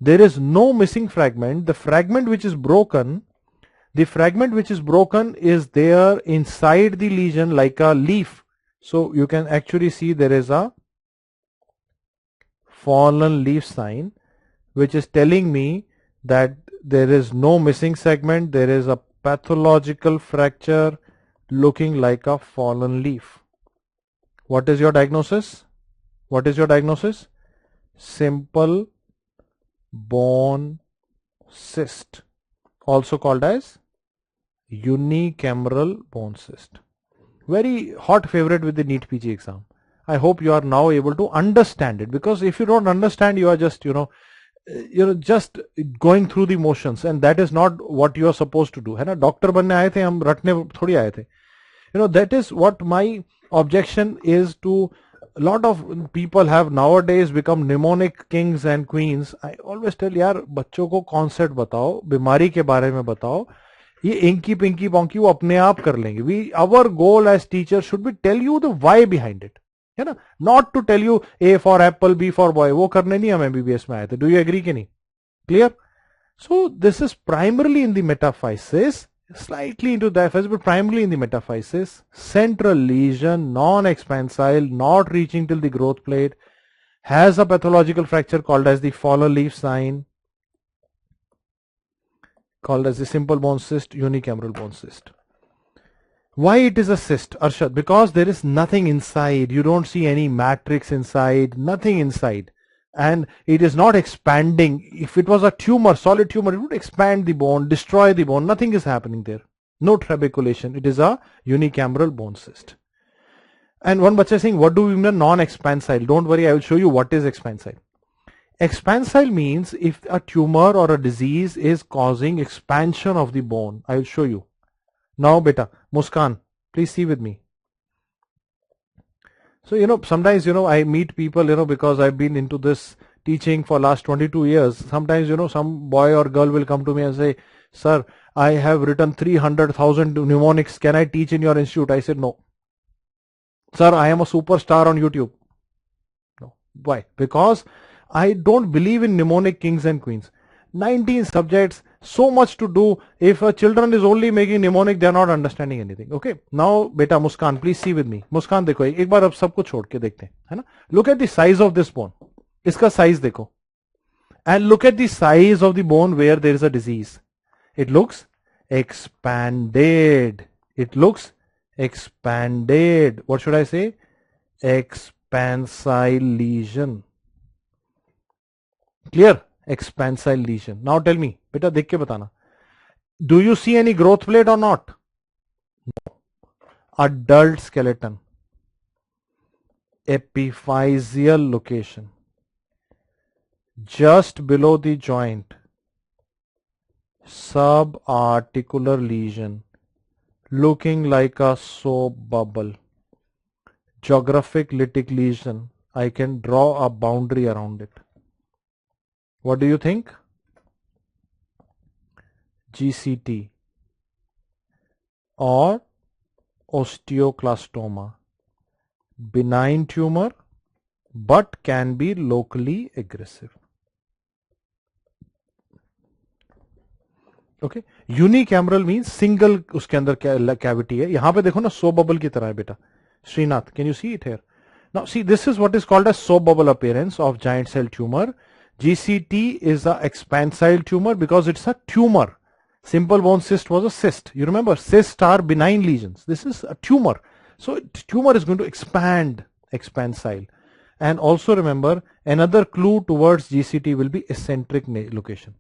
there is no missing fragment. The fragment which is broken is there inside the lesion like a leaf. So you can actually see there is a fallen leaf sign which is telling me that there is no missing segment, there is a pathological fracture looking like a fallen leaf. What is your diagnosis? What is your diagnosis? Simple bone cyst, also called as unicameral bone cyst. Very hot favorite with the NEET PG exam. I hope you are now able to understand it, because if you don't understand, you are just just going through the motions, and that is not what you are supposed to do. है ना, doctor बनने आए थे हम, रटने थोड़ी आए थे. That is what my objection is to. A lot of people have nowadays become mnemonic kings and queens. I always tell यार बच्चों को कॉन्सेप्ट बताओ, बीमारी के बारे में बताओ. ये इंकी पिंकी पोंकी वो अपने आप कर लेंगे. Our goal as teachers should be tell you the why behind it, है ना, not to tell you A for apple, B for boy. वो करने नहीं हम MBBS में आए थे. Do you agree कि नहीं? Clear? So this is primarily in the metaphysis, slightly into diaphysis, but primarily in the metaphysis. Central lesion, non-expansile, not reaching till the growth plate, has a pathological fracture called as the fallen leaf sign, called as the simple bone cyst, unicameral bone cyst. Why it is a cyst, Arshad? Because there is nothing inside. You don't see any matrix inside, nothing inside. And it is not expanding. If it was a tumor, solid tumor, it would expand the bone, destroy the bone. Nothing is happening there. No trabeculation. It is a unicameral bone cyst. And one bacha is saying, what do we mean non-expansile? Don't worry, I will show you what is expansile. Expansile means if a tumor or a disease is causing expansion of the bone. I will show you. Now beta, Muskan, please see with me. So, sometimes, I meet people, because I've been into this teaching for last 22 years. Sometimes, some boy or girl will come to me and say, sir, I have written 300,000 mnemonics. Can I teach in your institute? I said, no. Sir, I am a superstar on YouTube. No. Why? Because I don't believe in mnemonic kings and queens. 19 subjects, so much to do. If a children is only making mnemonic, they are not understanding anything. Okay. Now, beta Muskan, please see with me. Muskan, देखो एक बार अब सबको छोड़ के देखते हैं, है ना? Look at the size of this bone. इसका size देखो. And look at the size of the bone where there is a disease. It looks expanded. It looks expanded. What should I say? Expansile lesion. Clear? Expansile lesion. Now tell me, beta dekh ke batana. Do you see any growth plate or not? No. Adult skeleton. Epiphyseal location. Just below the joint. Subarticular lesion. Looking like a soap bubble. Geographic lytic lesion. I can draw a boundary around it. What do you think? GCT or osteoclastoma. Benign tumor but can be locally aggressive. Okay unicameral means single उसके अंदर cavity है. यहां पे देखो ना soap bubble की तरह है बेटा. Srinath, can you see it here? Now see this is what is called as soap bubble appearance of giant cell tumour. GCT is a expansile tumor because it's a tumor. Simple bone cyst was a cyst. You remember, cysts are benign lesions. This is a tumor. So tumor is going to expand, expansile. And also remember, another clue towards GCT will be eccentric location.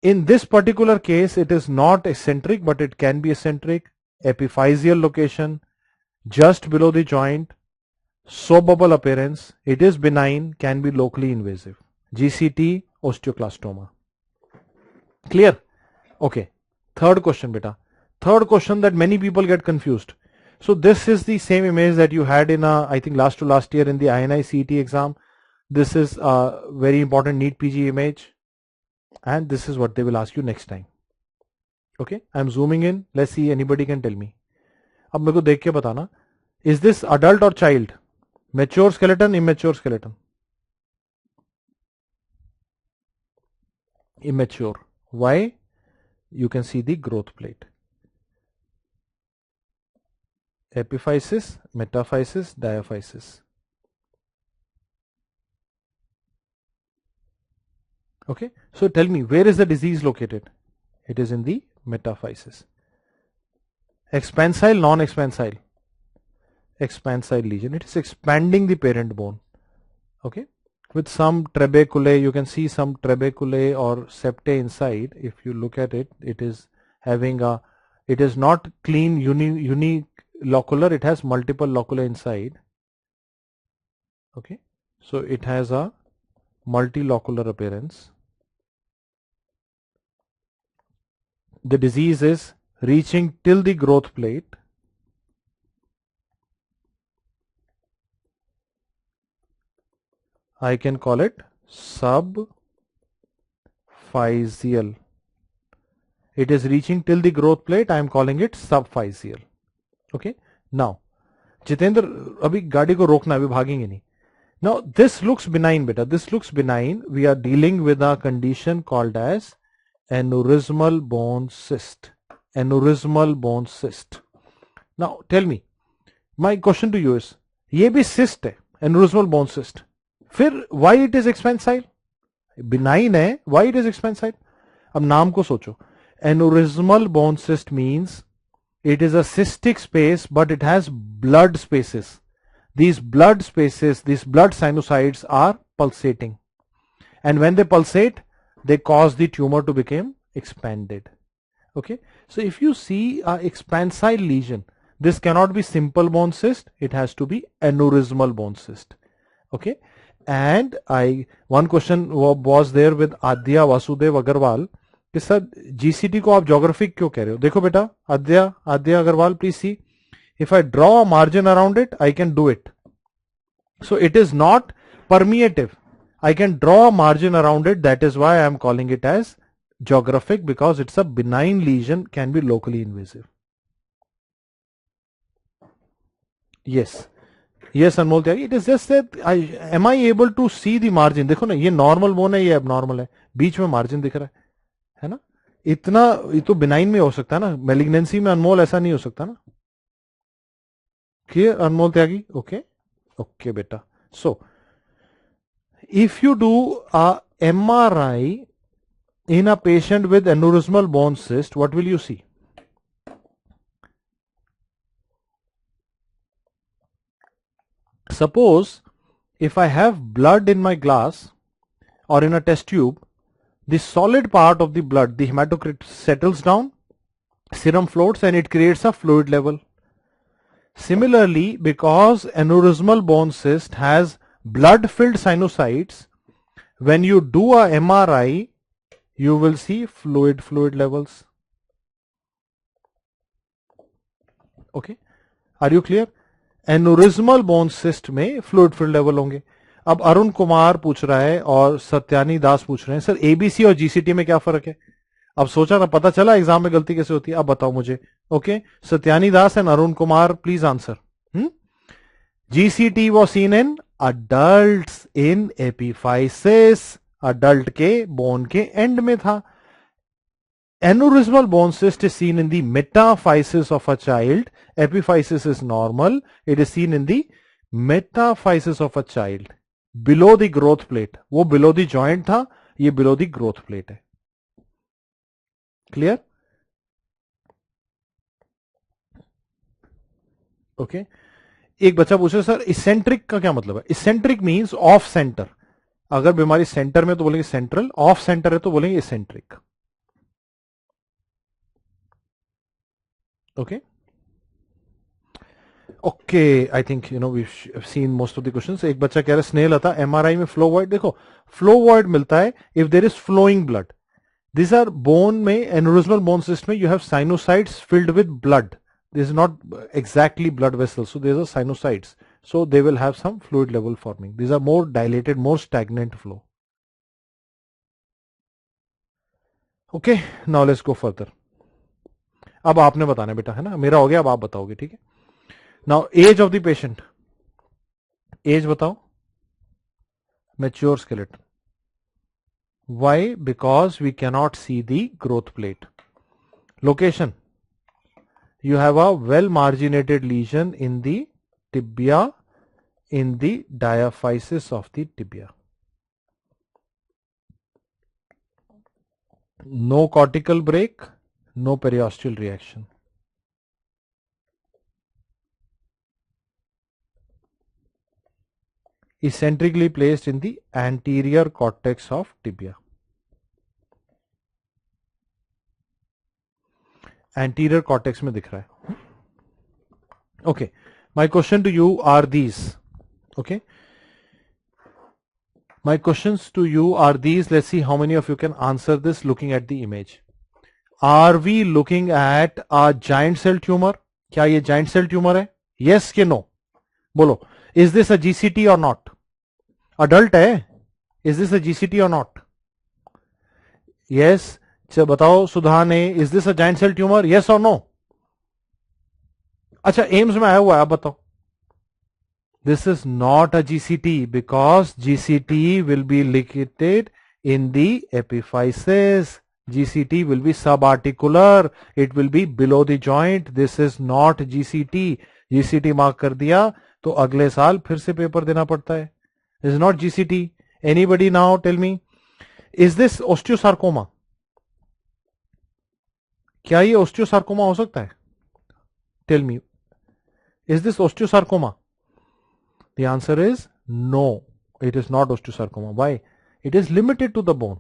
In this particular case, it is not eccentric, but it can be eccentric. Epiphyseal location, just below the joint. Soap bubble appearance. It is benign, can be locally invasive. GCT, osteoclastoma. Clear? Okay. Third question, beta. Third question that many people get confused. So this is the same image that you had in I think last to last year in the INI CET exam. This is a very important NEET PG image. And this is what they will ask you next time. Okay. I'm zooming in. Let's see, anybody can tell me. अब मेरे को देख के बताना. Is this adult or child? Mature skeleton, immature skeleton? Immature. Why? You can see the growth plate. Epiphysis, metaphysis, diaphysis. Okay. So tell me, where is the disease located? It is in the metaphysis. Expansile, non-expansile? Expansile lesion. It is expanding the parent bone. Okay. With some trabeculae, you can see some trabeculae or septae inside. If you look at it, it is having a, it is not clean unilocular, it has multiple loculi inside. Okay. So it has a multilocular appearance. The disease is reaching till the growth plate. I can call it subphyseal. It is reaching till the growth plate. I am calling it subphyseal. Okay. Now, Jitendra, abhi gaadi ko rokna, abhi bhagenge nahi. Now, this looks benign, beta. This looks benign. We are dealing with a condition called as aneurysmal bone cyst. Aneurysmal bone cyst. Now, tell me, my question to you is, ये भी cyst है, aneurysmal bone cyst. फिर why it is expansile? Benign है, why it is expansile? अब नाम को सोचो. Aneurysmal bone cyst means it is a cystic space, but it has blood spaces. These blood spaces, these blood sinusoids are pulsating. And when they pulsate, they cause the tumor to become expanded. Okay. So if you see a expansile lesion, this cannot be simple bone cyst. It has to be aneurysmal bone cyst. Okay. And one question was there with Adya Vasudev Agarwal कि sir GCT को आप geographic क्यों कह रहे हो? देखो बेटा, Adya Agarwal, please see. If I draw a margin around it, I can do it. So it is not permeative. I can draw a margin around it. That is why I am calling it as geographic, because it's a benign lesion, can be locally invasive. Yes. Yes, Anmol Tyagi. It is just that am I able to see the margin? देखो ना, ये normal bone है, ये abnormal है, बीच में margin दिख रहा है ना? इतना ये तो benign में हो सकता है ना, malignancy में अनमोल ऐसा नहीं हो सकता ना. Clear, Anmol Tyagi? Okay. Okay, beta. So, if you do a MRI in a patient with aneurysmal bone cyst, what will you see? Suppose if I have blood in my glass or in a test tube, the solid part of the blood, the hematocrit, settles down, serum floats, and it creates a fluid level. Similarly, because aneurysmal bone cyst has blood-filled sinusites, when you do a MRI, you will see fluid levels. Okay, are you clear? Aneurysmal bone cyst में fluid filled level होंगे. अब अरुण कुमार पूछ रहा है और सत्यानी दास पूछ रहे हैं, सर एबीसी और जीसीटी में क्या फर्क है? अब सोचा ना, पता चला एग्जाम में गलती कैसे होती है. अब बताओ मुझे. Okay, Satyani Das and Arun Kumar, please answer. GCT was seen in adult in epiphysis, adult के बोन के एंड में था. Aneurysmal bone cyst is seen in the metaphysis of a child. Epiphysis is normal. It is seen in the metaphysis of a child. Below the growth plate. वो below the joint था, ये below the growth plate है. Clear? Okay. एक बच्चा पूछ रहा है, sir eccentric का क्या मतलब है? Eccentric means of centre. अगर बीमारी सेंटर में तो बोलेंगे सेंट्रल, ऑफ सेंटर है तो बोलेंगे eccentric. Okay, I think we seen most of the questions. एक बच्चा कह रहा है स्नेल था एमआरआई में फ्लो वॉइड. देखो, फ्लो वॉइड मिलता है if there is flowing blood. This are bone में, एनुरिज्मल बोन सिस्ट में you have sinusoids filled with blood. This is not exactly blood vessels, so there are sinusoids, so they will have some fluid level forming. These are more dilated, more stagnant flow. Okay, now let's go further. अब आपने बताना बेटा, है ना, मेरा हो गया, अब आप बताओगे. ठीक है. Now age of the patient, age बताओ. Mature skeleton. Why? Because we cannot see the growth plate. Location, you have a well marginated lesion in the tibia, in the diaphysis of the tibia. No cortical break, no periosteal reaction. Eccentrically placed in the anterior cortex of tibia. Anterior cortex में दिख रहा है. Okay, my question to you are these. Okay, my questions to you are these. Let's see how many of you can answer this looking at the image. Are we looking at a giant cell tumor? क्या ये giant cell tumor है? Yes के no? बोलो. Is this a GCT or not? Adult है? Is this a GCT or not? Yes. अच्छा बताओ सुधा ने, is this a giant cell tumour? Yes और नो? अच्छा, एम्स में आया हुआ है, आप बताओ. This is not a GCT because GCT will be located in the epiphysis. GCT will be subarticular, it will be below the joint. This is not GCT. GCT mark कर दिया तो अगले साल फिर से पेपर देना पड़ता है. This is not GCT. Anybody now tell me, is this osteosarcoma? क्या ये ओस्टियोसार्कोमा हो सकता है? Tell me, is this osteosarcoma? The answer is no, it is not osteosarcoma. Why? It is limited to the bone.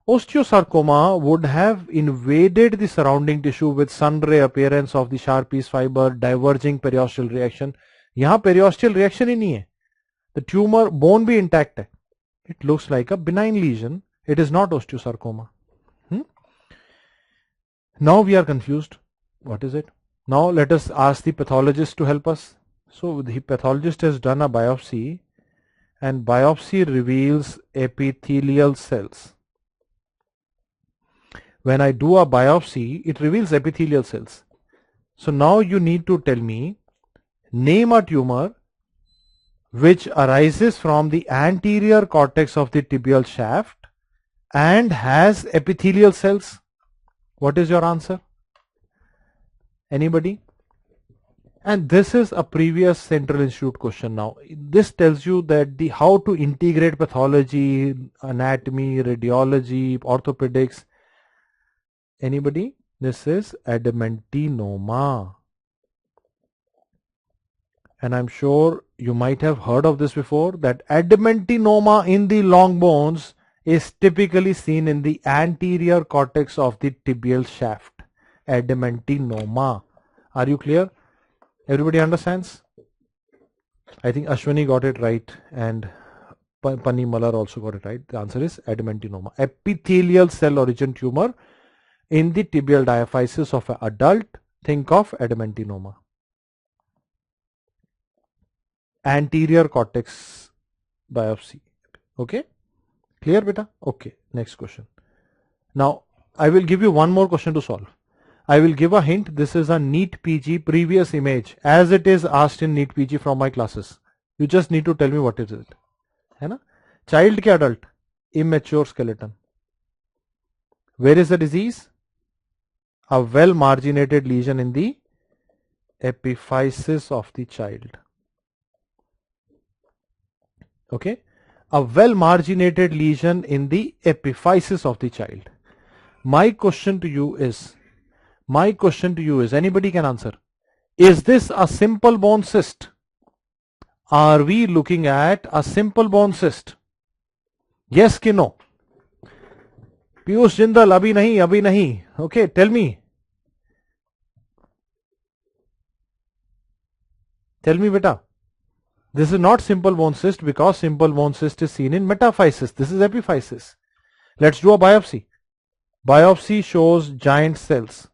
Osteosarcoma would have invaded the surrounding tissue with sun ray appearance of the Sharpie's fiber, diverging periosteal reaction. यहां periosteal reaction ही नहीं है. The tumor bone भी intact है. It looks like a benign lesion. It is not osteosarcoma. Now we are confused. What is it? Now let us ask the pathologist to help us. So the pathologist has done a biopsy, and biopsy reveals epithelial cells. When I do a biopsy, it reveals epithelial cells. So now you need to tell me, name a tumor which arises from the anterior cortex of the tibial shaft and has epithelial cells. What is your answer? Anybody? And this is a previous Central Institute question. Now this tells you that the how to integrate pathology, anatomy, radiology, orthopedics. Anybody? This is adamantinoma. and I'm sure you might have heard of this before, that adamantinoma in the long bones is typically seen in the anterior cortex of the tibial shaft. Adamantinoma. Are you clear? Everybody understands? I think Ashwini got it right, and Pani Malar also got it right. The answer is adamantinoma. Epithelial cell origin tumor in the tibial diaphysis of an adult. Think of adamantinoma. Anterior cortex biopsy. Okay, clear beta? Okay, next question. Now I will give you one more question to solve. I will give a hint. This is a NEET PG previous image, as it is asked in NEET PG from my classes. You just need to tell me what is it. है ना? Child के adult, immature skeleton. Where is the disease? A well marginated lesion in the epiphysis of the child. Okay, a well marginated lesion in the epiphysis of the child. My question to you is, anybody can answer, is this a simple bone cyst? Are we looking at a simple bone cyst? Yes ki no? Piyush Jindal, abhi nahi. Okay, tell me beta. This is not simple bone cyst, because simple bone cyst is seen in metaphysis. This is epiphysis. Let's do a biopsy. Biopsy shows giant cells.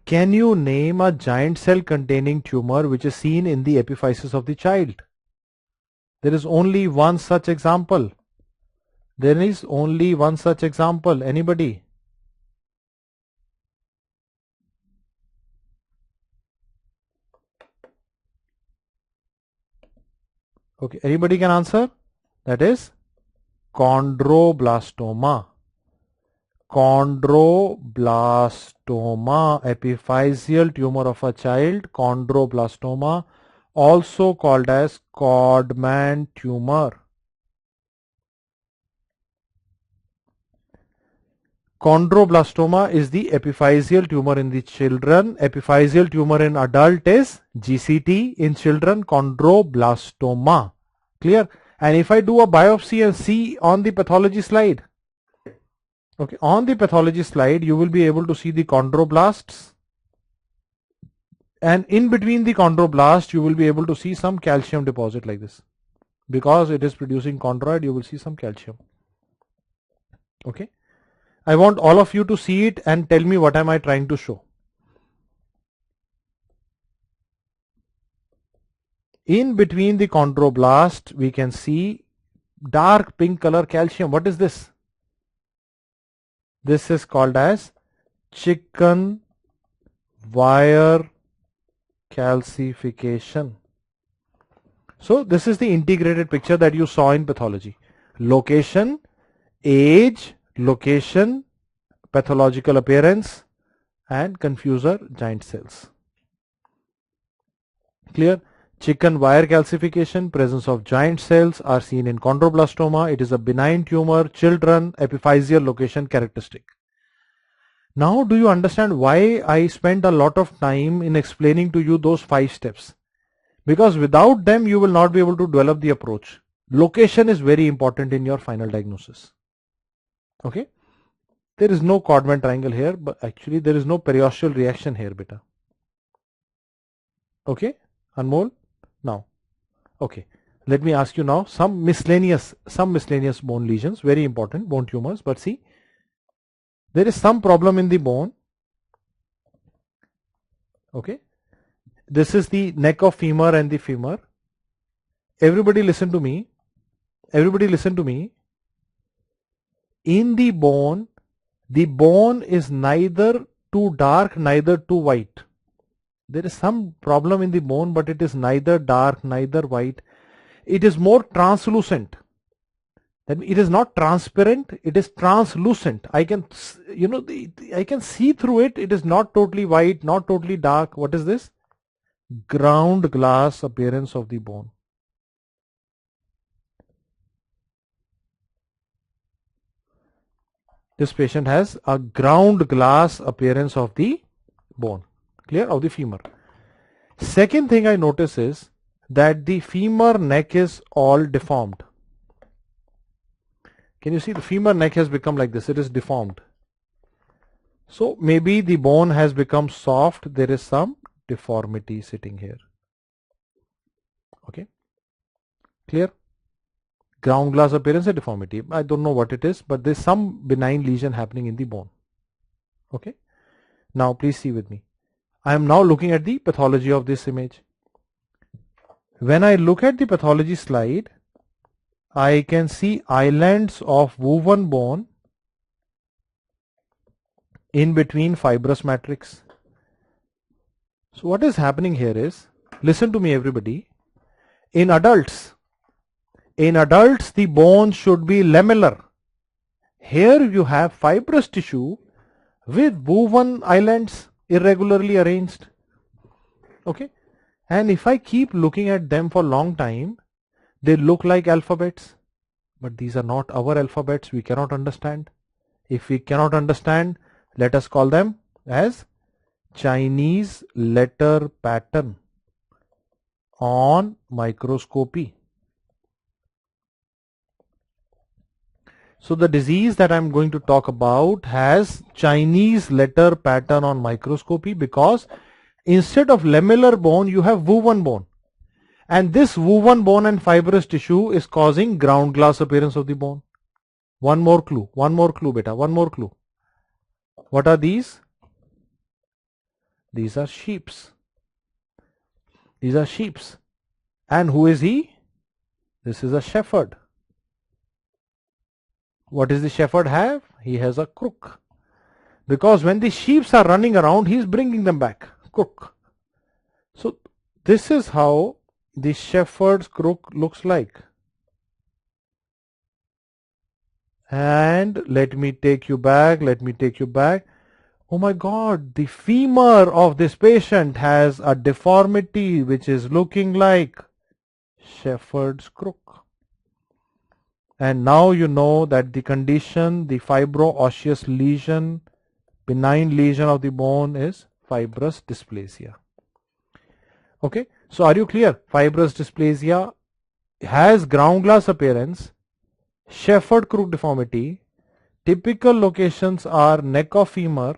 Can you name a giant cell containing tumor which is seen in the epiphysis of the child? There is only one such example. Anybody? Okay, anybody can answer? That is chondroblastoma. Epiphyseal tumor of a child, chondroblastoma, also called as Codman tumor. Chondroblastoma is the epiphyseal tumor in the children. Epiphyseal tumor in adult is GCT. In children, chondroblastoma. Clear? And if I do a biopsy and see on the pathology slide, okay, on the pathology slide, you will be able to see the chondroblasts, and in between the chondroblast, you will be able to see some calcium deposit like this. Because it is producing chondroid, you will see some calcium. Okay. I want all of you to see it and tell me what am I trying to show. In between the chondroblast, we can see dark pink color calcium. What is this? This is called as chicken wire calcification. So this is the integrated picture that you saw in pathology. Location, age, location, pathological appearance, and confuser giant cells. Clear? Chicken wire calcification, presence of giant cells are seen in chondroblastoma. It is a benign tumor, children, epiphyseal location characteristic. Now do you understand why I spent a lot of time in explaining to you those 5 steps? Because without them you will not be able to develop the approach. Location is very important in your final diagnosis. Okay, there is no Codman triangle here, but actually there is no periosteal reaction here, beta. Okay, Anmol. Now, okay, let me ask you now some miscellaneous bone lesions, very important bone tumors. But see, there is some problem in the bone. Okay, this is the neck of femur and the femur. Everybody listen to me. In the bone is neither too dark, neither too white. There is some problem in the bone, but it is neither dark, neither white. It is more translucent. That means it is not transparent, it is translucent. I can, I can see through it. It is not totally white, not totally dark. What is this? Ground glass appearance of the bone. This patient has a ground glass appearance of the bone. Clear? Of the femur. Second thing I notice is that the femur neck is all deformed. Can you see the femur neck has become like this? It is deformed. So maybe the bone has become soft. There is some deformity sitting here. Okay. Clear? Ground glass appearance, a deformity. I don't know what it is, but there's some benign lesion happening in the bone. Okay. Now please see with me. I am now looking at the pathology of this image. When I look at the pathology slide, I can see islands of woven bone in between fibrous matrix. So what is happening here is, listen to me everybody, in adults the bone should be lamellar. Here you have fibrous tissue with woven islands irregularly arranged. Okay, and if I keep looking at them for long time, they look like alphabets, but these are not our alphabets. We cannot understand. If we cannot understand, let us call them as Chinese letter pattern on microscopy. So the disease that I'm going to talk about has Chinese letter pattern on microscopy, because instead of lamellar bone you have woven bone, and this woven bone and fibrous tissue is causing ground glass appearance of the bone. One more clue beta, one more clue. What are these? These are sheeps. These are sheeps. And who is he? This is a shepherd. What does the shepherd have? He has a crook. Because when the sheep are running around, he is bringing them back. Crook. So this is how the shepherd's crook looks like. And let me take you back. Oh my God, the femur of this patient has a deformity which is looking like shepherd's crook. And now you know that the condition, the fibro-osseous lesion, benign lesion of the bone, is fibrous dysplasia. Okay, so are you clear? Fibrous dysplasia has ground glass appearance, shepherd crook deformity. Typical locations are neck of femur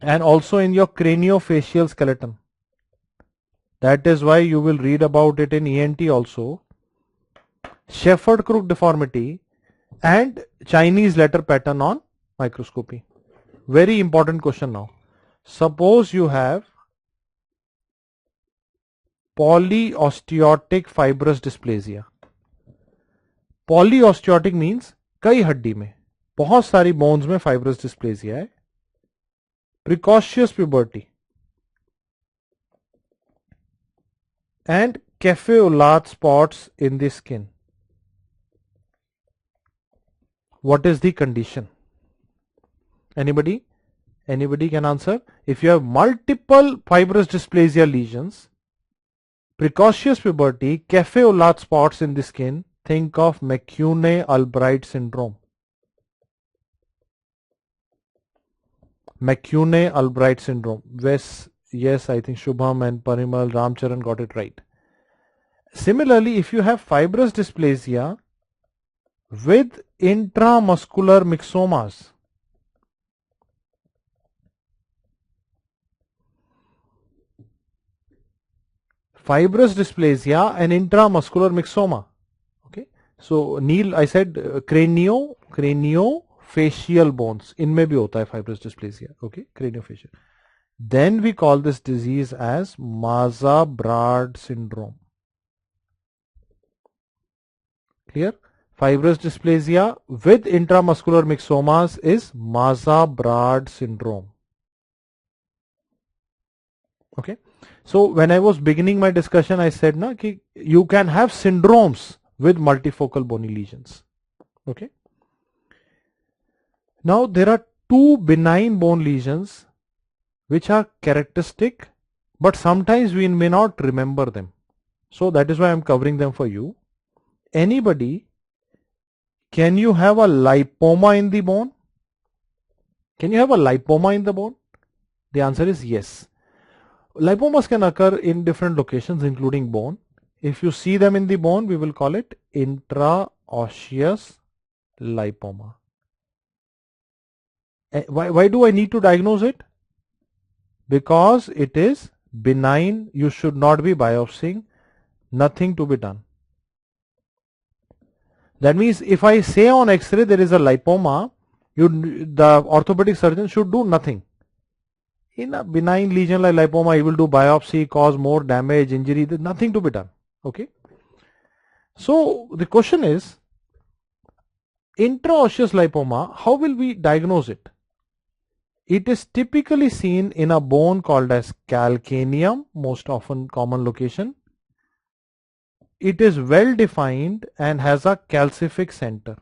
and also in your craniofacial skeleton. That is why you will read about it in ENT also. Shepherd crook deformity and Chinese letter pattern on microscopy. Very important question now. Suppose you have polyosteotic fibrous dysplasia. Polyosteotic means कई हड्डी में, बहुत सारी bones में fibrous dysplasia है. Precocious puberty and cafe-au-lait spots in the skin. What is the condition? Anybody can answer? If you have multiple fibrous dysplasia lesions, precocious puberty, cafe-au-lait spots in the skin, think of McCune-Albright syndrome. McCune-Albright syndrome. Yes, I think Shubham and Parimal, Ramcharan got it right. Similarly, if you have fibrous dysplasia with intramuscular myxomas, fibrous dysplasia and intramuscular myxoma. Okay, so Neil, I said craniofacial bones, इनमें भी होता है fibrous dysplasia. Okay, craniofacial. Then we call this disease as Maza-Brad syndrome. Clear? Fibrous dysplasia with intramuscular myxomas is Maza-Brad syndrome. Okay. So when I was beginning my discussion, I said na ki you can have syndromes with multifocal bony lesions. Okay. Now there are two benign bone lesions which are characteristic, but sometimes we may not remember them. So that is why I am covering them for you. Anybody, can you have a lipoma in the bone? Can you have a lipoma in the bone? The answer is yes. Lipomas can occur in different locations, including bone. If you see them in the bone, we will call it intraosseous lipoma. Why do I need to diagnose it? Because it is benign. You should not be biopsying. Nothing to be done. That means if I say on X-ray there is a lipoma, the orthopedic surgeon should do nothing. In a benign lesion like lipoma, he will do biopsy, cause more damage, injury. There's nothing to be done. Okay. So the question is, intraosseous lipoma, how will we diagnose it? It is typically seen in a bone called as calcaneum, most often common location. It is well defined and has a calcific center.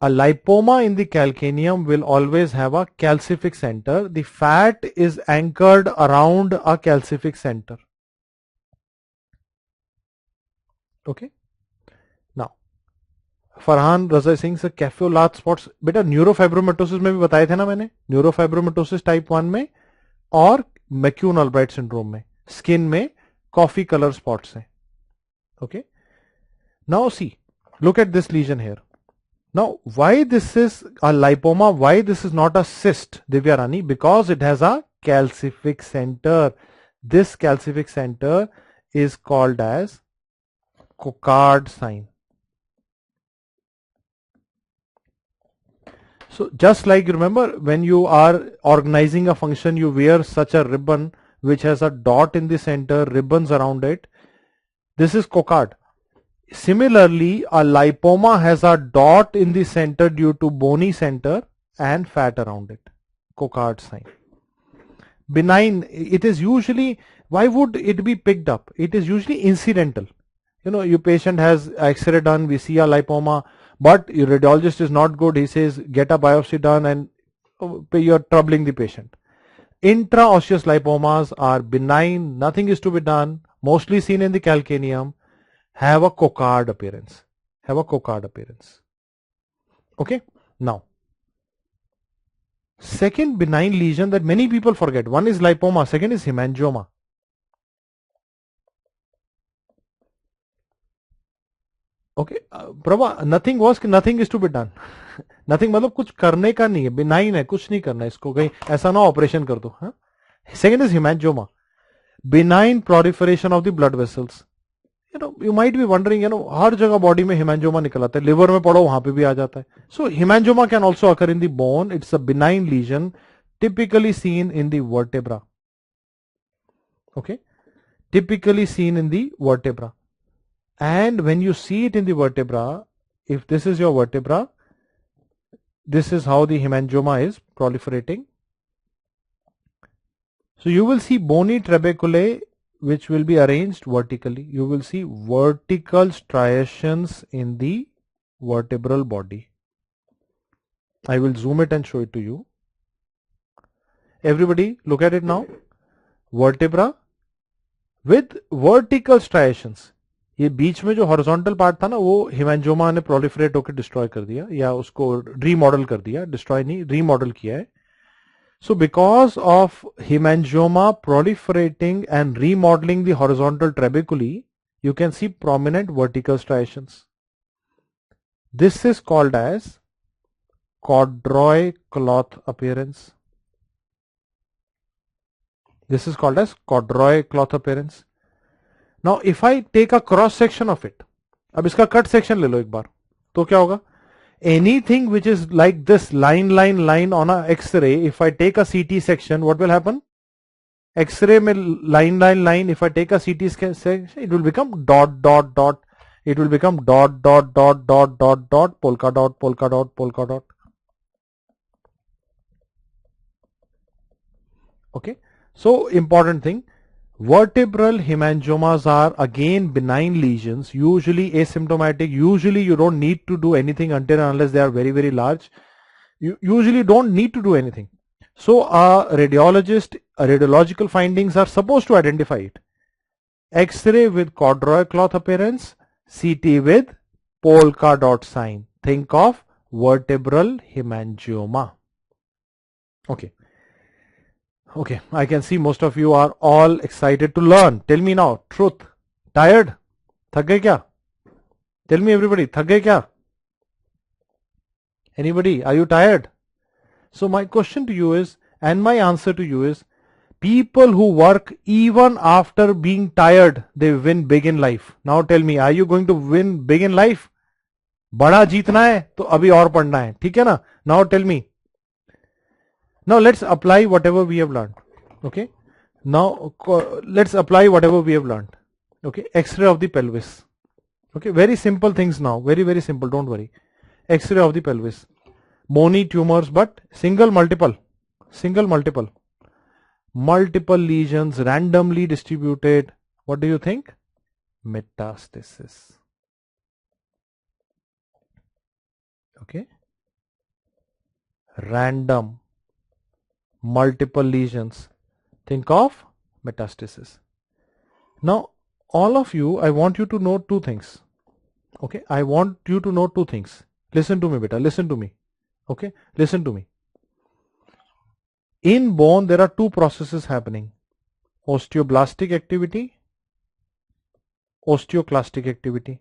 A lipoma in the calcaneum will always have a calcific center. The fat is anchored around a calcific center. Okay. Now, Farhan रज़ा सिंह से कैफियोलाथ spots, बेटा neurofibromatosis में भी बताए थे ना मैंने, neurofibromatosis type 1 में और मैक्यून ऑलब्राइट सिंड्रोम में स्किन में कॉफी कलर स्पॉट्स हैं. Okay. Now see, look at this lesion here. Now, why this is a lipoma? Why this is not a cyst, Divya Rani? Because it has a calcific center. This calcific center is called as Coccard sign. So just like you remember when you are organizing a function, you wear such a ribbon which has a dot in the center, ribbons around it. This is Coccard. Similarly, a lipoma has a dot in the center due to bony center and fat around it. Coccard sign. Benign, it is usually, why would it be picked up? It is usually incidental. You know, your patient has X-ray done, we see a lipoma, but your radiologist is not good. He says, get a biopsy done, and you're troubling the patient. Intraosseous lipomas are benign, nothing is to be done, mostly seen in the calcaneum, have a Coccard appearance. Okay. Now, second benign lesion that many people forget. One is lipoma, second is hemangioma. Okay, Prabha, nothing is to be done. Nothing मतलब कुछ करने का नहीं है, benign है, कुछ नहीं करना है इसको, कहीं ऐसा ना ऑपरेशन कर दो. हाँ? Second is hemangioma, benign proliferation of the blood vessels. You might be wondering, हर जगह बॉडी में हेमांजोमा निकल आता है, लिवर में पड़ो वहां पे भी आ जाता है. So hemangioma can also occur in the bone. It's a benign lesion, typically seen in the vertebra. Okay, typically seen in the vertebra. And when you see it in the vertebra, if this is your vertebra, this is how the hemangioma is proliferating. So you will see bony trabeculae which will be arranged vertically. You will see vertical striations in the vertebral body. I will zoom it and show it to you. Everybody look at it now. Vertebra with vertical striations. ये बीच में जो horizontal part था ना, वो हेमांजियोमा ने proliferate होकर destroy कर दिया, या उसको रीमॉडल कर दिया, डिस्ट्रॉय नहीं, रीमॉडल किया है. So because of hemangioma proliferating and remodeling the horizontal trabeculae, you can see prominent vertical striations. This is called as corduroy cloth appearance. This is called as corduroy cloth appearance. Now if I take a cross section of it, अब इसका cut section ले लो एक बार, तो क्या होगा? Anything which is like this line on a X-ray, if I take a CT section, what will happen? X-ray में line, if I take a CT section, it will become dot. It will become dot, polka dot. Okay. So important thing, vertebral hemangiomas are again benign lesions, usually asymptomatic. Usually you don't need to do anything until and unless they are very, very large. You usually don't need to do anything. So a radiological findings are supposed to identify it. X-ray with corduroy cloth appearance, CT with polka dot sign. Think of vertebral hemangioma. Okay. Okay, I can see most of you are all excited to learn. Tell me now, truth. Tired? थक गए क्या? Tell me everybody, थक गए क्या? Anybody, are you tired? So my question to you is, and my answer to you is, people who work even after being tired, they win big in life. Now tell me, are you going to win big in life? बड़ा जीतना है तो अभी और पढ़ना है, ठीक है ना? Now tell me. Now let's apply whatever we have learned. Okay. Now let's apply whatever we have learned. Okay. X-ray of the pelvis. Okay. Very simple things now. Very, very simple. Don't worry. X-ray of the pelvis. Bony tumors, but single, multiple. Single, multiple. Multiple lesions randomly distributed. What do you think? Metastasis. Okay. Random. Multiple lesions. Think of metastasis. Now, all of you, I want you to know two things. Okay. I want you to know two things. Listen to me, beta. Listen to me. Okay. Listen to me. In bone, there are two processes happening. Osteoblastic activity, osteoclastic activity.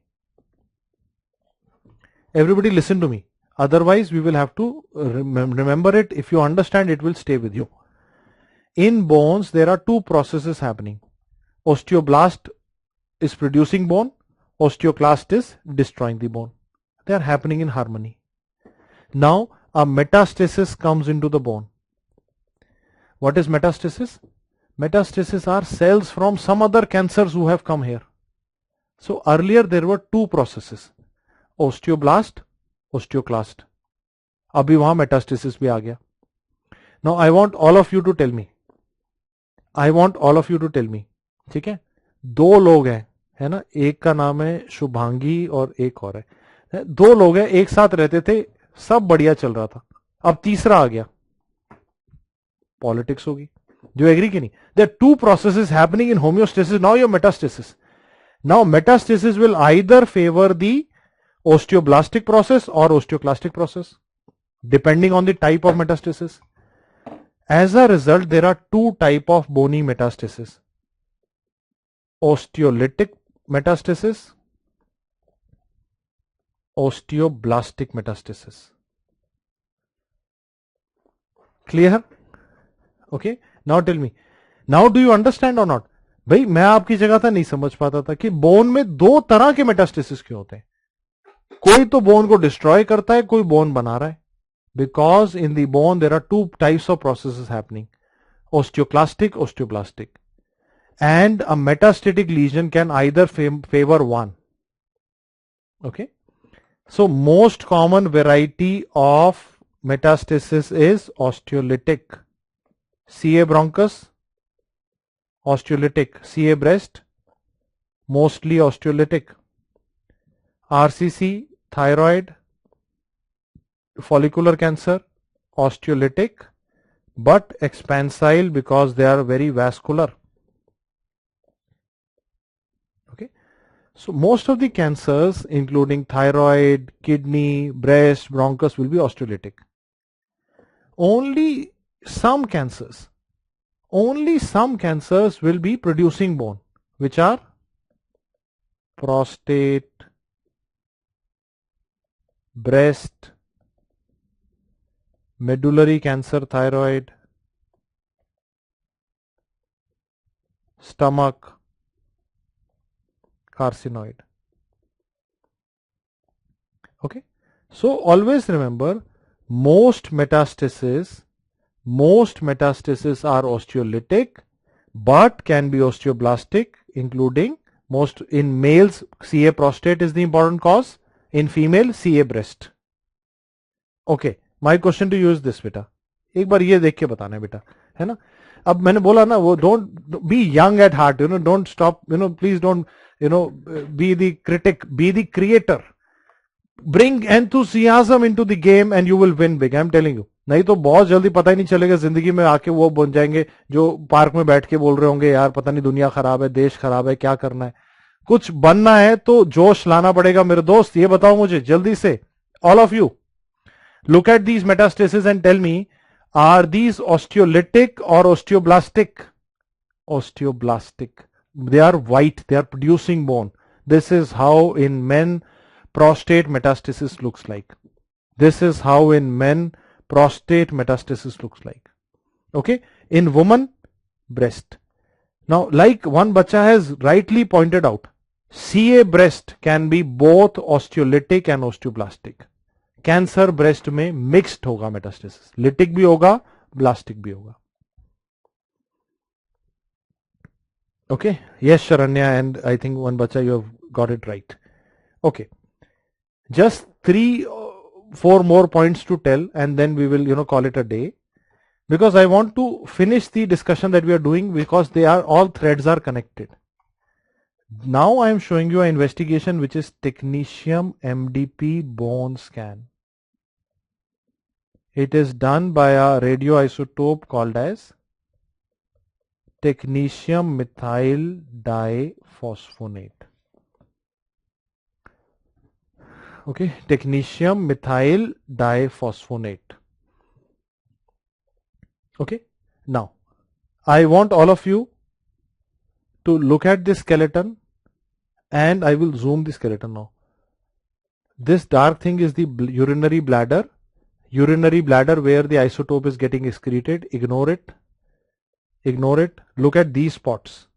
Everybody listen to me. Otherwise, we will have to remember it. If you understand, it will stay with you. In bones, there are two processes happening. Osteoblast is producing bone. Osteoclast is destroying the bone. They are happening in harmony. Now, a metastasis comes into the bone. What is metastasis? Metastasis are cells from some other cancers who have come here. So earlier there were two processes. Osteoblast, osteoclast. अभी वहां metastasis भी आ गया. Now I want all of you to tell me. I want all of you to tell me. ठीक है? दो लोग हैं, है ना? एक का नाम है शुभांगी और एक और है. दो लोग हैं, एक साथ रहते थे, सब बढ़िया चल रहा था. अब तीसरा आ गया. पॉलिटिक्स होगी. Do you agree कि नहीं? There are two processes happening in homeostasis. Now your metastasis. Now metastasis will either favor the osteoblastic process or osteoclastic process, depending on the type of metastasis. As a result, there are two types of bony metastasis. Osteolytic metastasis, osteoblastic metastasis. Clear? Okay. Now tell me. Now do you understand or not? भाई मैं आपकी जगह था नहीं समझ पाता था कि बोन में दो तरह के मेटास्टेसिस क्यों होते हैं. कोई तो बोन को डिस्ट्रॉय करता है, कोई बोन बना रहा है. Because in the bone there are two types of processes happening, osteoclastic, osteoblastic, and a metastatic lesion can either favor one. Okay. So most common variety of metastasis is osteolytic. CA bronchus, osteolytic. CA breast, mostly osteolytic. RCC, thyroid, follicular cancer, osteolytic, but expansile because they are very vascular. Okay. So most of the cancers, including thyroid, kidney, breast, bronchus, will be osteolytic. Only some cancers will be producing bone, which are prostate, breast, medullary cancer, thyroid, stomach, carcinoid. Okay. So always remember, most metastases are osteolytic, but can be osteoblastic, including most in males. CA prostate is the important cause. In female, CA breast. Okay. My question to you is this, बेटा. एक बार ये देख के बताना है बेटा, है ना? अब मैंने बोला ना, वो don't be young at heart, don't stop, please don't, be the critic, be the creator. Bring enthusiasm into the game and you will win big. I'm telling you. नहीं तो बहुत जल्दी पता ही नहीं चलेगा, जिंदगी में आके वो बन जाएंगे जो पार्क में बैठ के बोल रहे होंगे, यार पता नहीं दुनिया खराब है, देश खराब है, क्या करना है. कुछ बनना है तो जोश लाना पड़ेगा मेरे दोस्त. ये बताओ मुझे जल्दी से, all of you, Look at these metastases and tell me, are these osteolytic or osteoblastic? Osteoblastic. They are white, they are producing bone. This is how in men prostate metastasis looks like. This is how in men prostate metastasis looks like. Okay, in woman, breast. Now, like one bacha has rightly pointed out, CA breast can be both osteolytic and osteoblastic. Cancer breast में mixed होगा metastasis, lytic भी होगा, ब्लास्टिक भी होगा. Okay, yes Sharanya, and I think one bacha you have got it right. Okay, just 3-4 more points to tell and then we will call it a day, because I want to finish the discussion that we are doing, because they are all threads are connected. Now I am showing you an investigation which is technetium MDP bone scan. It is done by a radioisotope called as technetium methyl diphosphonate. Okay, technetium methyl diphosphonate. Okay, now I want all of you to look at this skeleton, and I will zoom the skeleton now. This dark thing is the urinary bladder. Urinary bladder where the isotope is getting excreted. Ignore it. Ignore it. Look at these spots.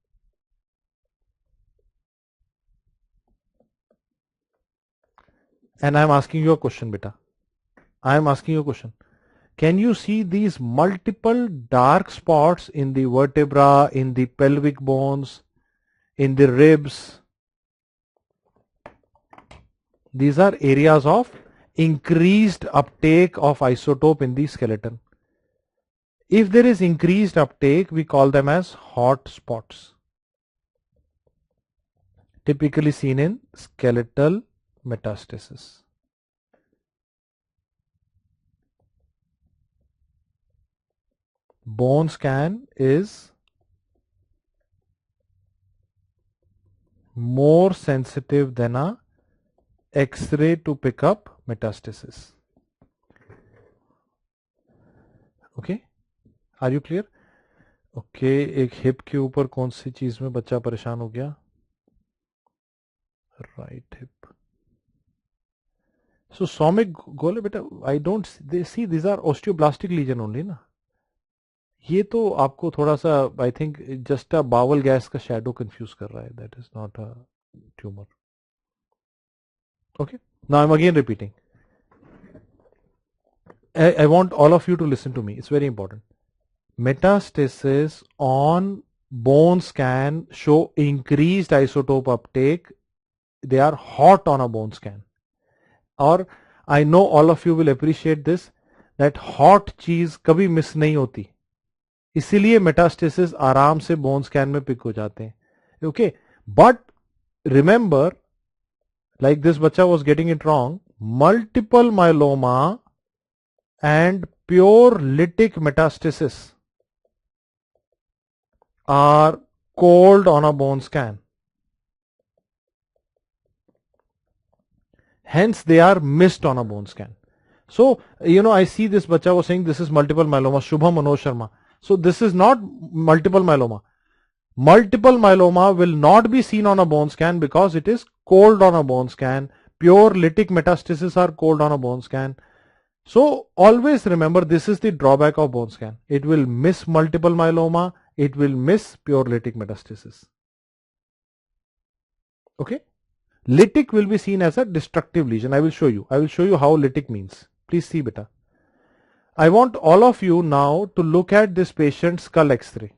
And I am asking you a question, beta. I am asking you a question. Can you see these multiple dark spots in the vertebra, in the pelvic bones, in the ribs? These are areas of increased uptake of isotope in the skeleton. If there is increased uptake, we call them as hot spots, typically seen in skeletal metastasis. Bone scan is more sensitive than a X-ray to pick up metastasis. Okay, are you clear? Okay, एक hip के ऊपर कौन सी चीज में बच्चा परेशान हो गया? Right hip. So Soumik Gole, beta, I don't see these are osteoblastic lesion only ना. ये तो आपको थोड़ा सा I think just a bowel gas का शैडो कंफ्यूज कर रहा है. That is not a tumour. Okay, now I'm again repeating. I want all of you to listen to me. It's very important. Metastasis on bone scan show increased isotope uptake. They are hot on a bone scan. Or I know all of you will appreciate this, that hot चीज कभी miss नहीं होती, इसीलिए metastasis आराम से bone scan में pick हो जाते हैं. Okay, but remember, like this bacha was getting it wrong, multiple myeloma and pure lytic metastasis are cold on a bone scan. Hence they are missed on a bone scan. So I see this bacha was saying this is multiple myeloma, Shubham Manoj Sharma. So this is not multiple myeloma. Multiple myeloma will not be seen on a bone scan because it is cold on a bone scan. Pure lytic metastases are cold on a bone scan. So always remember, this is the drawback of bone scan. It will miss multiple myeloma. It will miss pure lytic metastasis. Okay. Lytic will be seen as a destructive lesion. I will show you. I will show you how lytic means. Please see beta. I want all of you now to look at this patient's skull X-ray.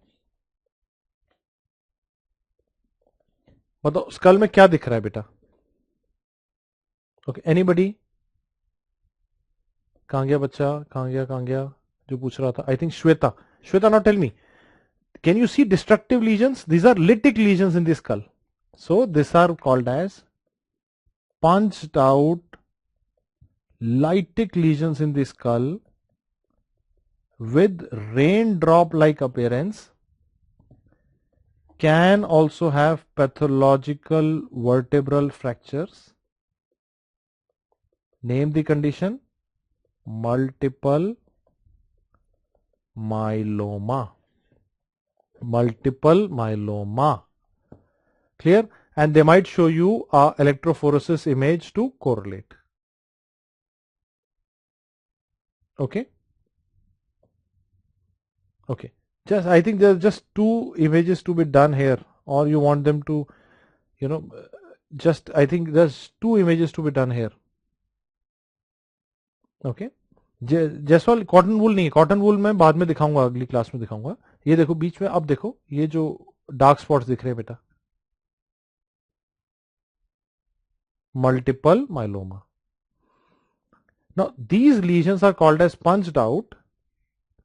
बताओ school में क्या दिख रहा है बेटा? Okay, anybody? कहां गया बच्चा? कहां गया जो पूछ रहा था? I think Shweta. Shweta, now tell me, can you see destructive lesions? These are lytic lesions in the skull. So this are called as punched out lytic lesions in the skull with raindrop like appearance. Can also have pathological vertebral fractures. Name the condition. multiple myeloma. Multiple myeloma. Clear? And they might show you a electrophoresis image to correlate. Okay. Okay. I think there's just two images to be done here, or you want them to, I think there's two images to be done here. Okay Jaiswal cotton wool नहीं है, cotton wool मैं बाद में दिखाऊंगा, अगली class में दिखाऊंगा. ये देखो बीच में, अब देखो ये जो डार्क स्पॉट्स दिख रहे हैं बेटा, multiple myeloma. Now these lesions are called as punched out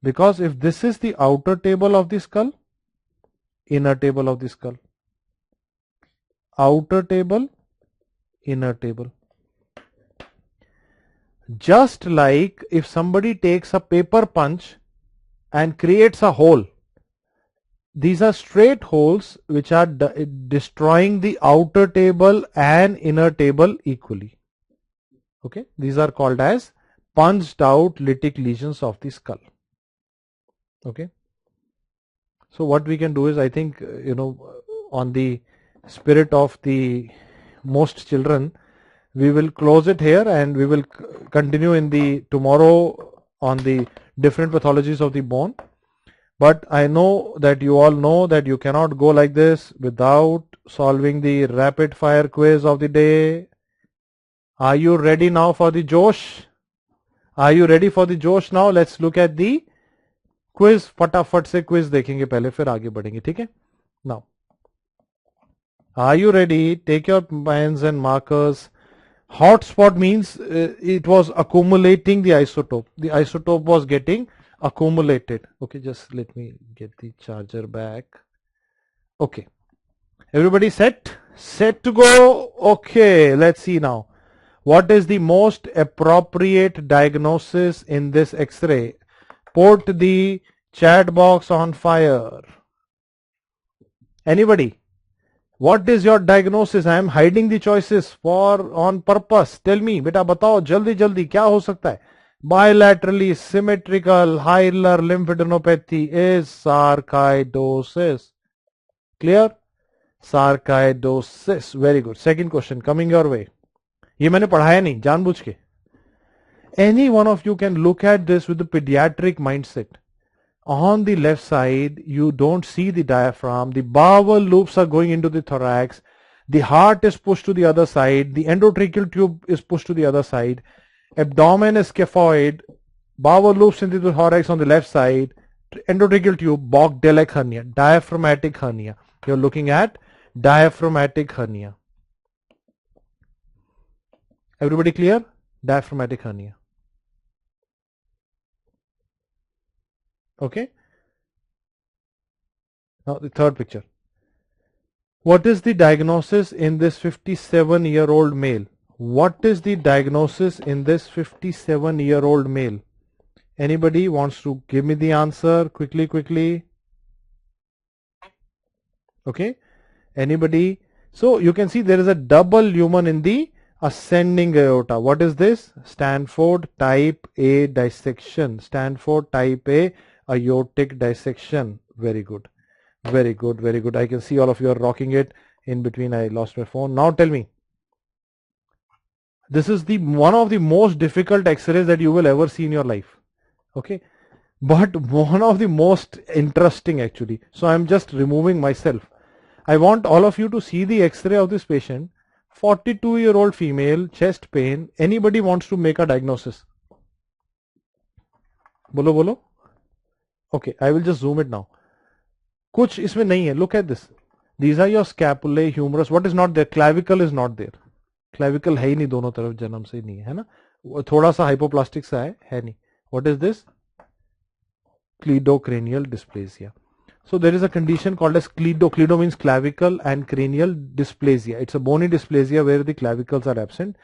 because if this is the outer table of the skull, inner table of the skull, outer table, inner table. Just like if somebody takes a paper punch and creates a hole, these are straight holes which are destroying the outer table and inner table equally. Okay, these are called as punched out lytic lesions of the skull. Okay, so what we can do is, I think, on the spirit of the most children, we will close it here and we will continue in the tomorrow on the different pathologies of the bone. But I know that you all know that you cannot go like this without solving the rapid fire quiz of the day. Are you ready now for the Josh? Are you ready for the Josh now? Let's look at the quiz. फटाफट से quiz देखेंगे पहले, फिर आगे बढ़ेंगे. ठीक है? Now, are you ready? Take your pens and markers. Hot spot means it was accumulating the isotope. The isotope was getting accumulated. Okay, just let me get the charger back. Okay, everybody set to go. Okay, let's see now. What is the most appropriate diagnosis in this X-ray? Put the chat box on fire. Anybody? What is your diagnosis? I am hiding the choices on purpose. Tell me, beta batao jaldi jaldi kya ho sakta hai? Bilaterally symmetrical hilar lymphadenopathy is sarcoidosis. Clear? Sarcoidosis. Very good. Second question coming your way. ये मैंने पढ़ाया नहीं जानबूझ के. Any one of you can look at this with the pediatric mindset. On the left side, you don't see the diaphragm. The bowel loops are going into the thorax. The heart is pushed to the other side. The endotracheal tube is pushed to the other side. Abdomen is scaphoid. Bowel loops into the thorax on the left side. Endotracheal tube, Bogdelic hernia, diaphragmatic hernia. You're looking at diaphragmatic hernia. Everybody clear? Diaphragmatic hernia. Okay. Now the third picture. What is the diagnosis in this 57-year-old male? What is the diagnosis in this 57-year-old male? Anybody wants to give me the answer quickly? Okay. Anybody? So you can see there is a double lumen in the ascending aorta. What is this? Stanford type A dissection. Stanford type A aortic dissection. Very good. Very good. Very good. I can see all of you are rocking it. In between I lost my phone. Now tell me. This is one of the most difficult X-rays that you will ever see in your life. Okay. But one of the most interesting actually. So I'm just removing myself. I want all of you to see the X-ray of this patient. 42-year-old female, chest pain. Anybody wants to make a diagnosis? बोलो. Okay, I will just zoom it now. कुछ इसमें नहीं है. Look at this. These are your scapulae, humerus. What is not there? Clavicle is not there. Clavicle है ही नहीं दोनों तरफ, जन्म से नहीं है ना. थोड़ा सा hypoplastic सा है नहीं. What is this? Cleidocranial dysplasia. So there is a condition called as cleido. Cleido means clavicle and cranial dysplasia. It's a bony dysplasia where the clavicles are absent.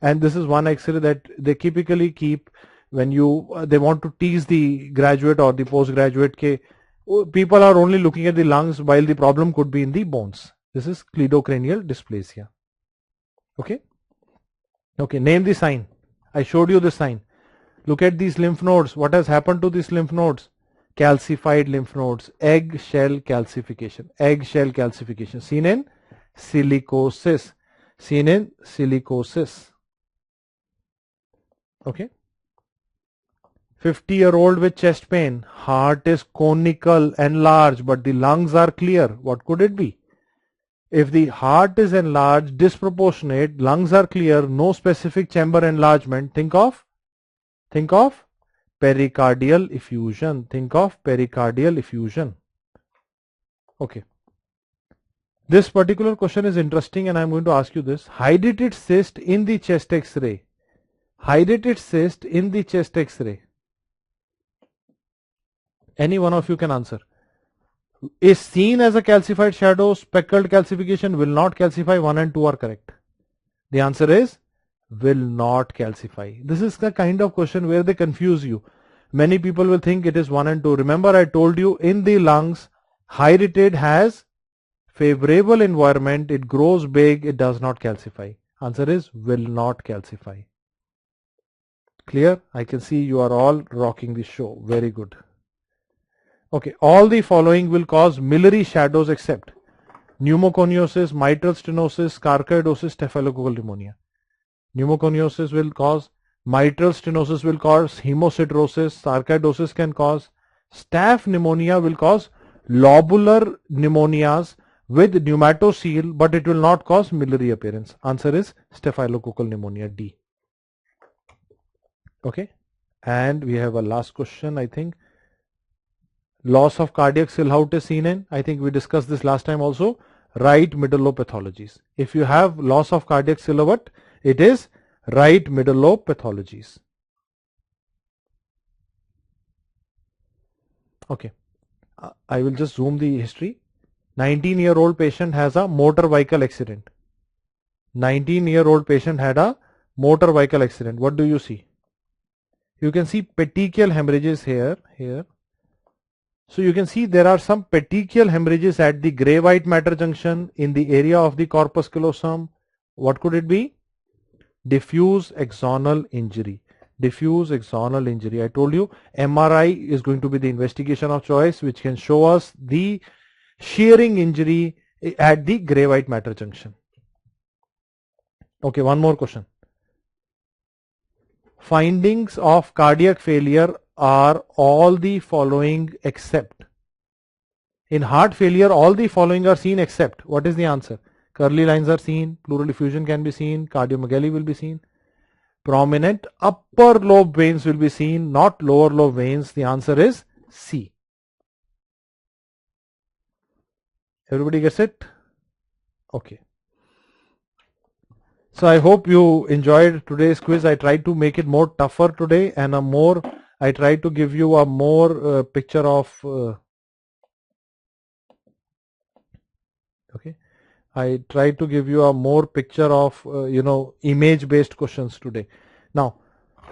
And this is one X-ray that they typically keep when they want to tease the graduate or the postgraduate. People are only looking at the lungs while the problem could be in the bones. This is cleidocranial dysplasia. Okay. Okay. Name the sign. I showed you the sign. Look at these lymph nodes. What has happened to these lymph nodes? Calcified lymph nodes, eggshell calcification, eggshell calcification, seen in silicosis, seen in silicosis. Okay. 50-year-old with chest pain, heart is conical and large, but the lungs are clear. What could it be? If the heart is enlarged, disproportionate, lungs are clear, no specific chamber enlargement, think of pericardial effusion. Think of pericardial effusion. Okay. This particular question is interesting and I'm going to ask you this. Hydrated cyst in the chest X-ray. Hydrated cyst in the chest X-ray. Any one of you can answer. Is seen as a calcified shadow, speckled calcification, will not calcify. 1 and 2 are correct. The answer is will not calcify. This is the kind of question where they confuse you. Many people will think it is 1 and 2. Remember, I told you in the lungs, hydrated has favorable environment, it grows big, it does not calcify. Answer is will not calcify. Clear? I can see you are all rocking the show. Very good. Okay, all the following will cause miliary shadows except pneumoconiosis, mitral stenosis, sarcoidosis, staphylococcal pneumonia. Pneumoconiosis will cause, mitral stenosis will cause hemosiderosis, sarcoidosis can cause, staph pneumonia will cause lobular pneumonias with pneumatocele, but it will not cause miliary appearance. Answer is staphylococcal pneumonia, D. Okay, and we have a last question, I think. Loss of cardiac silhouette is seen in, I think we discussed this last time also, right middle lobe pathologies. If you have loss of cardiac silhouette, it is right middle lobe pathologies. Okay, I will just zoom the history. 19-year-old patient has a motor vehicle accident. 19-year-old patient had a motor vehicle accident. What do you see? You can see petechial hemorrhages here. So you can see there are some petechial hemorrhages at the gray white matter junction in the area of the corpus callosum. What could it be? Diffuse axonal injury. Diffuse axonal injury. I told you MRI is going to be the investigation of choice, which can show us the shearing injury at the gray white matter junction. Okay, one more question. Findings of cardiac failure are all the following except. In heart failure, all the following are seen except. What is the answer? Curly lines are seen, pleural effusion can be seen, cardiomegaly will be seen. Prominent upper lobe veins will be seen, not lower lobe veins. The answer is C. Everybody gets it? Okay. So I hope you enjoyed today's quiz. I tried to make it more tougher today and I tried to give you a more picture of okay. I tried to give you a more picture of image based questions today. Now,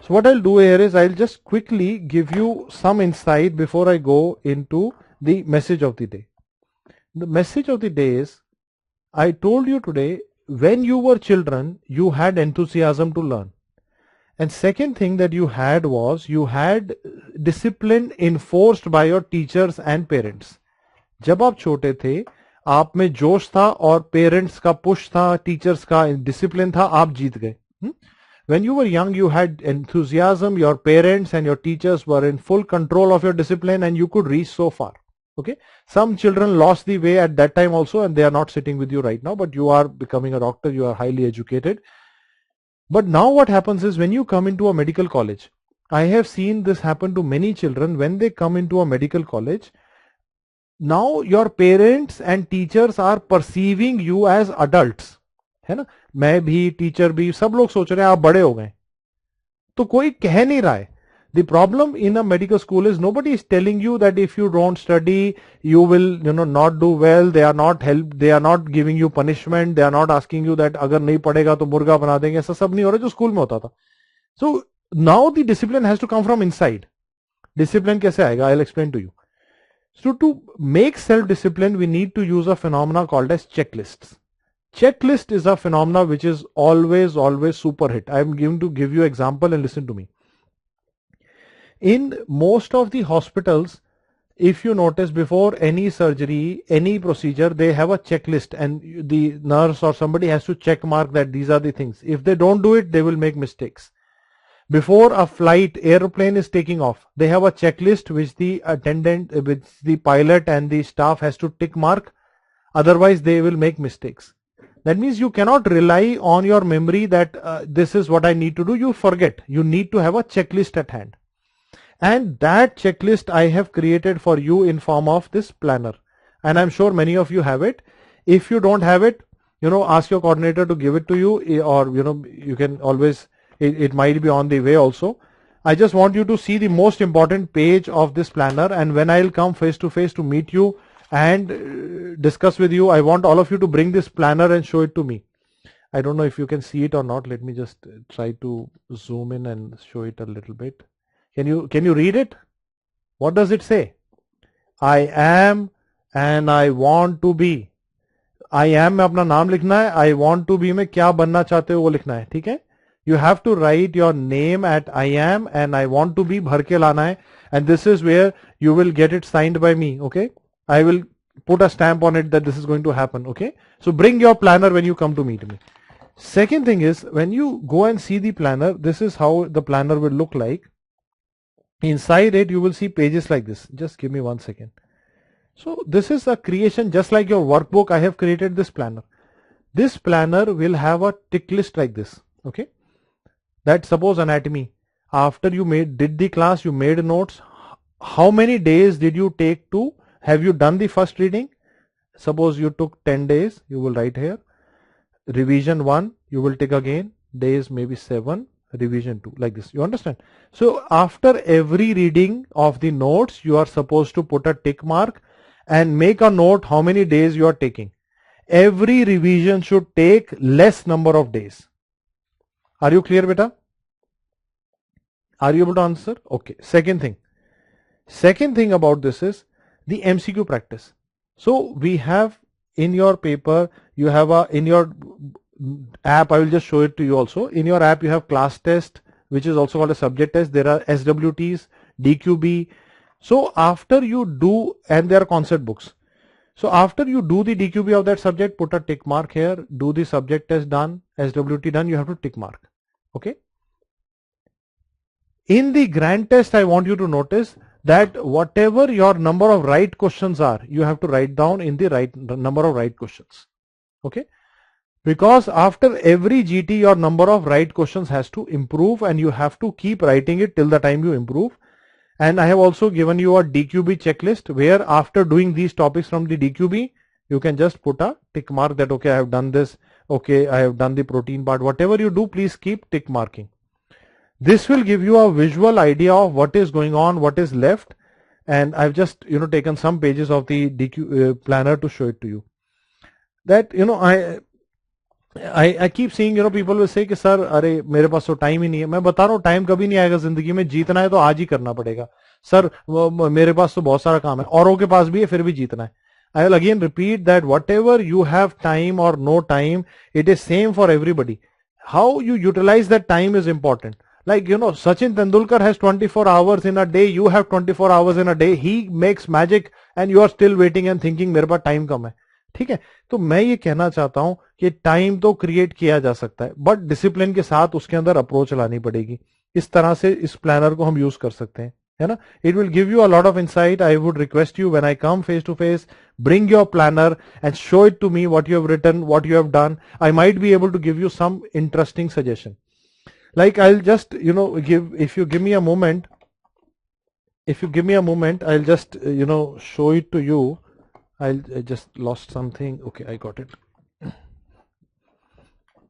so what I'll do here is I'll just quickly give you some insight before I go into the message of the day. The message of the day is, I told you today, when you were children, you had enthusiasm to learn. And second thing that you had was, you had discipline enforced by your teachers and parents. जब आप छोटे थे, आप में जोश था और parents का पुश था, टीचर्स का डिसिप्लिन था, आप जीत गए. When you were young, you had enthusiasm, your parents and your teachers were in full control of your discipline and you could reach so far. Okay, some children lost the way at that time also and they are not sitting with you right now, but you are becoming a doctor, you are highly educated. But now what happens is, when you come into a medical college, I have seen this happen to many children. When they come into a medical college, now your parents and teachers are perceiving you as adults, है ना. मैं भी, teacher भी, सब लोग सोच रहे हैं आप बड़े हो गए, तो कोई कह नहीं रहा है. The problem in a medical school is nobody is telling you that if you don't study, you will not do well. They are not giving you punishment. They are not asking you that अगर नहीं पढ़ेगा तो मुर्गा बना देंगे. ऐसा सब नहीं हो रहा जो स्कूल में होता था. So now the discipline has to come from inside. Discipline कैसे आएगा? I'll explain to you. So to make self-discipline, we need to use a phenomena called as checklists. Checklist is a phenomena which is always super hit. I am going to give you example and listen to me. In most of the hospitals, if you notice, before any surgery, any procedure, they have a checklist, and the nurse or somebody has to check mark that these are the things. If they don't do it, they will make mistakes. Before a flight, airplane is taking off, they have a checklist which the attendant, which the pilot and the staff has to tick mark. Otherwise, they will make mistakes. That means you cannot rely on your memory that this is what I need to do. You forget. You need to have a checklist at hand. And that checklist I have created for you in form of this planner. And I'm sure many of you have it. If you don't have it, ask your coordinator to give it to you, or, you can always, it might be on the way also. I just want you to see the most important page of this planner, and when I'll come face to face to meet you and discuss with you, I want all of you to bring this planner and show it to me. I don't know if you can see it or not. Let me just try to zoom in and show it a little bit. Can you read it? What does it say? I am and I want to be. I am में अपना नाम लिखना है. I want to be में क्या बनना चाहते हो वो लिखना है. ठीक है? You have to write your name at I am and I want to be भर के लाना है. And this is where you will get it signed by me. Okay? I will put a stamp on it that this is going to happen. Okay? So bring your planner when you come to meet me. Second thing is, when you go and see the planner, this is how the planner will look like. Inside it, you will see pages like this. Just give me 1 second. So this is a creation just like your workbook. I have created this planner. This planner will have a tick list like this. Okay. That suppose anatomy. After you did the class, you made notes. How many days did you take to, have you done the first reading? Suppose you took 10 days, you will write here. Revision 1, you will take again. Days maybe 7. Revision 2, like this. You understand? So after every reading of the notes, you are supposed to put a tick mark and make a note how many days you are taking. Every revision should take less number of days. Are you clear, beta? Are you able to answer? Okay. Second thing about this is the MCQ practice. So we have in your paper, you have in your app, I will just show it to you also. In your app, you have class test, which is also called a subject test. There are SWTs, DQB. So after you do, and there are concept books. So after you do the DQB of that subject, put a tick mark here. Do the subject test done, SWT done, you have to tick mark. Okay. In the grand test, I want you to notice that whatever your number of right questions are, you have to write down in the number of right questions. Okay. Because after every GT, your number of right questions has to improve, and you have to keep writing it till the time you improve. And I have also given you a DQB checklist where after doing these topics from the DQB, you can just put a tick mark that, okay, I have done this. Okay, I have done the protein part. Whatever you do, please keep tick marking. This will give you a visual idea of what is going on, what is left. And I've just, taken some pages of the DQ planner to show it to you. That, I keep seeing, people will say कि sir अरे मेरे पास तो time ही नहीं है. मैं बता रहा हूँ टाइम कभी नहीं आएगा जिंदगी में. जीतना है तो आज ही करना पड़ेगा. सर मेरे पास तो बहुत सारा काम है, औरों के पास भी है, फिर भी जीतना है. I will again repeat that whatever you have time or no time, it is same for everybody. How you utilize that time is important. Like, Sachin Tendulkar has 24 hours in a day. You have 24 hours in a day. He makes magic and you are still waiting and thinking मेरे पास time कम है. ठीक है. तो मैं ये कहना चाहता हूं कि टाइम तो क्रिएट किया जा सकता है, बट डिसिप्लिन के साथ उसके अंदर अप्रोच लानी पड़ेगी. इस तरह से इस प्लानर को हम यूज कर सकते हैं, है ना. It will give you a lot of insight. I would request you when I come face to face, bring your planner and show it to me what you have written, what you have done. I might be able to give you some interesting suggestion. Like I'll just, if you give me a moment, I'll just, show it to you. I just lost something. Okay, I got it.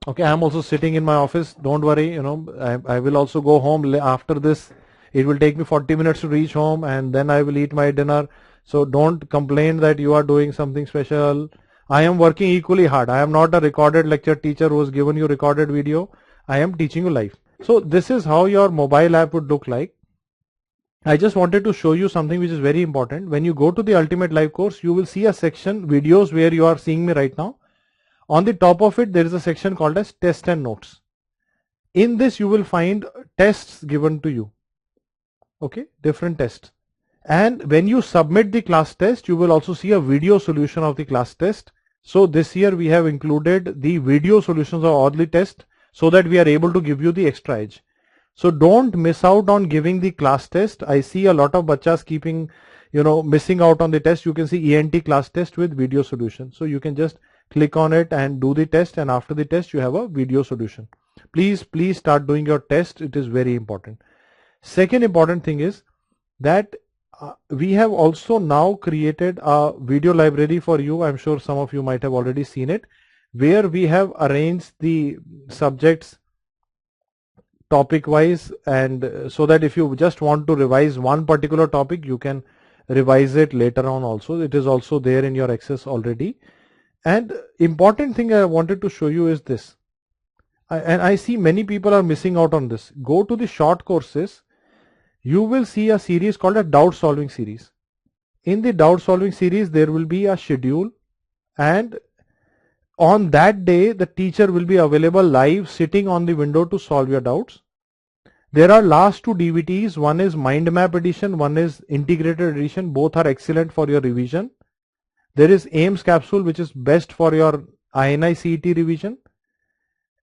Okay, I'm also sitting in my office. Don't worry, I will also go home after this. It will take me 40 minutes to reach home, and then I will eat my dinner. So don't complain that you are doing something special. I am working equally hard. I am not a recorded lecture teacher who has given you recorded video. I am teaching you live. So this is how your mobile app would look like. I just wanted to show you something which is very important. When you go to the Ultimate Live course, you will see a section videos where you are seeing me right now. On the top of it, there is a section called as test and notes. In this, you will find tests given to you. Okay, different tests. And when you submit the class test, you will also see a video solution of the class test. So this year we have included the video solutions of all the tests so that we are able to give you the extra edge. So don't miss out on giving the class test. I see a lot of bachas keeping, missing out on the test. You can see ENT class test with video solution. So you can just click on it and do the test, and after the test you have a video solution. Please start doing your test. It is very important. Second important thing is that we have also now created a video library for you. I'm sure some of you might have already seen it, where we have arranged the subjects topic wise, and so that if you just want to revise one particular topic, you can revise it later on also. It is also there in your access already. And important thing I wanted to show you is this, and I see many people are missing out on this. Go to the short courses. You will see a series called a doubt solving series. In the doubt solving series, there will be a schedule, and on that day the teacher will be available live sitting on the window to solve your doubts. There are last two DVDs. One is mind map edition, one is integrated edition. Both are excellent for your revision. There is AIMS capsule, which is best for your INI CET revision.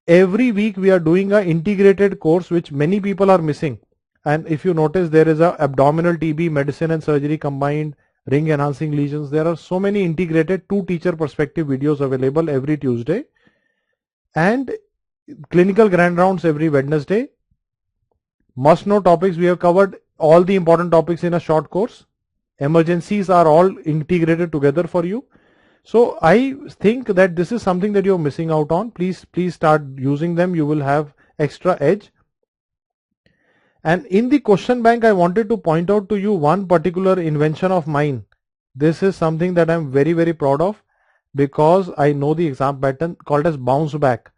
Every week we are doing an integrated course which many people are missing. And if you notice, there is a abdominal TB, medicine and surgery combined, ring enhancing lesions. There are so many integrated 2 teacher perspective videos available every Tuesday, and clinical grand rounds every Wednesday. Must know topics. We have covered all the important topics in a short course. Emergencies are all integrated together for you. So I think that this is something that you're missing out on. Please start using them. You will have extra edge. And in the question bank, I wanted to point out to you one particular invention of mine. This is something that I'm very, very proud of, because I know the exam pattern called as bounce back.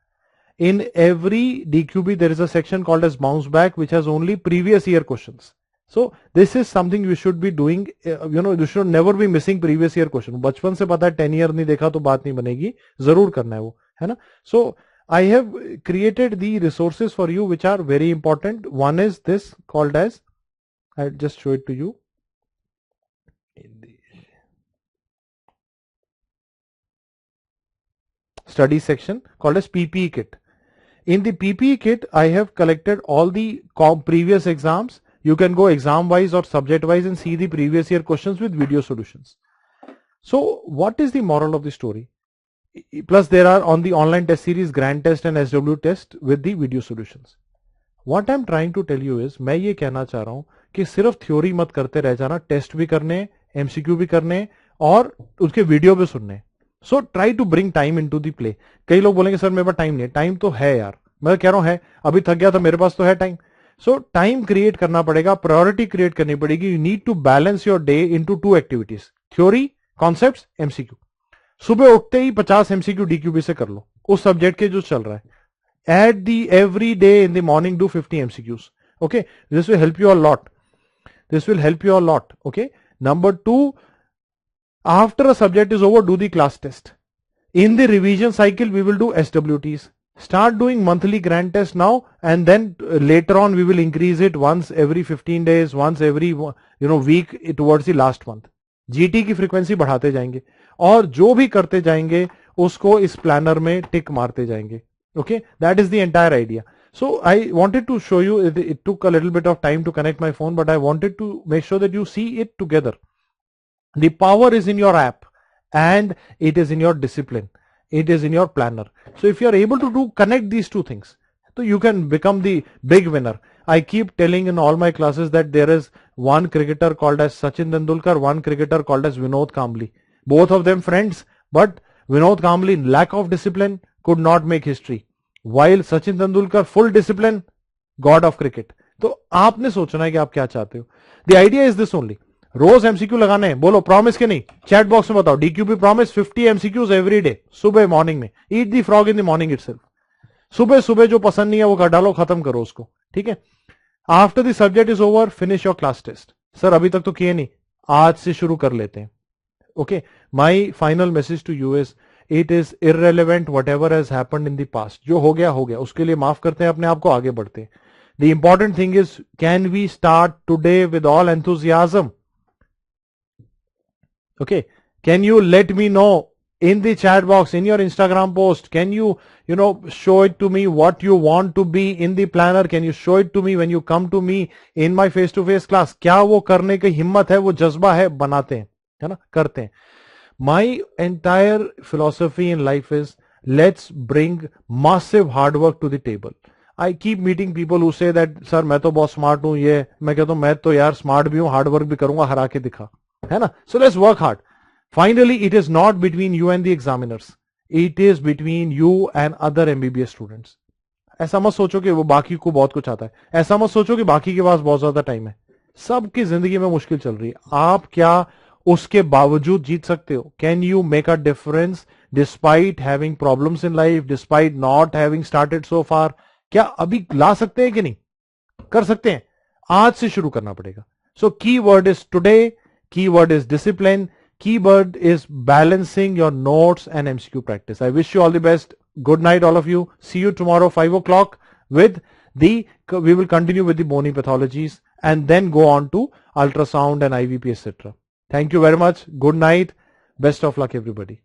In every DQB, there is a section called as bounce back, which has only previous year questions. So this is something you should be doing. You should never be missing previous year question. बचपन से पता है 10 year नहीं देखा तो बात नहीं बनेगी, जरूर करना है वो, है ना? So I have created the resources for you which are very important. One is this called as, I'll just show it to you in the study section, called as PPE kit. In the PPE kit, I have collected all the previous exams. You can go exam wise or subject wise and see the previous year questions with video solutions. So what is the moral of the story? Plus there are on the online test series grand test and SW test with the video solutions. What I'm trying to tell you is, मैं ये कहना चाह रहा हूँ कि सिर्फ theory मत करते रह जाना, टेस्ट भी करने, MCQ भी करने और उसके वीडियो भी सुनने. So try to bring time into the play. कई लोग बोलेंगे सर मेरे पास टाइम नहीं है. टाइम तो है यार, मैं कह रहा हूँ है, अभी थक गया तो मेरे पास तो है टाइम. So टाइम क्रिएट करना पड़ेगा, प्रायोरिटी क्रिएट करनी पड़ेगी. You need to balance your day into 2 activities, theory, concepts, MCQ. सुबह उठते ही 50 MCQ DQB से कर लो उस सब्जेक्ट के जो चल रहा है. At the every day in the morning do 50 MCQs. Okay, this will help you a lot. This will help you a lot. Okay. Number 2, after a subject is over, do the class test. In the revision cycle, we will do SWTs. Start doing monthly grand test now, and then later on we will increase it once every 15 days, once every week towards the last month. GT की frequency बढ़ाते जाएंगे और जो भी करते जाएंगे उसको इस प्लानर में टिक मारते जाएंगे. Okay, that is the entire idea. So I wanted to show you, it took a little bit of time to connect my phone, but I wanted to make sure that you see it together. The power is in your app and it is in your discipline. It is in your planner. So if you are able to connect these 2 things, so you can become the big winner. I keep telling in all my classes that there is one cricketer called as Sachin Tendulkar, one cricketer called as Vinod Kambli. Both of them friends, but Vinod Kambli, lack of discipline, could not make history. While Sachin Tendulkar, full discipline, god of cricket. तो आपने सोचना है कि आप क्या चाहते हो. The idea is this only. Rose MCQ लगाने हैं, बोलो प्रॉमिस के नहीं, चैट बॉक्स में बताओ. DQB promise 50 MCQs every day, सुबह मॉर्निंग में. Eat the frog in the morning itself. सुबह सुबह जो पसंद नहीं है वो कर डालो, खत्म करो उसको. ठीक है. After the subject is over, finish your class test. Sir अभी तक तो किए नहीं, आज से शुरू कर लेते हैं. Okay, my final message to you is, it is irrelevant whatever has happened in the past. जो हो गया हो गया, उसके लिए माफ करते हैं अपने आप को, आगे बढ़ते हैं. The important thing is, can we start today with all enthusiasm? Okay, can you let me know in the chat box, in your Instagram post? Can you show it to me what you want to be in the planner? Can you show it to me when you come to me in my face to face class? क्या वो करने की हिम्मत है, वो जज्बा है, बनाते हैं, है ना, करते हैं. My entire philosophy in life is, let's bring massive hard work to the table. I keep meeting people who say that sir मैं तो बहुत स्मार्ट हूं, ये मैं कहता हूं मैं तो यार स्मार्ट भी हूं, हार्ड वर्क भी करूंगा, हरा के दिखा, है ना. So let's work hard. Finally, it is not between you and the examiners. It is between you and other MBBS students. ऐसा मत सोचो कि वो बाकी को बहुत कुछ आता है. ऐसा मत सोचो कि बाकी के पास बहुत ज्यादा टाइम है. सबकी जिंदगी में मुश्किल चल रही है. आप क्या उसके बावजूद जीत सकते हो? Can you make a difference despite having problems in life, despite not having started so far? क्या अभी ला सकते हैं कि नहीं? कर सकते हैं. आज से शुरू करना पड़ेगा. सो की वर्ड इज टुडे, की word is discipline, keyword is balancing your notes and MCQ practice. I wish you all the best. Good night, all of you. See you tomorrow 5 o'clock with we will continue with the bony pathologies and then go on to ultrasound and IVP, etc. Thank you very much. Good night. Best of luck, everybody.